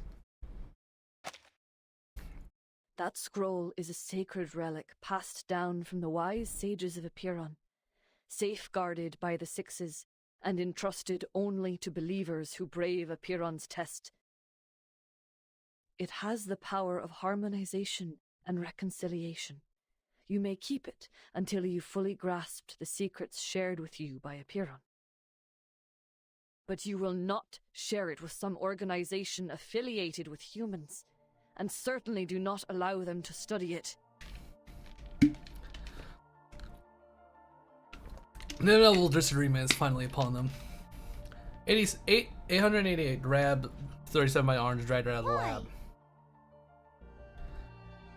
That scroll is a sacred relic passed down from the wise sages of Apiron, safeguarded by the Sixes, and entrusted only to believers who brave Apiron's test. It has the power of harmonization and reconciliation. You may keep it until you fully grasped the secrets shared with you by Apiron. But you will not share it with some organization affiliated with humans, and certainly do not allow them to study it. The inevitable disagreement is finally upon them. 888 grab 37 by Orange dragged her out of the lab.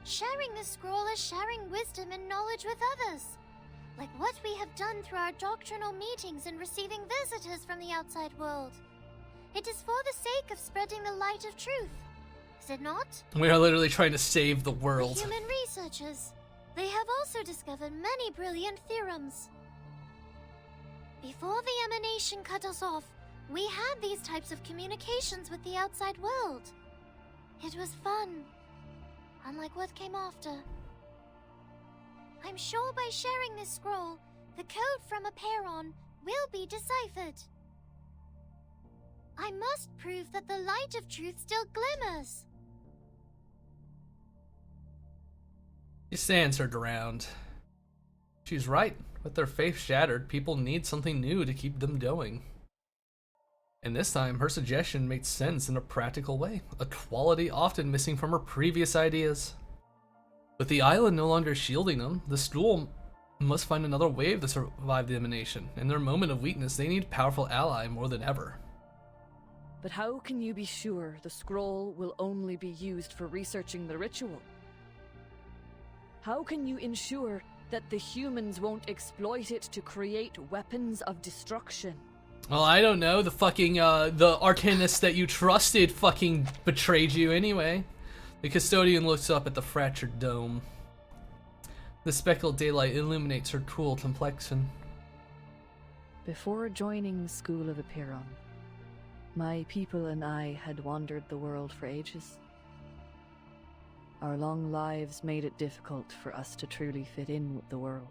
Sharing the scroll is sharing wisdom and knowledge with others. Like what we have done through our doctrinal meetings and receiving visitors from the outside world. It is for the sake of spreading the light of truth. Is it not? We are literally trying to save the world. The human researchers. They have also discovered many brilliant theorems. Before the emanation cut us off, we had these types of communications with the outside world. It was fun. Unlike what came after. I'm sure by sharing this scroll, the code from Apiron will be deciphered. I must prove that the light of truth still glimmers. She stands her ground. She's right. With their faith shattered, people need something new to keep them going. And this time, her suggestion makes sense in a practical way, a quality often missing from her previous ideas. With the island no longer shielding them, the school must find another way to survive the emanation. In their moment of weakness, they need a powerful ally more than ever. But how can you be sure the scroll will only be used for researching the ritual? How can you ensure that the humans won't exploit it to create weapons of destruction? Well, I don't know. The fucking, the arcanist that you trusted fucking betrayed you anyway. The custodian looks up at the fractured dome. The speckled daylight illuminates her cool complexion. Before joining the School of Apiron, My people and I had wandered the world for ages. Our long lives made it difficult for us to truly fit in with the world.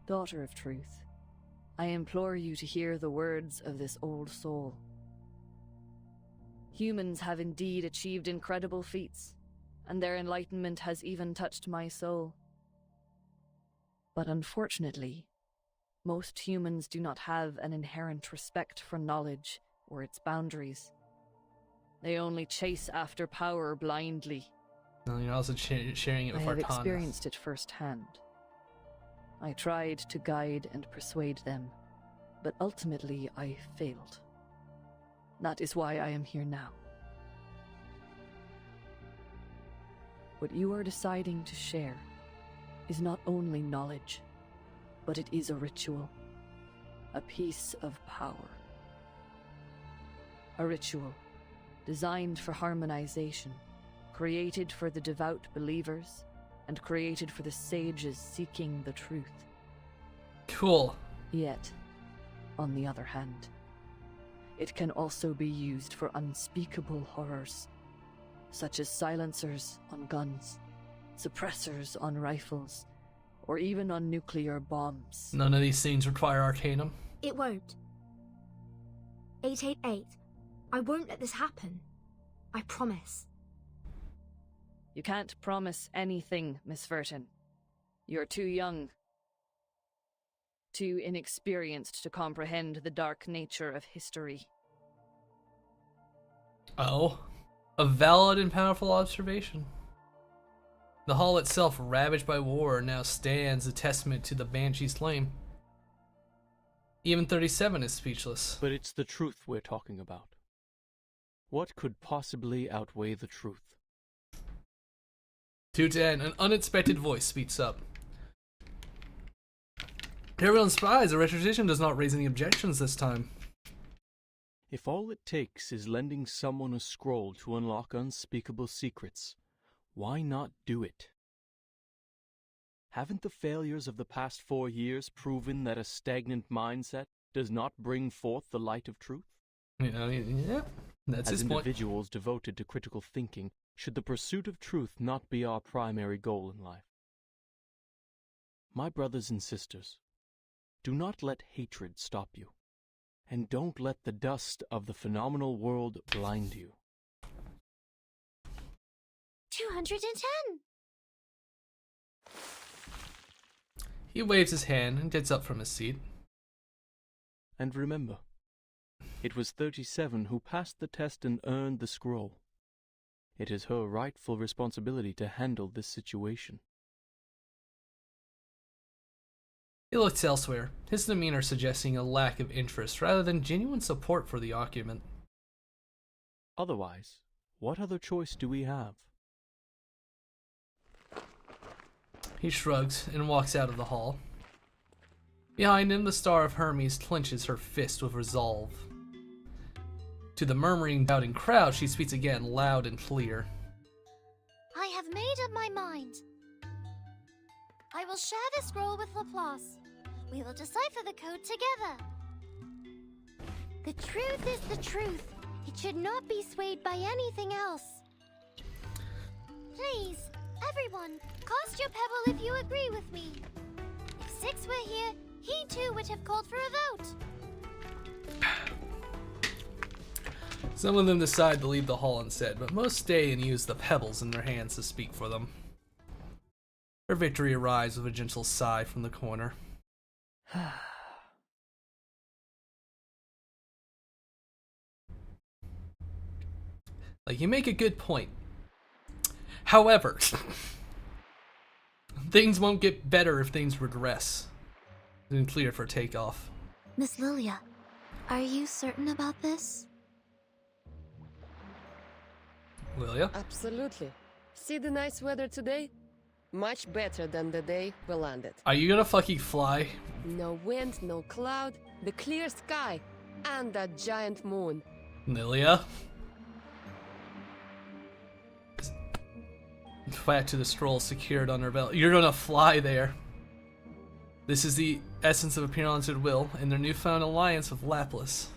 Daughter of Truth, I implore you to hear the words of this old soul. Humans have indeed achieved incredible feats, and their enlightenment has even touched my soul. But unfortunately, most humans do not have an inherent respect for knowledge or its boundaries. They only chase after power blindly. And you're also sharing it with I have Arcana. experienced it firsthand. I tried to guide and persuade them, but ultimately I failed. That is why I am here now. What you are deciding to share is not only knowledge, but it is a ritual, a piece of power. A ritual designed for harmonization, created for the devout believers, and created for the sages seeking the truth. Cool. Yet, on the other hand, it can also be used for unspeakable horrors, such as silencers on guns, suppressors on rifles, or even on nuclear bombs. None of these things require Arcanum. It won't. 888. I won't let this happen. I promise. You can't promise anything, Miss Verton. You're too young. Too inexperienced to comprehend the dark nature of history. Oh. A valid and powerful observation. The hall itself, ravaged by war, now stands a testament to the Banshee's claim. Even 37 is speechless. But it's the truth we're talking about. What could possibly outweigh the truth? 210, an unexpected voice speaks up. Everyone's surprised, the retribution does not raise any objections this time. If all it takes is lending someone a scroll to unlock unspeakable secrets, why not do it? Haven't the failures of the past 4 years proven that a stagnant mindset does not bring forth the light of truth? Yeah, that's his As point. individuals devoted to critical thinking, should the pursuit of truth not be our primary goal in life? My brothers and sisters, do not let hatred stop you, and don't let the dust of the phenomenal world blind you. 210! He waves his hand and gets up from his seat. And remember, it was 37 who passed the test and earned the scroll. It is her rightful responsibility to handle this situation. He looks elsewhere, his demeanor suggesting a lack of interest rather than genuine support for the argument. Otherwise, what other choice do we have? He shrugs and walks out of the hall. Behind him, the Star of Hermes clenches her fist with resolve. To the murmuring, doubting crowd, she speaks again, loud and clear. I have made up my mind. I will share the scroll with Laplace. We will decipher the code together. The truth is the truth. It should not be swayed by anything else. Please, everyone, cast your pebble if you agree with me. If Six were here, he too would have called for a vote. Some of them decide to leave the hall instead, but most stay and use the pebbles in their hands to speak for them. Her victory arrives with a gentle sigh from the corner. Like, you make a good point. However, things won't get better if things regress. Then clear for takeoff. Miss Lilia, are you certain about this? Lilia? Absolutely. See the nice weather today? Much better than the day we landed. Are you gonna fucking fly? No wind, no cloud, the clear sky, and that giant moon. Lilia? Back to the scroll secured on her belt. You're gonna fly there. This is the essence of Appearance at Will and their newfound alliance with Lapis.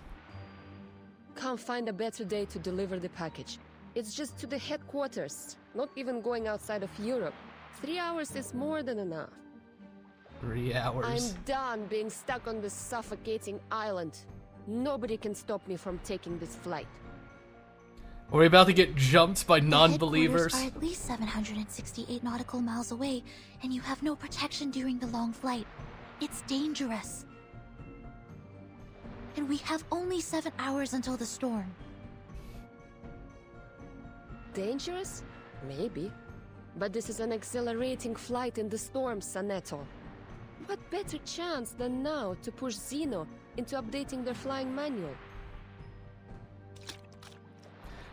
Can't find a better day to deliver the package. It's just to the headquarters, not even going outside of Europe. 3 hours is more than enough. 3 hours. I'm done being stuck on this suffocating island. Nobody can stop me from taking this flight. Are we about to get jumped by non-believers? The headquarters are at least 768 nautical miles away, and you have no protection during the long flight. It's dangerous. And we have only 7 hours until the storm. Dangerous? Maybe. But this is an accelerating flight in the storm, Saneto. What better chance than now to push Xeno into updating their flying manual?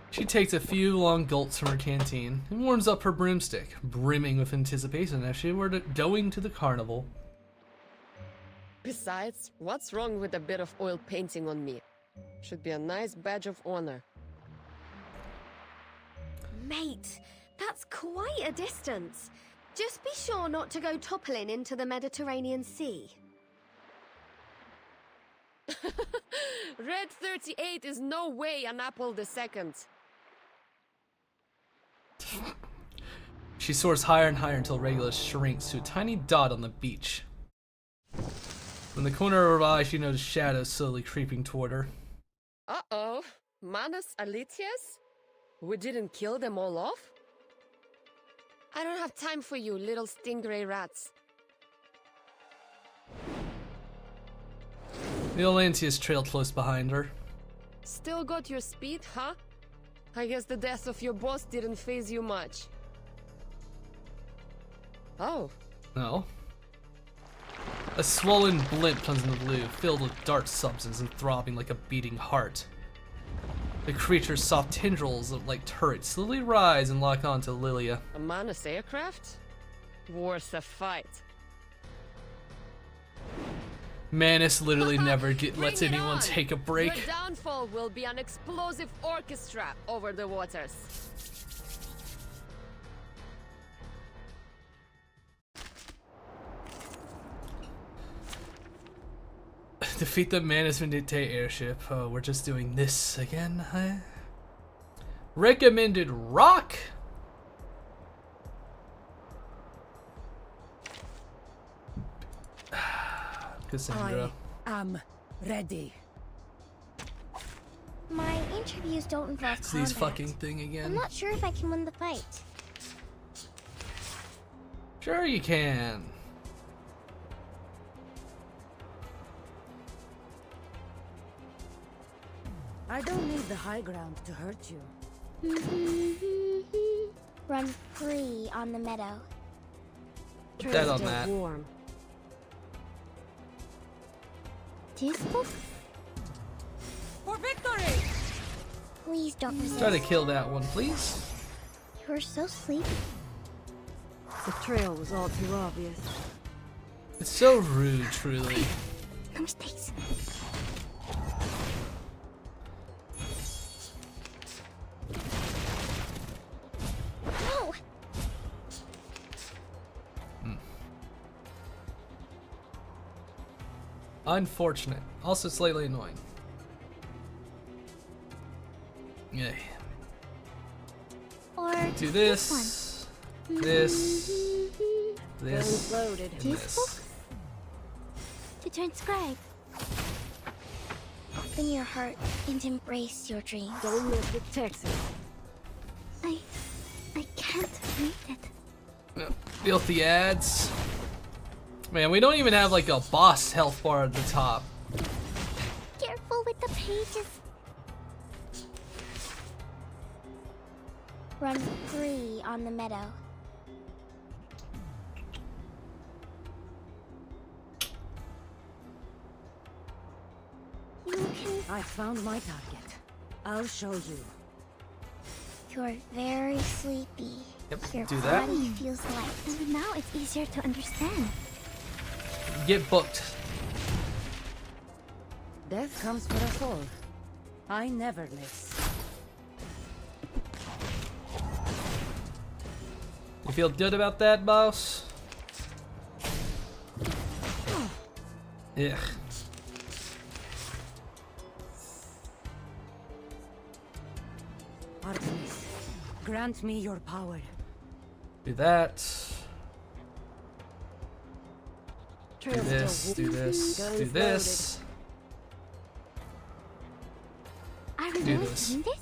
She takes a few long gulps from her canteen and warms up her broomstick, brimming with anticipation as she were going to the carnival. Besides, what's wrong with a bit of oil painting on me? Should be a nice badge of honor. Mate, that's quite a distance. Just be sure not to go toppling into the Mediterranean Sea. Red 38 is no way an Apple II. She soars higher and higher until Regulus shrinks to a tiny dot on the beach. From the corner of her eye, she noticed shadows slowly creeping toward her. Uh-oh. Manus Alitius? We didn't kill them all off? I don't have time for you, little stingray rats. The Atlanteus trailed close behind her. Still got your speed, huh? I guess the death of your boss didn't faze you much. Oh. No. A swollen blimp comes into the blue, filled with dark substance and throbbing like a beating heart. The creature's soft tendrils, like turrets, slowly rise and lock onto Lilia. A Manus aircraft? Worth a fight. Manus literally never lets anyone take a break. Your downfall will be an explosive orchestra over the waters. Defeat the Manus Vendite airship. Oh, we're just doing this again, huh? Recommended rock? Cassandra. I am ready. My interviews don't involve It's combat. these fucking thing again. I'm not sure if I can win the fight. Sure you can. I don't need the high ground to hurt you. Run free on the meadow. Put that on that. Warm. Toothbook? For victory! Please don't resist. Try to kill that one, please. You are so sleepy. The trail was all too obvious. It's so rude, truly. No mistakes. No! Unfortunate. Also slightly annoying. Yay. Or Do this. This. This. Loaded. And this. To transcribe. Open your heart and embrace your dreams. Don't live with Texas. I can't read it. Filthy ads. Man, we don't even have like a boss health bar at the top. Careful with the pages. Run free on the meadow. You can... I found my target. I'll show you. You're very sleepy. Yep, Your do that. body feels light, and now it's easier to understand. Get booked. Death comes for us all. I never miss. You feel good about that, boss? Ugh. grant me your power. Do that. Do Trails this, to- do this, Guns do this. Are we Do really this. doing this?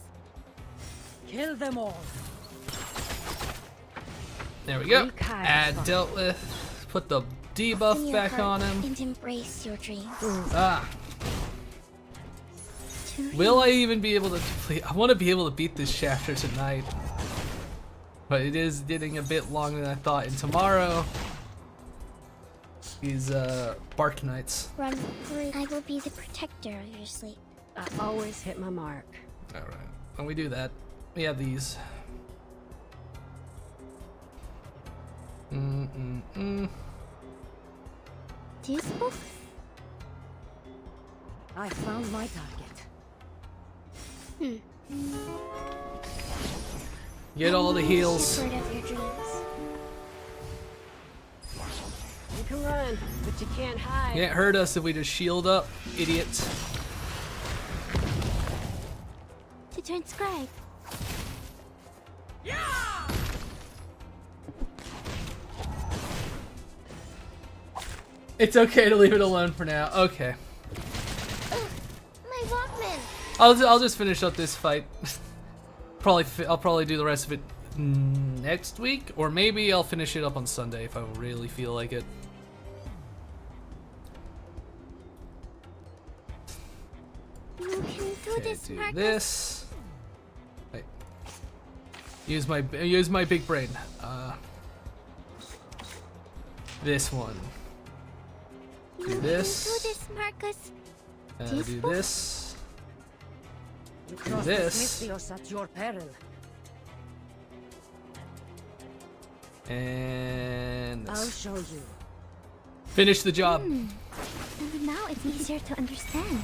Kill them all. There we go. Weak eyes. Add dealt with. Put the debuff Open your back heart on him. And embrace your dreams. Ah. Will I even be able to complete? I want to be able to beat this chapter tonight. But it is getting a bit longer than I thought. And tomorrow is Bark Nights. Run through. I will be the protector of your sleep. I always hit my mark. Alright. When we do that, we have these. This book? I found my target. Get all the heals. Shepherd of your dreams. You can run, but you can't hide. Can't hurt us if we just shield up, idiots. To transcribe. It's okay to leave it alone for now. Okay. My Walkman. I'll just finish up this fight. I'll probably do the rest of it next week, or maybe I'll finish it up on Sunday if I really feel like it. You can do Okay, this, do Marcus. this. Wait. Use my big brain. This one. Do this. You can do this, Marcus. Do this. You Do cross this. the Misthios at your peril. And I'll this. show you. Finish the job. And now it's easier to understand.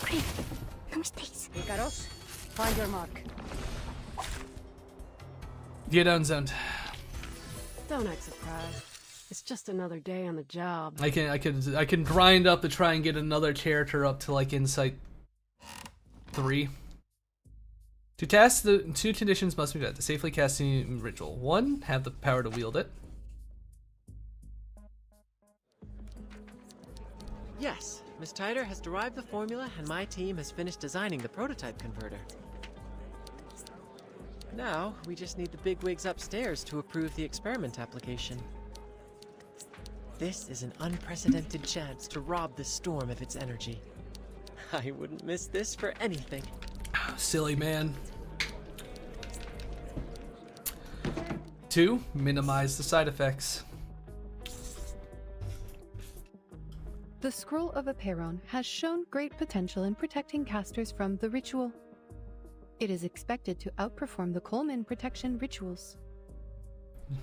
Great. No mistakes. Ikaros, find your mark. Get unzoned. Don't act surprised. It's just another day on the job. I can grind up to try and get another character up to like Insight 3. To test, the 2 conditions must be met to safely cast a ritual. 1, have the power to wield it. Yes, Miss Tyder has derived the formula and my team has finished designing the prototype converter. Now, we just need the bigwigs upstairs to approve the experiment application. This is an unprecedented chance to rob the storm of its energy. I wouldn't miss this for anything. Silly man. 2, minimize the side effects. The Scroll of Aperon has shown great potential in protecting casters from the ritual. It is expected to outperform the Coleman protection rituals.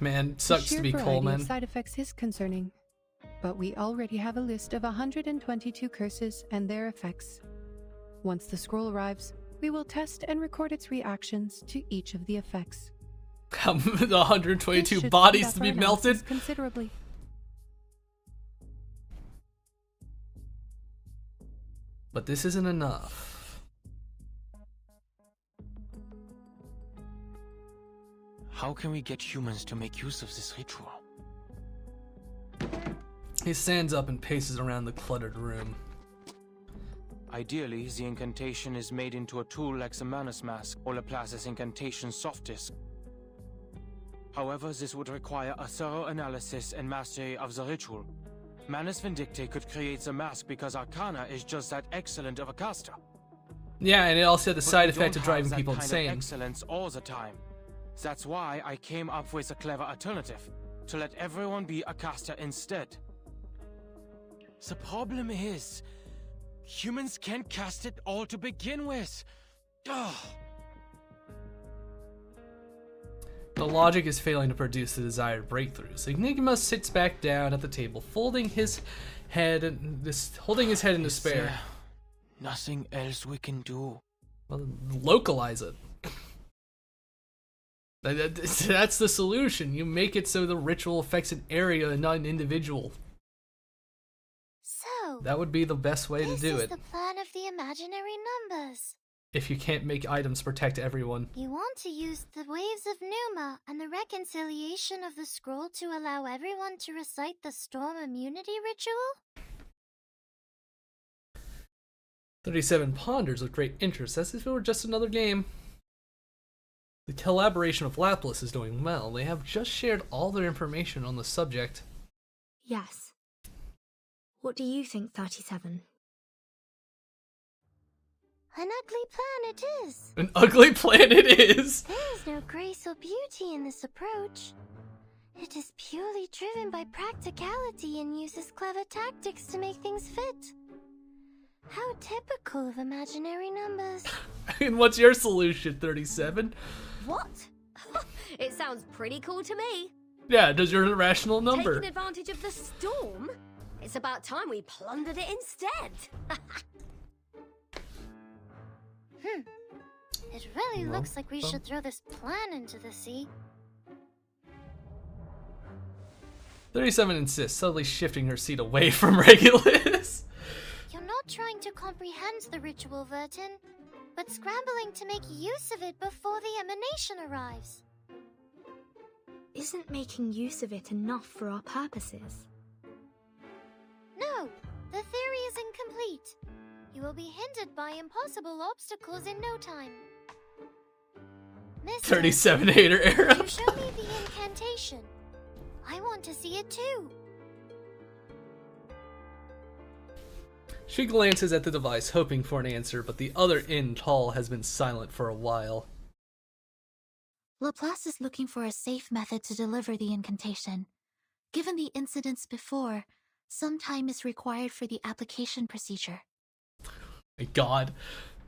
Man, sucks The sheer to be variety Coleman. of side effects is concerning, but we already have a list of 122 curses and their effects. Once the scroll arrives, we will test and record its reactions to each of the effects. The 122 This should bodies speed to up be our melted. analysis considerably. But this isn't enough. How can we get humans to make use of this ritual? He stands up and paces around the cluttered room. Ideally, the incantation is made into a tool like the Manus Mask or Laplace's incantation soft disk. However, this would require a thorough analysis and mastery of the ritual. Manus Vindicte could create the mask because Arcana is just that excellent of a caster. Yeah, and it also had the But side we effect don't of driving have that people kind of insane. excellence all the time. That's why I came up with a clever alternative, to let everyone be a caster instead. The problem is, humans can't cast it all to begin with. Ugh. The logic is failing to produce the desired breakthroughs. Enigma sits back down at the table, holding his head in despair. Nothing else we can do. Well, localize it. That's the solution. You make it so the ritual affects an area and not an individual. So, So, That would be the best way to do this it. is the plan of the imaginary numbers. If you can't make items protect everyone. You want to use the waves of Numa and the reconciliation of the scroll to allow everyone to recite the storm immunity ritual? 37 ponders with great interest, as if it were just another game. The collaboration of Lapis is doing well. They have just shared all their information on the subject. Yes. What do you think, 37? An ugly plan it is. An ugly plan it is! There is no grace or beauty in this approach. It is purely driven by practicality and uses clever tactics to make things fit. How typical of imaginary numbers. And what's your solution, 37? What? It sounds pretty cool to me. Yeah, does your irrational number. Taking advantage of the storm? It's about time we plundered it instead. It really Well, looks like we should throw this plan into the sea. 37 insists, subtly shifting her seat away from Regulus. You're not trying to comprehend the ritual, Vertin, but scrambling to make use of it before the emanation arrives. Isn't making use of it enough for our purposes? No, the theory is incomplete. You will be hindered by impossible obstacles in no time. Mister, 37 hater era. you show me the incantation. I want to see it too. She glances at the device, hoping for an answer, but the other Intal has been silent for a while. Laplace is looking for a safe method to deliver the incantation. Given the incidents before, some time is required for the application procedure. My God.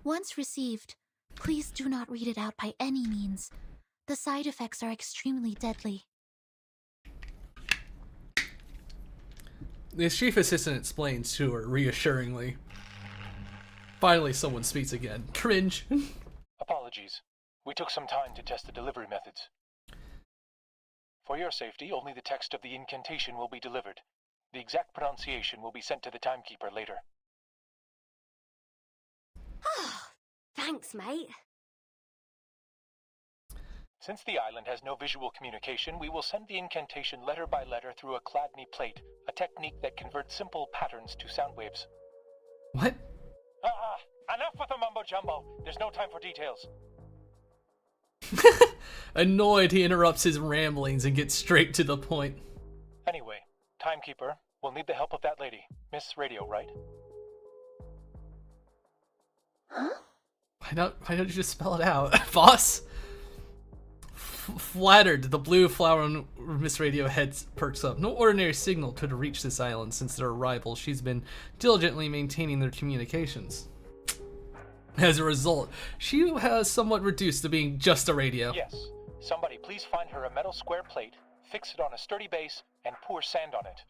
Once received, please do not read it out by any means. The side effects are extremely deadly. The chief assistant explains to her reassuringly. Finally, someone speaks again. Cringe. Apologies. We took some time to test the delivery methods. For your safety, only the text of the incantation will be delivered. The exact pronunciation will be sent to the timekeeper later. Thanks, mate. Since the island has no visual communication, we will send the incantation letter by letter through a Chladni plate, a technique that converts simple patterns to sound waves. What? Enough with the mumbo-jumbo. There's no time for details. Annoyed, he interrupts his ramblings and gets straight to the point. Anyway, timekeeper, we'll need the help of that lady. Miss Radio, right? Why don't you just spell it out, boss? Flattered, the blue flower on Miss Radio head perks up. No ordinary signal could reach this island since their arrival. She's been diligently maintaining their communications. As a result, she has somewhat reduced to being just a radio. Yes. Somebody please find her a metal square plate, fix it on a sturdy base, and pour sand on it.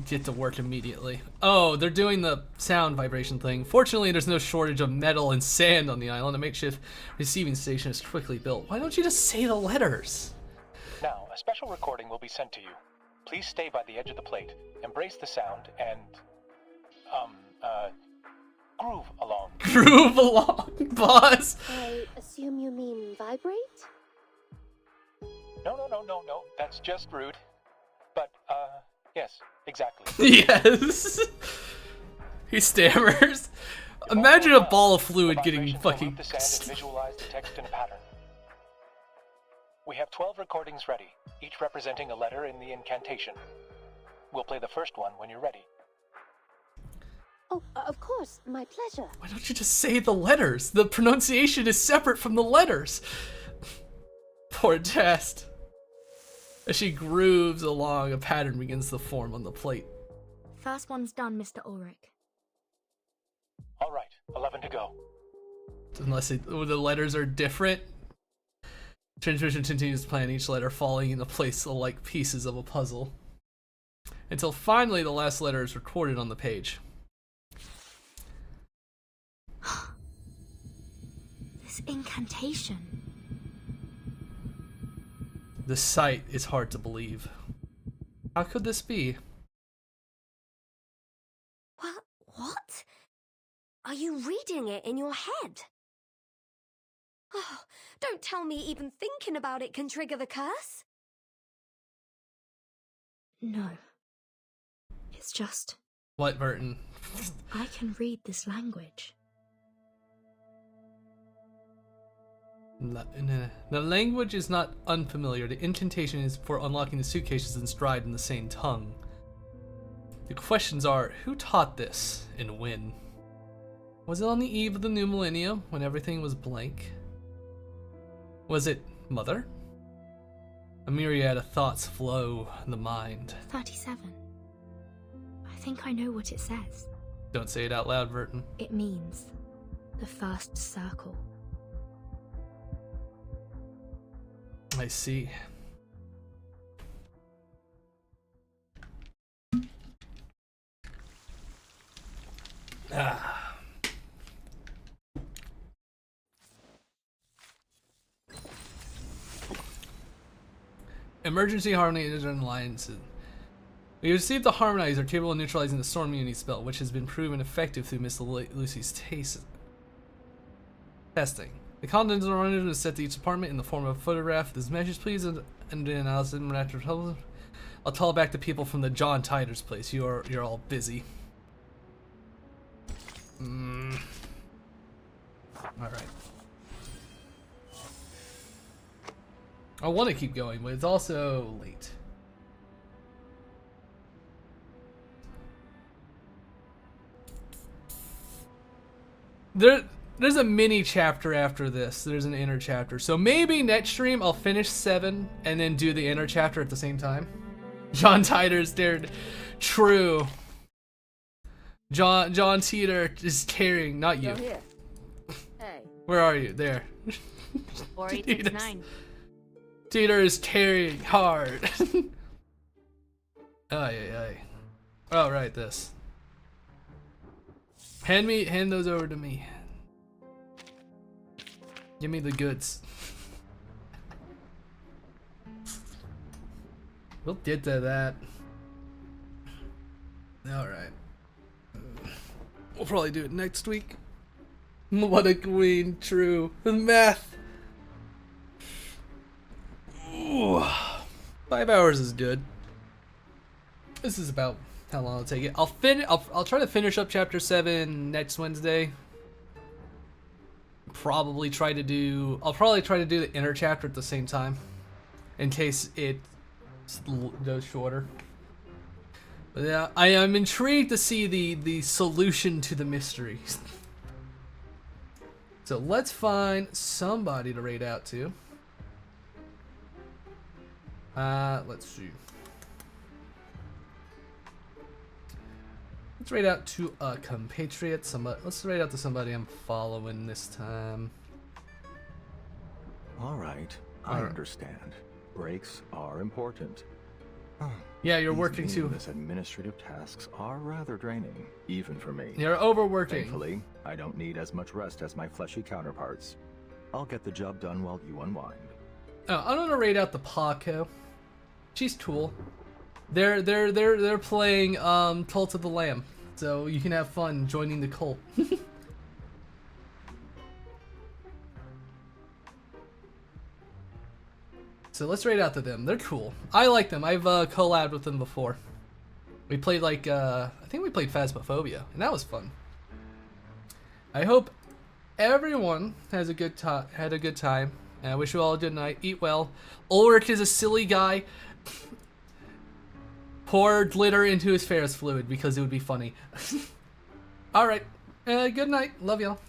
Get to work immediately. Oh, they're doing the sound vibration thing. Fortunately, there's no shortage of metal and sand on the island. A makeshift receiving station is quickly built. Why don't you just say the letters? Now, a special recording will be sent to you. Please stay by the edge of the plate, embrace the sound, and, groove along. Groove along, boss! I assume you mean vibrate? No, that's just rude. But, yes, exactly. Yes! He stammers. Imagine a ball of fluid getting fucking... The sand and visualize the text in a pattern. We have 12 recordings ready, each representing a letter in the incantation. We'll play the first one when you're ready. Oh, of course, my pleasure. Why don't you just say the letters? The pronunciation is separate from the letters. Poor Test. As she grooves along, a pattern begins to form on the plate. First one's done, Mr. Ulrich. All right, 11 to go. Unless the letters are different. Transmission continues to plan, each letter falling into place like pieces of a puzzle. Until finally the last letter is recorded on the page. This incantation. The sight is hard to believe. How could this be? in your head. Oh, don't tell me even thinking about it can trigger the curse. No. It's just... What, Burton? I can read this language. The language is not unfamiliar. The incantation is for unlocking the suitcases inscribed in the same tongue. The questions are, who taught this and when? Was it on the eve of the new millennium when everything was blank? Was it Mother? A myriad of thoughts flow in the mind. 37. I think I know what it says. Don't say it out loud, Burton. It means the first circle. I see. Emergency harmonizers and alliances. We received the harmonizer capable of neutralizing the storm immunity spell, which has been proven effective through Miss Lucy's testing. The contents of the harmonizer is set to each department in the form of a photograph. This message, please, and the analysis. I'll tell back to people from the John Tider's place. You're all busy. All right. I want to keep going, but it's also late. There's a mini chapter after this. There's an inner chapter. So maybe next stream I'll finish 7 and then do the inner chapter at the same time. John Tider's dared. True. John Teeter is tearing, not you. Here. Hey. Where are you? There. 4869. Teeter is tearing hard. Ay. Oh, right, this. Hand those over to me. Give me the goods. We'll get to that. Alright. We'll probably do it next week. What a queen, true. Math. Ooh. 5 hours is good. This is about how long it'll take it. I'll try to finish up chapter 7 next Wednesday. I'll probably try to do the inner chapter at the same time, in case it goes shorter. But yeah, I am intrigued to see the solution to the mystery. So let's find somebody to raid out to. Let's see. Let's raid out to a compatriot. Let's raid out to somebody I'm following this time. All right, I understand. Breaks are important. Yeah, you're These working too. meaningless administrative tasks are rather draining, even for me. You're overworking. Thankfully, I don't need as much rest as my fleshy counterparts. I'll get the job done while you unwind. Oh, I'm gonna raid out the Paco. She's cool. They're playing Cult of the Lamb, so you can have fun joining the cult. So let's raid out to them. They're cool. I like them. I've collabed with them before. We played like I think we played Phasmophobia, and that was fun. I hope everyone has a good had a good time. And I wish you all a good night. Eat well. Ulrich is a silly guy. Pour glitter into his Ferris fluid because it would be funny. Alright. Good night. Love y'all.